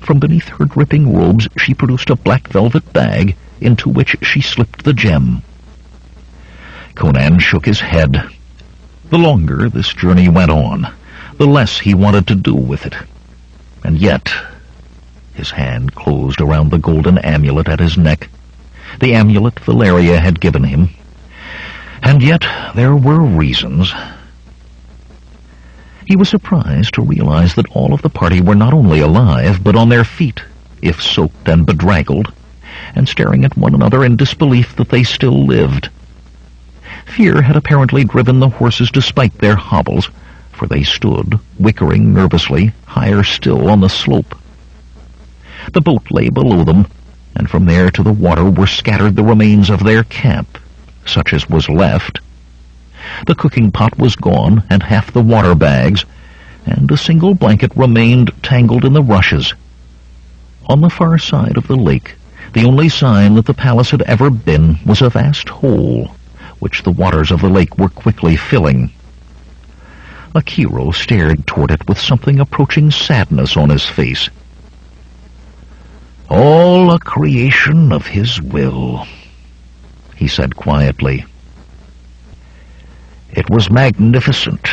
From beneath her dripping robes she produced a black velvet bag, into which she slipped the gem. Conan shook his head. The longer this journey went on, the less he wanted to do with it. And yet, his hand closed around the golden amulet at his neck, the amulet Valeria had given him. And yet there were reasons. He was surprised to realize that all of the party were not only alive, but on their feet, if soaked and bedraggled, and staring at one another in disbelief that they still lived. Fear had apparently driven the horses despite their hobbles, for they stood, wickering nervously, higher still on the slope. The boat lay below them, and from there to the water were scattered the remains of their camp, such as was left. The cooking pot was gone, and half the water bags, and a single blanket remained tangled in the rushes. On the far side of the lake, the only sign that the palace had ever been was a vast hole, which the waters of the lake were quickly filling. Akiro stared toward it with something approaching sadness on his face. "All a creation of his will," he said quietly. "It was magnificent."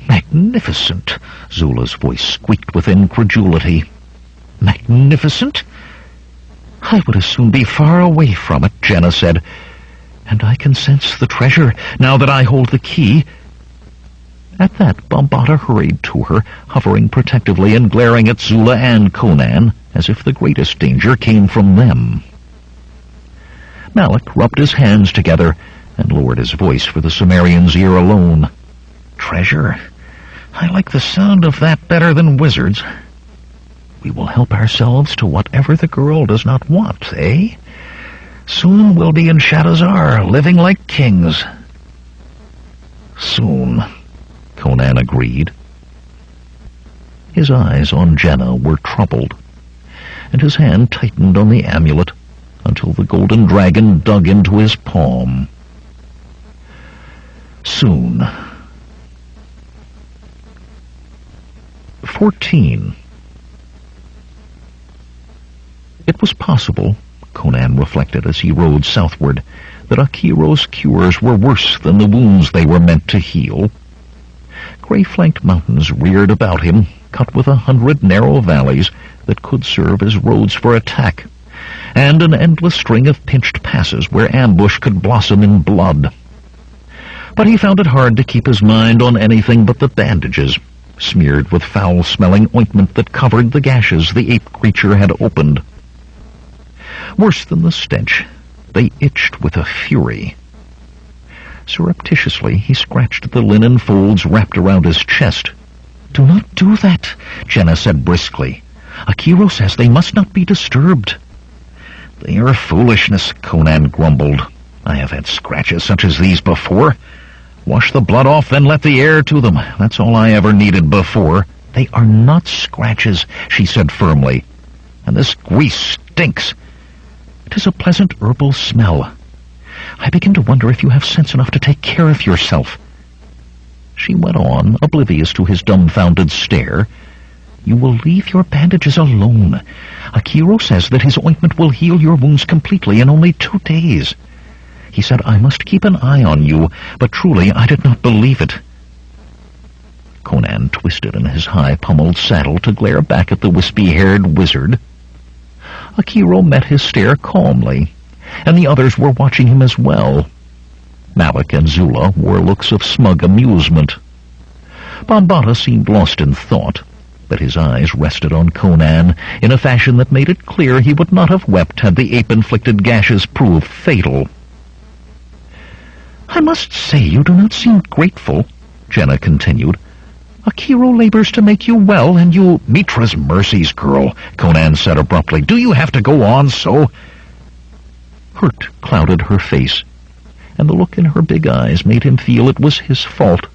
"Magnificent?" Zula's voice squeaked with incredulity. "Magnificent? I would as soon be far away from it," Jenna said. "And I can sense the treasure, now that I hold the key." At that, Bambata hurried to her, hovering protectively and glaring at Zula and Conan, as if the greatest danger came from them. Malik rubbed his hands together and lowered his voice for the Sumerian's ear alone. "Treasure? I like the sound of that better than wizards. We will help ourselves to whatever the girl does not want, eh? Soon we'll be in Shadowzar, living like kings." "Soon," Conan agreed. His eyes on Jenna were troubled, and his hand tightened on the amulet until the golden dragon dug into his palm. Soon. 14. It was possible, Conan reflected as he rode southward, that Akiro's cures were worse than the wounds they were meant to heal. Gray-flanked mountains reared about him, cut with 100 narrow valleys that could serve as roads for attack, and an endless string of pinched passes where ambush could blossom in blood. But he found it hard to keep his mind on anything but the bandages, smeared with foul-smelling ointment that covered the gashes the ape creature had opened. Worse than the stench, they itched with a fury. Surreptitiously, he scratched the linen folds wrapped around his chest. "Do not do that," Jenna said briskly. "Akiro says they must not be disturbed." "They are foolishness," Conan grumbled. "I have had scratches such as these before. Wash the blood off, then let the air to them. That's all I ever needed before." "They are not scratches," she said firmly. "And this grease stinks. It is a pleasant herbal smell. I begin to wonder if you have sense enough to take care of yourself." She went on, oblivious to his dumbfounded stare. "You will leave your bandages alone. Akiro says that his ointment will heal your wounds completely in only 2 days. He said I must keep an eye on you, but truly I did not believe it." Conan twisted in his high-pummeled saddle to glare back at the wispy-haired wizard. Akiro met his stare calmly, and the others were watching him as well. Malik and Zula wore looks of smug amusement. Bambata seemed lost in thought, but his eyes rested on Conan in a fashion that made it clear he would not have wept had the ape-inflicted gashes proved fatal. "I must say you do not seem grateful," Jenna continued. "Akiro labors to make you well, and you—" "Mitra's mercies, girl," Conan said abruptly. "Do you have to go on so?" Hurt clouded her face, and the look in her big eyes made him feel it was his fault.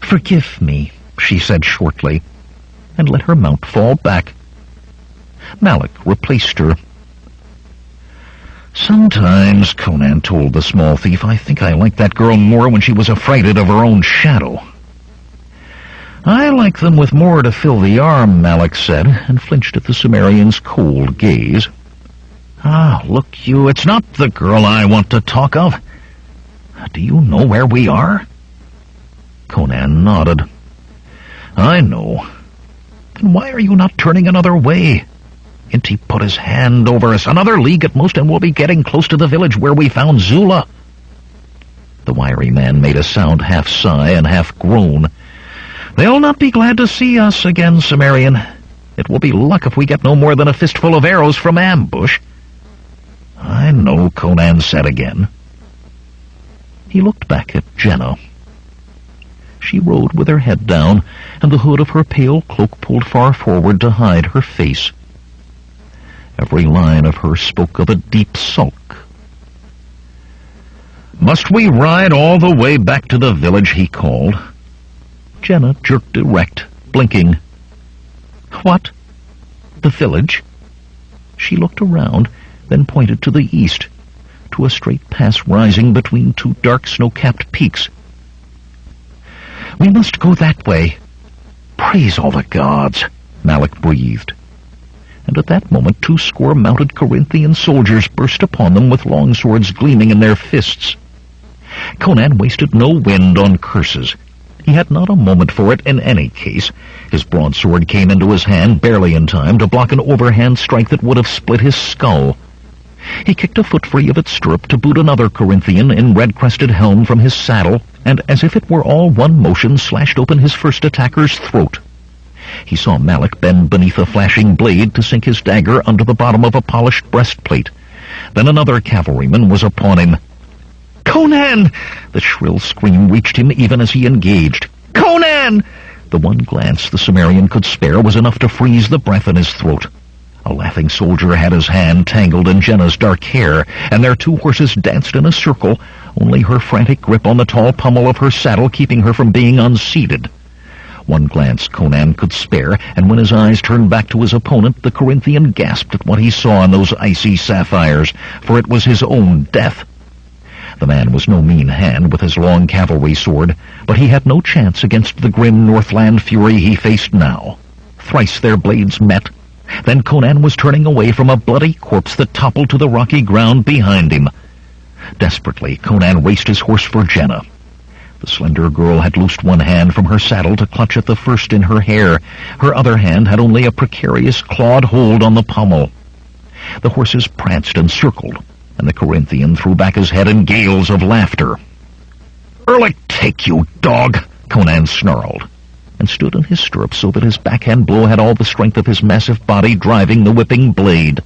"Forgive me," she said shortly, and let her mount fall back. Malik replaced her. "Sometimes," Conan told the small thief, "I think I liked that girl more when she was affrighted of her own shadow." "I like them with more to fill the arm," Malik said, and flinched at the Sumerian's cold gaze. "Ah, look you, it's not the girl I want to talk of. Do you know where we are?" Conan nodded. "I know. Then why are you not turning another way? Inti put his hand over us. Another league at most, and we'll be getting close to the village where we found Zula." The wiry man made a sound half sigh and half groan. "They'll not be glad to see us again, Sumerian. It will be luck if we get no more than a fistful of arrows from ambush." "I know," Conan said again. He looked back at Jenna. She rode with her head down, and the hood of her pale cloak pulled far forward to hide her face. Every line of her spoke of a deep sulk. "Must we ride all the way back to the village?" he called. Jenna jerked erect, blinking. "What? The village?" She looked around, then pointed to the east, to a straight pass rising between two dark snow-capped peaks. "We must go that way. Praise all the gods," Malik breathed. And at that moment 200 mounted Corinthian soldiers burst upon them with long swords gleaming in their fists. Conan wasted no wind on curses. He had not a moment for it in any case. His broadsword came into his hand barely in time to block an overhand strike that would have split his skull. He kicked a foot free of its stirrup to boot another Corinthian in red-crested helm from his saddle, and as if it were all one motion slashed open his first attacker's throat. He saw Malik bend beneath a flashing blade to sink his dagger under the bottom of a polished breastplate. Then another cavalryman was upon him. "Conan!" The shrill scream reached him even as he engaged. "Conan!" The one glance the Cimmerian could spare was enough to freeze the breath in his throat. A laughing soldier had his hand tangled in Jenna's dark hair, and their two horses danced in a circle, only her frantic grip on the tall pommel of her saddle keeping her from being unseated. One glance Conan could spare, and when his eyes turned back to his opponent, the Corinthian gasped at what he saw in those icy sapphires, for it was his own death. The man was no mean hand with his long cavalry sword, but he had no chance against the grim Northland fury he faced now. Thrice their blades met. Then Conan was turning away from a bloody corpse that toppled to the rocky ground behind him. Desperately, Conan raced his horse for Jenna. The slender girl had loosed one hand from her saddle to clutch at the first in her hair. Her other hand had only a precarious clawed hold on the pommel. The horses pranced and circled, and the Corinthian threw back his head in gales of laughter. "Ehrlich take you, dog!" Conan snarled, and stood in his stirrups so that his backhand blow had all the strength of his massive body driving the whipping blade.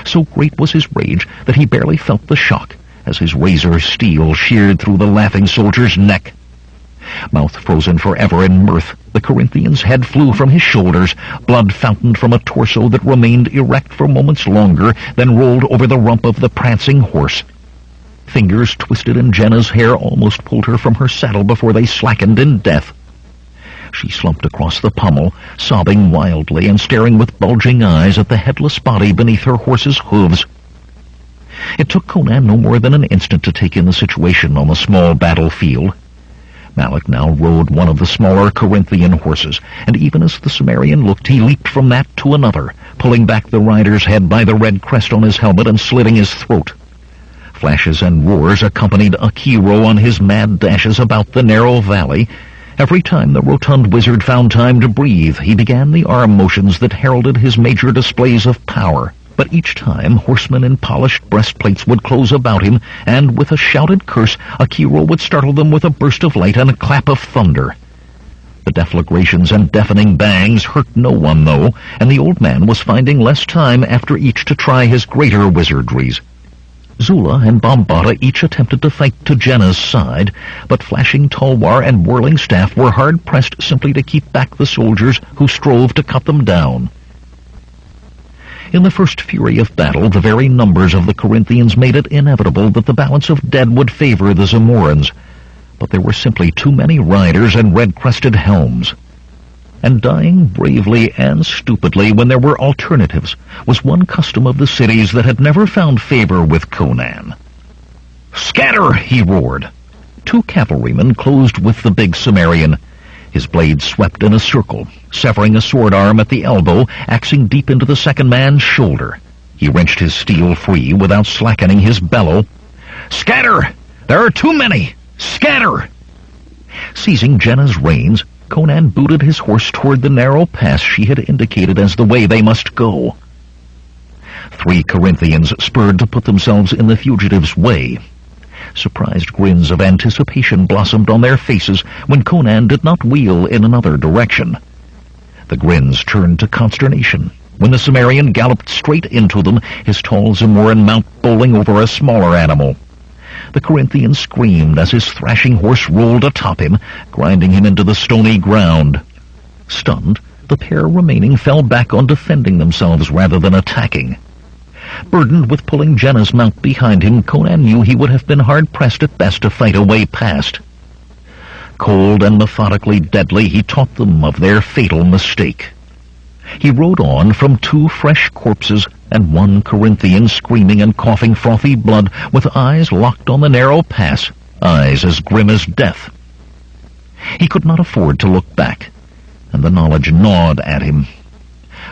So great was his rage that he barely felt the shock as his razor steel sheared through the laughing soldier's neck. Mouth frozen forever in mirth, the Corinthian's head flew from his shoulders, blood fountained from a torso that remained erect for moments longer, then rolled over the rump of the prancing horse. Fingers twisted in Jenna's hair almost pulled her from her saddle before they slackened in death. She slumped across the pommel, sobbing wildly and staring with bulging eyes at the headless body beneath her horse's hooves. It took Conan no more than an instant to take in the situation on the small battlefield. Malik now rode one of the smaller Corinthian horses, and even as the Cimmerian looked, he leaped from that to another, pulling back the rider's head by the red crest on his helmet and slitting his throat. Flashes and roars accompanied Akiro on his mad dashes about the narrow valley. Every time the rotund wizard found time to breathe, he began the arm motions that heralded his major displays of power. But each time, horsemen in polished breastplates would close about him, and with a shouted curse, Akiro would startle them with a burst of light and a clap of thunder. The deflagrations and deafening bangs hurt no one, though, and the old man was finding less time after each to try his greater wizardries. Zula and Bombata each attempted to fight to Jenna's side, but flashing tulwar and whirling staff were hard-pressed simply to keep back the soldiers who strove to cut them down. In the first fury of battle, the very numbers of the Corinthians made it inevitable that the balance of dead would favor the Zamorans, but there were simply too many riders and red-crested helms. And dying bravely and stupidly when there were alternatives was one custom of the cities that had never found favor with Conan. "Scatter!" he roared. Two cavalrymen closed with the big Cimmerian. His blade swept in a circle, severing a sword arm at the elbow, axing deep into the second man's shoulder. He wrenched his steel free without slackening his bellow. "Scatter! There are too many! Scatter!" Seizing Jenna's reins, Conan booted his horse toward the narrow pass she had indicated as the way they must go. 3 Corinthians spurred to put themselves in the fugitives' way. Surprised grins of anticipation blossomed on their faces when Conan did not wheel in another direction. The grins turned to consternation when the Cimmerian galloped straight into them, his tall Zamoran mount bowling over a smaller animal. The Corinthian screamed as his thrashing horse rolled atop him, grinding him into the stony ground. Stunned, the pair remaining fell back on defending themselves rather than attacking. Burdened with pulling Jenna's mount behind him, Conan knew he would have been hard-pressed at best to fight a way past. Cold and methodically deadly, he taught them of their fatal mistake. He rode on from 2 fresh corpses and 1 Corinthian screaming and coughing frothy blood, with eyes locked on the narrow pass, eyes as grim as death. He could not afford to look back, and the knowledge gnawed at him.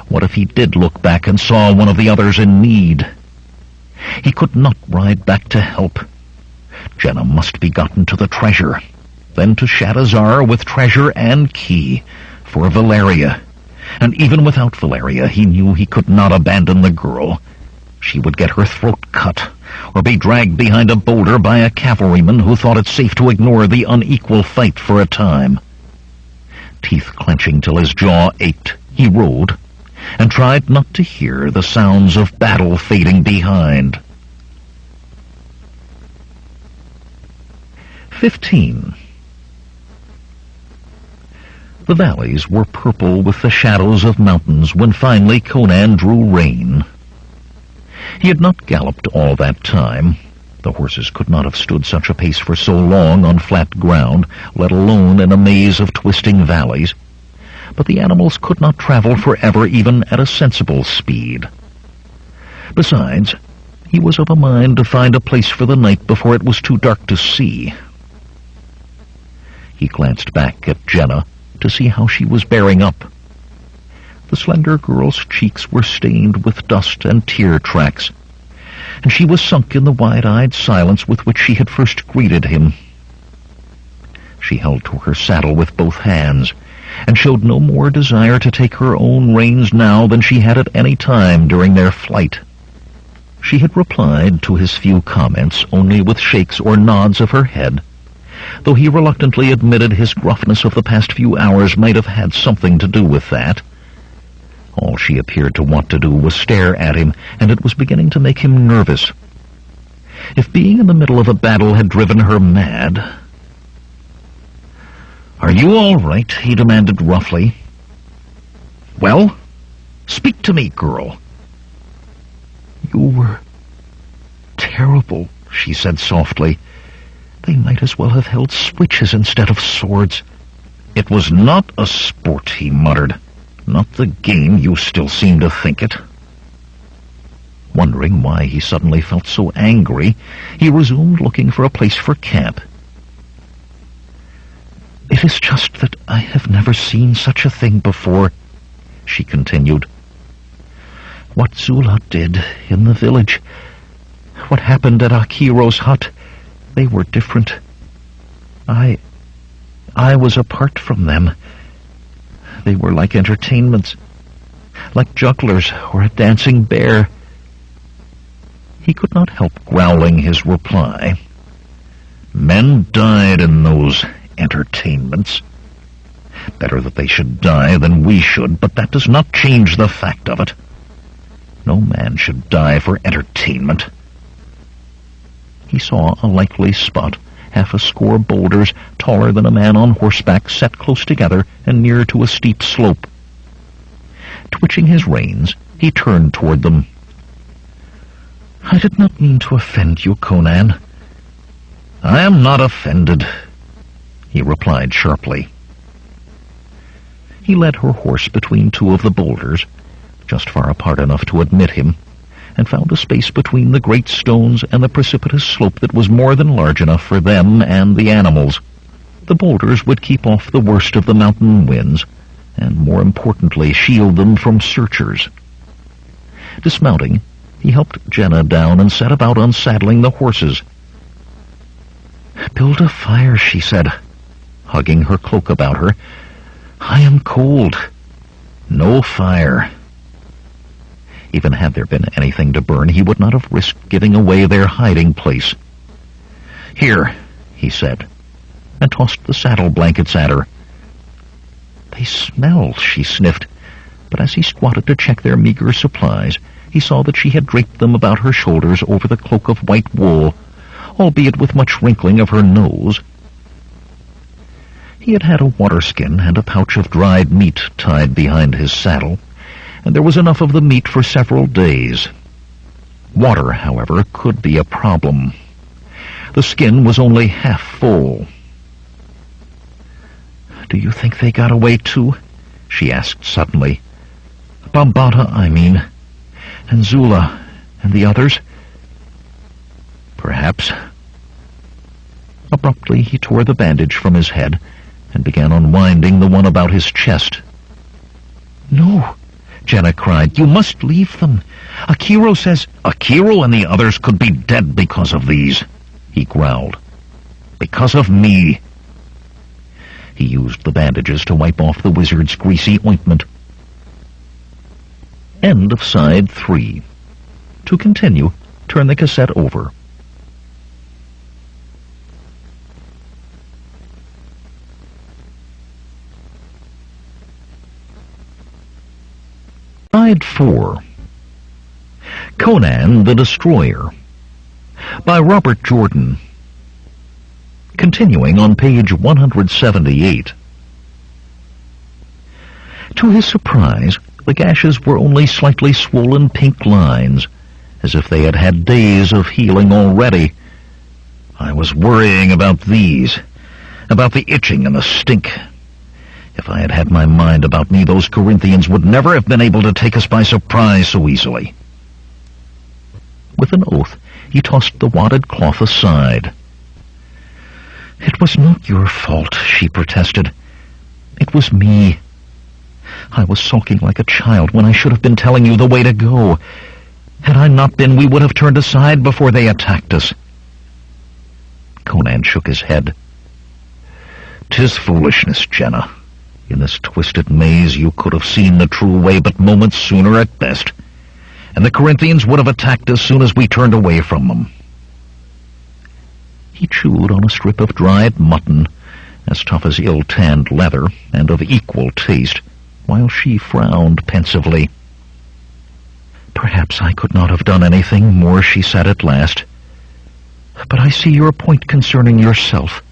What if he did look back and saw one of the others in need? He could not ride back to help. Jenna must be gotten to the treasure, then to Shadazar with treasure and key, for Valeria. And even without Valeria, he knew he could not abandon the girl. She would get her throat cut, or be dragged behind a boulder by a cavalryman who thought it safe to ignore the unequal fight for a time. Teeth clenching till his jaw ached, he rode, and tried not to hear the sounds of battle fading behind. 15. The valleys were purple with the shadows of mountains when finally Conan drew rein. He had not galloped all that time. The horses could not have stood such a pace for so long on flat ground, let alone in a maze of twisting valleys. But the animals could not travel forever even at a sensible speed. Besides, he was of a mind to find a place for the night before it was too dark to see. He glanced back at Jenna to see how she was bearing up. The slender girl's cheeks were stained with dust and tear tracks, and she was sunk in the wide-eyed silence with which she had first greeted him. She held to her saddle with both hands, and showed no more desire to take her own reins now than she had at any time during their flight. She had replied to his few comments only with shakes or nods of her head, though he reluctantly admitted his gruffness of the past few hours might have had something to do with that. All she appeared to want to do was stare at him, and it was beginning to make him nervous. If being in the middle of a battle had driven her mad... "Are you all right?" he demanded roughly. "Well, speak to me, girl." "You were terrible," she said softly. "They might as well have held switches instead of swords." "It was not a sport," he muttered. "Not the game you still seem to think it." Wondering why he suddenly felt so angry, he resumed looking for a place for camp. "It is just that I have never seen such a thing before," she continued. "What Zula did in the village, what happened at Akiro's hut, they were different. I was apart from them. They were like entertainments, like jugglers or a dancing bear." He could not help growling his reply. "Men died in those entertainments. Better that they should die than we should, but that does not change the fact of it. No man should die for entertainment." He saw a likely spot, half a score boulders taller than a man on horseback set close together and near to a steep slope. Twitching his reins, he turned toward them. "I did not mean to offend you, Conan." "I am not offended," he replied sharply. He led her horse between 2 of the boulders, just far apart enough to admit him, and found a space between the great stones and the precipitous slope that was more than large enough for them and the animals. The boulders would keep off the worst of the mountain winds, and more importantly, shield them from searchers. Dismounting, he helped Jenna down and set about unsaddling the horses. "Build a fire," she said, hugging her cloak about her. "I am cold." "No fire." Even had there been anything to burn, he would not have risked giving away their hiding place. "Here," he said, and tossed the saddle blankets at her. "They smell," she sniffed, but as he squatted to check their meager supplies, he saw that she had draped them about her shoulders over the cloak of white wool, albeit with much wrinkling of her nose. He had had a waterskin and a pouch of dried meat tied behind his saddle, and there was enough of the meat for several days. Water, however, could be a problem. The skin was only half full. "Do you think they got away too?" she asked suddenly. "Bambata, I mean, and Zula, and the others?" "Perhaps." Abruptly he tore the bandage from his head and began unwinding the one about his chest. "No," Jenna cried. "You must leave them. Akiro says—" "Akiro and the others could be dead because of these," he growled. "Because of me." He used the bandages to wipe off the wizard's greasy ointment. End of side 3. To continue, turn the cassette over. Side 4. Conan the Destroyer, by Robert Jordan. Continuing on page 178. To his surprise, the gashes were only slightly swollen pink lines, as if they had had days of healing already. I was worrying about these, about the itching and the stink. If I had had my mind about me, those Corinthians would never have been able to take us by surprise so easily. With an oath, he tossed the wadded cloth aside. "It was not your fault," she protested. "It was me. I was sulking like a child when I should have been telling you the way to go. Had I not been, we would have turned aside before they attacked us." Conan shook his head. "'Tis foolishness, Jenna. In this twisted maze you could have seen the true way but moments sooner at best, and the Corinthians would have attacked as soon as we turned away from them." He chewed on a strip of dried mutton, as tough as ill-tanned leather, and of equal taste, while she frowned pensively. "Perhaps I could not have done anything more," she said at last. "But I see your point concerning yourself.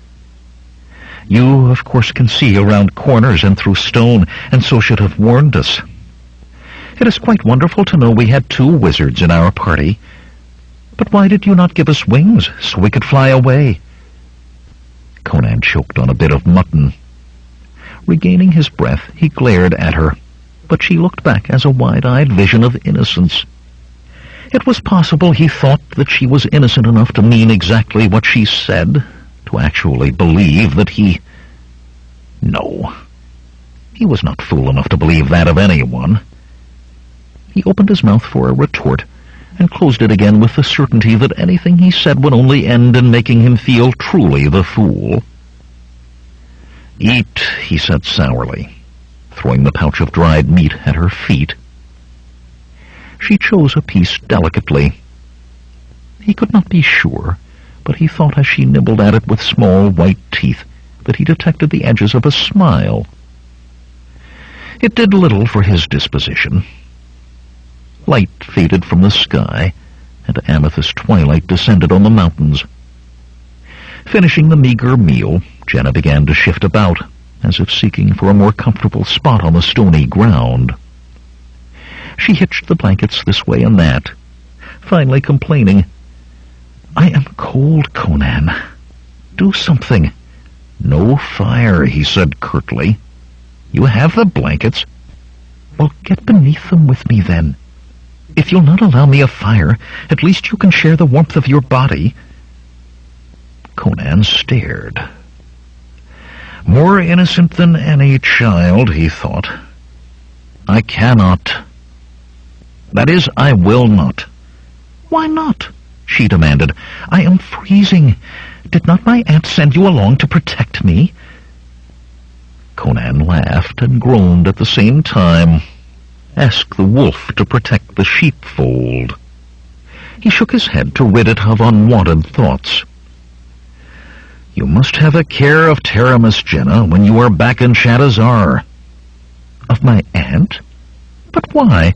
You, of course, can see around corners and through stone, and so should have warned us. It is quite wonderful to know we had 2 wizards in our party. But why did you not give us wings, so we could fly away?" Conan choked on a bit of mutton. Regaining his breath, he glared at her, but she looked back as a wide-eyed vision of innocence. It was possible he thought that she was innocent enough to mean exactly what she said, to actually believe that he... No, he was not fool enough to believe that of anyone. He opened his mouth for a retort, and closed it again with the certainty that anything he said would only end in making him feel truly the fool. "Eat," he said sourly, throwing the pouch of dried meat at her feet. She chose a piece delicately. He could not be sure, but he thought as she nibbled at it with small white teeth that he detected the edges of a smile. It did little for his disposition. Light faded from the sky, and amethyst twilight descended on the mountains. Finishing the meager meal, Jenna began to shift about, as if seeking for a more comfortable spot on the stony ground. She hitched the blankets this way and that, finally complaining, "I am cold, Conan. Do something." "No fire," he said curtly. "You have the blankets." "Well, get beneath them with me, then. If you'll not allow me a fire, at least you can share the warmth of your body." Conan stared. More innocent than any child, he thought. "I cannot. That is, I will not." "Why not?" she demanded. "I am freezing. Did not my aunt send you along to protect me?" Conan laughed and groaned at the same time. Ask the wolf to protect the sheepfold. He shook his head to rid it of unwanted thoughts. "You must have a care of Taramis, Jenna, when you are back in Shadazar." "Of my aunt? But why?"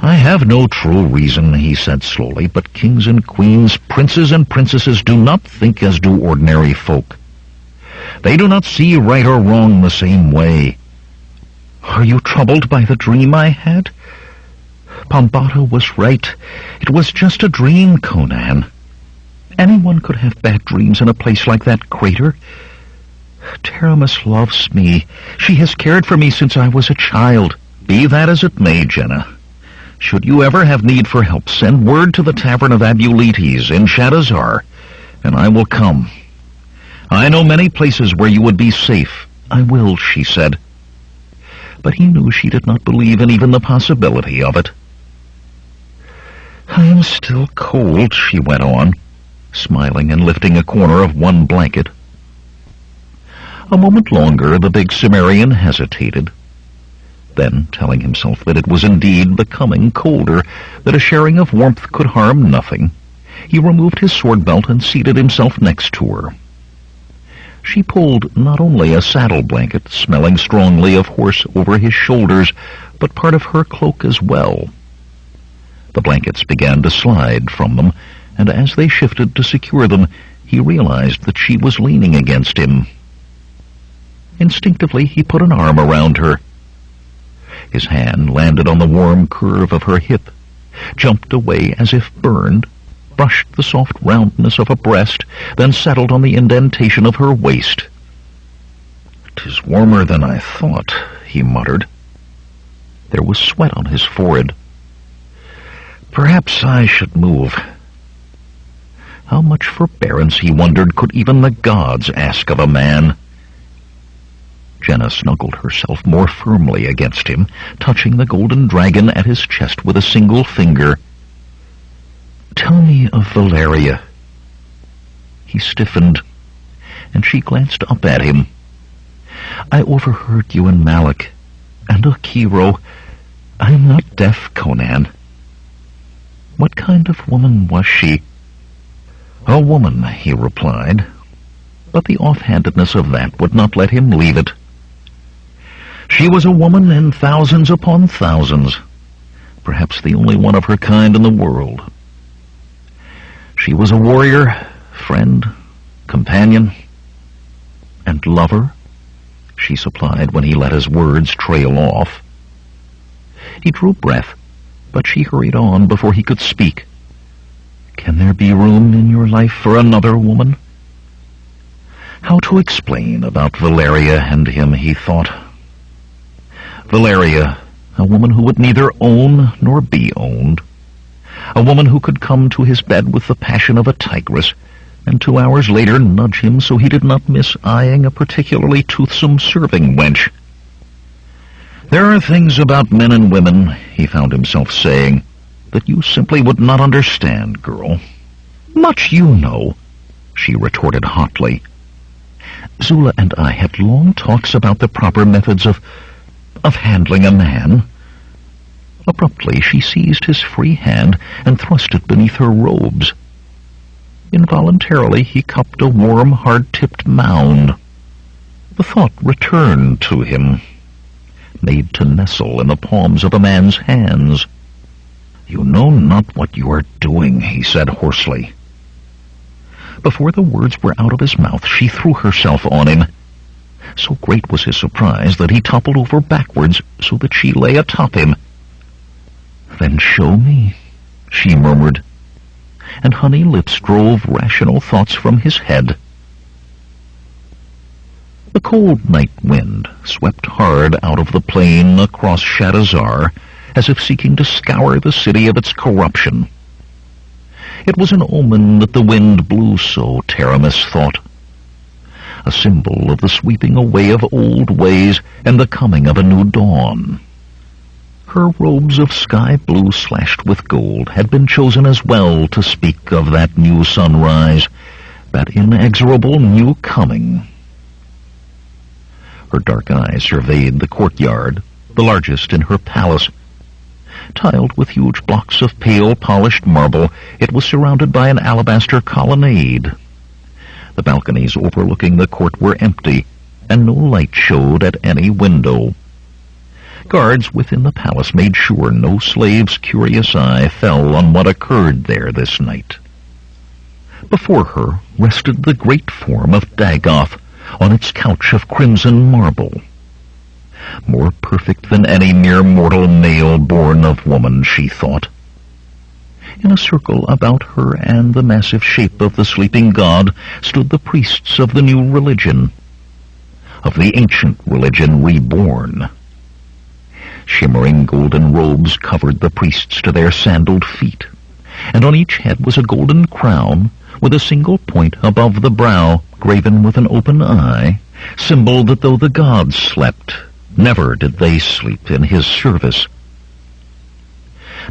"I have no true reason," he said slowly, "but kings and queens, princes and princesses do not think as do ordinary folk. They do not see right or wrong the same way. Are you troubled by the dream I had? Pambata was right. It was just a dream, Conan. Anyone could have bad dreams in a place like that crater. Taramis loves me. She has cared for me since I was a child." "Be that as it may, Jenna. Should you ever have need for help, send word to the Tavern of Abuletes in Shadazar, and I will come. I know many places where you would be safe." "I will," she said. But he knew she did not believe in even the possibility of it. "I am still cold," she went on, smiling and lifting a corner of one blanket. A moment longer the big Cimmerian hesitated. Then, telling himself that it was indeed becoming colder, that a sharing of warmth could harm nothing, he removed his sword belt and seated himself next to her. She pulled not only a saddle blanket, smelling strongly of horse, over his shoulders, but part of her cloak as well. The blankets began to slide from them, and as they shifted to secure them, he realized that she was leaning against him. Instinctively, he put an arm around her. His hand landed on the warm curve of her hip, jumped away as if burned, brushed the soft roundness of a breast, then settled on the indentation of her waist. "'Tis warmer than I thought," he muttered. There was sweat on his forehead. "Perhaps I should move." How much forbearance, he wondered, could even the gods ask of a man? Jenna snuggled herself more firmly against him, touching the golden dragon at his chest with a single finger. "Tell me of Valeria." He stiffened, and she glanced up at him. "I overheard you and Malik, and Akiro. I am not deaf, Conan." "What kind of woman was she?" "A woman," he replied, but the offhandedness of that would not let him leave it. "She was a woman in thousands upon thousands, perhaps the only one of her kind in the world. She was a warrior, friend, companion, and lover," she supplied when he let his words trail off. He drew breath, but she hurried on before he could speak. "Can there be room in your life for another woman?" How to explain about Valeria and him, he thought. Valeria, a woman who would neither own nor be owned. A woman who could come to his bed with the passion of a tigress, and 2 hours later nudge him so he did not miss eyeing a particularly toothsome serving wench. "There are things about men and women," he found himself saying, "that you simply would not understand, girl." "Much you know," she retorted hotly. "Zula and I had long talks about the proper methods of handling a man." Abruptly, she seized his free hand and thrust it beneath her robes. Involuntarily, he cupped a warm, hard-tipped mound. The thought returned to him, made to nestle in the palms of a man's hands. "You know not what you are doing," he said hoarsely. Before the words were out of his mouth, she threw herself on him. So great was his surprise that he toppled over backwards so that she lay atop him. "Then show me," she murmured, and honey lips drove rational thoughts from his head. The cold night wind swept hard out of the plain across Shadazar, as if seeking to scour the city of its corruption. It was an omen that the wind blew so, Taramis thought. A symbol of the sweeping away of old ways and the coming of a new dawn. Her robes of sky blue slashed with gold had been chosen as well to speak of that new sunrise, that inexorable new coming. Her dark eyes surveyed the courtyard, the largest in her palace. Tiled with huge blocks of pale polished marble, it was surrounded by an alabaster colonnade. The balconies overlooking the court were empty, and no light showed at any window. Guards within the palace made sure no slave's curious eye fell on what occurred there this night. Before her rested the great form of Dagoth on its couch of crimson marble. More perfect than any mere mortal male born of woman, she thought. In a circle about her and the massive shape of the sleeping god stood the priests of the new religion, of the ancient religion reborn. Shimmering golden robes covered the priests to their sandaled feet, and on each head was a golden crown with a single point above the brow graven with an open eye, symbol that though the gods slept, never did they sleep in his service.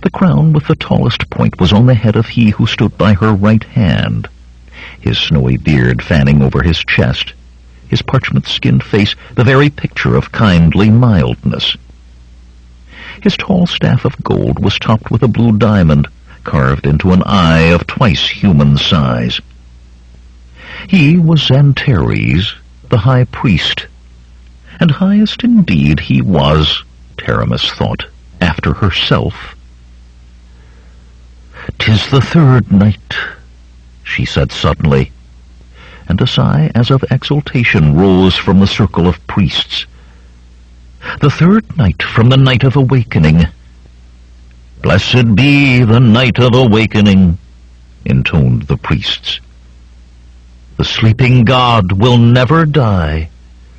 The crown with the tallest point was on the head of he who stood by her right hand, his snowy beard fanning over his chest, his parchment-skinned face the very picture of kindly mildness. His tall staff of gold was topped with a blue diamond, carved into an eye of twice human size. He was Xantares, the high priest, and highest indeed he was, Taramis thought, after herself. "'Tis the third night," she said suddenly, and a sigh as of exultation rose from the circle of priests. "The third night from the night of awakening." "Blessed be the night of awakening," intoned the priests. "The sleeping god will never die,"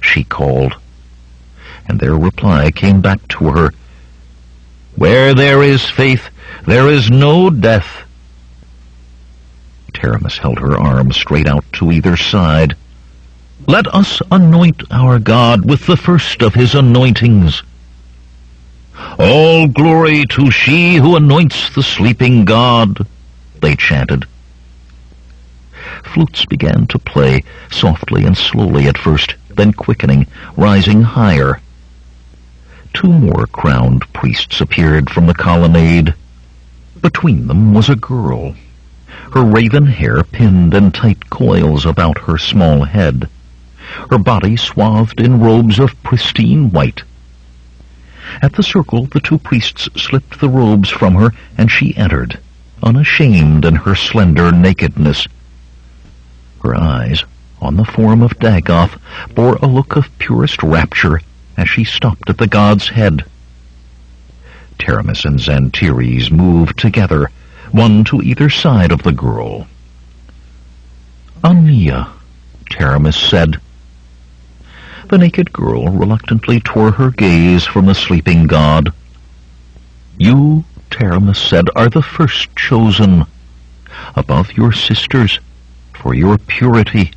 she called, and their reply came back to her. "Where there is faith, there is no death." Taramis held her arms straight out to either side. "Let us anoint our god with the first of his anointings." "All glory to she who anoints the sleeping god," they chanted. Flutes began to play, softly and slowly at first, then quickening, rising higher. 2 more crowned priests appeared from the colonnade. Between them was a girl, her raven hair pinned in tight coils about her small head, her body swathed in robes of pristine white. At the circle, the 2 priests slipped the robes from her, and she entered, unashamed in her slender nakedness. Her eyes, on the form of Dagoth, bore a look of purest rapture as she stopped at the god's head. Taramis and Xantares moved together, one to either side of the girl. "Ania," Taramis said. The naked girl reluctantly tore her gaze from the sleeping god. "You," Taramis said, "are the first chosen, above your sisters, for your purity."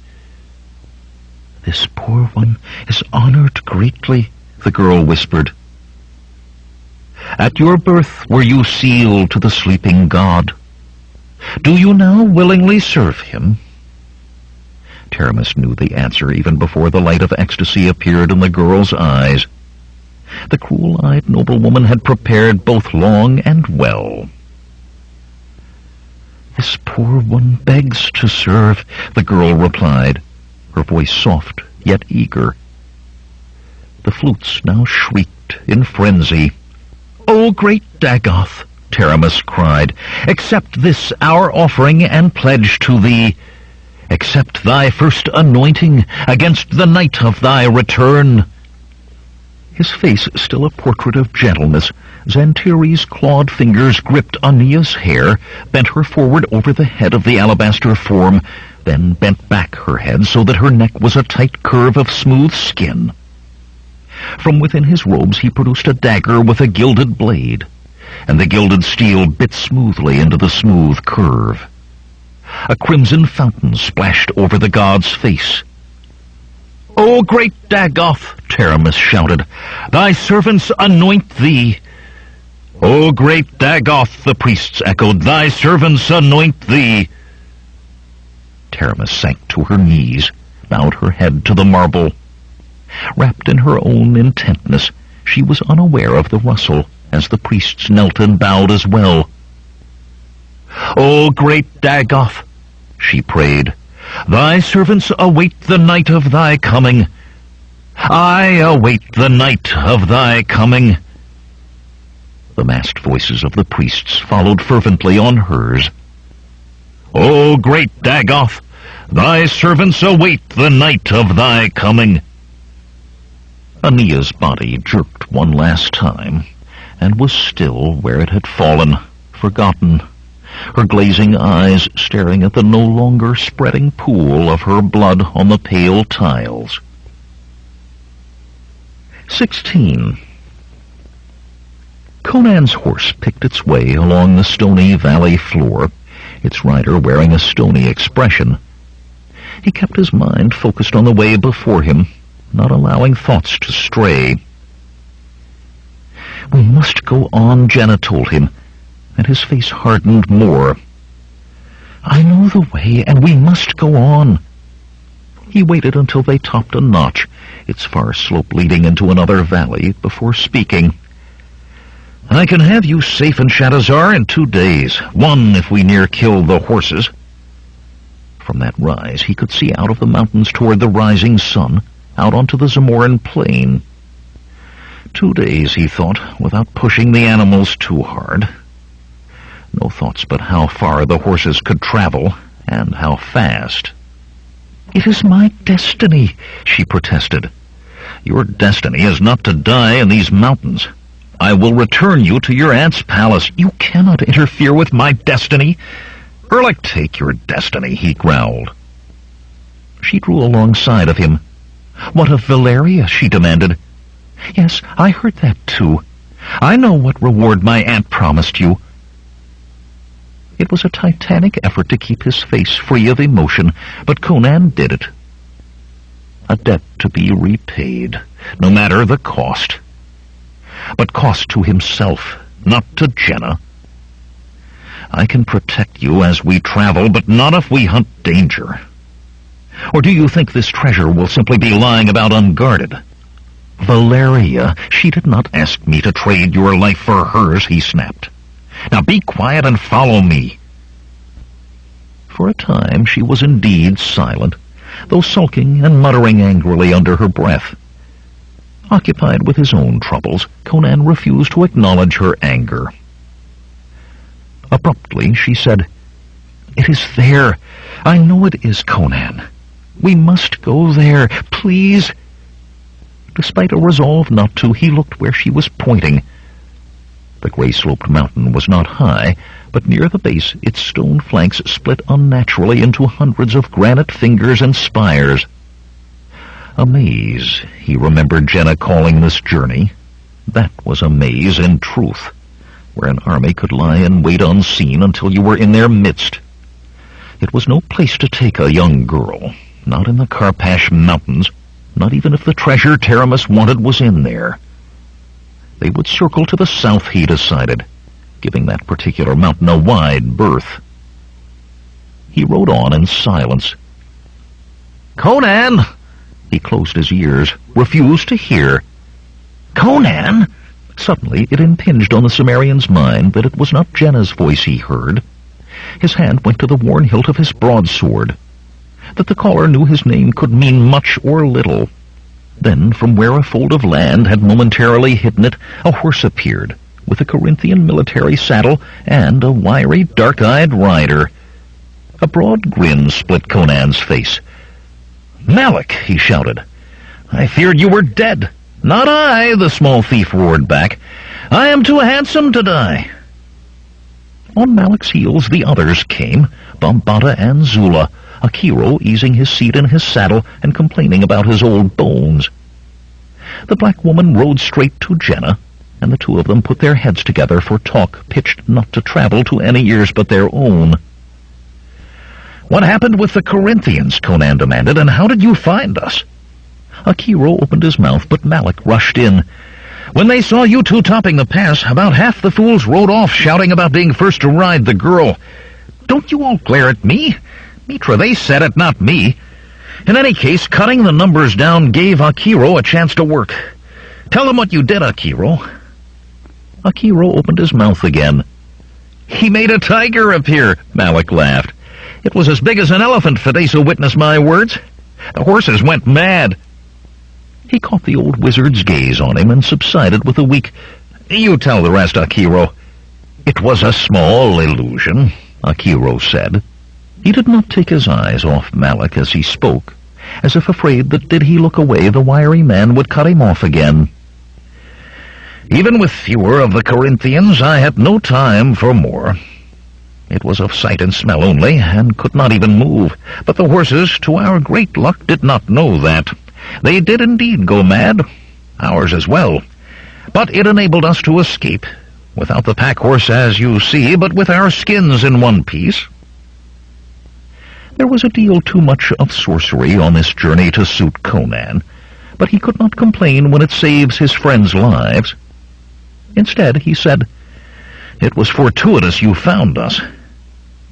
"This poor one is honored greatly," the girl whispered. "At your birth were you sealed to the sleeping god. Do you now willingly serve him?" Taramis knew the answer even before the light of ecstasy appeared in the girl's eyes. The cruel-eyed noblewoman had prepared both long and well. "This poor one begs to serve," the girl replied, her voice soft yet eager. The flutes now shrieked in frenzy. "O great Dagoth," Taramis cried, "accept this our offering and pledge to thee. Accept thy first anointing against the night of thy return." His face still a portrait of gentleness, Xantares' clawed fingers gripped Ania's hair, bent her forward over the head of the alabaster form, then bent back her head so that her neck was a tight curve of smooth skin. From within his robes he produced a dagger with a gilded blade, and the gilded steel bit smoothly into the smooth curve. A crimson fountain splashed over the god's face. "O great Dagoth," Taramis shouted, "thy servants anoint thee." "O great Dagoth," the priests echoed, "thy servants anoint thee." Taramis sank to her knees, bowed her head to the marble. Wrapped in her own intentness, she was unaware of the rustle as the priests knelt and bowed as well. "O great Dagoth," she prayed, "thy servants await the night of thy coming. I await the night of thy coming." The masked voices of the priests followed fervently on hers. "O great Dagoth, thy servants await the night of thy coming." Aenea's body jerked one last time, and was still where it had fallen, forgotten, her glazing eyes staring at the no longer spreading pool of her blood on the pale tiles. 16. Conan's horse picked its way along the stony valley floor, its rider wearing a stony expression. He kept his mind focused on the way before him, not allowing thoughts to stray. "We must go on," Jenna told him, and his face hardened more. "I know the way, and we must go on." He waited until they topped a notch, its far slope leading into another valley, before speaking. "I can have you safe in Shadazar in 2 days, 1 if we near kill the horses." From that rise he could see out of the mountains toward the rising sun, out onto the Zamoran plain. 2 days, he thought, without pushing the animals too hard. No thoughts but how far the horses could travel, and how fast. "It is my destiny," she protested. "Your destiny is not to die in these mountains. I will return you to your aunt's palace." "You cannot interfere with my destiny." "Erlich, take your destiny," he growled. She drew alongside of him. "What of Valeria?" she demanded. "Yes, I heard that too. I know what reward my aunt promised you." It was a titanic effort to keep his face free of emotion, but Conan did it. A debt to be repaid, no matter the cost. But cost to himself, not to Jenna. "I can protect you as we travel, but not if we hunt danger. Or do you think this treasure will simply be lying about unguarded?" "Valeria, she did not ask me to trade your life for hers," he snapped. "Now be quiet and follow me." For a time she was indeed silent, though sulking and muttering angrily under her breath. Occupied with his own troubles, Conan refused to acknowledge her anger. Abruptly she said, "It is there. I know it is, Conan. We must go there, please." Despite a resolve not to, he looked where she was pointing. The gray-sloped mountain was not high, but near the base its stone flanks split unnaturally into hundreds of granite fingers and spires. A maze, he remembered Jenna calling this journey. That was a maze in truth, where an army could lie in wait unseen until you were in their midst. It was no place to take a young girl, not in the Karpash Mountains, not even if the treasure Teramis wanted was in there. They would circle to the south, he decided, giving that particular mountain a wide berth. He rode on in silence. "Conan!" He closed his ears, refused to hear. "Conan!" Suddenly it impinged on the Cimmerian's mind that it was not Jenna's voice he heard. His hand went to the worn hilt of his broadsword. That the caller knew his name could mean much or little. Then, from where a fold of land had momentarily hidden it, a horse appeared, with a Corinthian military saddle and a wiry, dark-eyed rider. A broad grin split Conan's face. "Malik!" he shouted. "I feared you were dead." "Not I," the small thief roared back. "I am too handsome to die." On Malik's heels the others came, Bombata and Zula, Akiro easing his seat in his saddle and complaining about his old bones. The black woman rode straight to Jenna, and the two of them put their heads together for talk pitched not to travel to any ears but their own. "What happened with the Corinthians?" Conan demanded, "and how did you find us?" Akiro opened his mouth, but Malik rushed in. "When they saw you two topping the pass, about half the fools rode off, shouting about being first to ride the girl. Don't you all glare at me? Mitra, they said it, not me. In any case, cutting the numbers down gave Akiro a chance to work. Tell them what you did, Akiro." Akiro opened his mouth again. "He made a tiger appear," Malik laughed. "It was as big as an elephant, Fidesa witnessed my words. The horses went mad." He caught the old wizard's gaze on him and subsided with a weak, You tell the rest, Akiro." "It was a small illusion," Akiro said. He did not take his eyes off Malik as he spoke, as if afraid that did he look away the wiry man would cut him off again. "Even with fewer of the Corinthians, I had no time for more. It was of sight and smell only, and could not even move. But the horses, to our great luck, did not know that. They did indeed go mad, ours as well. But it enabled us to escape, without the pack-horse as you see, but with our skins in one piece." There was a deal too much of sorcery on this journey to suit Conan, but he could not complain when it saves his friends' lives. Instead, he said, "It was fortuitous you found us.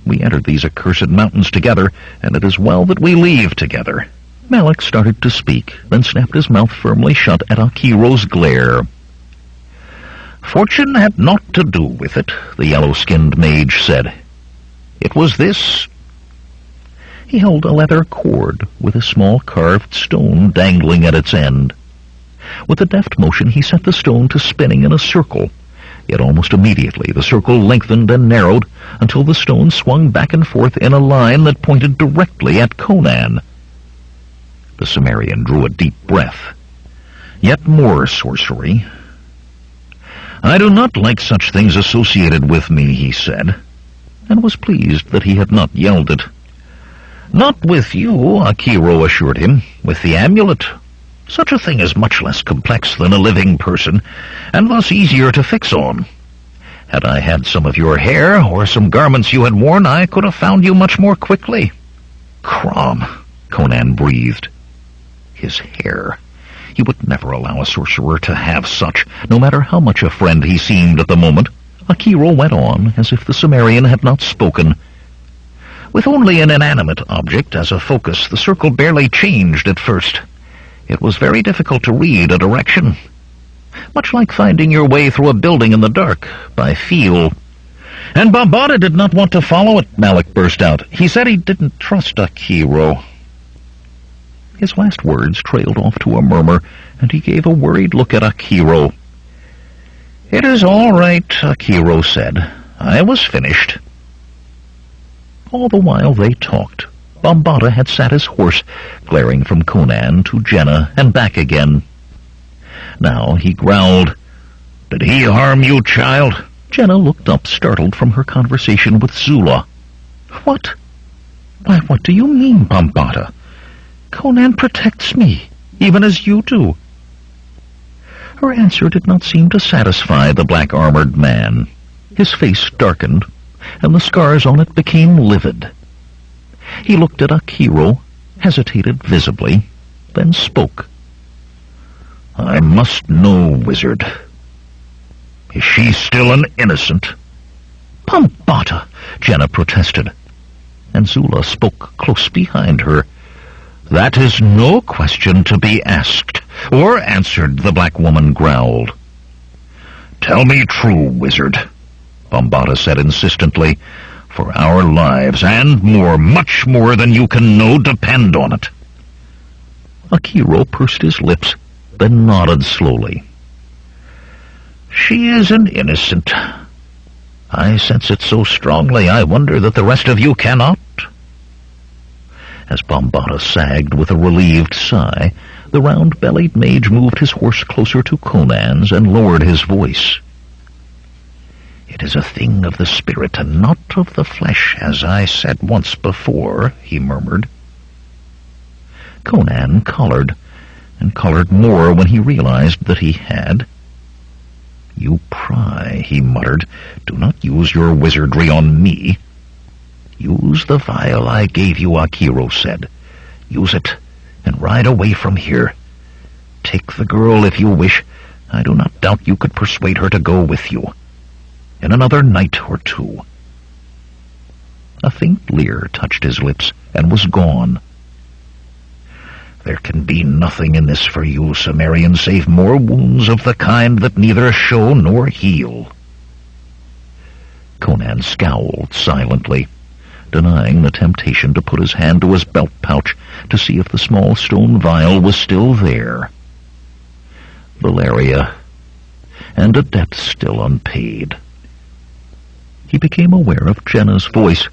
We entered these accursed mountains together, and it is well that we leave together." Malik started to speak, then snapped his mouth firmly shut at Akiro's glare. "Fortune had naught to do with it," the yellow-skinned mage said. "It was this." He held a leather cord with a small carved stone dangling at its end. With a deft motion he set the stone to spinning in a circle, yet almost immediately the circle lengthened and narrowed until the stone swung back and forth in a line that pointed directly at Conan. The Cimmerian drew a deep breath. Yet more sorcery. "I do not like such things associated with me," he said, and was pleased that he had not yelled it. "Not with you," Akiro assured him. "With the amulet. Such a thing is much less complex than a living person, and thus easier to fix on. Had I had some of your hair, or some garments you had worn, I could have found you much more quickly." "Crom," Conan breathed. His hair. He would never allow a sorcerer to have such, no matter how much a friend he seemed at the moment. Akiro went on, as if the Cimmerian had not spoken. "With only an inanimate object as a focus, the circle barely changed at first. It was very difficult to read a direction. Much like finding your way through a building in the dark, by feel." "And Bambata did not want to follow it," Malik burst out. "He said he didn't trust Akiro." His last words trailed off to a murmur, and he gave a worried look at Akiro. "It is all right," Akiro said. "I was finished." All the while they talked, Bambata had sat his horse, glaring from Conan to Jenna and back again. Now he growled, "Did he harm you, child?" Jenna looked up, startled from her conversation with Zula. "What? Why, what do you mean, Bambata? Conan protects me, even as you do." Her answer did not seem to satisfy the black-armored man. His face darkened, and the scars on it became livid. He looked at Akiro, hesitated visibly, then spoke. "I must know, wizard. Is she still an innocent?" "Bambata!" Jenna protested, and Zula spoke close behind her. "That is no question to be asked or answered," the black woman growled. "Tell me true, wizard," Bambata said insistently. "For our lives, and more, much more than you can know, depend on it." Akiro pursed his lips, then nodded slowly. "She is an innocent. I sense it so strongly, I wonder that the rest of you cannot." As Bambata sagged with a relieved sigh, the round-bellied mage moved his horse closer to Conan's and lowered his voice. "It is a thing of the spirit and not of the flesh, as I said once before," he murmured. Conan colored, and colored more when he realized that he had. "You pry," he muttered. "Do not use your wizardry on me." "Use the vial I gave you," Akiro said. "Use it, and ride away from here. Take the girl if you wish. I do not doubt you could persuade her to go with you. In another night or two." A faint leer touched his lips and was gone. "There can be nothing in this for you, Cimmerian, save more wounds of the kind that neither show nor heal." Conan scowled silently, denying the temptation to put his hand to his belt pouch to see if the small stone vial was still there. Valeria. and a debt still unpaid. He became aware of Jenna's voice.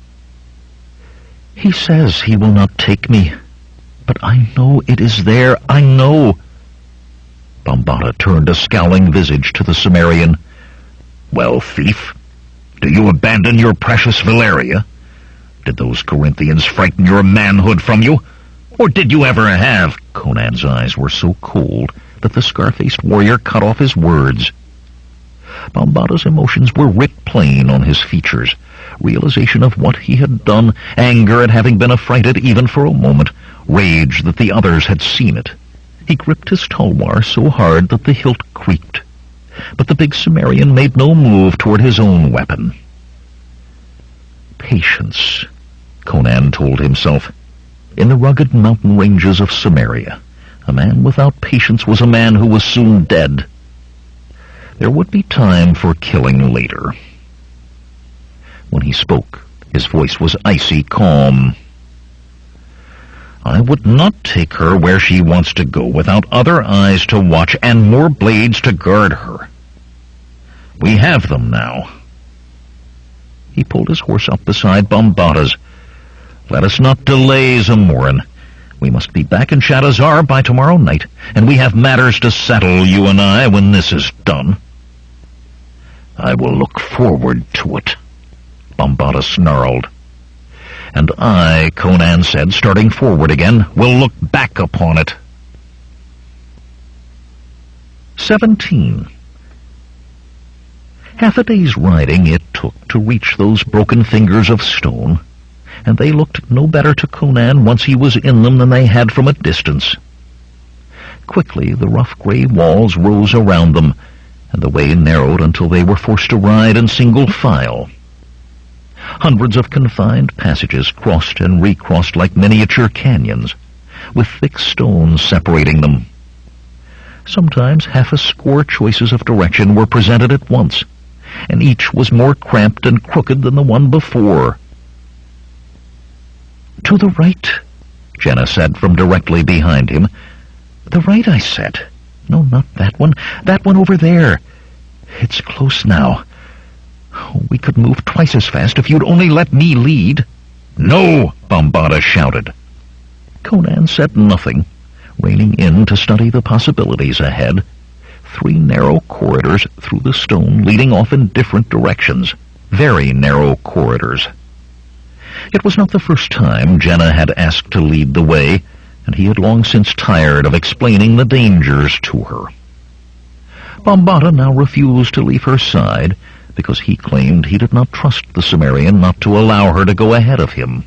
"He says he will not take me, but I know it is there, I know." Bambata turned a scowling visage to the Cimmerian. "Well, thief, do you abandon your precious Valeria? Did those Corinthians frighten your manhood from you? Or did you ever have—" Conan's eyes were so cold that the scar-faced warrior cut off his words. Bambata's emotions were writ plain on his features. Realization of what he had done, anger at having been affrighted even for a moment, rage that the others had seen it. He gripped his tulwar so hard that the hilt creaked. But the big Cimmerian made no move toward his own weapon. Patience, Conan told himself. In the rugged mountain ranges of Cimmeria, a man without patience was a man who was soon dead. There would be time for killing later. When he spoke, his voice was icy calm. "I would not take her where she wants to go without other eyes to watch and more blades to guard her. We have them now." He pulled his horse up beside Bambata's. "Let us not delay, Zamorin. We must be back in Shadazar by tomorrow night, and we have matters to settle, you and I, when this is done." "I will look forward to it," Bambata snarled. "And I," Conan said, starting forward again, "will look back upon it." 17. Half a day's riding it took to reach those broken fingers of stone, and they looked no better to Conan once he was in them than they had from a distance. Quickly the rough grey walls rose around them, and the way narrowed until they were forced to ride in single file. Hundreds of confined passages crossed and recrossed like miniature canyons, with thick stones separating them. Sometimes half a score choices of direction were presented at once, and each was more cramped and crooked than the one before. "To the right," Jenna said from directly behind him. "The right, I said. No, not that one. That one over there. It's close now. Oh, we could move twice as fast if you'd only let me lead." "No!" Bambata shouted. Conan said nothing, reining in to study the possibilities ahead. 3 narrow corridors through the stone leading off in different directions. Very narrow corridors. It was not the first time Jenna had asked to lead the way, and he had long since tired of explaining the dangers to her. Bambata now refused to leave her side, because he claimed he did not trust the Cimmerian not to allow her to go ahead of him.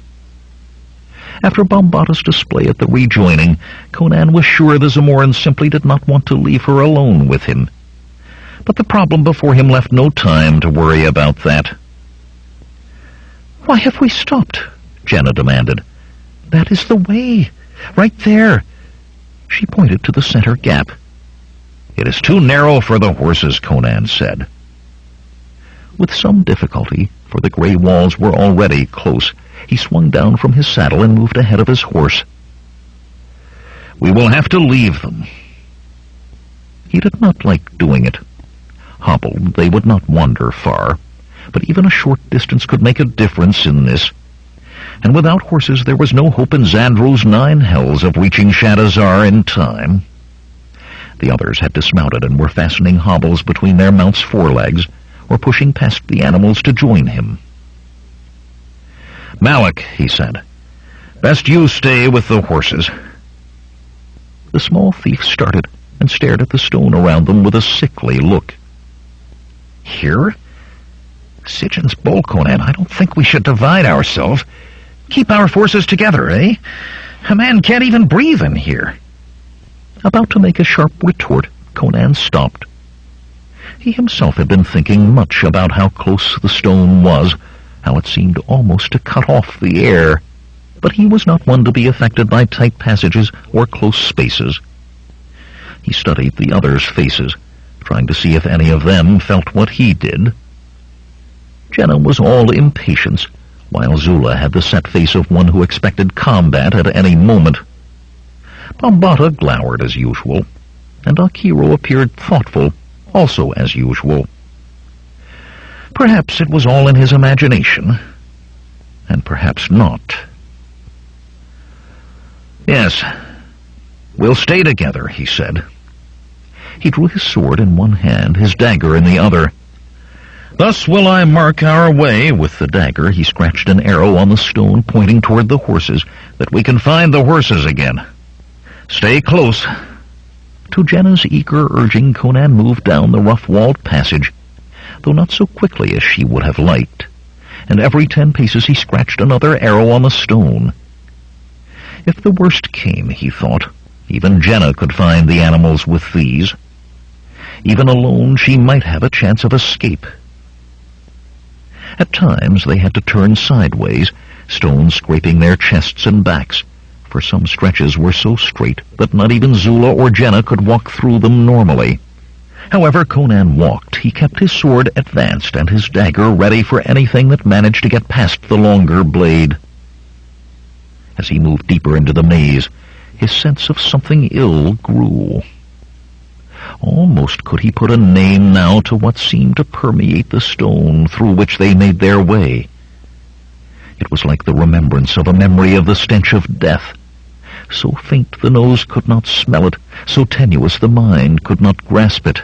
After Bambata's display at the rejoining, Conan was sure the Zamorin simply did not want to leave her alone with him. But the problem before him left no time to worry about that. "Why have we stopped?" Jenna demanded. "That is the way. Right there." She pointed to the center gap. "It is too narrow for the horses," Conan said. With some difficulty, for the grey walls were already close, he swung down from his saddle and moved ahead of his horse. "We will have to leave them." He did not like doing it. Hobbled, they would not wander far, but even a short distance could make a difference in this. And without horses there was no hope in Xandro's 9 hells of reaching Shadazar in time. The others had dismounted and were fastening hobbles between their mounts' forelegs, or pushing past the animals to join him. "Malik," he said, "best you stay with the horses." The small thief started and stared at the stone around them with a sickly look. "Here? Sitchin's bowl, Conan, I don't think we should divide ourselves. Keep our forces together, eh? A man can't even breathe in here." About to make a sharp retort, Conan stopped. He himself had been thinking much about how close the stone was, how it seemed almost to cut off the air, but he was not one to be affected by tight passages or close spaces. He studied the others' faces, trying to see if any of them felt what he did. Jenna was all impatience, while Zula had the set face of one who expected combat at any moment. Bambata glowered as usual, and Akiro appeared thoughtful, also as usual. Perhaps it was all in his imagination, and perhaps not. "Yes, we'll stay together," he said. He drew his sword in one hand, his dagger in the other. "Thus will I mark our way." With the dagger he scratched an arrow on the stone, pointing toward the horses, "that we can find the horses again. Stay close." To Jenna's eager urging, Conan moved down the rough-walled passage, though not so quickly as she would have liked, and every 10 paces he scratched another arrow on the stone. If the worst came, he thought, even Jenna could find the animals with these. Even alone she might have a chance of escape. At times they had to turn sideways, stones scraping their chests and backs, for some stretches were so straight that not even Zula or Jenna could walk through them normally. However Conan walked, he kept his sword advanced and his dagger ready for anything that managed to get past the longer blade. As he moved deeper into the maze, his sense of something ill grew. Almost could he put a name now to what seemed to permeate the stone through which they made their way. It was like the remembrance of a memory of the stench of death, so faint the nose could not smell it, so tenuous the mind could not grasp it,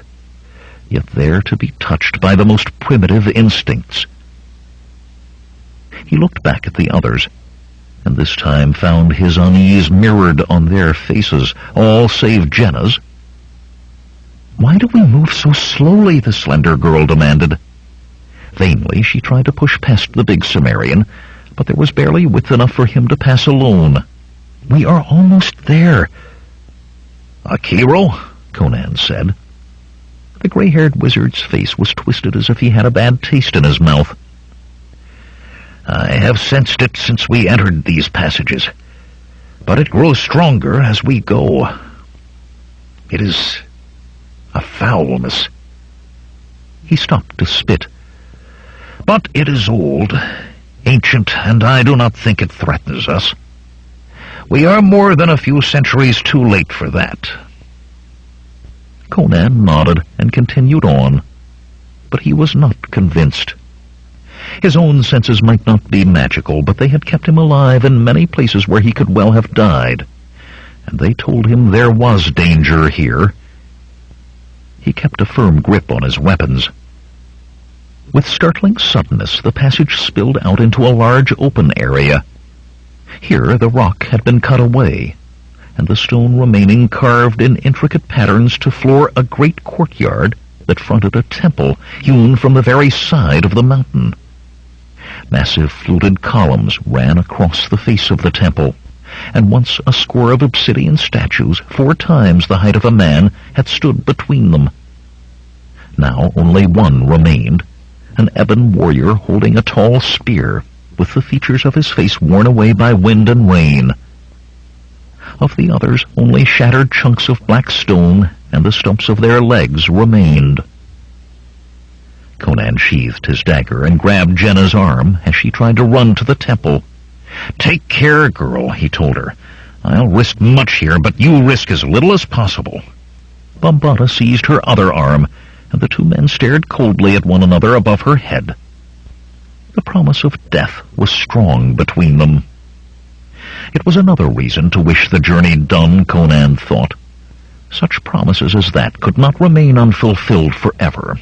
yet there to be touched by the most primitive instincts. He looked back at the others, and this time found his unease mirrored on their faces, all save Jenna's. "Why do we move so slowly?" the slender girl demanded. Vainly she tried to push past the big Cimmerian, but there was barely width enough for him to pass alone. "We are almost there." "Akiro?" Conan said. The gray-haired wizard's face was twisted as if he had a bad taste in his mouth. "I have sensed it since we entered these passages, but it grows stronger as we go. It is a foulness." He stopped to spit. "But it is old, ancient, and I do not think it threatens us. We are more than a few centuries too late for that." Conan nodded and continued on, but he was not convinced. His own senses might not be magical, but they had kept him alive in many places where he could well have died, and they told him there was danger here. He kept a firm grip on his weapons. With startling suddenness, the passage spilled out into a large open area. Here the rock had been cut away, and the stone remaining carved in intricate patterns to floor a great courtyard that fronted a temple hewn from the very side of the mountain. Massive fluted columns ran across the face of the temple, and once a score of obsidian statues, 4 times the height of a man, had stood between them. Now only one remained, an ebon warrior holding a tall spear, with the features of his face worn away by wind and rain. Of the others, only shattered chunks of black stone and the stumps of their legs remained. Conan sheathed his dagger and grabbed Jenna's arm as she tried to run to the temple. "Take care, girl," he told her. "I'll risk much here, but you risk as little as possible." Bombata seized her other arm, and the 2 men stared coldly at one another above her head. The promise of death was strong between them. It was another reason to wish the journey done, Conan thought. Such promises as that could not remain unfulfilled forever.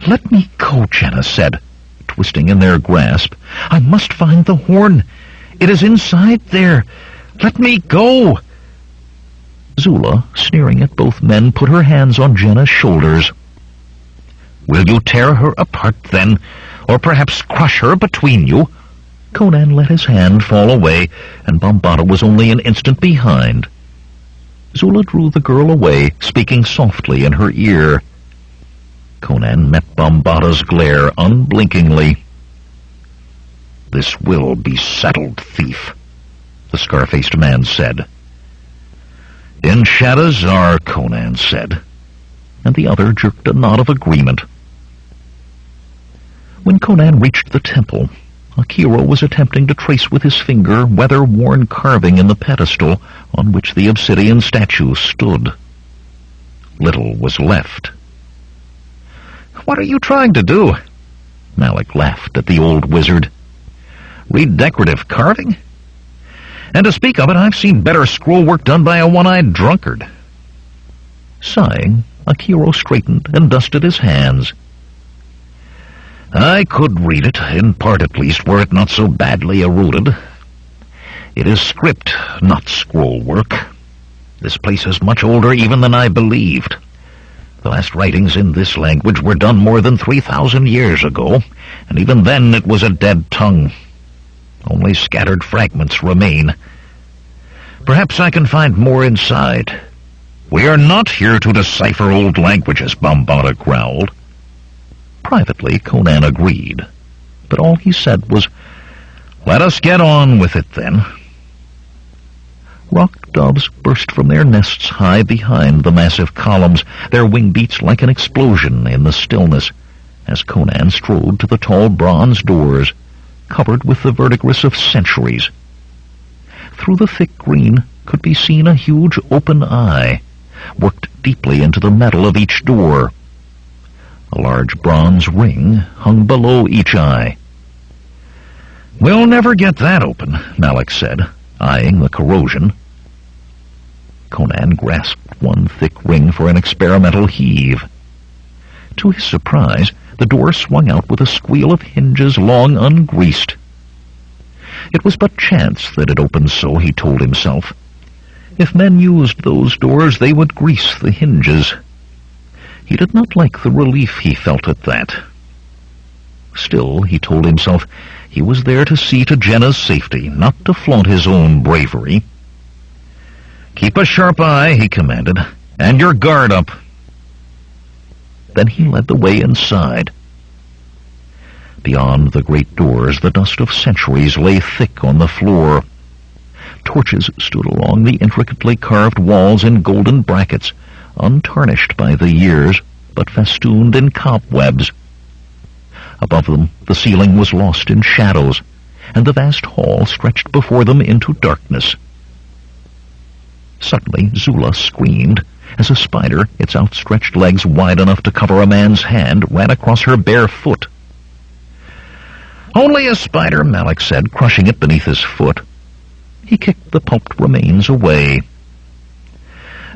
"Let me go," Jenna said, twisting in their grasp. "I must find the horn. It is inside there. Let me go." Zula, sneering at both men, put her hands on Jenna's shoulders. "Will you tear her apart, then, or perhaps crush her between you?" Conan let his hand fall away, and Bombata was only an instant behind. Zula drew the girl away, speaking softly in her ear. Conan met Bombata's glare unblinkingly. "This will be settled, thief," the scar-faced man said. "In Shadazar," Conan said, and the other jerked a nod of agreement. When Conan reached the temple, Akiro was attempting to trace with his finger weather-worn carving in the pedestal on which the obsidian statue stood. Little was left. "What are you trying to do?" Malik laughed at the old wizard. "Read decorative carving? And to speak of it, I've seen better scroll work done by a one-eyed drunkard." Sighing, Akiro straightened and dusted his hands. "I could read it, in part at least, were it not so badly eroded. It is script, not scroll work. This place is much older even than I believed. The last writings in this language were done more than 3,000 years ago, and even then it was a dead tongue. Only scattered fragments remain. Perhaps I can find more inside." "We are not here to decipher old languages," Bambara growled. Privately, Conan agreed, but all he said was, "Let us get on with it, then." Rock doves burst from their nests high behind the massive columns, their wing beats like an explosion in the stillness, as Conan strode to the tall bronze doors, covered with the verdigris of centuries. Through the thick green could be seen a huge open eye, worked deeply into the metal of each door. A large bronze ring hung below each eye. "We'll never get that open," Malik said, eyeing the corrosion. Conan grasped one thick ring for an experimental heave. To his surprise, the door swung out with a squeal of hinges long ungreased. It was but chance that it opened so, he told himself. If men used those doors, they would grease the hinges. He did not like the relief he felt at that. Still, he told himself, he was there to see to Jenna's safety, not to flaunt his own bravery. "Keep a sharp eye," he commanded, "and your guard up." Then he led the way inside. Beyond the great doors, the dust of centuries lay thick on the floor. Torches stood along the intricately carved walls in golden brackets, untarnished by the years, but festooned in cobwebs. Above them, the ceiling was lost in shadows, and the vast hall stretched before them into darkness. Suddenly, Zula screamed, as a spider, its outstretched legs wide enough to cover a man's hand, ran across her bare foot. "Only a spider," Malik said, crushing it beneath his foot. He kicked the pulped remains away.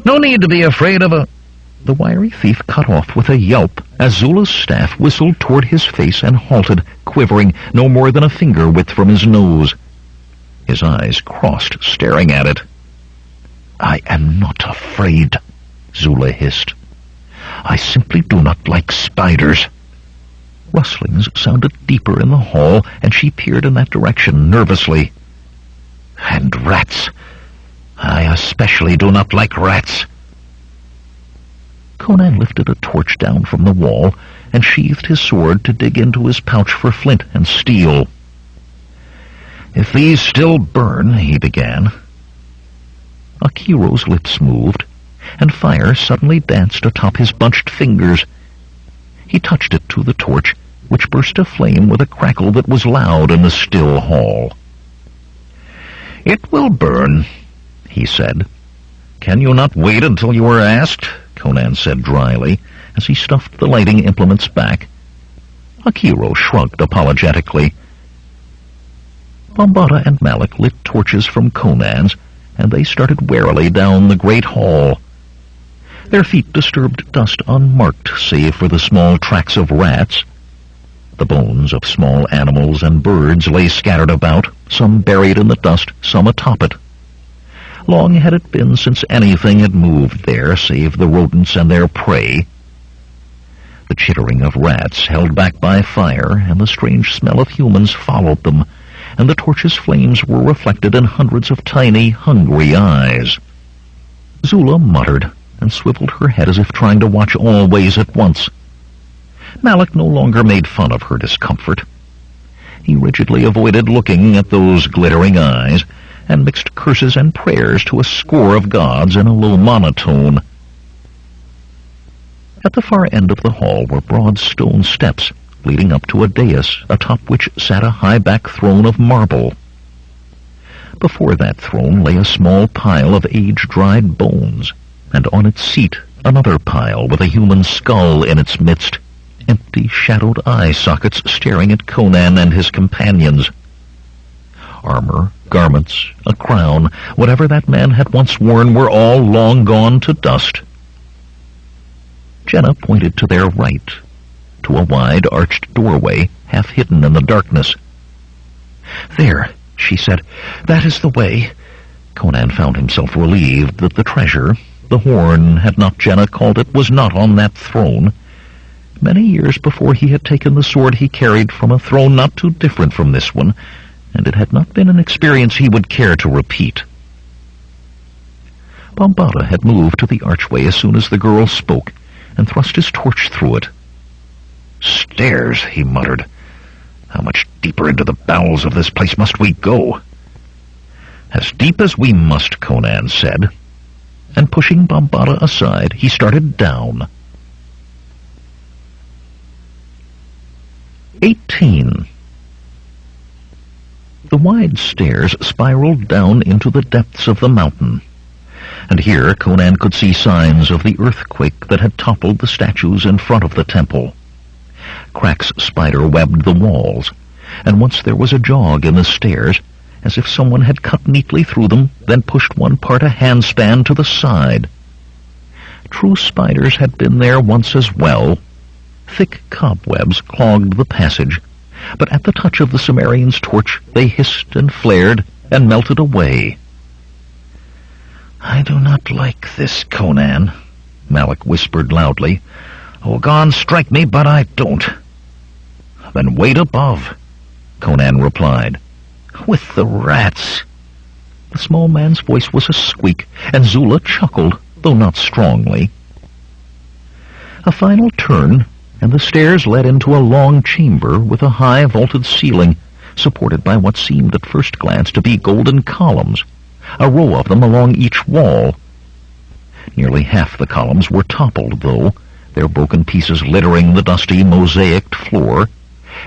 "No need to be afraid of a—" The wiry thief cut off with a yelp as Zula's staff whistled toward his face and halted, quivering no more than a finger width from his nose. His eyes crossed, staring at it. "I am not afraid," Zula hissed. "I simply do not like spiders." Rustlings sounded deeper in the hall, and she peered in that direction nervously. "And rats. I especially do not like rats." Conan lifted a torch down from the wall and sheathed his sword to dig into his pouch for flint and steel. "If these still burn," he began. Akiro's lips moved, and fire suddenly danced atop his bunched fingers. He touched it to the torch, which burst aflame with a crackle that was loud in the still hall. "It will burn," he said. "Can you not wait until you are asked?" Conan said dryly, as he stuffed the lighting implements back. Akiro shrugged apologetically. Bambara and Malik lit torches from Conan's, and they started warily down the great hall. Their feet disturbed dust unmarked, save for the small tracks of rats. The bones of small animals and birds lay scattered about, some buried in the dust, some atop it. Long had it been since anything had moved there, save the rodents and their prey. The chittering of rats held back by fire, and the strange smell of humans followed them, and the torch's flames were reflected in hundreds of tiny, hungry eyes. Zula muttered, and swiveled her head as if trying to watch all ways at once. Malik no longer made fun of her discomfort. He rigidly avoided looking at those glittering eyes, and mixed curses and prayers to a score of gods in a low monotone. At the far end of the hall were broad stone steps, leading up to a dais, atop which sat a high-back throne of marble. Before that throne lay a small pile of age-dried bones, and on its seat Another pile with a human skull in its midst, empty shadowed eye sockets staring at Conan and his companions. Armor, garments, a crown, whatever that man had once worn were all long gone to dust. Jenna pointed to their right, to a wide arched doorway half hidden in the darkness. "There," she said, "that is the way." Conan found himself relieved that the treasure, the horn, had not Jenna called it, was not on that throne. Many years before he had taken the sword he carried from a throne not too different from this one, and it had not been an experience he would care to repeat. Bombada had moved to the archway as soon as the girl spoke, and thrust his torch through it. "Stairs," he muttered. "How much deeper into the bowels of this place must we go?" "As deep as we must," Conan said, and pushing Bombada aside, he started down. 18. The wide stairs spiraled down into the depths of the mountain, and here Conan could see signs of the earthquake that had toppled the statues in front of the temple. Cracks spider-webbed the walls, and once there was a jog in the stairs, as if someone had cut neatly through them, then pushed one part a handspan to the side. True spiders had been there once as well. Thick cobwebs clogged the passage, but at the touch of the Cimmerian's torch they hissed and flared and melted away. "I do not like this, Conan," Malik whispered loudly. "Ogon, strike me, but I don't." "Then wait above," Conan replied. "With the rats." The small man's voice was a squeak, and Zula chuckled, though not strongly. A final turn, and the stairs led into a long chamber with a high vaulted ceiling, supported by what seemed at first glance to be golden columns, a row of them along each wall. Nearly half the columns were toppled, though, their broken pieces littering the dusty mosaicked floor,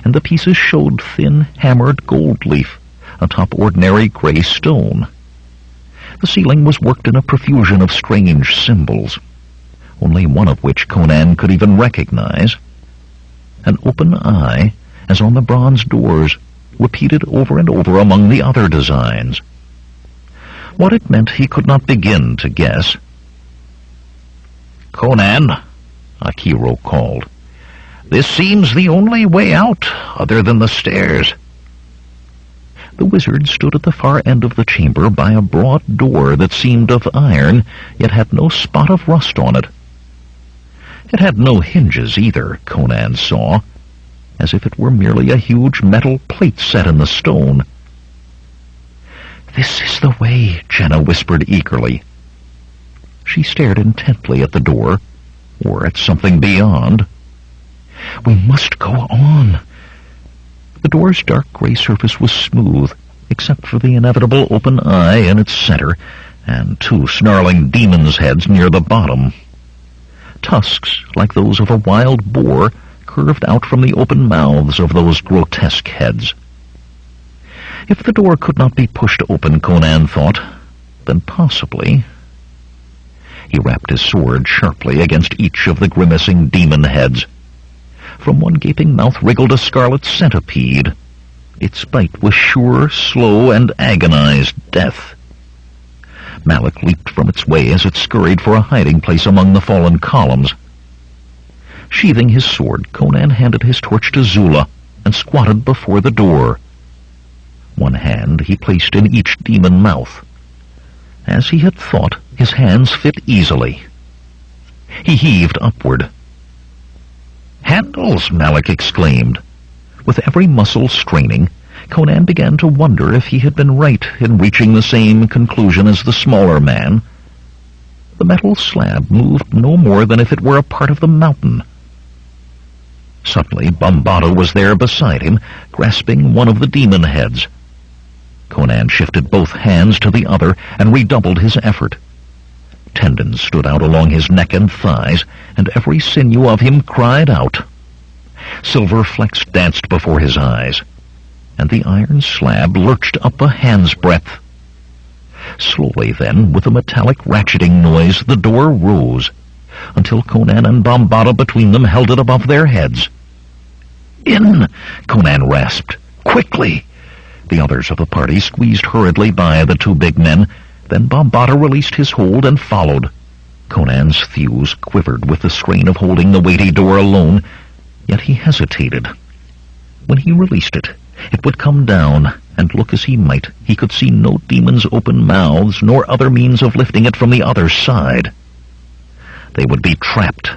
and the pieces showed thin, hammered gold leaf atop ordinary gray stone. The ceiling was worked in a profusion of strange symbols, only one of which Conan could even recognize. An open eye, as on the bronze doors, repeated over and over among the other designs. What it meant he could not begin to guess. "Conan," Akiro called, "this seems the only way out, other than the stairs." The wizard stood at the far end of the chamber by a broad door that seemed of iron, yet had no spot of rust on it. It had no hinges either, Conan saw, as if it were merely a huge metal plate set in the stone. "This is the way," Jenna whispered eagerly. She stared intently at the door, or at something beyond. "We must go on." The door's dark gray surface was smooth, except for the inevitable open eye in its center, and two snarling demons' heads near the bottom. Tusks, like those of a wild boar, curved out from the open mouths of those grotesque heads. If the door could not be pushed open, Conan thought, then possibly... He rapped his sword sharply against each of the grimacing demon heads. From one gaping mouth wriggled a scarlet centipede. Its bite was sure, slow, and agonized death. Malik leaped from its way as it scurried for a hiding place among the fallen columns. Sheathing his sword, Conan handed his torch to Zula and squatted before the door. One hand he placed in each demon mouth. As he had thought, his hands fit easily. He heaved upward. "Handles!" Malik exclaimed. With every muscle straining, Conan began to wonder if he had been right in reaching the same conclusion as the smaller man. The metal slab moved no more than if it were a part of the mountain. Suddenly, Bombada was there beside him, grasping one of the demon heads. Conan shifted both hands to the other and redoubled his effort. Tendons stood out along his neck and thighs, and every sinew of him cried out. Silver flecks danced before his eyes, and the iron slab lurched up a hand's breadth. Slowly then, with a metallic ratcheting noise, the door rose. until Conan and Bombada between them held it above their heads. "In!" Conan rasped. "Quickly!" The others of the party squeezed hurriedly by the two big men. Then Bombada released his hold and followed. Conan's thews quivered with the strain of holding the weighty door alone, yet he hesitated. When he released it, it would come down, and look as he might, he could see no demons' open mouths, nor other means of lifting it from the other side. They would be trapped.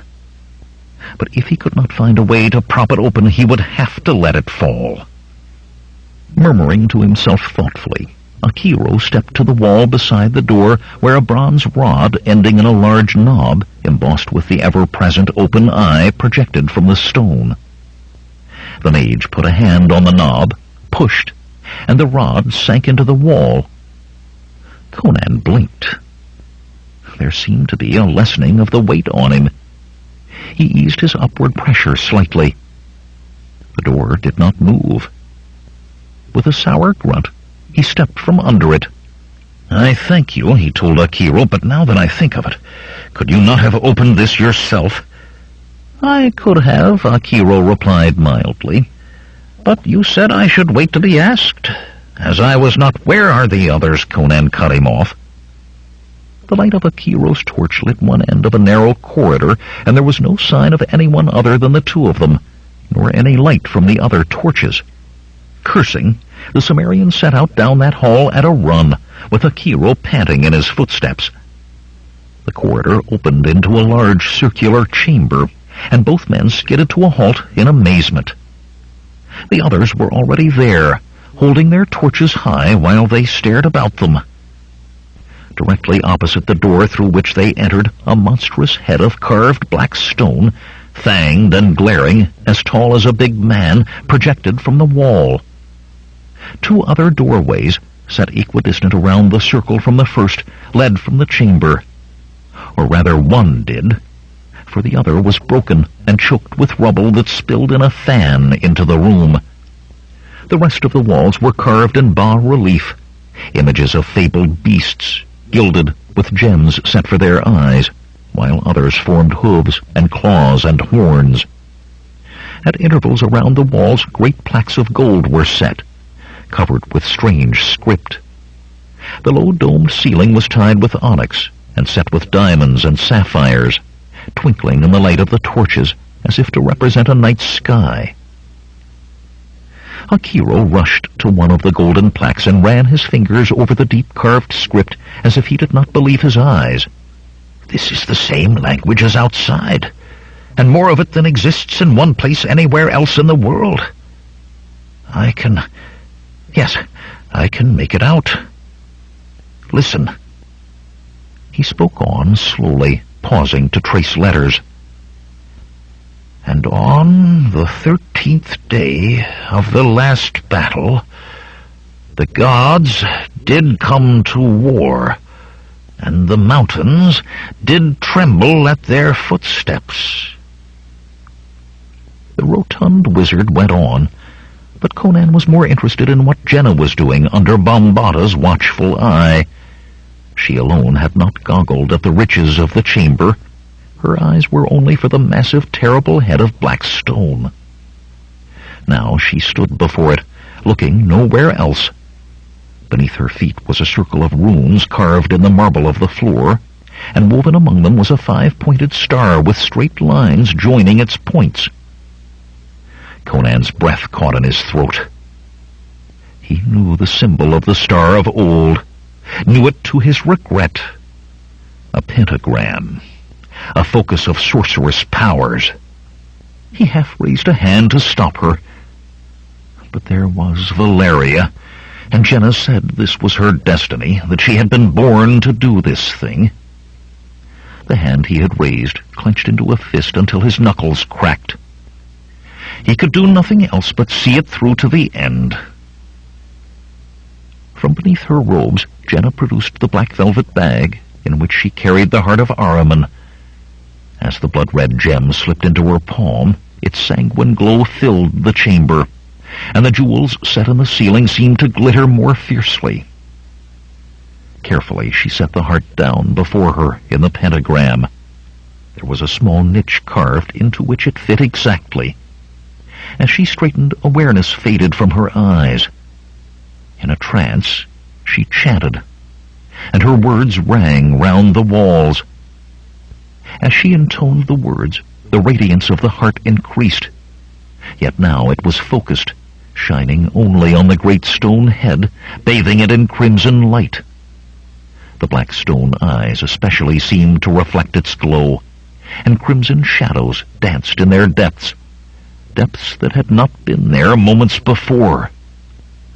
But if he could not find a way to prop it open, he would have to let it fall. Murmuring to himself thoughtfully, Akiro stepped to the wall beside the door, where a bronze rod ending in a large knob, embossed with the ever-present open eye, projected from the stone. The mage put a hand on the knob, pushed, and the rod sank into the wall. Conan blinked. There seemed to be a lessening of the weight on him. He eased his upward pressure slightly. The door did not move. With a sour grunt, he stepped from under it. "I thank you," he told Akiro, "but now that I think of it, could you not have opened this yourself?" "I could have," Akiro replied mildly, "but you said I should wait to be asked. As I was not—" "Where are the others?" Conan cut him off. The light of Akiro's torch lit one end of a narrow corridor, and there was no sign of anyone other than the two of them, nor any light from the other torches. Cursing, the Cimmerian set out down that hall at a run, with Akiro panting in his footsteps. The corridor opened into a large circular chamber, and both men skidded to a halt in amazement. The others were already there, holding their torches high while they stared about them. Directly opposite the door through which they entered, a monstrous head of carved black stone, fanged and glaring, as tall as a big man, projected from the wall. Two other doorways, set equidistant around the circle from the first, led from the chamber. Or rather, one did, for the other was broken and choked with rubble that spilled in a fan into the room. The rest of the walls were carved in bas-relief, images of fabled beasts, gilded with gems set for their eyes, while others formed hooves and claws and horns. At intervals around the walls, great plaques of gold were set, covered with strange script. The low domed ceiling was tied with onyx and set with diamonds and sapphires, twinkling in the light of the torches as if to represent a night sky. Akiro rushed to one of the golden plaques and ran his fingers over the deep-carved script as if he did not believe his eyes. "This is the same language as outside, and more of it than exists in one place anywhere else in the world. I can make it out. Listen." He spoke on slowly, pausing to trace letters. "And on the 13th day of the last battle, the gods did come to war, and the mountains did tremble at their footsteps." The rotund wizard went on, but Conan was more interested in what Jenna was doing under Bombada's watchful eye. She alone had not goggled at the riches of the chamber. Her eyes were only for the massive, terrible head of black stone. Now she stood before it, looking nowhere else. Beneath her feet was a circle of runes carved in the marble of the floor, and woven among them was a 5-pointed star with straight lines joining its points. Conan's breath caught in his throat. He knew the symbol of the star of old, knew it to his regret. A pentagram, a focus of sorcerous powers. He half raised a hand to stop her. But there was Valeria, and Jenna said this was her destiny, that she had been born to do this thing. The hand he had raised clenched into a fist until his knuckles cracked. He could do nothing else but see it through to the end. From beneath her robes, Jenna produced the black velvet bag in which she carried the heart of Ahriman. As the blood-red gem slipped into her palm, its sanguine glow filled the chamber, and the jewels set in the ceiling seemed to glitter more fiercely. Carefully she set the heart down before her in the pentagram. There was a small niche carved into which it fit exactly. As she straightened, awareness faded from her eyes. In a trance, she chanted, and her words rang round the walls. As she intoned the words, the radiance of the heart increased, yet now it was focused, shining only on the great stone head, bathing it in crimson light. The black stone eyes especially seemed to reflect its glow, and crimson shadows danced in their depths that had not been there moments before.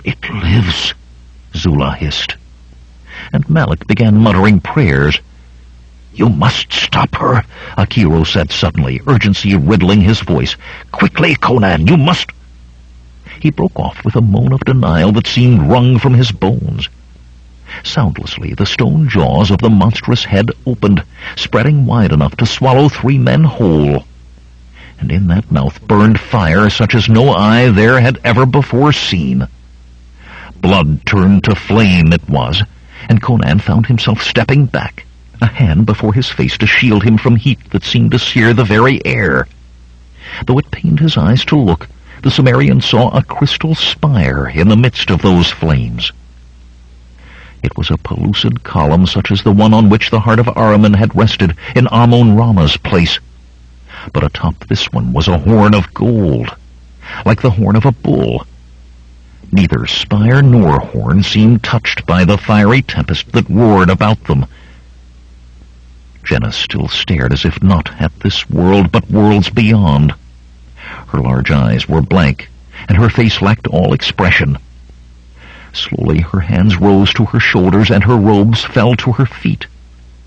"It lives," Zula hissed, and Malik began muttering prayers. "You must stop her," Akiro said suddenly, urgency riddling his voice. "Quickly, Conan, you must—" He broke off with a moan of denial that seemed wrung from his bones. Soundlessly, the stone jaws of the monstrous head opened, spreading wide enough to swallow 3 men whole. And in that mouth burned fire such as no eye there had ever before seen. Blood turned to flame, it was, and Conan found himself stepping back, a hand before his face to shield him from heat that seemed to sear the very air. Though it pained his eyes to look, the Cimmerian saw a crystal spire in the midst of those flames. It was a pellucid column such as the one on which the heart of Ahriman had rested in Amun-Rama's place. But atop this one was a horn of gold, like the horn of a bull. Neither spire nor horn seemed touched by the fiery tempest that roared about them. Jenna still stared as if not at this world, but worlds beyond. Her large eyes were blank, and her face lacked all expression. Slowly her hands rose to her shoulders, and her robes fell to her feet.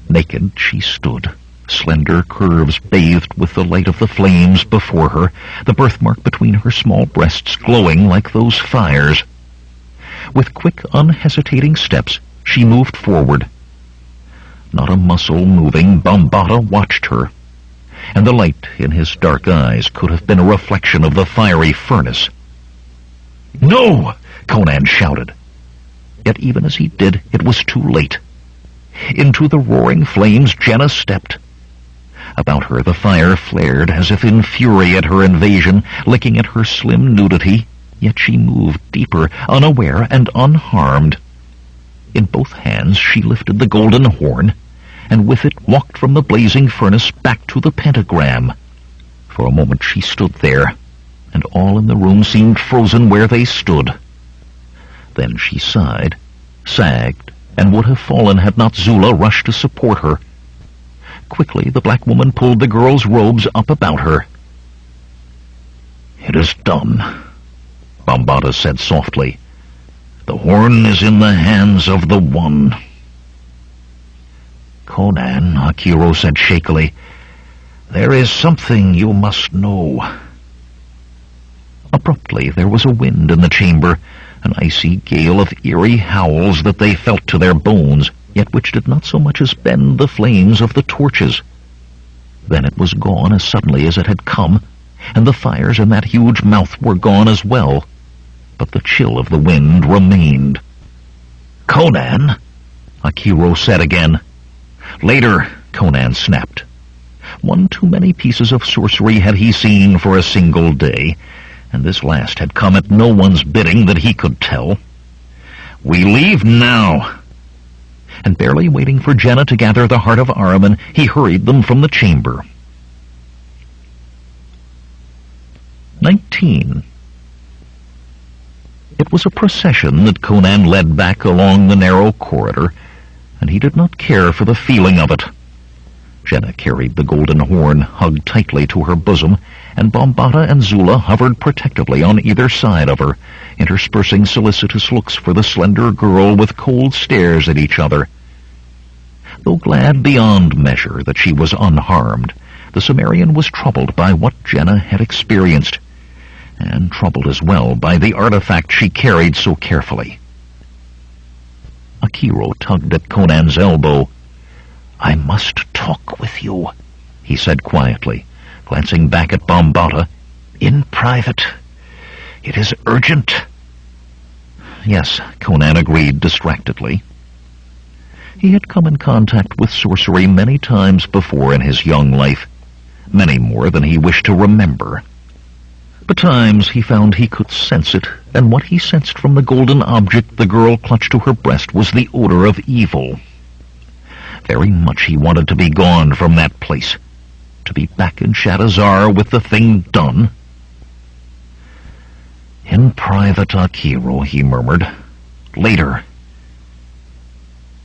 Naked she stood, slender curves bathed with the light of the flames before her, the birthmark between her small breasts glowing like those fires. With quick, unhesitating steps, she moved forward. Not a muscle moving, Bambata watched her, and the light in his dark eyes could have been a reflection of the fiery furnace. "No!" Conan shouted. Yet even as he did, it was too late. Into the roaring flames Jenna stepped. About her the fire flared as if in fury at her invasion, licking at her slim nudity, yet she moved deeper, unaware and unharmed. In both hands she lifted the golden horn, and with it walked from the blazing furnace back to the pentagram. For a moment she stood there, and all in the room seemed frozen where they stood. Then she sighed, sagged, and would have fallen had not Zula rushed to support her. Quickly the black woman pulled the girl's robes up about her. "It is done," Bambata said softly. "The horn is in the hands of the One." "Conan," Akiro said shakily, "there is something you must know." Abruptly there was a wind in the chamber, an icy gale of eerie howls that they felt to their bones, yet which did not so much as bend the flames of the torches. Then it was gone as suddenly as it had come, and the fires in that huge mouth were gone as well, but the chill of the wind remained. "Conan," Akiro said again. "Later," Conan snapped. One too many pieces of sorcery had he seen for a single day, and this last had come at no one's bidding that he could tell. "We leave now." And barely waiting for Jenna to gather the heart of Ahriman, he hurried them from the chamber. 19. It was a procession that Conan led back along the narrow corridor, and he did not care for the feeling of it. Jenna carried the golden horn hugged tightly to her bosom, and Bambata and Zula hovered protectively on either side of her, interspersing solicitous looks for the slender girl with cold stares at each other. Though glad beyond measure that she was unharmed, the Cimmerian was troubled by what Jenna had experienced, and troubled as well by the artifact she carried so carefully. Akiro tugged at Conan's elbow. "I must talk with you," he said quietly, glancing back at Bambata. "In private. It is urgent." "Yes," Conan agreed distractedly. He had come in contact with sorcery many times before in his young life, many more than he wished to remember. But times he found he could sense it, and what he sensed from the golden object the girl clutched to her breast was the odor of evil. Very much he wanted to be gone from that place, to be back in Shadazar with the thing done. "In private, Akiro," he murmured. "Later."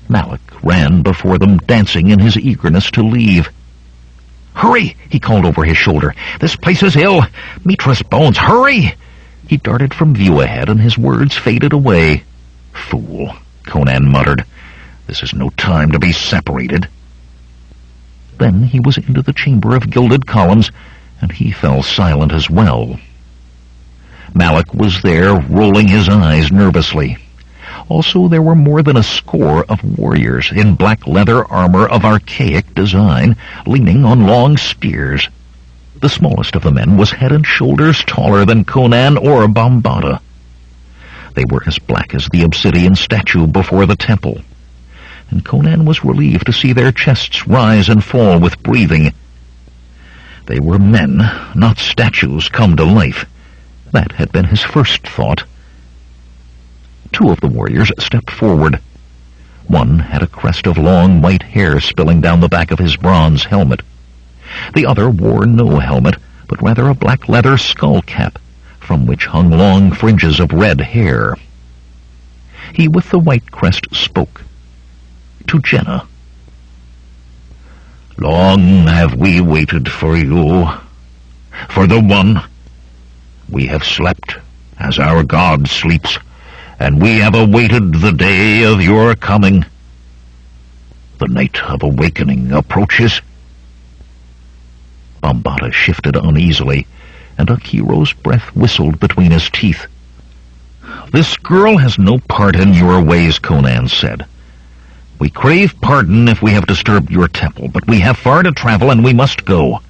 Malik ran before them, dancing in his eagerness to leave. "Hurry!" he called over his shoulder. "This place is ill! Mitra's bones! Hurry!" He darted from view ahead, and his words faded away. "Fool," Conan muttered. "This is no time to be separated." Then he was into the chamber of gilded columns, and he fell silent as well. Malik was there, rolling his eyes nervously. Also, there were more than a score of warriors in black leather armor of archaic design, leaning on long spears. The smallest of the men was head and shoulders taller than Conan or Bambata. They were as black as the obsidian statue before the temple, and Conan was relieved to see their chests rise and fall with breathing. They were men, not statues come to life. That had been his first thought. Two of the warriors stepped forward. One had a crest of long white hair spilling down the back of his bronze helmet. The other wore no helmet, but rather a black leather skull cap, from which hung long fringes of red hair. He with the white crest spoke. To Jenna. "Long have we waited for you, for the One. We have slept as our God sleeps, and we have awaited the day of your coming. The night of awakening approaches." Bambata shifted uneasily, and Akiro's breath whistled between his teeth. "This girl has no part in your ways," Conan said. "We crave pardon if we have disturbed your temple, but we have far to travel and we must go."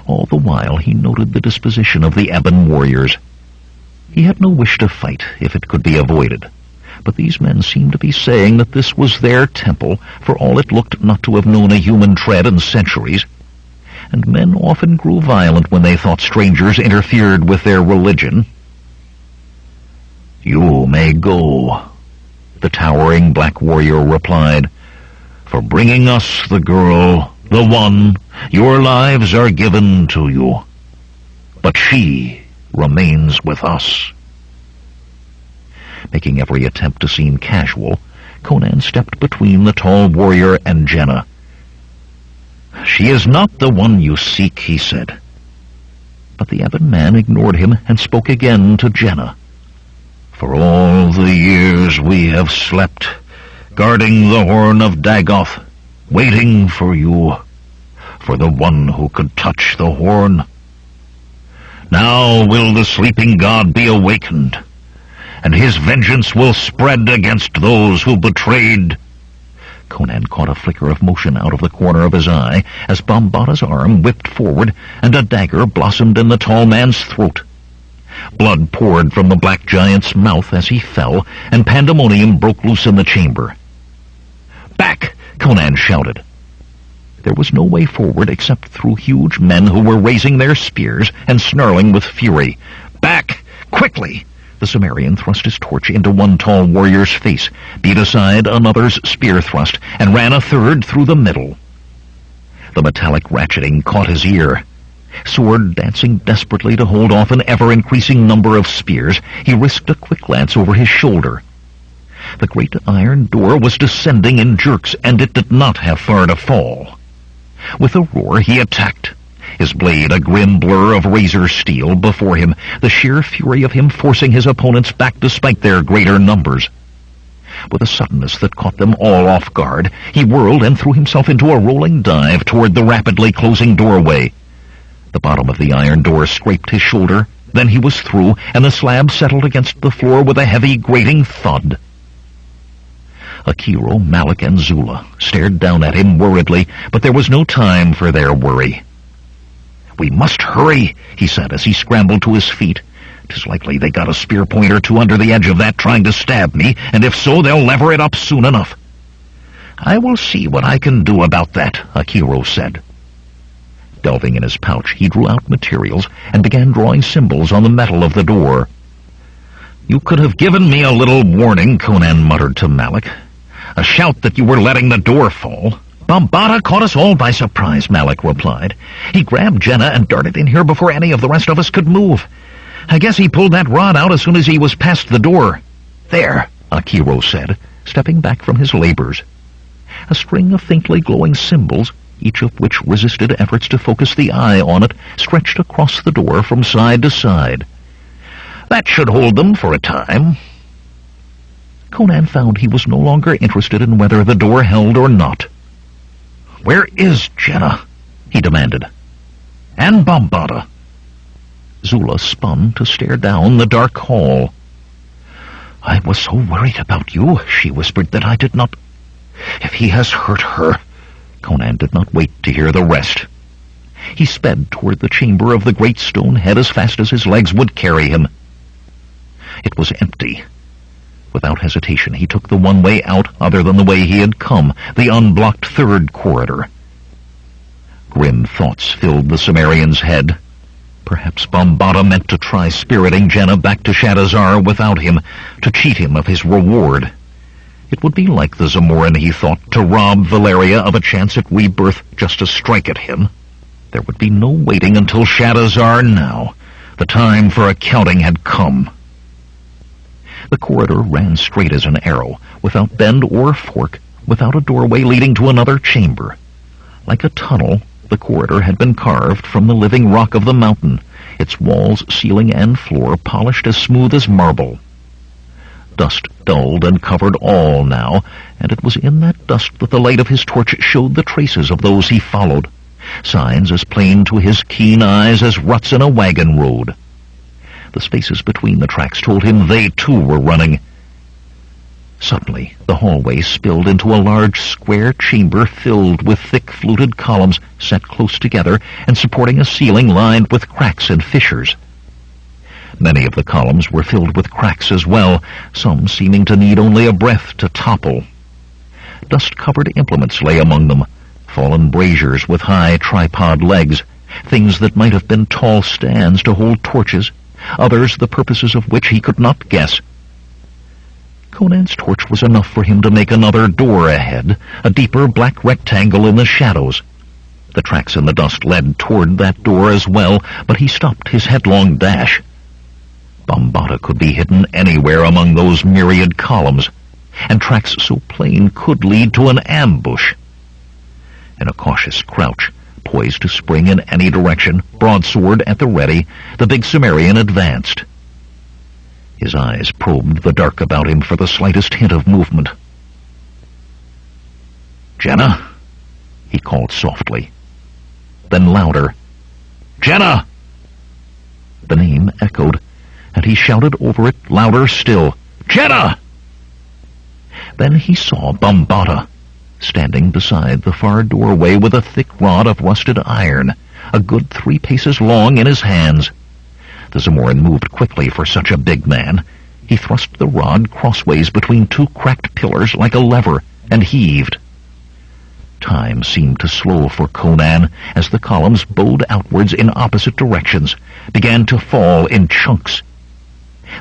All the while he noted the disposition of the ebon warriors. He had no wish to fight if it could be avoided, but these men seemed to be saying that this was their temple, for all it looked not to have known a human tread in centuries, and men often grew violent when they thought strangers interfered with their religion. "You may go," the towering black warrior replied. "For bringing us the girl, the One, your lives are given to you. But she remains with us." Making every attempt to seem casual, Conan stepped between the tall warrior and Jenna. "She is not the one you seek," he said. But the ebon man ignored him and spoke again to Jenna. "For all the years we have slept, guarding the horn of Dagoth, waiting for you, for the one who could touch the horn. Now will the sleeping god be awakened, and his vengeance will spread against those who betrayed." Conan caught a flicker of motion out of the corner of his eye as Bambata's arm whipped forward and a dagger blossomed in the tall man's throat. Blood poured from the black giant's mouth as he fell, and pandemonium broke loose in the chamber. "Back!" Conan shouted. There was no way forward except through huge men who were raising their spears and snarling with fury. "Back! Quickly!" The Sumerian thrust his torch into one tall warrior's face, beat aside another's spear thrust, and ran a third through the middle. The metallic ratcheting caught his ear. Sword dancing desperately to hold off an ever-increasing number of spears, he risked a quick glance over his shoulder. The great iron door was descending in jerks, and it did not have far to fall. With a roar he attacked, his blade a grim blur of razor steel before him, the sheer fury of him forcing his opponents back despite their greater numbers. With a suddenness that caught them all off guard, he whirled and threw himself into a rolling dive toward the rapidly closing doorway. The bottom of the iron door scraped his shoulder, then he was through, and the slab settled against the floor with a heavy, grating thud. Akiro, Malik, and Zula stared down at him worriedly, but there was no time for their worry. "We must hurry," he said as he scrambled to his feet. "'Tis likely they got a spear point or two under the edge of that trying to stab me, and if so, they'll lever it up soon enough." "I will see what I can do about that," Akiro said. Delving in his pouch, he drew out materials and began drawing symbols on the metal of the door. "You could have given me a little warning," Conan muttered to Malik. "A shout that you were letting the door fall." "Bambata caught us all by surprise," Malik replied. "He grabbed Jenna and darted in here before any of the rest of us could move. I guess he pulled that rod out as soon as he was past the door." "There," Akiro said, stepping back from his labors. A string of faintly glowing symbols, each of which resisted efforts to focus the eye on it, stretched across the door from side to side. "That should hold them for a time." Conan found he was no longer interested in whether the door held or not. "Where is Jenna?" he demanded. "And Bambata?" Zula spun to stare down the dark hall. "I was so worried about you," she whispered, "that I did not... If he has hurt her..." Conan did not wait to hear the rest. He sped toward the chamber of the great stone head as fast as his legs would carry him. It was empty. Without hesitation, he took the one way out other than the way he had come, the unblocked third corridor. Grim thoughts filled the Sumerian's head. Perhaps Bambata meant to try spiriting Jenna back to Shadazar without him, to cheat him of his reward. It would be like the Zamoran, he thought, to rob Valeria of a chance at rebirth just to strike at him. There would be no waiting until Shadazar now. The time for accounting had come. The corridor ran straight as an arrow, without bend or fork, without a doorway leading to another chamber. Like a tunnel, the corridor had been carved from the living rock of the mountain, its walls, ceiling, and floor polished as smooth as marble. Dust dulled and covered all now, and it was in that dust that the light of his torch showed the traces of those he followed, signs as plain to his keen eyes as ruts in a wagon road. The spaces between the tracks told him they too were running. Suddenly, the hallway spilled into a large square chamber filled with thick fluted columns set close together and supporting a ceiling lined with cracks and fissures. Many of the columns were filled with cracks as well, some seeming to need only a breath to topple. Dust-covered implements lay among them, fallen braziers with high tripod legs, things that might have been tall stands to hold torches, others the purposes of which he could not guess. Conan's torch was enough for him to make another door ahead, a deeper black rectangle in the shadows. The tracks in the dust led toward that door as well, but he stopped his headlong dash. Bambata could be hidden anywhere among those myriad columns, and tracks so plain could lead to an ambush. In a cautious crouch, poised to spring in any direction, broadsword at the ready, the big Sumerian advanced. His eyes probed the dark about him for the slightest hint of movement. "Jenna?" he called softly. Then louder, "Jenna!" The name echoed, and he shouted over it louder still, "Jenna!" Then he saw Bambata, standing beside the far doorway with a thick rod of rusted iron, a good 3 paces long in his hands. The Zamoran moved quickly for such a big man. He thrust the rod crossways between 2 cracked pillars like a lever, and heaved. Time seemed to slow for Conan as the columns bowed outwards in opposite directions, began to fall in chunks.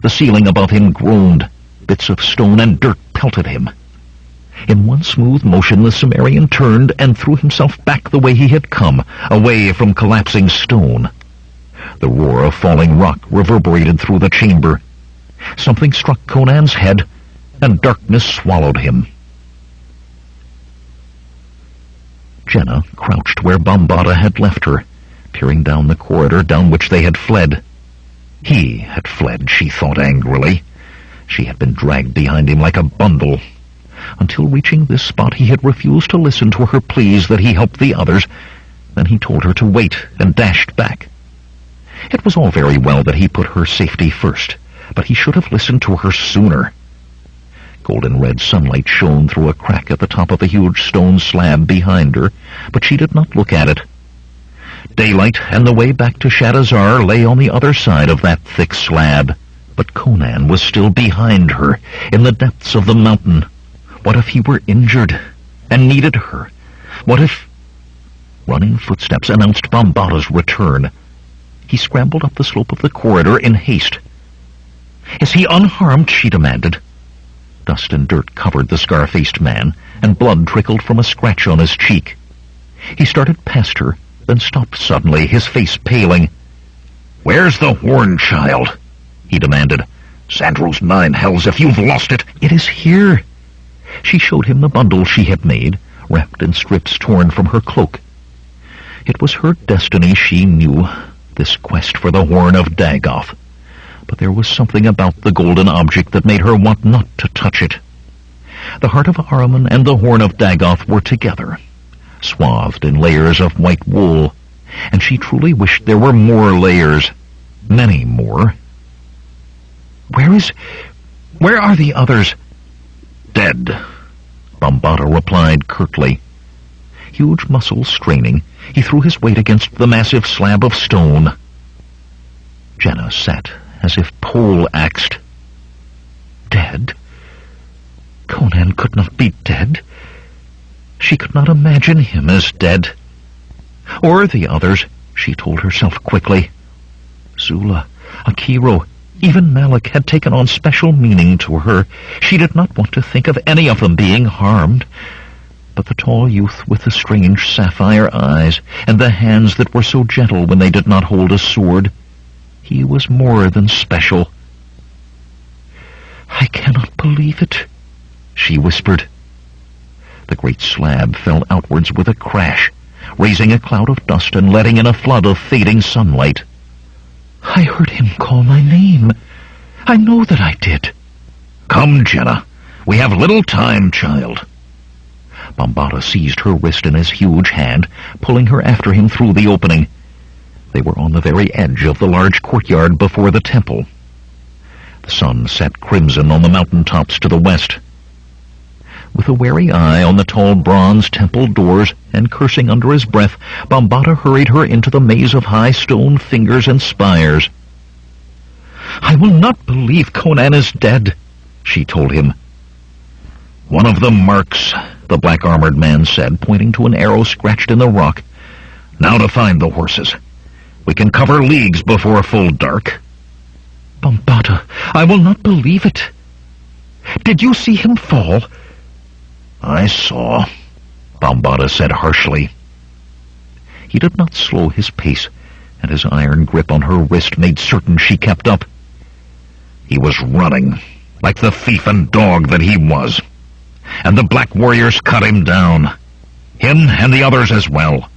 The ceiling above him groaned. Bits of stone and dirt pelted him. In one smooth motion the Sumerian turned and threw himself back the way he had come, away from collapsing stone. The roar of falling rock reverberated through the chamber. Something struck Conan's head, and darkness swallowed him. Jenna crouched where Bambata had left her, peering down the corridor down which they had fled. He had fled, she thought angrily. She had been dragged behind him like a bundle. Until reaching this spot he had refused to listen to her pleas that he help the others. Then he told her to wait and dashed back. It was all very well that he put her safety first, but he should have listened to her sooner. Golden-red sunlight shone through a crack at the top of the huge stone slab behind her, but she did not look at it. Daylight and the way back to Shadazar lay on the other side of that thick slab, but Conan was still behind her, in the depths of the mountain. What if he were injured? and needed her. What if... Running footsteps announced Bombada's return. He scrambled up the slope of the corridor in haste. "Is he unharmed?" she demanded. Dust and dirt covered the scar-faced man, and blood trickled from a scratch on his cheek. He started past her, then stopped suddenly, his face paling. "Where's the horn, child?" he demanded. "Sandro's 9 hells if you've lost it!" "It is here." She showed him the bundle she had made, wrapped in strips torn from her cloak. It was her destiny, she knew, this quest for the horn of Dagoth. But there was something about the golden object that made her want not to touch it. The heart of Ahriman and the horn of Dagoth were together, swathed in layers of white wool, and she truly wished there were more layers, many more. Where are the others?" "Dead," Bombada replied curtly. Huge muscles straining, he threw his weight against the massive slab of stone. Jenna sat as if pole-axed. Dead? Conan could not be dead. She could not imagine him as dead. Or the others, she told herself quickly. Zula, Akiro, even Malik had taken on special meaning to her. She did not want to think of any of them being harmed. But the tall youth with the strange sapphire eyes, and the hands that were so gentle when they did not hold a sword, he was more than special. "I cannot believe it," she whispered. The great slab fell outwards with a crash, raising a cloud of dust and letting in a flood of fading sunlight. "I heard him call my name. I know that I did." "Come, Jenna. We have little time, child." Bombada seized her wrist in his huge hand, pulling her after him through the opening. They were on the very edge of the large courtyard before the temple. The sun set crimson on the mountain tops to the west. With a wary eye on the tall bronze temple doors, and cursing under his breath, Bombada hurried her into the maze of high stone fingers and spires. "I will not believe Conan is dead," she told him. "One of the marks," the black-armored man said, pointing to an arrow scratched in the rock. "Now to find the horses. We can cover leagues before full dark." "Bombada, I will not believe it. Did you see him fall?" "I saw," Bombada said harshly. He did not slow his pace, and his iron grip on her wrist made certain she kept up. "He was running, like the thief and dog that he was. And the black warriors cut him down. Him and the others as well.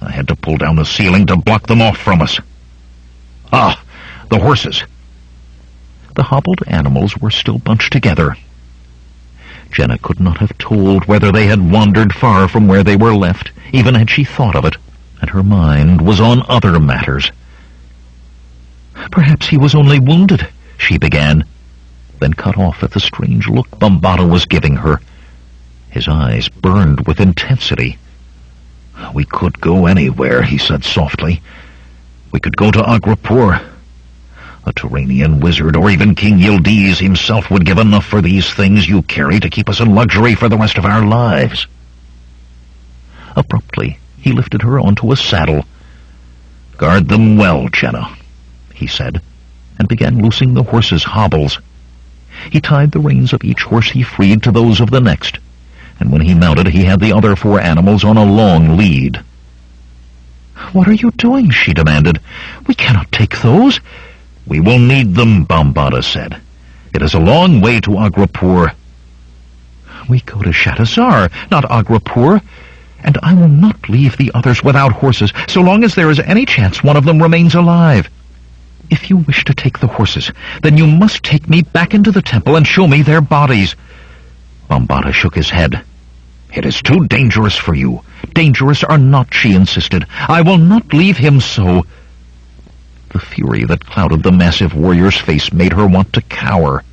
I had to pull down the ceiling to block them off from us. Ah, the horses." The hobbled animals were still bunched together. Jenna could not have told whether they had wandered far from where they were left, even had she thought of it, and her mind was on other matters. "Perhaps he was only wounded," she began, then cut off at the strange look Bombada was giving her. His eyes burned with intensity. "We could go anywhere," he said softly. "We could go to Agrapur. A Turanian wizard, or even King Yildiz himself, would give enough for these things you carry to keep us in luxury for the rest of our lives." Abruptly, he lifted her onto a saddle. "Guard them well, Jenna," he said, and began loosing the horses' hobbles. He tied the reins of each horse he freed to those of the next, and when he mounted he had the other 4 animals on a long lead. "What are you doing?" she demanded. "We cannot take those." "We will need them," Bombada said. "It is a long way to Agrapur." "We go to Shatazar, not Agrapur, and I will not leave the others without horses, so long as there is any chance one of them remains alive. If you wish to take the horses, then you must take me back into the temple and show me their bodies." Bombada shook his head. "It is too dangerous for you." "Dangerous or not," she insisted, "I will not leave him so." The fury that clouded the massive warrior's face made her want to cower.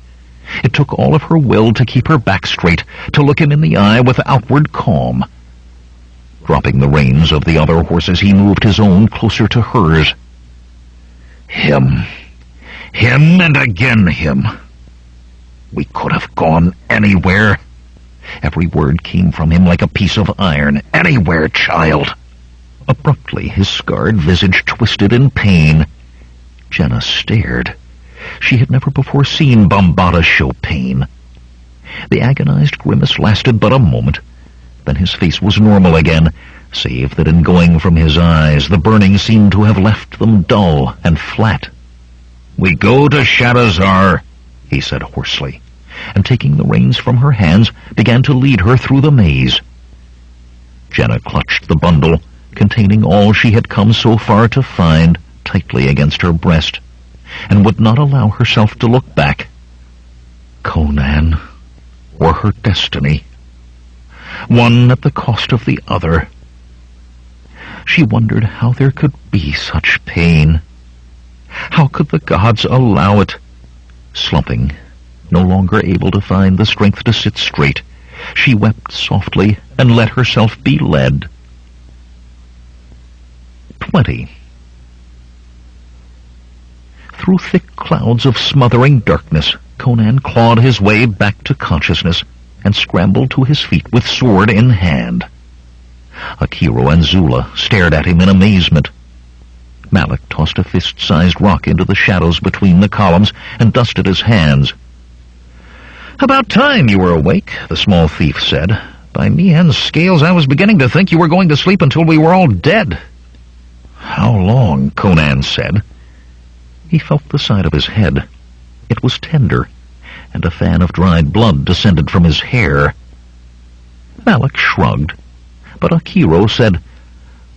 It took all of her will to keep her back straight, to look him in the eye with outward calm. Dropping the reins of the other horses, he moved his own closer to hers. Him and again him. We could have gone anywhere. Every word came from him like a piece of iron. "Anywhere, child!" Abruptly, his scarred visage twisted in pain. Jenna stared. She had never before seen Bambata show pain. The agonized grimace lasted but a moment. Then his face was normal again, save that in going from his eyes, the burning seemed to have left them dull and flat. "We go to Shadowzar," he said hoarsely, and taking the reins from her hands, began to lead her through the maze. Jenna clutched the bundle, containing all she had come so far to find, tightly against her breast, and would not allow herself to look back. Conan, or her destiny, one at the cost of the other. She wondered how there could be such pain. How could the gods allow it? Slumping, no longer able to find the strength to sit straight, she wept softly and let herself be led. 20. Through thick clouds of smothering darkness, Conan clawed his way back to consciousness and scrambled to his feet with sword in hand. Akiro and Zula stared at him in amazement. Malik tossed a fist-sized rock into the shadows between the columns and dusted his hands. "About time you were awake," the small thief said. "By Mihen's scales, I was beginning to think you were going to sleep until we were all dead." "How long?" Conan said. He felt the side of his head. It was tender, and a fan of dried blood descended from his hair. Malik shrugged, but Akiro said,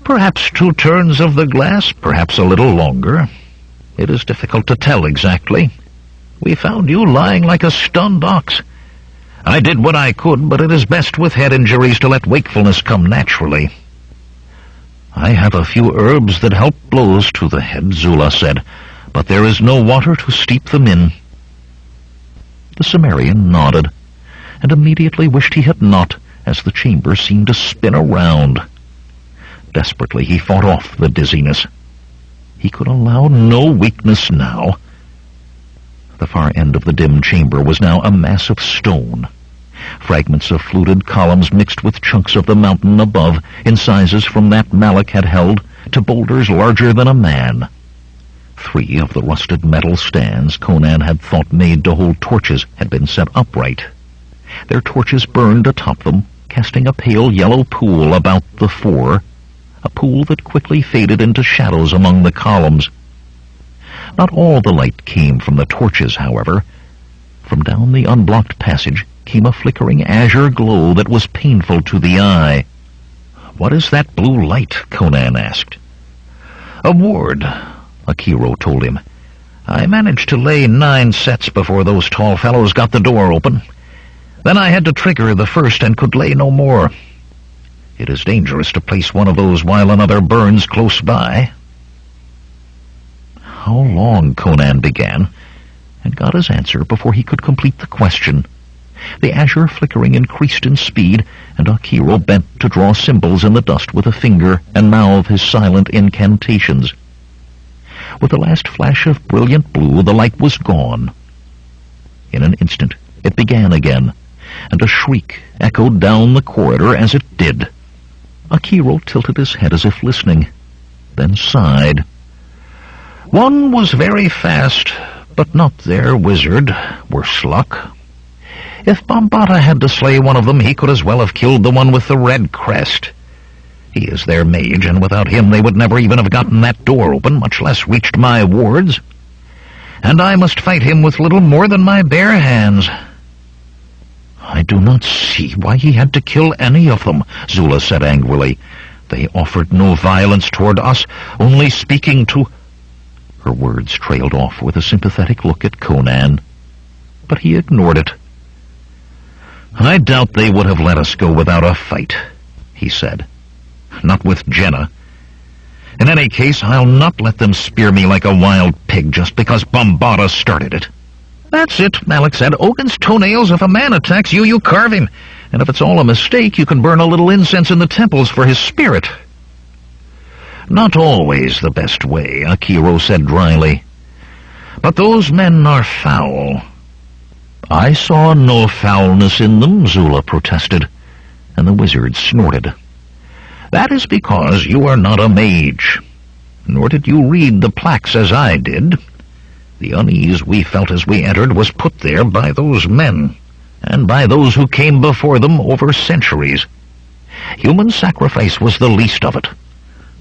"Perhaps 2 turns of the glass, perhaps a little longer. It is difficult to tell exactly. We found you lying like a stunned ox. I did what I could, but it is best with head injuries to let wakefulness come naturally." "I have a few herbs that help blows to the head," Zula said, "but there is no water to steep them in." The Cimmerian nodded, and immediately wished he had not, as the chamber seemed to spin around. Desperately he fought off the dizziness. He could allow no weakness now. The far end of the dim chamber was now a mass of stone. Fragments of fluted columns mixed with chunks of the mountain above, in sizes from that Malik had held to boulders larger than a man. 3 of the rusted metal stands Conan had thought made to hold torches had been set upright. Their torches burned atop them, casting a pale yellow pool about the 4, a pool that quickly faded into shadows among the columns. Not all the light came from the torches, however. From down the unblocked passage came a flickering azure glow that was painful to the eye. "What is that blue light?" Conan asked. "A ward," Akiro told him. "I managed to lay 9 sets before those tall fellows got the door open. Then I had to trigger the first and could lay no more. It is dangerous to place one of those while another burns close by." "How long?" Conan began, and got his answer before he could complete the question. The azure flickering increased in speed, and Akiro bent to draw symbols in the dust with a finger and mouth his silent incantations. With the last flash of brilliant blue, the light was gone. In an instant, it began again, and a shriek echoed down the corridor as it did. Akiro tilted his head as if listening, then sighed. "One was very fast, but not their wizard, worse luck. If Bambata had to slay one of them, he could as well have killed the one with the red crest. He is their mage, and without him they would never even have gotten that door open, much less reached my wards. And I must fight him with little more than my bare hands." "I do not see why he had to kill any of them," Zula said angrily. "They offered no violence toward us, only speaking to—" Her words trailed off with a sympathetic look at Conan, but he ignored it. "I doubt they would have let us go without a fight," he said. "Not with Jenna. In any case, I'll not let them spear me like a wild pig just because Bambata started it." "That's it," Malik said. "Ogun's toenails. If a man attacks you, you carve him. And if it's all a mistake, you can burn a little incense in the temples for his spirit." "Not always the best way," Akiro said dryly. "But those men are foul. "I saw no foulness in them," Zula protested, and the wizard snorted. "That is because you are not a mage, nor did you read the plaques as I did. The unease we felt as we entered was put there by those men, and by those who came before them over centuries. Human sacrifice was the least of it.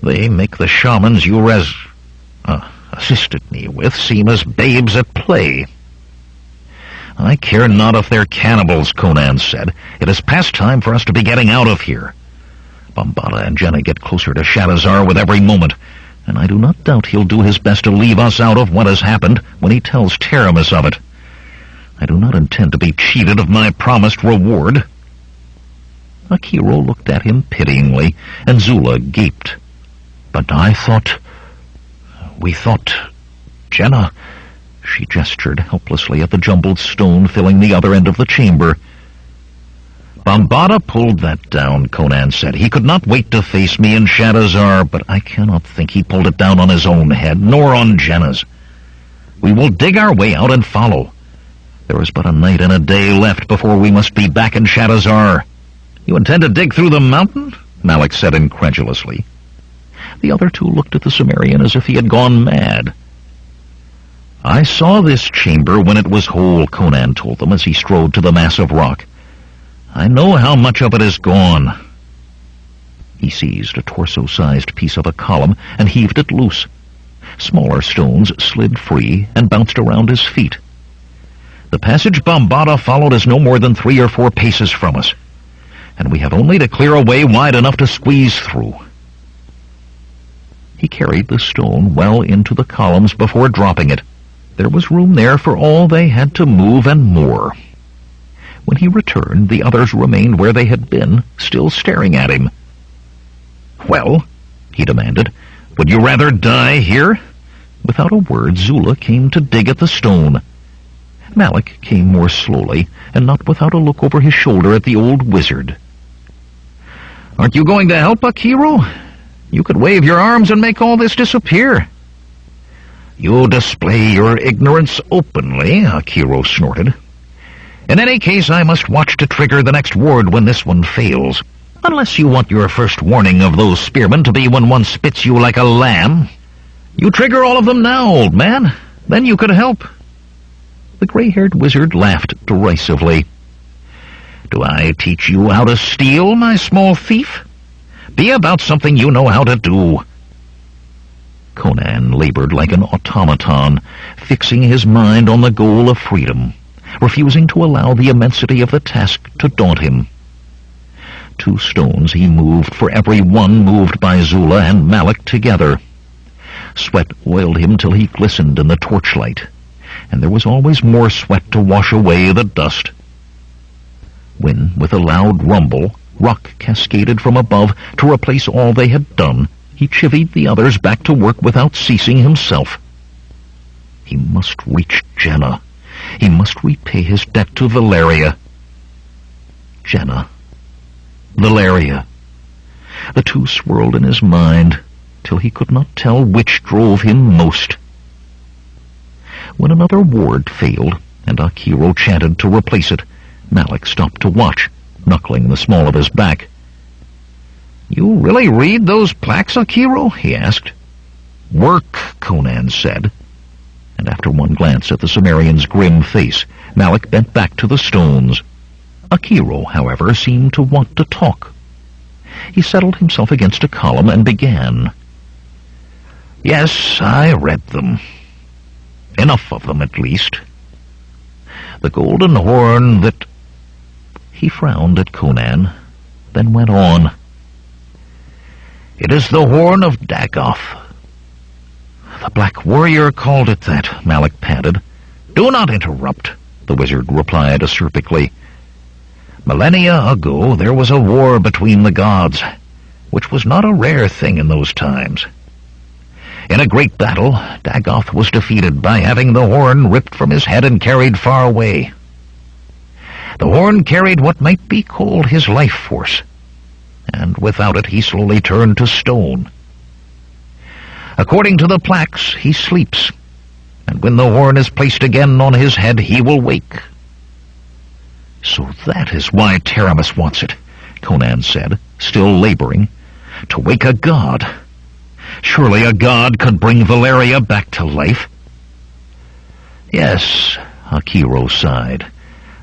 They make the shamans you assisted me with seem as babes at play." "I care not if they're cannibals," Conan said. "It is past time for us to be getting out of here. Bambata and Jenna get closer to Shadazar with every moment, and I do not doubt he'll do his best to leave us out of what has happened when he tells Teramis of it. I do not intend to be cheated of my promised reward." Akiro looked at him pityingly, and Zula gaped. "But we thought, Jenna..." She gestured helplessly at the jumbled stone filling the other end of the chamber. "Bambata pulled that down," Conan said. "He could not wait to face me in Shadazar, but I cannot think he pulled it down on his own head, nor on Jenna's. We will dig our way out and follow. There is but a night and a day left before we must be back in Shadazar." "You intend to dig through the mountain?" Malik said incredulously. The other two looked at the Sumerian as if he had gone mad. "I saw this chamber when it was whole," Conan told them as he strode to the mass of rock. "I know how much of it is gone." He seized a torso-sized piece of a column and heaved it loose. Smaller stones slid free and bounced around his feet. "The passage Bambata followed is no more than 3 or 4 paces from us, and we have only to clear a way wide enough to squeeze through." He carried the stone well into the columns before dropping it. There was room there for all they had to move and more. When he returned, the others remained where they had been, still staring at him. "Well," he demanded, "would you rather die here?" Without a word, Zula came to dig at the stone. Malik came more slowly, and not without a look over his shoulder at the old wizard. "Aren't you going to help, Akiro? You could wave your arms and make all this disappear." "You display your ignorance openly," Akiro snorted. "In any case, I must watch to trigger the next ward when this one fails. Unless you want your first warning of those spearmen to be when one spits you like a lamb. You trigger all of them now, old man. Then you could help." The gray-haired wizard laughed derisively. "Do I teach you how to steal, my small thief? Be about something you know how to do." Conan labored like an automaton, fixing his mind on the goal of freedom, refusing to allow the immensity of the task to daunt him. 2 stones he moved for every one moved by Zula and Malik together. Sweat oiled him till he glistened in the torchlight, and there was always more sweat to wash away the dust. When, with a loud rumble, rock cascaded from above to replace all they had done, he chivied the others back to work without ceasing himself. He must reach Jenna. He must repay his debt to Valeria. Jenna. Valeria. The two swirled in his mind, till he could not tell which drove him most. When another ward failed, and Akiro chanted to replace it, Malik stopped to watch, knuckling the small of his back. "You really read those plaques, Akiro?" he asked. "Work," Conan said. And after one glance at the Sumerian's grim face, Malik bent back to the stones. Akiro, however, seemed to want to talk. He settled himself against a column and began. "Yes, I read them. Enough of them, at least. The golden horn that..." He frowned at Conan, then went on. "It is the horn of Dagoth." "The Black Warrior called it that," Malik panted. "Do not interrupt," the wizard replied acerbically. "Millennia ago there was a war between the gods, which was not a rare thing in those times. In a great battle, Dagoth was defeated by having the horn ripped from his head and carried far away. The horn carried what might be called his life force, and without it he slowly turned to stone. According to the plaques, he sleeps, and when the horn is placed again on his head, he will wake. "So that is why Taramis wants it," Conan said, still laboring. "To wake a god. Surely a god could bring Valeria back to life." "Yes," Akiro sighed.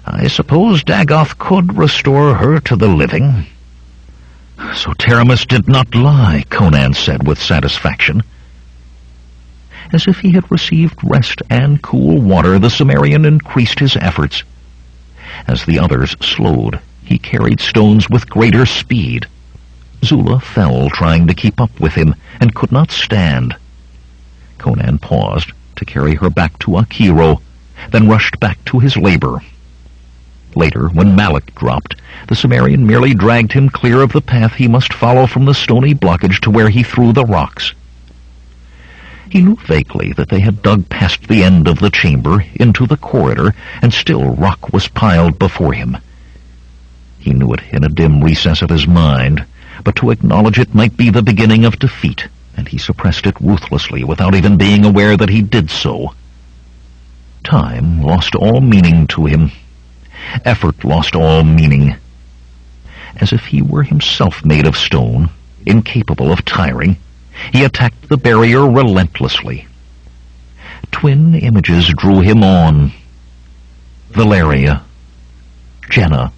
"I suppose Dagoth could restore her to the living." "So Taramis did not lie," Conan said with satisfaction. As if he had received rest and cool water, the Cimmerian increased his efforts. As the others slowed, he carried stones with greater speed. Zula fell trying to keep up with him and could not stand. Conan paused to carry her back to Akiro, then rushed back to his labor. Later, when Malik dropped, the Cimmerian merely dragged him clear of the path he must follow from the stony blockage to where he threw the rocks. He knew vaguely that they had dug past the end of the chamber into the corridor, and still rock was piled before him. He knew it in a dim recess of his mind, but to acknowledge it might be the beginning of defeat, and he suppressed it ruthlessly without even being aware that he did so. Time lost all meaning to him. Effort lost all meaning. As if he were himself made of stone, incapable of tiring, he attacked the barrier relentlessly. Twin images drew him on. Valeria. Jenna.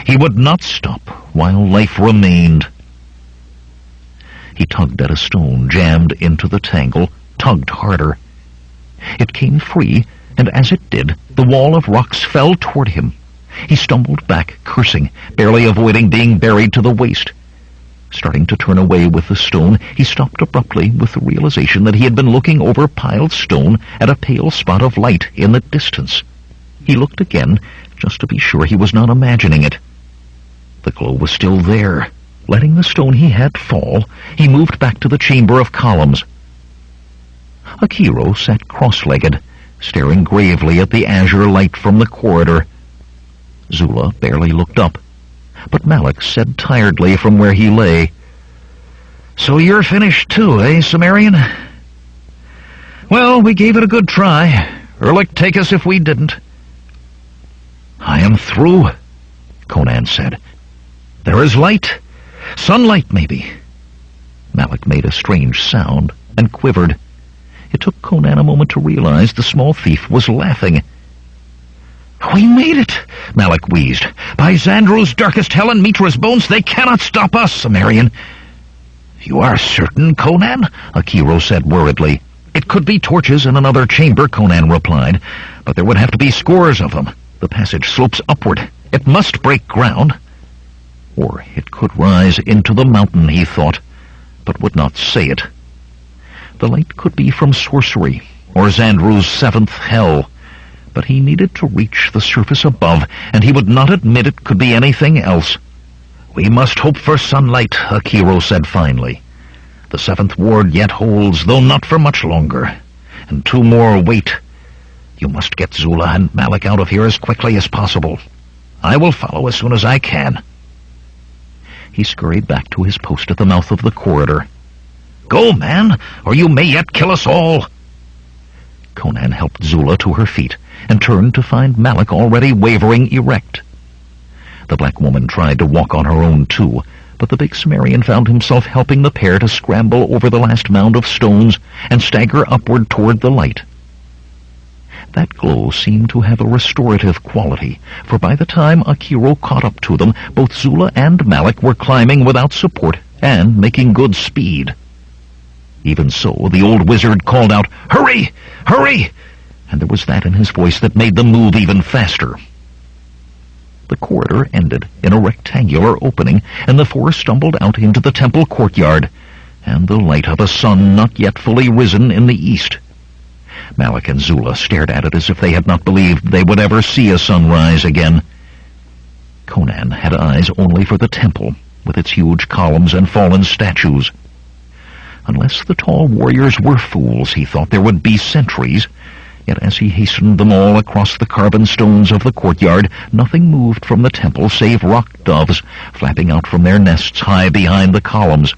He would not stop while life remained. He tugged at a stone jammed into the tangle, tugged harder. It came free, and as it did, the wall of rocks fell toward him. He stumbled back, cursing, barely avoiding being buried to the waist. Starting to turn away with the stone, he stopped abruptly with the realization that he had been looking over piled stone at a pale spot of light in the distance. He looked again, just to be sure he was not imagining it. The glow was still there. Letting the stone he had fall, he moved back to the chamber of columns. Akiro sat cross-legged, staring gravely at the azure light from the corridor. Zula barely looked up, but Malik said tiredly from where he lay, "So you're finished too, eh, Cimmerian? Well, we gave it a good try. Erlich take us if we didn't." "I am through," Conan said. "There is light. Sunlight, maybe." Malik made a strange sound and quivered. It took Conan a moment to realize the small thief was laughing. "We made it," Malik wheezed. "By Xandru's darkest hell and Mitra's bones, they cannot stop us, Cimmerian." "You are certain, Conan?" Akiro said worriedly. "It could be torches in another chamber," Conan replied, "but there would have to be scores of them. The passage slopes upward. It must break ground." Or it could rise into the mountain, he thought, but would not say it. The light could be from sorcery, or Xandru's seventh hell, but he needed to reach the surface above, and he would not admit it could be anything else. "We must hope for sunlight," Akiro said finally. "The seventh ward yet holds, though not for much longer. And two more wait. You must get Zula and Malik out of here as quickly as possible. I will follow as soon as I can." He scurried back to his post at the mouth of the corridor. "Go, man, or you may yet kill us all." Conan helped Zula to her feet and turned to find Malik already wavering erect. The black woman tried to walk on her own too, but the big Cimmerian found himself helping the pair to scramble over the last mound of stones and stagger upward toward the light. That glow seemed to have a restorative quality, for by the time Akiro caught up to them, both Zula and Malik were climbing without support and making good speed. Even so, the old wizard called out, "Hurry! Hurry!" and there was that in his voice that made them move even faster. The corridor ended in a rectangular opening, and the four stumbled out into the temple courtyard, and the light of a sun not yet fully risen in the east. Malik and Zula stared at it as if they had not believed they would ever see a sunrise again. Conan had eyes only for the temple, with its huge columns and fallen statues. Unless the tall warriors were fools, he thought there would be sentries. Yet as he hastened them all across the carven stones of the courtyard, nothing moved from the temple save rock doves, flapping out from their nests high behind the columns.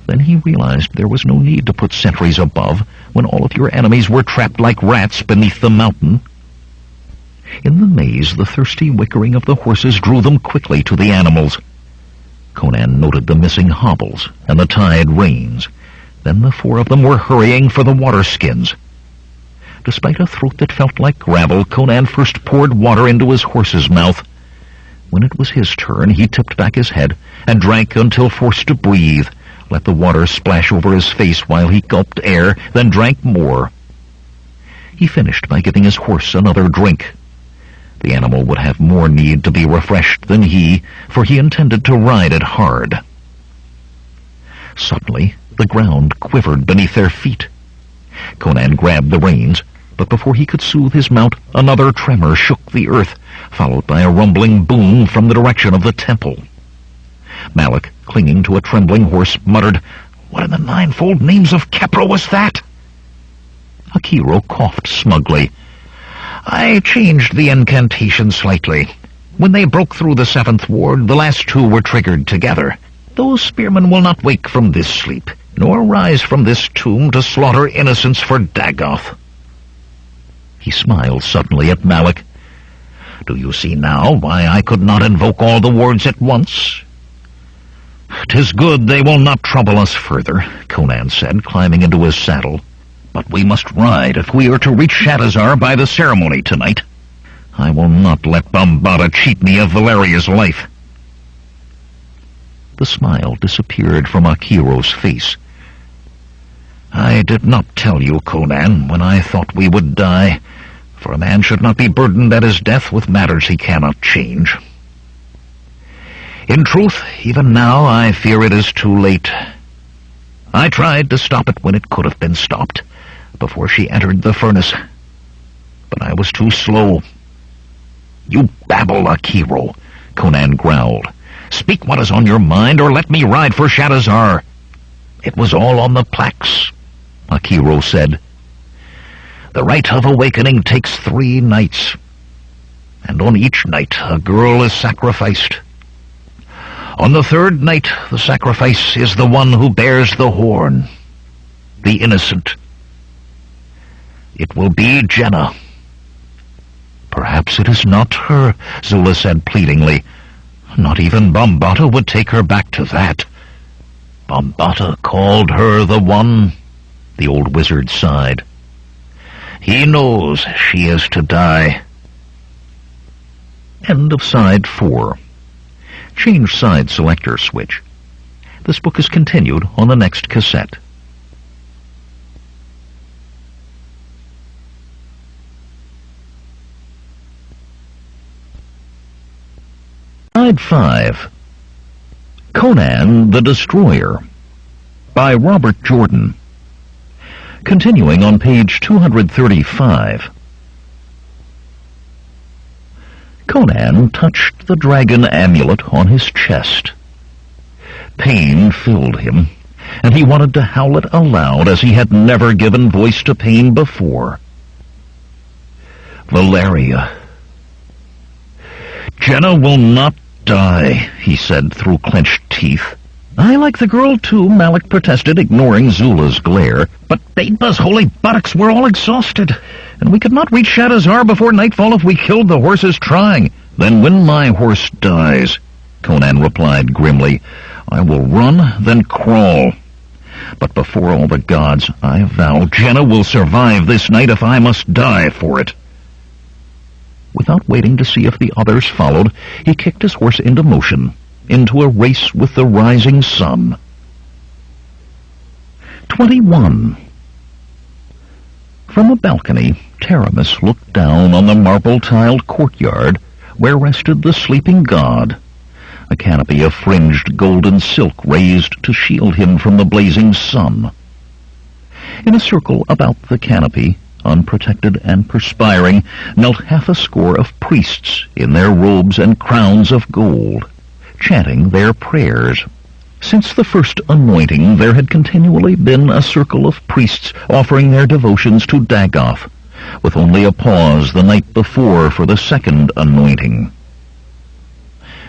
Then he realized there was no need to put sentries above when all of your enemies were trapped like rats beneath the mountain. In the maze, the thirsty whickering of the horses drew them quickly to the animals. Conan noted the missing hobbles and the tied reins. Then the four of them were hurrying for the water-skins. Despite a throat that felt like gravel, Conan first poured water into his horse's mouth. When it was his turn, he tipped back his head and drank until forced to breathe, let the water splash over his face while he gulped air, then drank more. He finished by giving his horse another drink. The animal would have more need to be refreshed than he, for he intended to ride it hard. Suddenly, the ground quivered beneath their feet. Conan grabbed the reins, but before he could soothe his mount, another tremor shook the earth, followed by a rumbling boom from the direction of the temple. Malik, clinging to a trembling horse, muttered, "What in the ninefold names of Kepra was that?" Akiro coughed smugly. "I changed the incantation slightly. When they broke through the seventh ward, the last two were triggered together. Those spearmen will not wake from this sleep, nor rise from this tomb to slaughter innocents for Dagoth." He smiled suddenly at Malik. "Do you see now why I could not invoke all the wards at once?" "'Tis good they will not trouble us further," Conan said, climbing into his saddle. "But we must ride if we are to reach Shadazar by the ceremony tonight. I will not let Bambata cheat me of Valeria's life." The smile disappeared from Akiro's face. "I did not tell you, Conan, when I thought we would die, for a man should not be burdened at his death with matters he cannot change. In truth, even now I fear it is too late. I tried to stop it when it could have been stopped, before she entered the furnace, but I was too slow." "You babble, Akiro," Conan growled. "Speak what is on your mind, or let me ride for Shadazar." "It was all on the plaques," Akiro said. "The rite of awakening takes 3 nights, and on each night a girl is sacrificed. On the 3rd night, the sacrifice is the one who bears the horn, the innocent. It will be Jenna." "Perhaps it is not her," Zula said pleadingly. "Not even Bambata would take her back to that." "Bambata called her the one," the old wizard sighed. "He knows she is to die." End of side 4. Change side selector switch. This book is continued on the next cassette. Side 5. Conan the Destroyer by Robert Jordan. Continuing on page 235. Conan touched the dragon amulet on his chest. Pain filled him, and he wanted to howl it aloud as he had never given voice to pain before. Valeria. "Jenna will not die," he said through clenched teeth. "I like the girl too," Malik protested, ignoring Zula's glare. "But Baitba's holy buttocks were all exhausted, and we could not reach Shadazar before nightfall if we killed the horses trying." "Then when my horse dies," Conan replied grimly, "I will run, then crawl. But before all the gods, I vow Jenna will survive this night if I must die for it." Without waiting to see if the others followed, he kicked his horse into motion, into a race with the rising sun. 21. From a balcony, Taramis looked down on the marble-tiled courtyard where rested the sleeping god. A canopy of fringed golden silk raised to shield him from the blazing sun. In a circle about the canopy, unprotected and perspiring, knelt half a score of priests in their robes and crowns of gold, chanting their prayers. Since the first anointing, there had continually been a circle of priests offering their devotions to Dagoth, with only a pause the night before for the second anointing.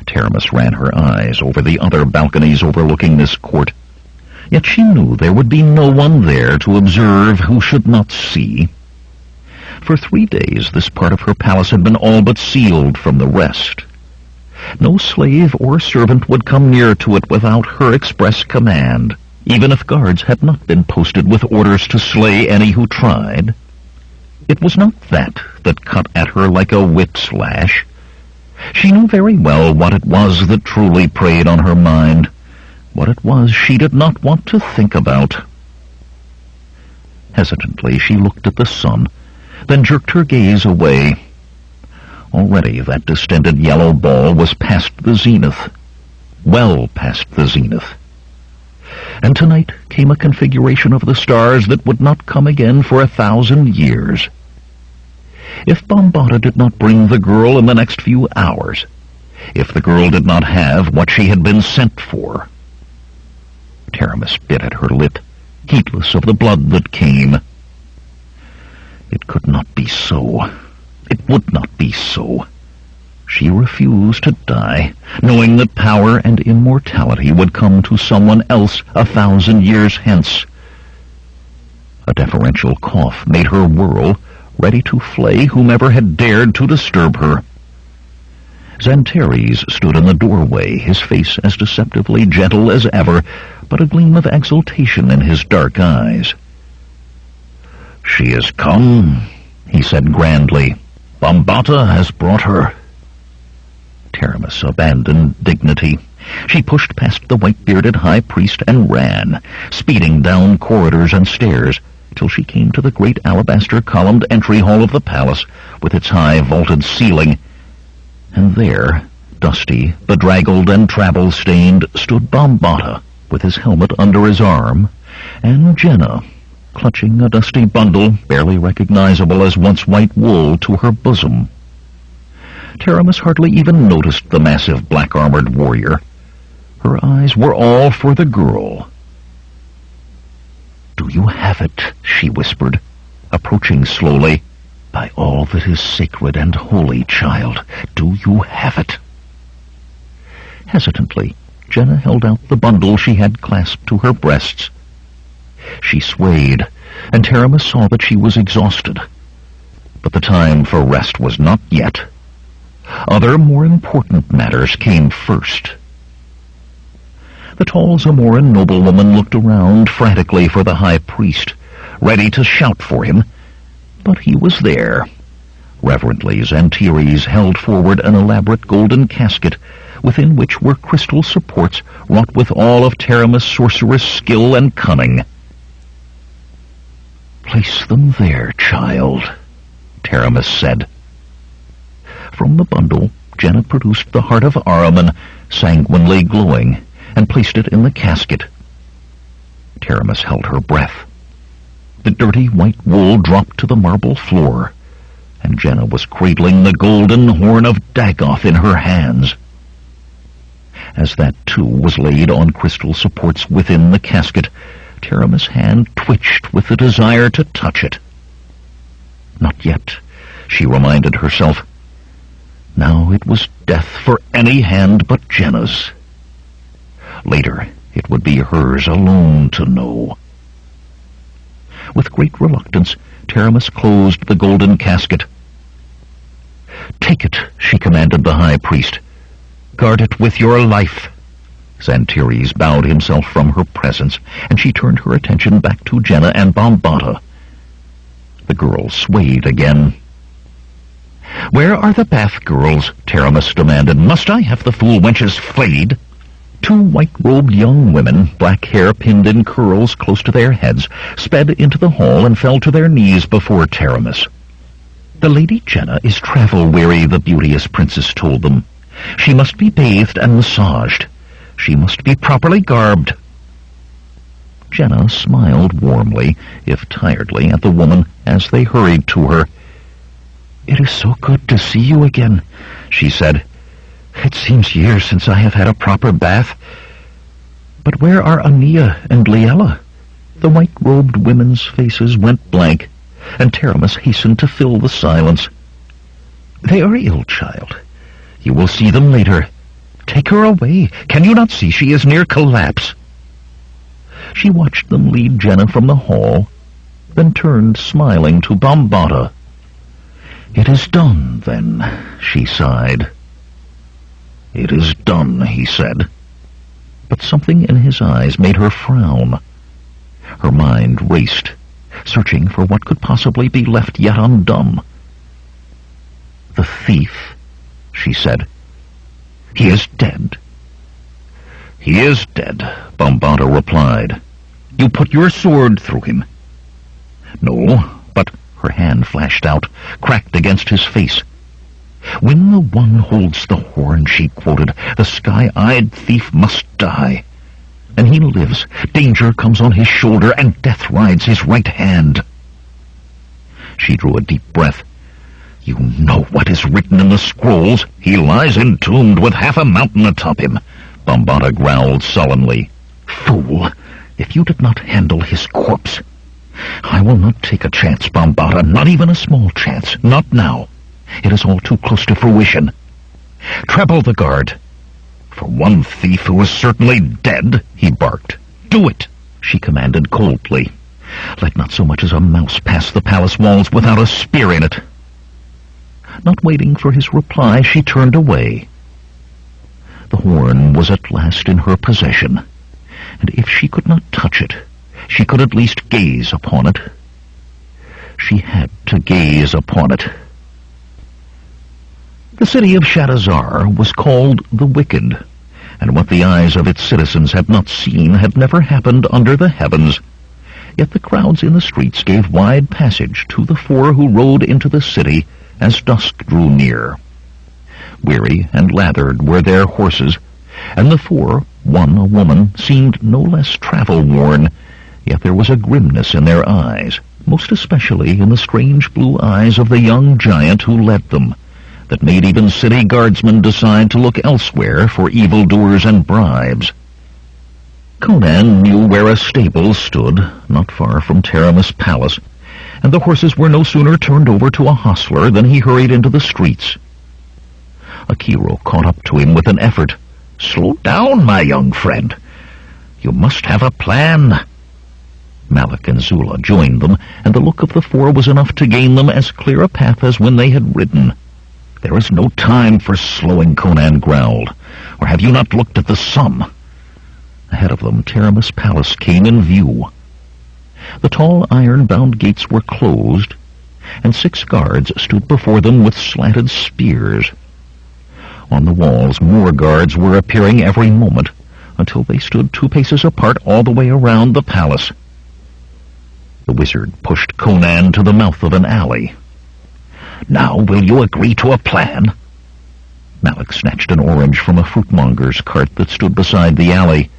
Taramis ran her eyes over the other balconies overlooking this court, yet she knew there would be no one there to observe who should not see. For 3 days this part of her palace had been all but sealed from the rest. No slave or servant would come near to it without her express command, even if guards had not been posted with orders to slay any who tried. It was not that cut at her like a whip's lash. She knew very well what it was that truly preyed on her mind, what it was she did not want to think about. Hesitantly she looked at the sun, then jerked her gaze away. Already that distended yellow ball was past the zenith, well past the zenith. And tonight came a configuration of the stars that would not come again for 1,000 years. If Bombata did not bring the girl in the next few hours, if the girl did not have what she had been sent for. Taramis bit at her lip, heedless of the blood that came. It could not be so. It would not be so. She refused to die, knowing that power and immortality would come to someone else 1,000 years hence. A deferential cough made her whirl, ready to flay whomever had dared to disturb her. Xantares stood in the doorway, his face as deceptively gentle as ever, but a gleam of exultation in his dark eyes. "She has come," he said grandly. "Bombata has brought her." Taramis abandoned dignity. She pushed past the white-bearded high priest and ran, speeding down corridors and stairs, till she came to the great alabaster-columned entry hall of the palace, with its high vaulted ceiling. And there, dusty, bedraggled, and travel-stained, stood Bombata, with his helmet under his arm, and Jenna, clutching a dusty bundle, barely recognizable as once white wool, to her bosom. Taramis hardly even noticed the massive black-armored warrior. Her eyes were all for the girl. "Do you have it?" she whispered, approaching slowly. "By all that is sacred and holy, child, do you have it?" Hesitantly, Jenna held out the bundle she had clasped to her breasts. She swayed, and Taramis saw that she was exhausted. But the time for rest was not yet. Other, more important matters came first. The tall Zamoran noblewoman looked around frantically for the high priest, ready to shout for him, but he was there. Reverently, Xantares held forward an elaborate golden casket, within which were crystal supports wrought with all of Taramis' sorceress skill and cunning. "Place them there, child," Taramis said. From the bundle, Jenna produced the heart of Ahriman, sanguinely glowing, and placed it in the casket. Taramis held her breath. The dirty white wool dropped to the marble floor, and Jenna was cradling the golden horn of Dagoth in her hands. As that, too, was laid on crystal supports within the casket, Taramis' hand twitched with the desire to touch it. Not yet, she reminded herself. Now it was death for any hand but Jenna's. Later, it would be hers alone to know. With great reluctance, Taramis closed the golden casket. "Take it," she commanded the high priest. "Guard it with your life." Xantares bowed himself from her presence, and she turned her attention back to Jenna and Bombata. The girl swayed again. "Where are the bath girls?" Taramis demanded. "Must I have the fool wenches flayed?" Two white-robed young women, black hair pinned in curls close to their heads, sped into the hall and fell to their knees before Taramis. "The Lady Jenna is travel-weary," the beauteous princess told them. "She must be bathed and massaged. She must be properly garbed." Jenna smiled warmly, if tiredly, at the woman as they hurried to her. "It is so good to see you again," she said. "It seems years since I have had a proper bath. But where are Ania and Liella?" The white-robed women's faces went blank, and Taramis hastened to fill the silence. "They are ill, child. You will see them later. Take her away. Can you not see she is near collapse?" She watched them lead Jenna from the hall, then turned smiling to Bombata. "It is done, then," she sighed. "It is done," he said. But something in his eyes made her frown. Her mind raced, searching for what could possibly be left yet undone. "The thief," she said. "He is dead." "He is dead," Bambata replied. "You put your sword through him." "No, but—" her hand flashed out, cracked against his face. "When the one holds the horn," she quoted, "the sky-eyed thief must die. And he lives. Danger comes on his shoulder, and death rides his right hand." She drew a deep breath. "You know what is written in the scrolls. He lies entombed with half a mountain atop him," Bambata growled sullenly. "Fool! If you did not handle his corpse—" "I will not take a chance, Bambata, not even a small chance. Not now. It is all too close to fruition. Treble the guard." "For one thief who is certainly dead," he barked. "Do it," she commanded coldly. "Let not so much as a mouse pass the palace walls without a spear in it." Not waiting for his reply, she turned away. The horn was at last in her possession, and if she could not touch it, she could at least gaze upon it. She had to gaze upon it. The city of Shadazar was called the Wicked, and what the eyes of its citizens had not seen had never happened under the heavens. Yet the crowds in the streets gave wide passage to the four who rode into the city as dusk drew near. Weary and lathered were their horses, and the four, one a woman, seemed no less travel-worn, yet there was a grimness in their eyes, most especially in the strange blue eyes of the young giant who led them, that made even city guardsmen decide to look elsewhere for evildoers and bribes. Conan knew where a stable stood, not far from Taramis Palace, and the horses were no sooner turned over to a hostler than he hurried into the streets. Akiro caught up to him with an effort. "Slow down, my young friend. You must have a plan." Malik and Zula joined them, and the look of the four was enough to gain them as clear a path as when they had ridden. "There is no time for slowing," Conan growled. "Or have you not looked at the sun?" Ahead of them, Taramis Palace came in view. The tall iron-bound gates were closed, and 6 guards stood before them with slanted spears. On the walls, more guards were appearing every moment, until they stood 2 paces apart all the way around the palace. The wizard pushed Conan to the mouth of an alley. "Now will you agree to a plan?" Malik snatched an orange from a fruitmonger's cart that stood beside the alley.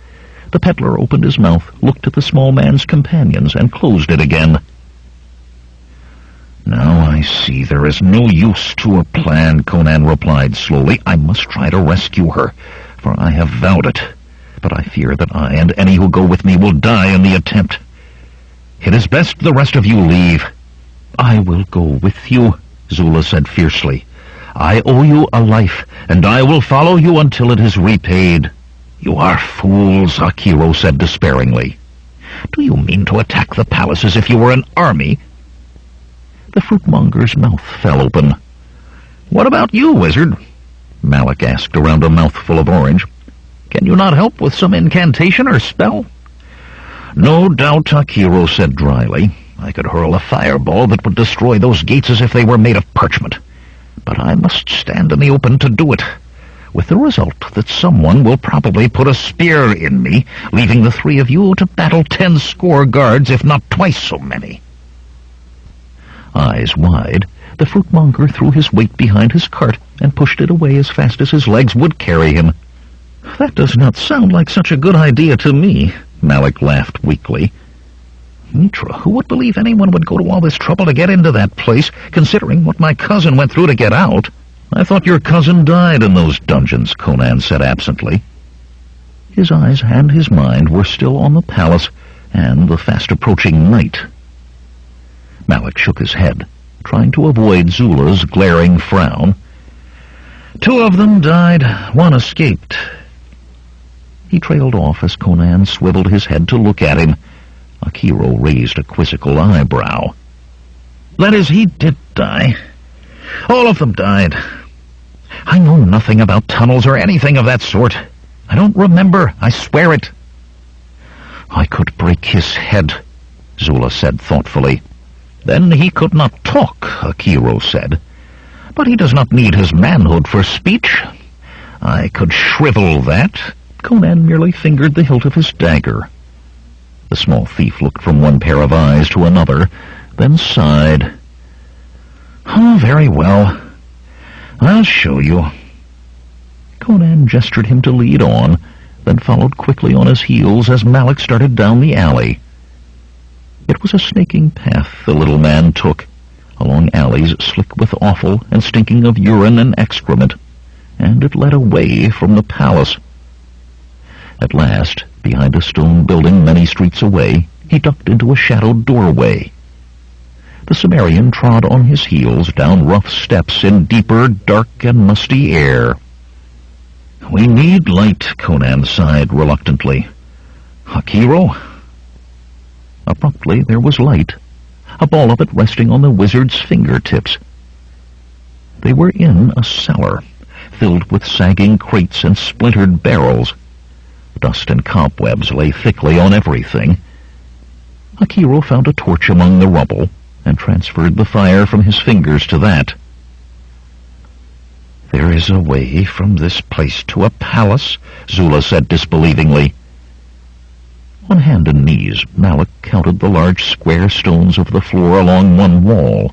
The peddler opened his mouth, looked at the small man's companions, and closed it again. "Now I see there is no use to a plan," Conan replied slowly. "I must try to rescue her, for I have vowed it. But I fear that I and any who go with me will die in the attempt. It is best the rest of you leave." "I will go with you," Zula said fiercely. "I owe you a life, and I will follow you until it is repaid." "You are fools," Akiro said despairingly. "Do you mean to attack the palace as if you were an army?" The fruitmonger's mouth fell open. "What about you, wizard?" Malik asked around a mouthful of orange. "Can you not help with some incantation or spell?" "No doubt," Akiro said dryly. "I could hurl a fireball that would destroy those gates as if they were made of parchment. But I must stand in the open to do it, with the result that someone will probably put a spear in me, leaving the 3 of you to battle 10 score guards, if not twice so many." Eyes wide, the fruitmonger threw his weight behind his cart and pushed it away as fast as his legs would carry him. "That does not sound like such a good idea to me," Malik laughed weakly. "Mitra, who would believe anyone would go to all this trouble to get into that place, considering what my cousin went through to get out?" "I thought your cousin died in those dungeons," Conan said absently. His eyes and his mind were still on the palace and the fast-approaching night. Malik shook his head, trying to avoid Zula's glaring frown. "2 of them died, 1 escaped." He trailed off as Conan swiveled his head to look at him. Akiro raised a quizzical eyebrow. "That is, he did die. All of them died. I know nothing about tunnels or anything of that sort. I don't remember, I swear it. I could break his head, Zula said thoughtfully. Then he could not talk, Akiro said. But he does not need his manhood for speech. I could shrivel that. Conan merely fingered the hilt of his dagger. The small thief looked from one pair of eyes to another, then sighed. Oh, very well. I'll show you. Conan gestured him to lead on, then followed quickly on his heels as Malik started down the alley. It was a snaking path the little man took, along alleys slick with offal and stinking of urine and excrement, and it led away from the palace. At last, behind a stone building many streets away, he ducked into a shadowed doorway. The Cimmerian trod on his heels down rough steps in deeper, dark and musty air. We need light, Conan sighed reluctantly. Akiro? Abruptly there was light, a ball of it resting on the wizard's fingertips. They were in a cellar, filled with sagging crates and splintered barrels. Dust and cobwebs lay thickly on everything. Akiro found a torch among the rubble and transferred the fire from his fingers to that. There is a way from this place to a palace, Zula said disbelievingly. On hand and knees, Malik counted the large square stones of the floor along one wall.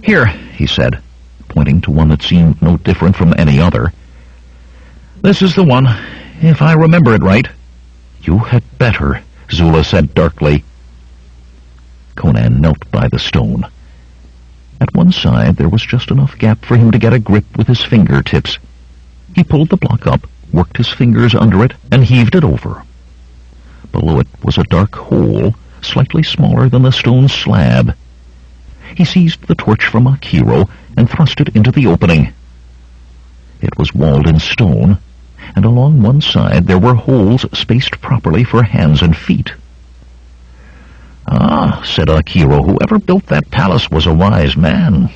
Here, he said, pointing to one that seemed no different from any other. This is the one, if I remember it right. You had better, Zula said darkly. Conan knelt by the stone. At one side there was just enough gap for him to get a grip with his fingertips. He pulled the block up, worked his fingers under it, and heaved it over. Below it was a dark hole, slightly smaller than the stone slab. He seized the torch from Akiro and thrust it into the opening. It was walled in stone, and along one side there were holes spaced properly for hands and feet. Ah, said Akiro, whoever built that palace was a wise man.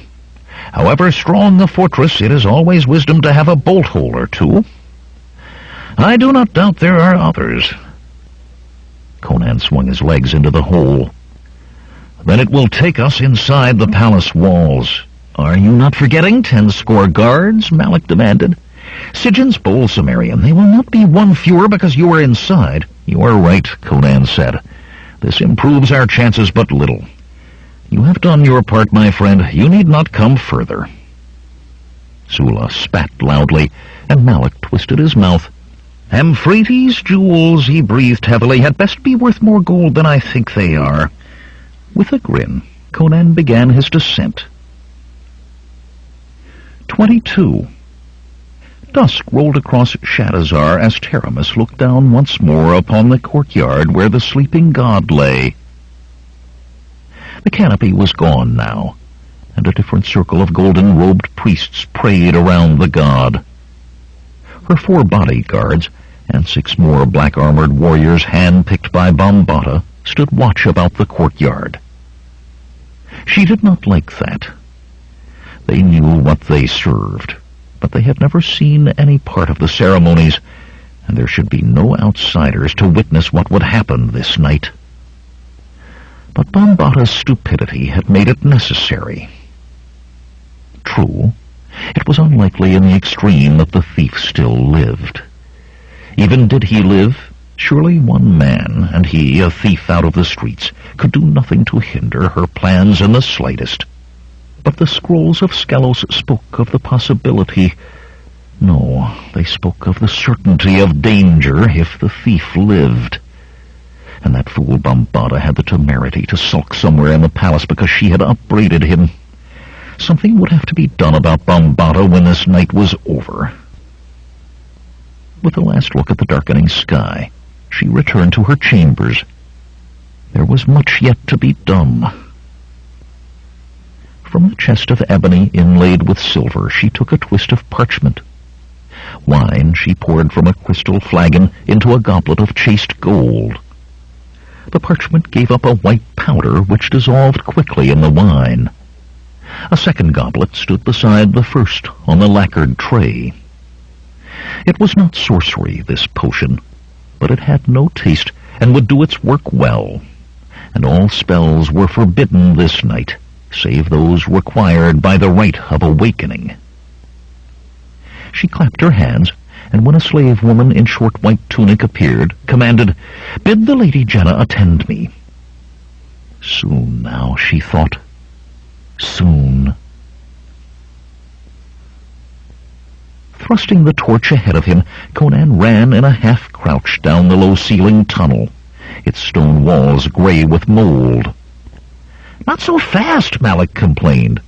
However strong a fortress, it is always wisdom to have a bolt hole or two. I do not doubt there are others. Conan swung his legs into the hole. Then it will take us inside the palace walls. Are you not forgetting 10 score guards? Malik demanded. Sigyn's bold, Cimmerian. They will not be one fewer because you are inside. You are right, Conan said. This improves our chances but little. You have done your part, my friend. You need not come further. Zula spat loudly, and Malik twisted his mouth. Amphrates' jewels, he breathed heavily, had best be worth more gold than I think they are. With a grin, Conan began his descent. 22. Dusk rolled across Shadazar as Taramis looked down once more upon the courtyard where the sleeping god lay. The canopy was gone now, and a different circle of golden-robed priests prayed around the god. Her 4 bodyguards, and 6 more black-armored warriors hand-picked by Bambata, stood watch about the courtyard. She did not like that. They knew what they served, but they had never seen any part of the ceremonies, and there should be no outsiders to witness what would happen this night. But Bambata's stupidity had made it necessary. True, it was unlikely in the extreme that the thief still lived. Even did he live, surely one man, and he, a thief out of the streets, could do nothing to hinder her plans in the slightest. But the scrolls of Skelos spoke of the possibility. No, they spoke of the certainty of danger if the thief lived. And that fool Bambata had the temerity to sulk somewhere in the palace because she had upbraided him. Something would have to be done about Bambata when this night was over. With a last look at the darkening sky, she returned to her chambers. There was much yet to be done. From the chest of ebony inlaid with silver, she took a twist of parchment. Wine she poured from a crystal flagon into a goblet of chased gold. The parchment gave up a white powder which dissolved quickly in the wine. A second goblet stood beside the first on the lacquered tray. It was not sorcery, this potion, but it had no taste and would do its work well, and all spells were forbidden this night, save those required by the rite of awakening. She clapped her hands, and when a slave woman in short white tunic appeared, commanded, "Bid the Lady Jenna attend me." Soon now, she thought. Soon. Thrusting the torch ahead of him, Conan ran in a half-crouch down the low-ceilinged tunnel, its stone walls gray with mold. "Not so fast," Malik complained.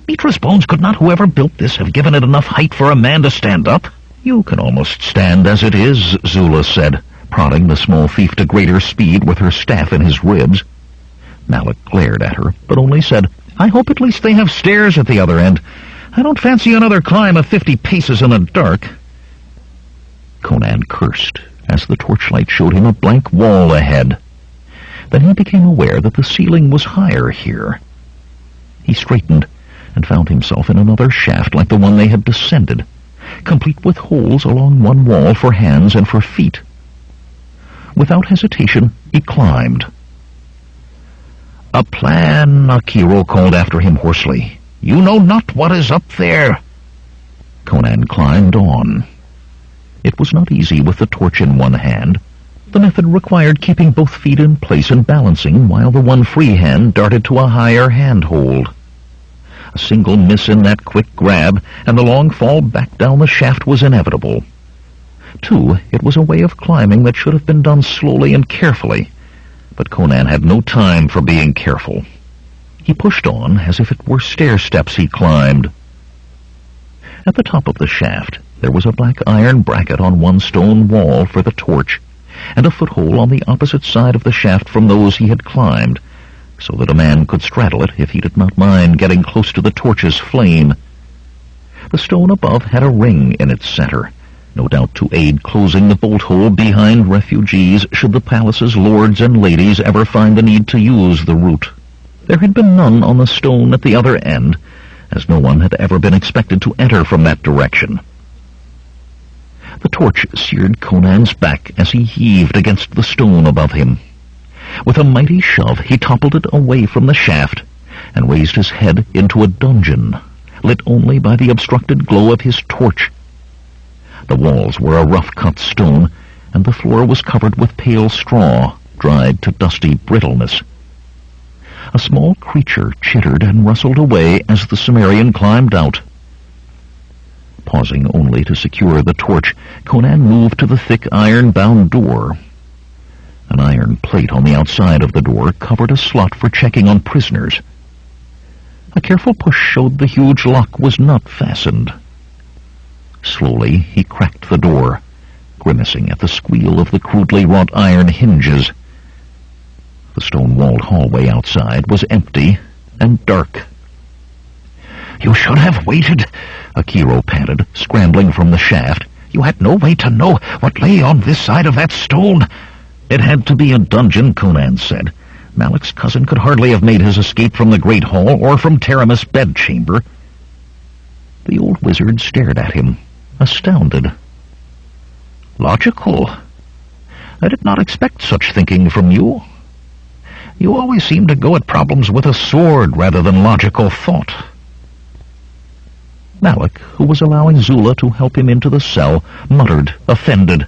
"Mitra's bones could not whoever built this have given it enough height for a man to stand up." "You can almost stand as it is," Zula said, prodding the small thief to greater speed with her staff in his ribs. Malik glared at her, but only said, "I hope at least they have stairs at the other end. I don't fancy another climb of 50 paces in the dark." Conan cursed as the torchlight showed him a blank wall ahead. Then he became aware that the ceiling was higher here. He straightened and found himself in another shaft like the one they had descended, complete with holes along one wall for hands and for feet. Without hesitation, he climbed. "A plan," Akiro called after him hoarsely. "You know not what is up there." Conan climbed on. It was not easy with the torch in one hand. The method required keeping both feet in place and balancing while the one free hand darted to a higher handhold. A single miss in that quick grab, and the long fall back down the shaft was inevitable. Too, it was a way of climbing that should have been done slowly and carefully, but Conan had no time for being careful. He pushed on as if it were stair-steps he climbed. At the top of the shaft, there was a black iron bracket on one stone wall for the torch, and a foothold on the opposite side of the shaft from those he had climbed, so that a man could straddle it if he did not mind getting close to the torch's flame. The stone above had a ring in its center, no doubt to aid closing the bolt hole behind refugees should the palace's lords and ladies ever find the need to use the route. There had been none on the stone at the other end, as no one had ever been expected to enter from that direction. The torch seared Conan's back as he heaved against the stone above him. With a mighty shove, he toppled it away from the shaft and raised his head into a dungeon, lit only by the obstructed glow of his torch. The walls were a rough-cut stone, and the floor was covered with pale straw, dried to dusty brittleness. A small creature chittered and rustled away as the Sumerian climbed out. Pausing only to secure the torch, Conan moved to the thick iron-bound door. An iron plate on the outside of the door covered a slot for checking on prisoners. A careful push showed the huge lock was not fastened. Slowly he cracked the door, grimacing at the squeal of the crudely wrought iron hinges. The stone-walled hallway outside was empty and dark. "You should have waited," Akiro panted, scrambling from the shaft. "You had no way to know what lay on this side of that stone." "It had to be a dungeon," Conan said. "Malik's cousin could hardly have made his escape from the Great Hall or from Taramis' bedchamber." The old wizard stared at him, astounded. "Logical. I did not expect such thinking from you. You always seem to go at problems with a sword rather than logical thought." Malik, who was allowing Zula to help him into the cell, muttered, offended.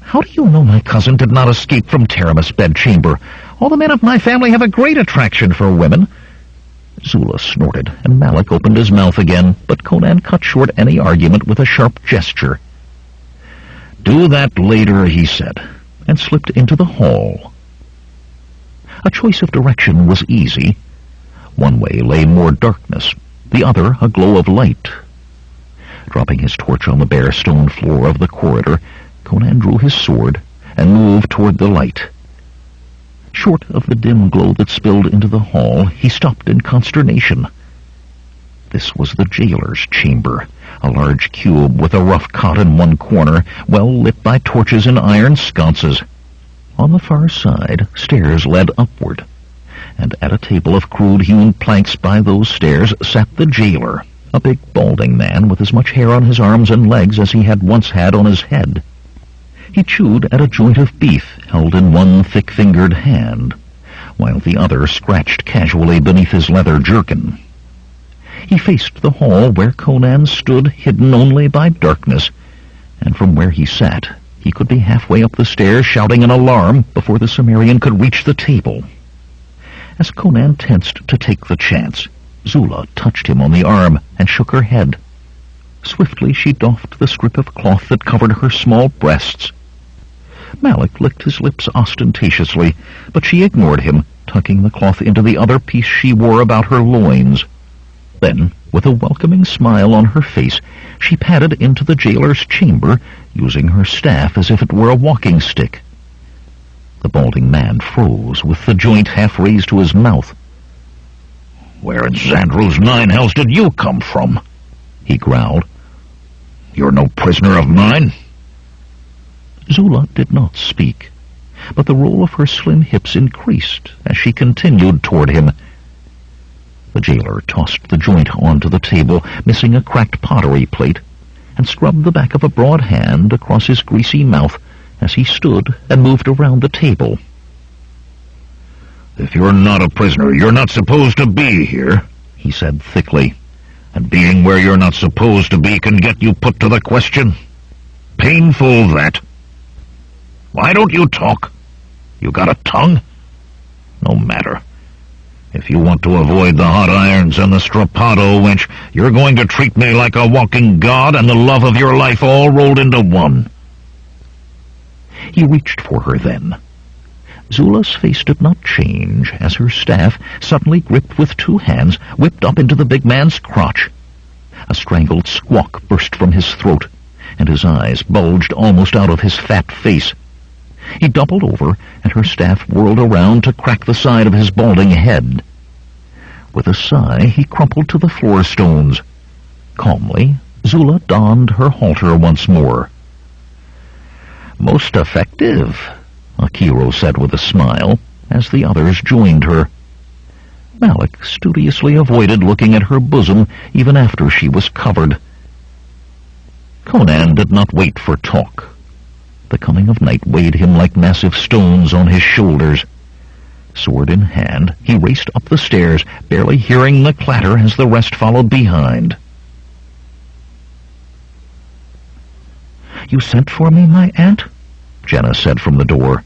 "How do you know my cousin did not escape from Taramis' bedchamber? All the men of my family have a great attraction for women." Zula snorted, and Malik opened his mouth again, but Conan cut short any argument with a sharp gesture. "Do that later," he said, and slipped into the hall. A choice of direction was easy. One way lay more darkness, the other a glow of light. Dropping his torch on the bare stone floor of the corridor, Conan drew his sword and moved toward the light. Short of the dim glow that spilled into the hall, he stopped in consternation. This was the jailer's chamber, a large cube with a rough cot in one corner, well lit by torches and iron sconces. On the far side, stairs led upward, and at a table of crude-hewn planks by those stairs sat the jailer, a big balding man with as much hair on his arms and legs as he had once had on his head. He chewed at a joint of beef held in one thick-fingered hand, while the other scratched casually beneath his leather jerkin. He faced the hall where Conan stood, hidden only by darkness, and from where he sat he could be halfway up the stairs shouting an alarm before the Cimmerian could reach the table. As Conan tensed to take the chance, Zula touched him on the arm and shook her head. Swiftly she doffed the strip of cloth that covered her small breasts. Malik licked his lips ostentatiously, but she ignored him, tucking the cloth into the other piece she wore about her loins. Then, with a welcoming smile on her face, she padded into the jailer's chamber, using her staff as if it were a walking stick. The balding man froze, with the joint half raised to his mouth. "Where in Xandru's nine hells did you come from?" he growled. "You're no prisoner of mine." Zula did not speak, but the roll of her slim hips increased as she continued toward him. The jailer tossed the joint onto the table, missing a cracked pottery plate, and scrubbed the back of a broad hand across his greasy mouth as he stood and moved around the table. "If you're not a prisoner, you're not supposed to be here," he said thickly. "And being where you're not supposed to be can get you put to the question. Painful, that. Why don't you talk? You got a tongue? No matter. If you want to avoid the hot irons and the strappado, wench, you're going to treat me like a walking god and the love of your life all rolled into one." He reached for her then. Zula's face did not change as her staff, suddenly gripped with two hands, whipped up into the big man's crotch. A strangled squawk burst from his throat, and his eyes bulged almost out of his fat face. He doubled over, and her staff whirled around to crack the side of his balding head. With a sigh, he crumpled to the floor stones. Calmly, Zula donned her halter once more. "Most effective," Akiro said with a smile, as the others joined her. Malik studiously avoided looking at her bosom even after she was covered. Conan did not wait for talk. The coming of night weighed him like massive stones on his shoulders. Sword in hand, he raced up the stairs, barely hearing the clatter as the rest followed behind. "You sent for me, my aunt?" Jenna said from the door.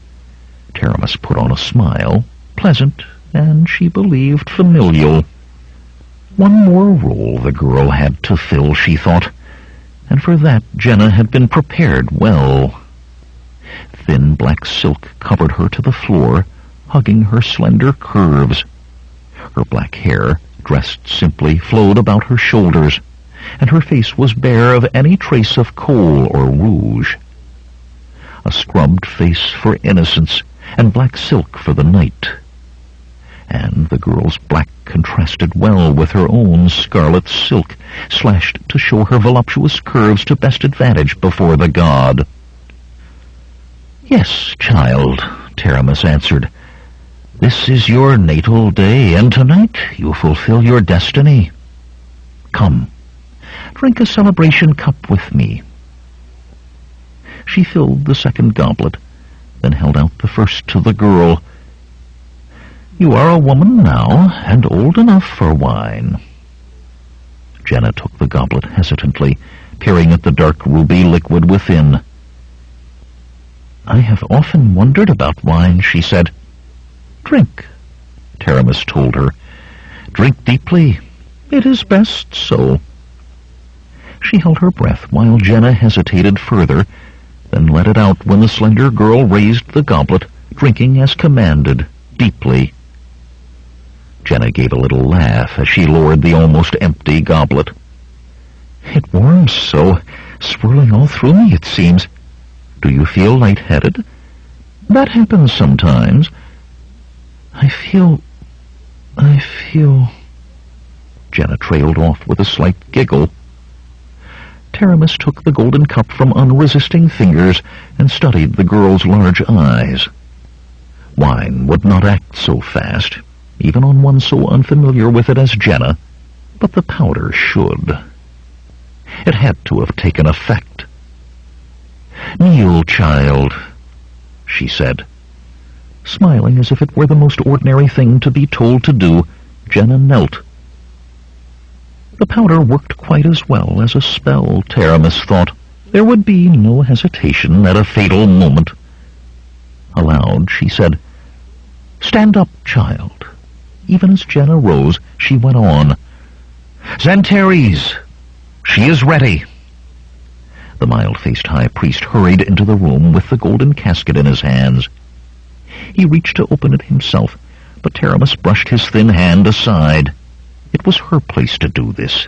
Taramis put on a smile, pleasant, and she believed familial. One more role the girl had to fill, she thought, and for that Jenna had been prepared well. Thin black silk covered her to the floor, hugging her slender curves. Her black hair, dressed simply, flowed about her shoulders, and her face was bare of any trace of kohl or rouge. A scrubbed face for innocence, and black silk for the night. And the girl's black contrasted well with her own scarlet silk, slashed to show her voluptuous curves to best advantage before the god. "Yes, child," Taramis answered. "This is your natal day, and tonight you fulfill your destiny. Come, drink a celebration cup with me." She filled the second goblet, then held out the first to the girl. "You are a woman now, and old enough for wine." Jenna took the goblet hesitantly, peering at the dark ruby liquid within. "I have often wondered about wine," she said. "Drink," Taramis told her. "Drink deeply. It is best so." She held her breath while Jenna hesitated further, then let it out when the slender girl raised the goblet, drinking as commanded, deeply. Jenna gave a little laugh as she lowered the almost empty goblet. "It warms so, swirling all through me, it seems. Do you feel lightheaded?" "That happens sometimes." I feel... Jenna trailed off with a slight giggle. Taramis took the golden cup from unresisting fingers and studied the girl's large eyes. Wine would not act so fast, even on one so unfamiliar with it as Jenna, but the powder should. It had to have taken effect. "Kneel, child," she said. Smiling as if it were the most ordinary thing to be told to do, Jenna knelt. The powder worked quite as well as a spell, Taramis thought. There would be no hesitation at a fatal moment. Aloud, she said, "Stand up, child." Even as Jenna rose, she went on, "Xantares, she is ready." The mild-faced high priest hurried into the room with the golden casket in his hands. He reached to open it himself, but Taramis brushed his thin hand aside. It was her place to do this.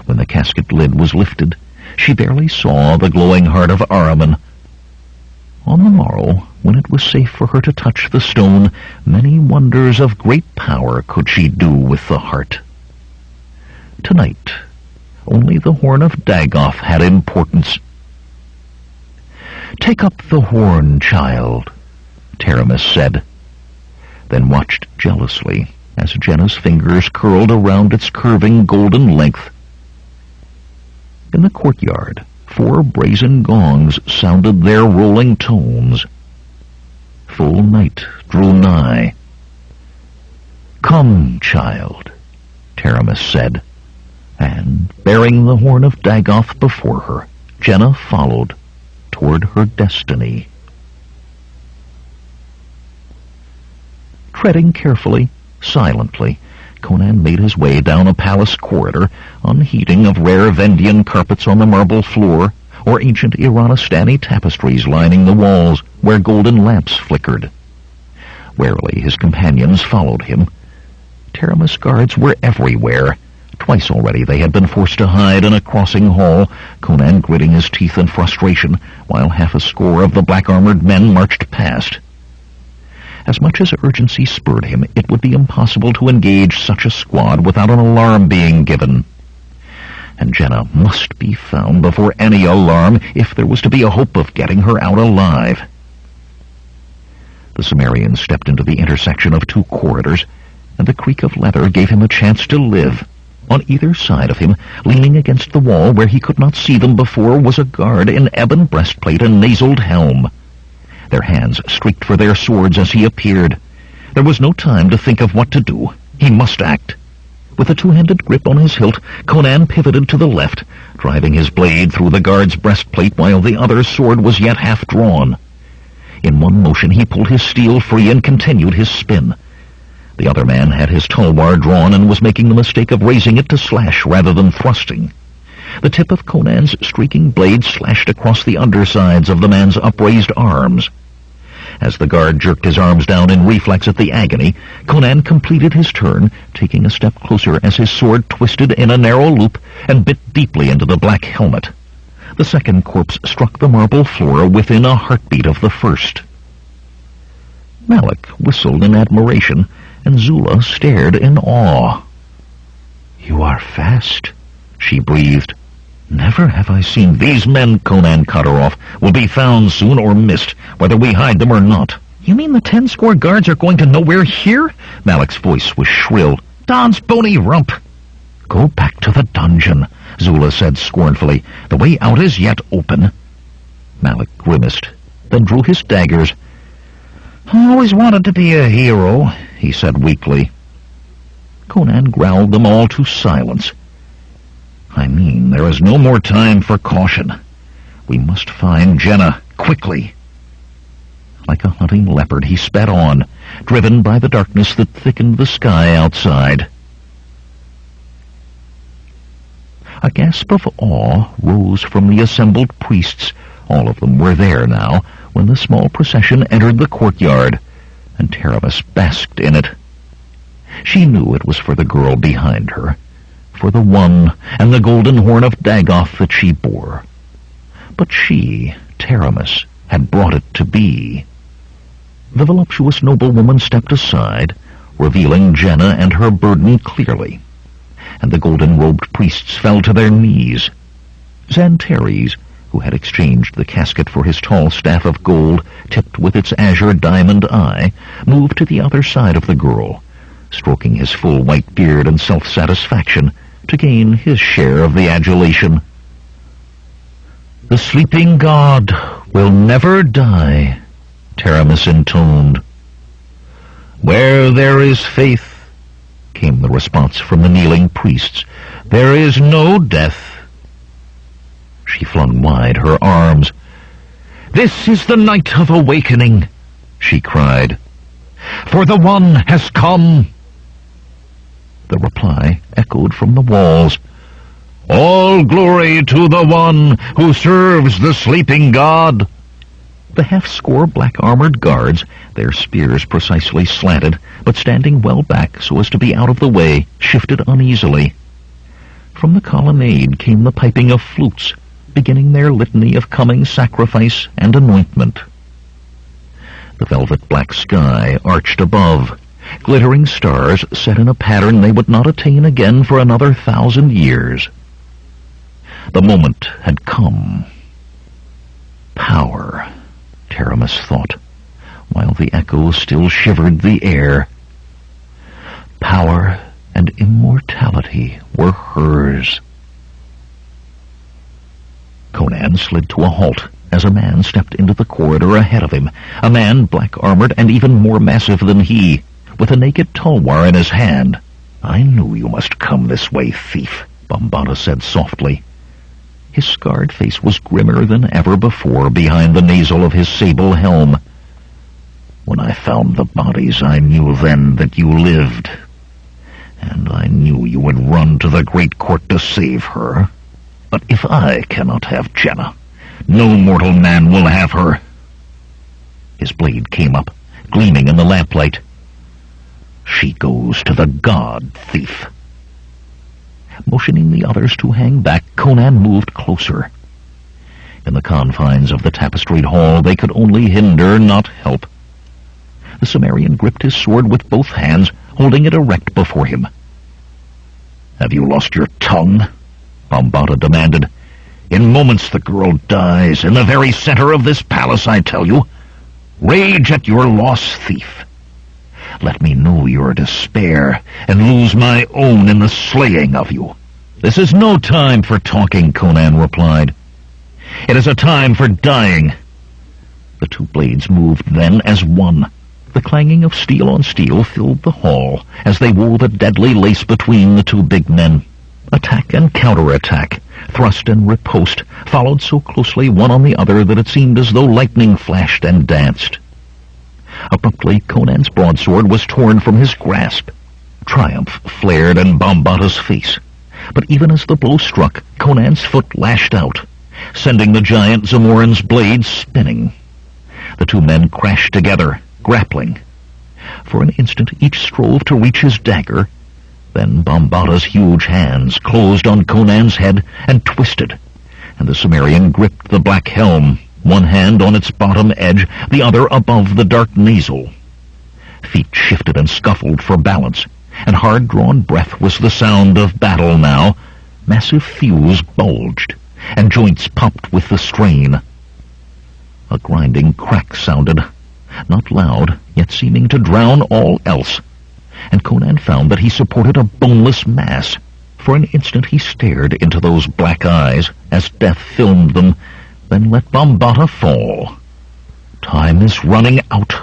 When the casket lid was lifted, she barely saw the glowing heart of Ahriman. On the morrow, when it was safe for her to touch the stone, many wonders of great power could she do with the heart. Tonight, only the horn of Dagoth had importance. "Take up the horn, child," Taramis said, then watched jealously as Jenna's fingers curled around its curving golden length. In the courtyard, 4 brazen gongs sounded their rolling tones. Full night drew nigh. "Come, child," Taramis said, and, bearing the horn of Dagoth before her, Jenna followed toward her destiny. Treading carefully, silently, Conan made his way down a palace corridor, unheeding of rare Vendian carpets on the marble floor, or ancient Iranistani tapestries lining the walls where golden lamps flickered. Warily his companions followed him. Taramis guards were everywhere. Twice already they had been forced to hide in a crossing hall, Conan gritting his teeth in frustration, while half a score of the black-armored men marched past. As much as urgency spurred him, it would be impossible to engage such a squad without an alarm being given. And Jenna must be found before any alarm if there was to be a hope of getting her out alive. The Sumerian stepped into the intersection of 2 corridors, and the creak of leather gave him a chance to live. On either side of him, leaning against the wall where he could not see them before, was a guard in ebon breastplate and naseled helm. Their hands streaked for their swords as he appeared. There was no time to think of what to do. He must act. With a 2-handed grip on his hilt, Conan pivoted to the left, driving his blade through the guard's breastplate while the other's sword was yet half drawn. In one motion he pulled his steel free and continued his spin. The other man had his tulwar drawn and was making the mistake of raising it to slash rather than thrusting. The tip of Conan's streaking blade slashed across the undersides of the man's upraised arms. As the guard jerked his arms down in reflex at the agony, Conan completed his turn, taking a step closer as his sword twisted in a narrow loop and bit deeply into the black helmet. The second corpse struck the marble floor within a heartbeat of the first. Malik whistled in admiration, and Zula stared in awe. "You are fast," she breathed. "Never have I seen these men," Conan cut her off. "Will be found soon or missed, whether we hide them or not." "You mean the 10 score guards are going to know we're here?" Malik's voice was shrill. "Don's bony rump!" "Go back to the dungeon," Zula said scornfully. "The way out is yet open." Malik grimaced, then drew his daggers. "I always wanted to be a hero," he said weakly. Conan growled them all to silence. "I mean, there is no more time for caution. We must find Jenna, quickly." Like a hunting leopard, he sped on, driven by the darkness that thickened the sky outside. A gasp of awe rose from the assembled priests. All of them were there now, when the small procession entered the courtyard, and Taramis basked in it. She knew it was for the girl behind her, for the one and the golden horn of Dagoth that she bore. But she, Taramis, had brought it to be. The voluptuous noblewoman stepped aside, revealing Jenna and her burden clearly, and the golden-robed priests fell to their knees. Xantares, who had exchanged the casket for his tall staff of gold, tipped with its azure diamond eye, moved to the other side of the girl, stroking his full white beard in self-satisfaction to gain his share of the adulation. "The sleeping god will never die," Taramis intoned. "Where there is faith," came the response from the kneeling priests, "there is no death." She flung wide her arms. "This is the night of awakening," she cried, "for the One has come." The reply echoed from the walls. "All glory to the One who serves the sleeping god." The half-score black-armored guards, their spears precisely slanted, but standing well back so as to be out of the way, shifted uneasily. From the colonnade came the piping of flutes, beginning their litany of coming sacrifice and anointment. The velvet black sky arched above, glittering stars set in a pattern they would not attain again for another 1,000 years. The moment had come. Power, Taramis thought, while the echo still shivered the air. Power and immortality were hers. Conan slid to a halt as a man stepped into the corridor ahead of him, a man black-armored and even more massive than he, with a naked tulwar in his hand. "I knew you must come this way, thief," Bambata said softly. His scarred face was grimmer than ever before behind the nasal of his sable helm. "When I found the bodies, I knew then that you lived, and I knew you would run to the great court to save her. But if I cannot have Jenna, no mortal man will have her." His blade came up, gleaming in the lamplight. "She goes to the god, thief." Motioning the others to hang back, Conan moved closer. In the confines of the tapestried hall, they could only hinder, not help. The Cimmerian gripped his sword with both hands, holding it erect before him. "Have you lost your tongue?" Bambata demanded. "In moments the girl dies, in the very center of this palace, I tell you. Rage at your loss, thief. Let me know your despair, and lose my own in the slaying of you." "This is no time for talking," Conan replied. "It is a time for dying." The two blades moved then as one. The clanging of steel on steel filled the hall as they wove a deadly lace between the two big men. Attack and counterattack, thrust and riposte, followed so closely one on the other that it seemed as though lightning flashed and danced. Abruptly, Conan's broadsword was torn from his grasp. Triumph flared in Bambata's face. But even as the blow struck, Conan's foot lashed out, sending the giant Zamorin's blade spinning. The two men crashed together, grappling. For an instant each strove to reach his dagger. Then Bambata's huge hands closed on Conan's head and twisted, and the Cimmerian gripped the black helm, one hand on its bottom edge, the other above the dark nasal. Feet shifted and scuffled for balance, and hard-drawn breath was the sound of battle now. Massive thews bulged, and joints popped with the strain. A grinding crack sounded, not loud, yet seeming to drown all else, and Conan found that he supported a boneless mass. For an instant he stared into those black eyes as death filmed them, then let Bambata fall. "Time is running out,"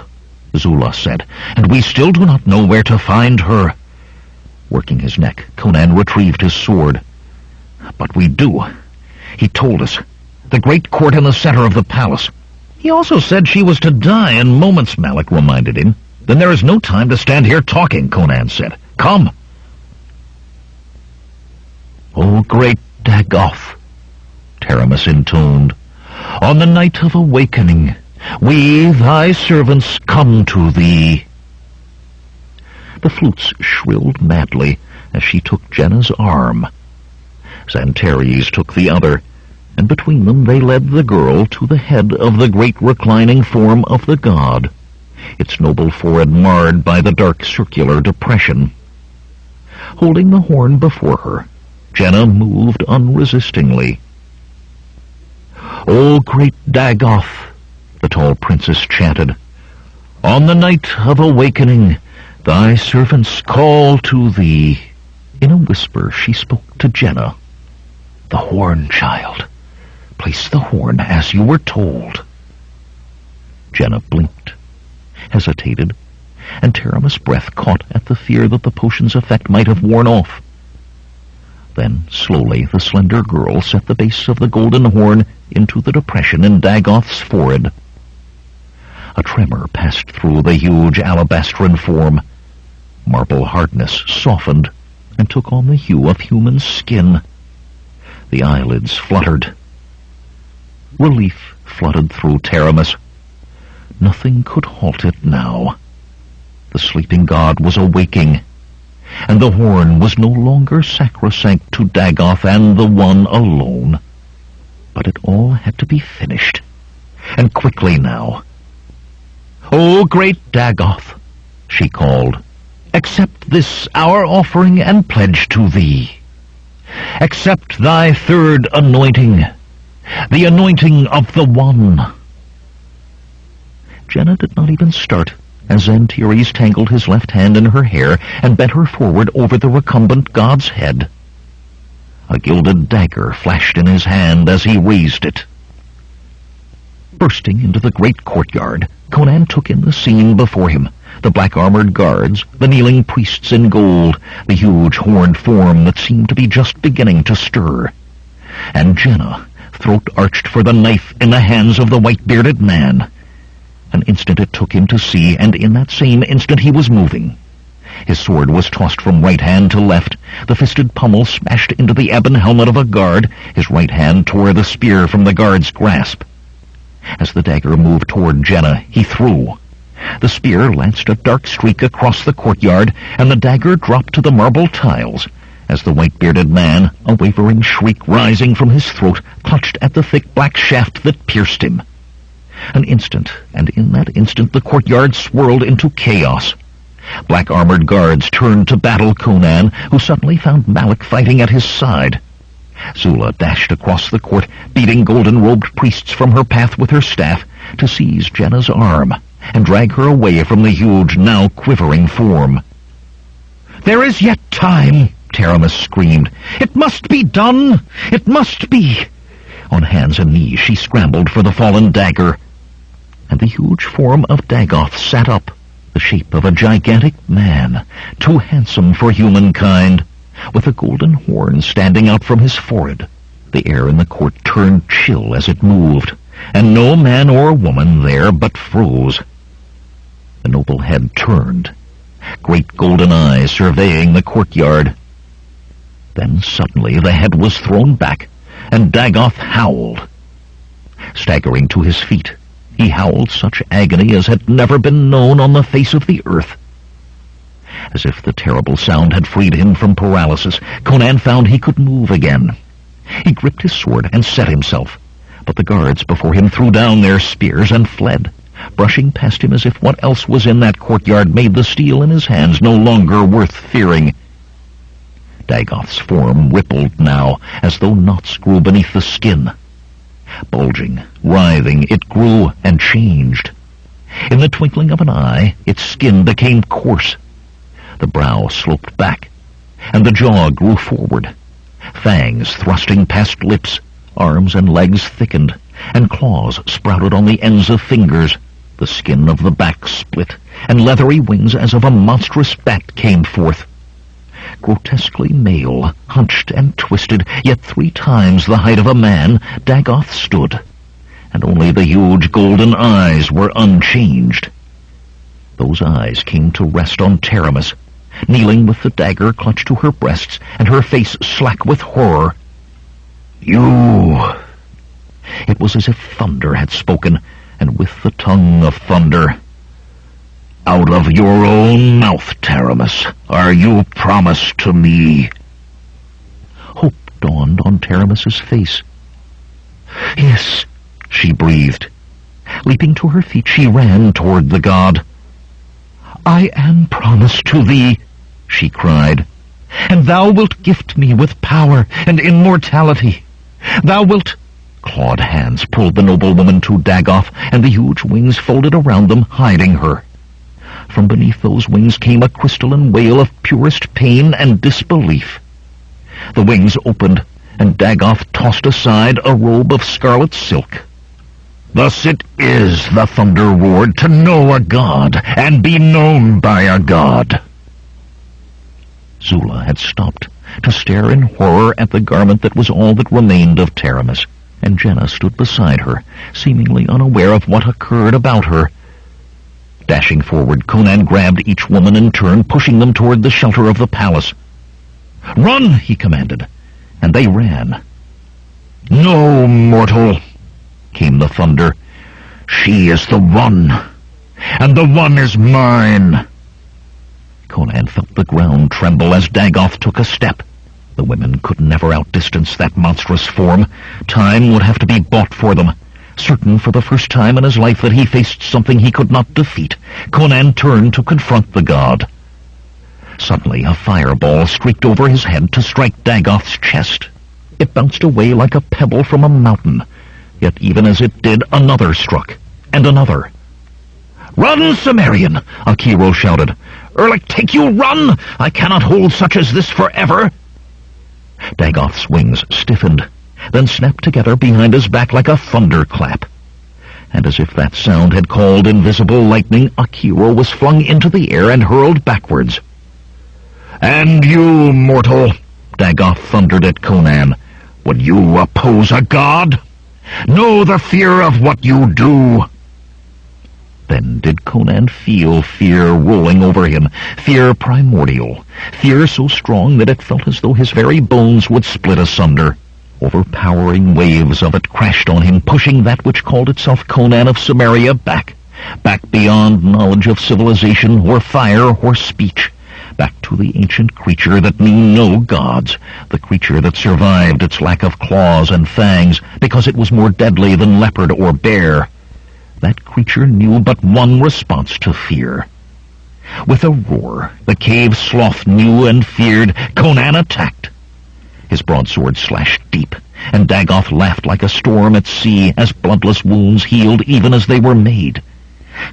Zula said, "and we still do not know where to find her." Working his neck, Conan retrieved his sword. "But we do. He told us. The great court in the center of the palace. He also said she was to die in moments," Malik reminded him. "Then there is no time to stand here talking," Conan said. "Come." "O great Dagoth," Taramis intoned, "on the night of awakening, we, thy servants, come to thee." The flutes shrilled madly as she took Jenna's arm. Xantares took the other, and between them they led the girl to the head of the great reclining form of the god, its noble forehead marred by the dark circular depression. Holding the horn before her, Jenna moved unresistingly. "O great Dagoth," the tall princess chanted, "on the night of awakening, thy servants call to thee." In a whisper she spoke to Jenna. "The horn, child. Place the horn as you were told." Jenna blinked, hesitated, and Taramis' breath caught at the fear that the potion's effect might have worn off. Then, slowly, the slender girl set the base of the golden horn into the depression in Dagoth's forehead. A tremor passed through the huge alabastron form. Marble hardness softened and took on the hue of human skin. The eyelids fluttered. Relief flooded through Taramis. Nothing could halt it now. The sleeping god was awaking, and the horn was no longer sacrosanct to Dagoth and the One alone. But it all had to be finished, and quickly now. "O great Dagoth," she called, "accept this our offering and pledge to thee. Accept thy third anointing, the anointing of the One." Jenna did not even start as Xantires tangled his left hand in her hair and bent her forward over the recumbent god's head. A gilded dagger flashed in his hand as he raised it. Bursting into the great courtyard, Conan took in the scene before him, the black-armored guards, the kneeling priests in gold, the huge horned form that seemed to be just beginning to stir. And Jenna, throat arched for the knife in the hands of the white-bearded man. An instant it took him to see, and in that same instant he was moving. His sword was tossed from right hand to left, the fisted pommel smashed into the ebon helmet of a guard, his right hand tore the spear from the guard's grasp. As the dagger moved toward Jenna, he threw. The spear lanced a dark streak across the courtyard, and the dagger dropped to the marble tiles, as the white-bearded man, a wavering shriek rising from his throat, clutched at the thick black shaft that pierced him. An instant, and in that instant the courtyard swirled into chaos. Black-armored guards turned to battle Conan, who suddenly found Malik fighting at his side. Zula dashed across the court, beating golden-robed priests from her path with her staff, to seize Jenna's arm and drag her away from the huge, now quivering form. "There is yet time!" Taramis screamed. "It must be done! It must be!" On hands and knees she scrambled for the fallen dagger, and the huge form of Dagoth sat up, the shape of a gigantic man, too handsome for humankind, with a golden horn standing out from his forehead. The air in the court turned chill as it moved, and no man or woman there but froze. The noble head turned, great golden eyes surveying the courtyard. Then suddenly the head was thrown back, and Dagoth howled. Staggering to his feet, he howled such agony as had never been known on the face of the earth. As if the terrible sound had freed him from paralysis, Conan found he could move again. He gripped his sword and set himself, but the guards before him threw down their spears and fled, brushing past him as if what else was in that courtyard made the steel in his hands no longer worth fearing. Dagoth's form rippled now, as though knots grew beneath the skin. Bulging, writhing, it grew and changed. In the twinkling of an eye, its skin became coarse. The brow sloped back, and the jaw grew forward. Fangs thrusting past lips, arms and legs thickened, and claws sprouted on the ends of fingers. The skin of the back split, and leathery wings as of a monstrous bat came forth. Grotesquely male, hunched and twisted, yet 3 times the height of a man, Dagoth stood, and only the huge golden eyes were unchanged. Those eyes came to rest on Taramis, kneeling with the dagger clutched to her breasts, and her face slack with horror. "You!" It was as if thunder had spoken, and with the tongue of thunder. "Out of your own mouth, Taramis, are you promised to me?" Hope dawned on Taramis's face. "Yes," she breathed. Leaping to her feet, she ran toward the god. "I am promised to thee," she cried, "and thou wilt gift me with power and immortality. Thou wilt—" Clawed hands pulled the noblewoman to Dagoth, and the huge wings folded around them, hiding her. From beneath those wings came a crystalline wail of purest pain and disbelief. The wings opened, and Dagoth tossed aside a robe of scarlet silk. "Thus it is," the thunder roared, "to know a god, and be known by a god." Zula had stopped to stare in horror at the garment that was all that remained of Taramis, and Jenna stood beside her, seemingly unaware of what occurred about her. Dashing forward, Conan grabbed each woman in turn, pushing them toward the shelter of the palace. "Run!" he commanded, and they ran. "No, mortal," came the thunder. "She is the one, and the one is mine." Conan felt the ground tremble as Dagoth took a step. The women could never outdistance that monstrous form. Time would have to be bought for them. Certain for the first time in his life that he faced something he could not defeat, Conan turned to confront the god. Suddenly a fireball streaked over his head to strike Dagoth's chest. It bounced away like a pebble from a mountain, yet even as it did, another struck, and another. "Run, Cimmerian!" Akiro shouted. "Erlich, take you, run! I cannot hold such as this forever!" Dagoth's wings stiffened, then snapped together behind his back like a thunderclap. And as if that sound had called invisible lightning, Akiro was flung into the air and hurled backwards. "And you, mortal," Dagoth thundered at Conan, "would you oppose a god? Know the fear of what you do." Then did Conan feel fear rolling over him, fear primordial, fear so strong that it felt as though his very bones would split asunder. Overpowering waves of it crashed on him, pushing that which called itself Conan of Cimmeria back beyond knowledge of civilization or fire or speech, back to the ancient creature that knew no gods, the creature that survived its lack of claws and fangs because it was more deadly than leopard or bear. That creature knew but one response to fear. With a roar, the cave sloth knew and feared. Conan attacked. His broadsword slashed deep, and Dagoth laughed like a storm at sea as bloodless wounds healed even as they were made.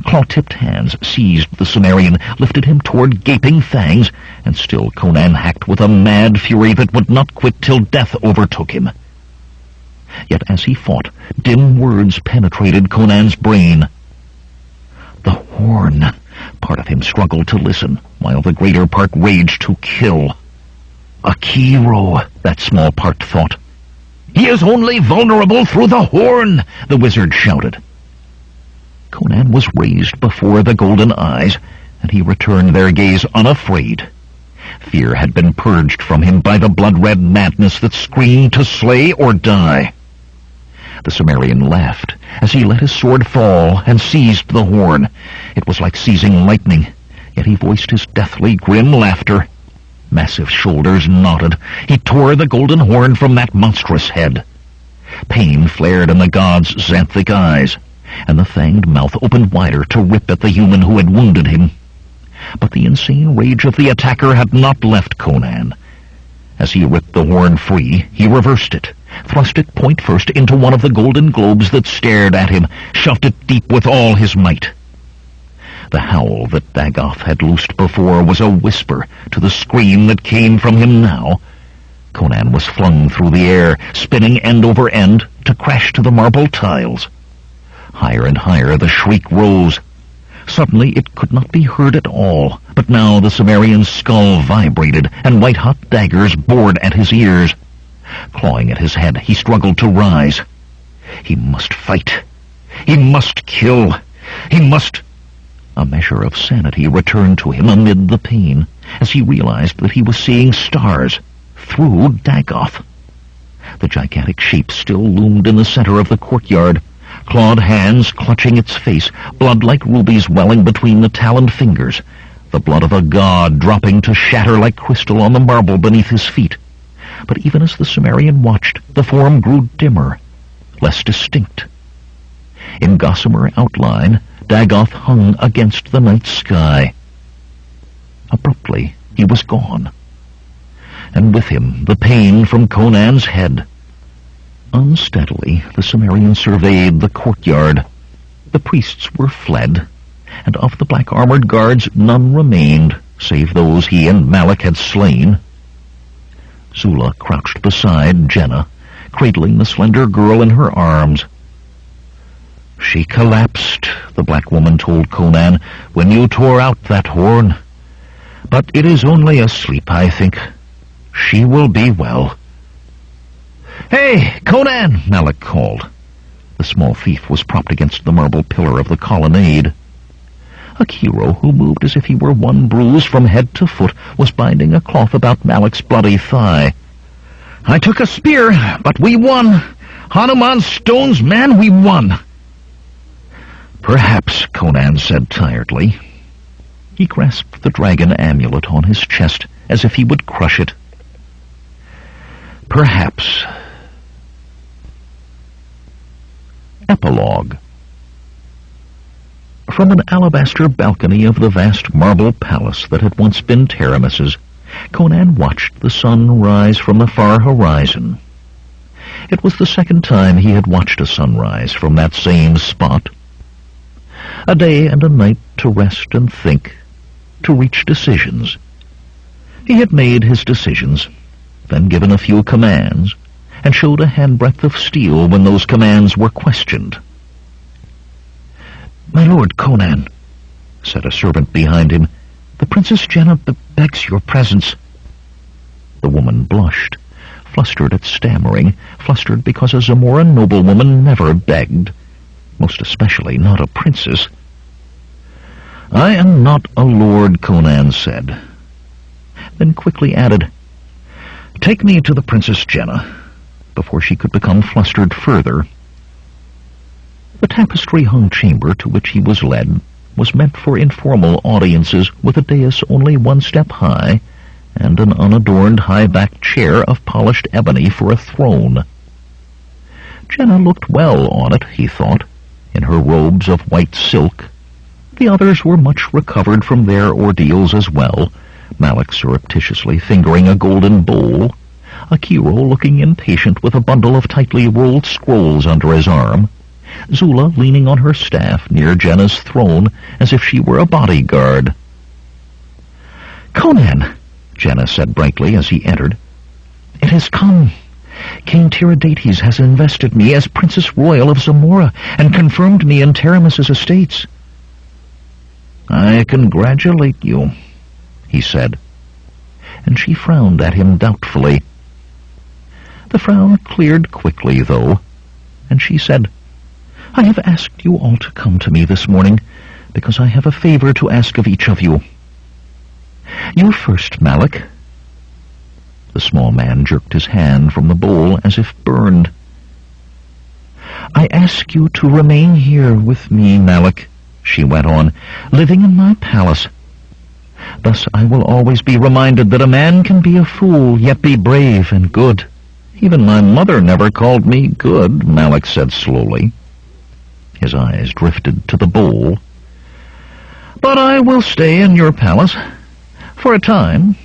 Claw-tipped hands seized the Cimmerian, lifted him toward gaping fangs, and still Conan hacked with a mad fury that would not quit till death overtook him. Yet as he fought, dim words penetrated Conan's brain. The horn! Part of him struggled to listen, while the greater part raged to kill. Akiro, that small part thought. "He is only vulnerable through the horn," the wizard shouted. Conan was raised before the golden eyes, and he returned their gaze unafraid. Fear had been purged from him by the blood-red madness that screamed to slay or die. The Cimmerian laughed as he let his sword fall and seized the horn. It was like seizing lightning, yet he voiced his deathly grim laughter. Massive shoulders nodded. He tore the golden horn from that monstrous head. Pain flared in the god's xanthic eyes, and the fanged mouth opened wider to rip at the human who had wounded him. But the insane rage of the attacker had not left Conan. As he ripped the horn free, he reversed it, thrust it point first into one of the golden globes that stared at him, shoved it deep with all his might. The howl that Dagoth had loosed before was a whisper to the scream that came from him now. Conan was flung through the air, spinning end over end, to crash to the marble tiles. Higher and higher the shriek rose. Suddenly it could not be heard at all, but now the Cimmerian's skull vibrated, and white-hot daggers bored at his ears. Clawing at his head, he struggled to rise. He must fight. He must kill. He must... A measure of sanity returned to him amid the pain, as he realized that he was seeing stars through Dagoth. The gigantic shape still loomed in the center of the courtyard, clawed hands clutching its face, blood like rubies welling between the taloned fingers, the blood of a god dropping to shatter like crystal on the marble beneath his feet. But even as the Cimmerian watched, the form grew dimmer, less distinct. In gossamer outline, Dagoth hung against the night sky. Abruptly, he was gone, and with him the pain from Conan's head. Unsteadily, the Cimmerian surveyed the courtyard. The priests were fled, and of the black-armored guards none remained, save those he and Malak had slain. Zula crouched beside Jenna, cradling the slender girl in her arms. "She collapsed," the black woman told Conan, "when you tore out that horn. But it is only a sleep, I think. She will be well." "Hey, Conan!" Malak called. The small thief was propped against the marble pillar of the colonnade. Akiro, who moved as if he were one bruise from head to foot, was binding a cloth about Malak's bloody thigh. "I took a spear, but we won. Hanuman's stones, man, we won." "Perhaps," Conan said tiredly. He grasped the dragon amulet on his chest as if he would crush it. "Perhaps." Epilogue. From an alabaster balcony of the vast marble palace that had once been Taramis's, Conan watched the sun rise from the far horizon. It was the second time he had watched a sunrise from that same spot. A day and a night to rest and think, to reach decisions. He had made his decisions, then given a few commands, and showed a handbreadth of steel when those commands were questioned. "My lord Conan," said a servant behind him, "the Princess Jenna begs your presence." The woman blushed, flustered at stammering, flustered because a Zamoran noblewoman never begged, most especially not a princess. "I am not a lord," Conan said, then quickly added, "Take me to the Princess Jenna," before she could become flustered further. The tapestry-hung chamber to which he was led was meant for informal audiences with a dais only one step high and an unadorned high-backed chair of polished ebony for a throne. Jenna looked well on it, he thought, in her robes of white silk. The others were much recovered from their ordeals as well, Malak surreptitiously fingering a golden bowl, Akiro looking impatient with a bundle of tightly rolled scrolls under his arm, Zula leaning on her staff near Jenna's throne as if she were a bodyguard. "Conan," Jenna said brightly as he entered, "it has come. King Tiridates has invested me as Princess Royal of Zamora and confirmed me in Taramis's estates." "I congratulate you," he said, and she frowned at him doubtfully. The frown cleared quickly, though, and she said, "I have asked you all to come to me this morning because I have a favor to ask of each of you. You first, Malak." The small man jerked his hand from the bowl as if burned. "I ask you to remain here with me, Malak," she went on, "living in my palace. Thus I will always be reminded that a man can be a fool, yet be brave and good." "Even my mother never called me good," Malak said slowly. His eyes drifted to the bowl. "But I will stay in your palace, for a time."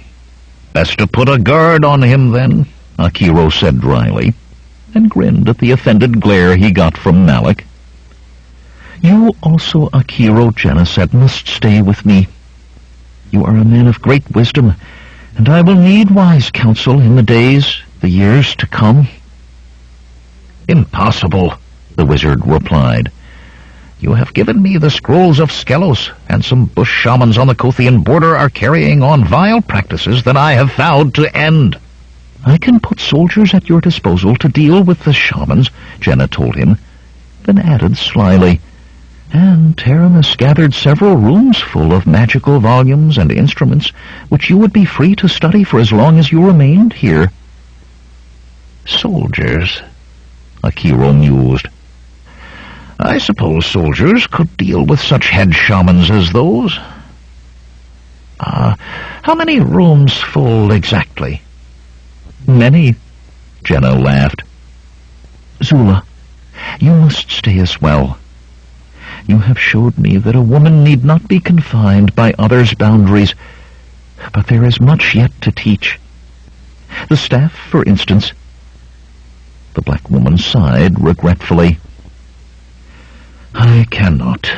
"Best to put a guard on him, then," Akiro said dryly, and grinned at the offended glare he got from Malak. "You also, Akiro," Jenna said, "must stay with me. You are a man of great wisdom, and I will need wise counsel in the days, the years to come." "Impossible," the wizard replied. "You have given me the scrolls of Skelos, and some bush shamans on the Kothian border are carrying on vile practices that I have vowed to end." "I can put soldiers at your disposal to deal with the shamans," Jenna told him, then added slyly, "And Taramis gathered several rooms full of magical volumes and instruments, which you would be free to study for as long as you remained here." "Soldiers," Akiro mused. "I suppose soldiers could deal with such head shamans as those. How many rooms full exactly?" "Many," Jenna laughed. "Zula, you must stay as well. You have showed me that a woman need not be confined by others' boundaries, but there is much yet to teach. The staff, for instance." The black woman sighed regretfully. I cannot.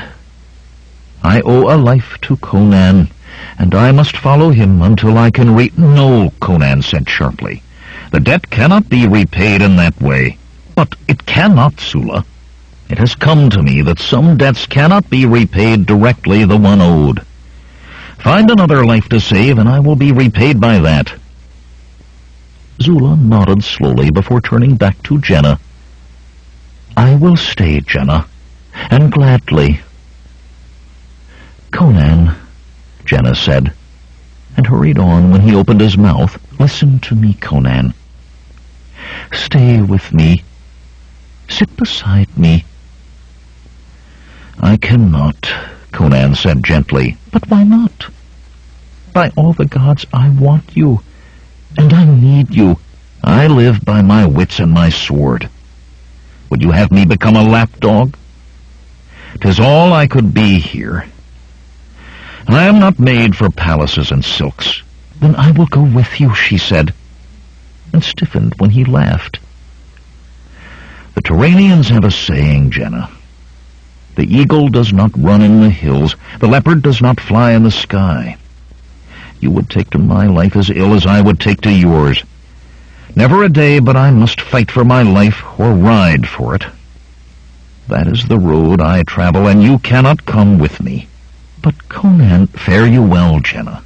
I owe a life to Conan, and I must follow him until I can No, Conan said sharply. The debt cannot be repaid in that way. But it cannot, Sula. It has come to me that some debts cannot be repaid directly the one owed. Find another life to save, and I will be repaid by that. Zula nodded slowly before turning back to Jenna. I will stay, Jenna, and gladly. Conan, Jenna said, and hurried on when he opened his mouth. Listen to me, Conan. Stay with me. Sit beside me. I cannot, Conan said gently. But why not? By all the gods, I want you, and I need you. I live by my wits and my sword. Would you have me become a lapdog? 'Tis all I could be here. I am not made for palaces and silks. Then I will go with you, she said, and stiffened when he laughed. The Turanians have a saying, Jenna. The eagle does not run in the hills. The leopard does not fly in the sky. You would take to my life as ill as I would take to yours. Never a day but I must fight for my life or ride for it. That is the road I travel, and you cannot come with me. But Conan, fare you well, Jenna,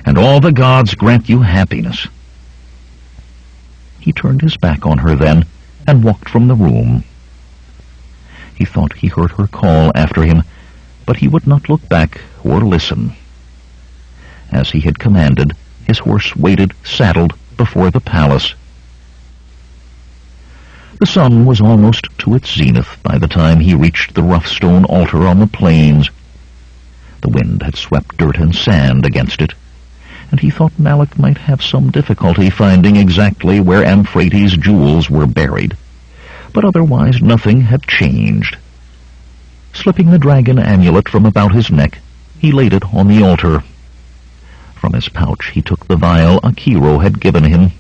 and all the gods grant you happiness. He turned his back on her then, and walked from the room. He thought he heard her call after him, but he would not look back or listen. As he had commanded, his horse waited saddled before the palace. The sun was almost to its zenith by the time he reached the rough stone altar on the plains. The wind had swept dirt and sand against it, and he thought Malik might have some difficulty finding exactly where Amphrates' jewels were buried, but otherwise nothing had changed. Slipping the dragon amulet from about his neck, he laid it on the altar. From his pouch he took the vial Akiro had given him.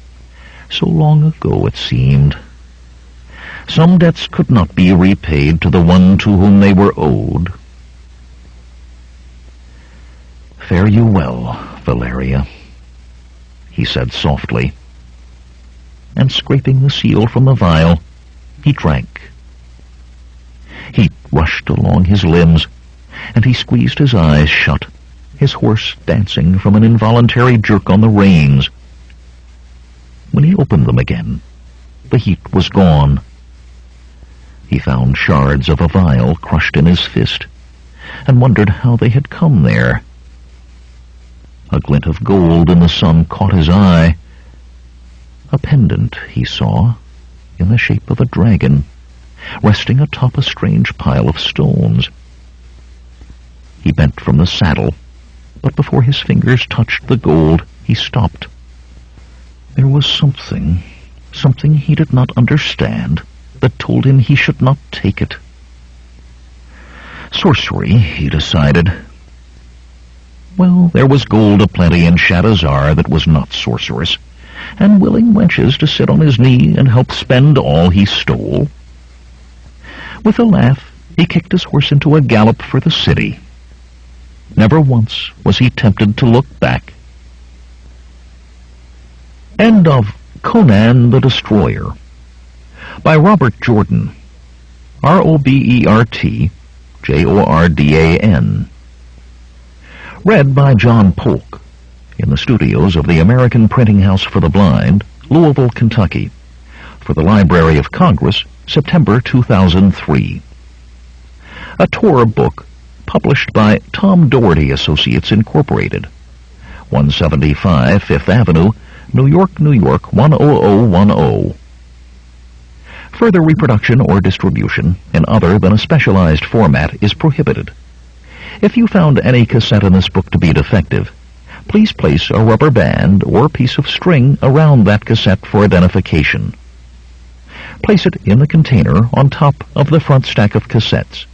So long ago it seemed. Some debts could not be repaid to the one to whom they were owed. Fare you well, Valeria, he said softly, and scraping the seal from the vial, he drank. Heat rushed along his limbs, and he squeezed his eyes shut, his horse dancing from an involuntary jerk on the reins. When he opened them again, the heat was gone. He found shards of a vial crushed in his fist, and wondered how they had come there. A glint of gold in the sun caught his eye. A pendant he saw, in the shape of a dragon, resting atop a strange pile of stones. He bent from the saddle, but before his fingers touched the gold, he stopped. There was something he did not understand, that told him he should not take it. Sorcery, he decided. Well, there was gold aplenty in Shadazar that was not sorcerous, and willing wenches to sit on his knee and help spend all he stole. With a laugh, he kicked his horse into a gallop for the city. Never once was he tempted to look back. End of Conan the Destroyer by Robert Jordan. RobertJordan. Read by John Polk in the studios of the American Printing House for the Blind, Louisville, Kentucky, for the Library of Congress, September 2003. A Tor book published by Tom Doherty Associates Incorporated, 175 Fifth Avenue, New York, New York, 10010. Further reproduction or distribution in other than a specialized format is prohibited. If you found any cassette in this book to be defective, please place a rubber band or piece of string around that cassette for identification. Place it in the container on top of the front stack of cassettes.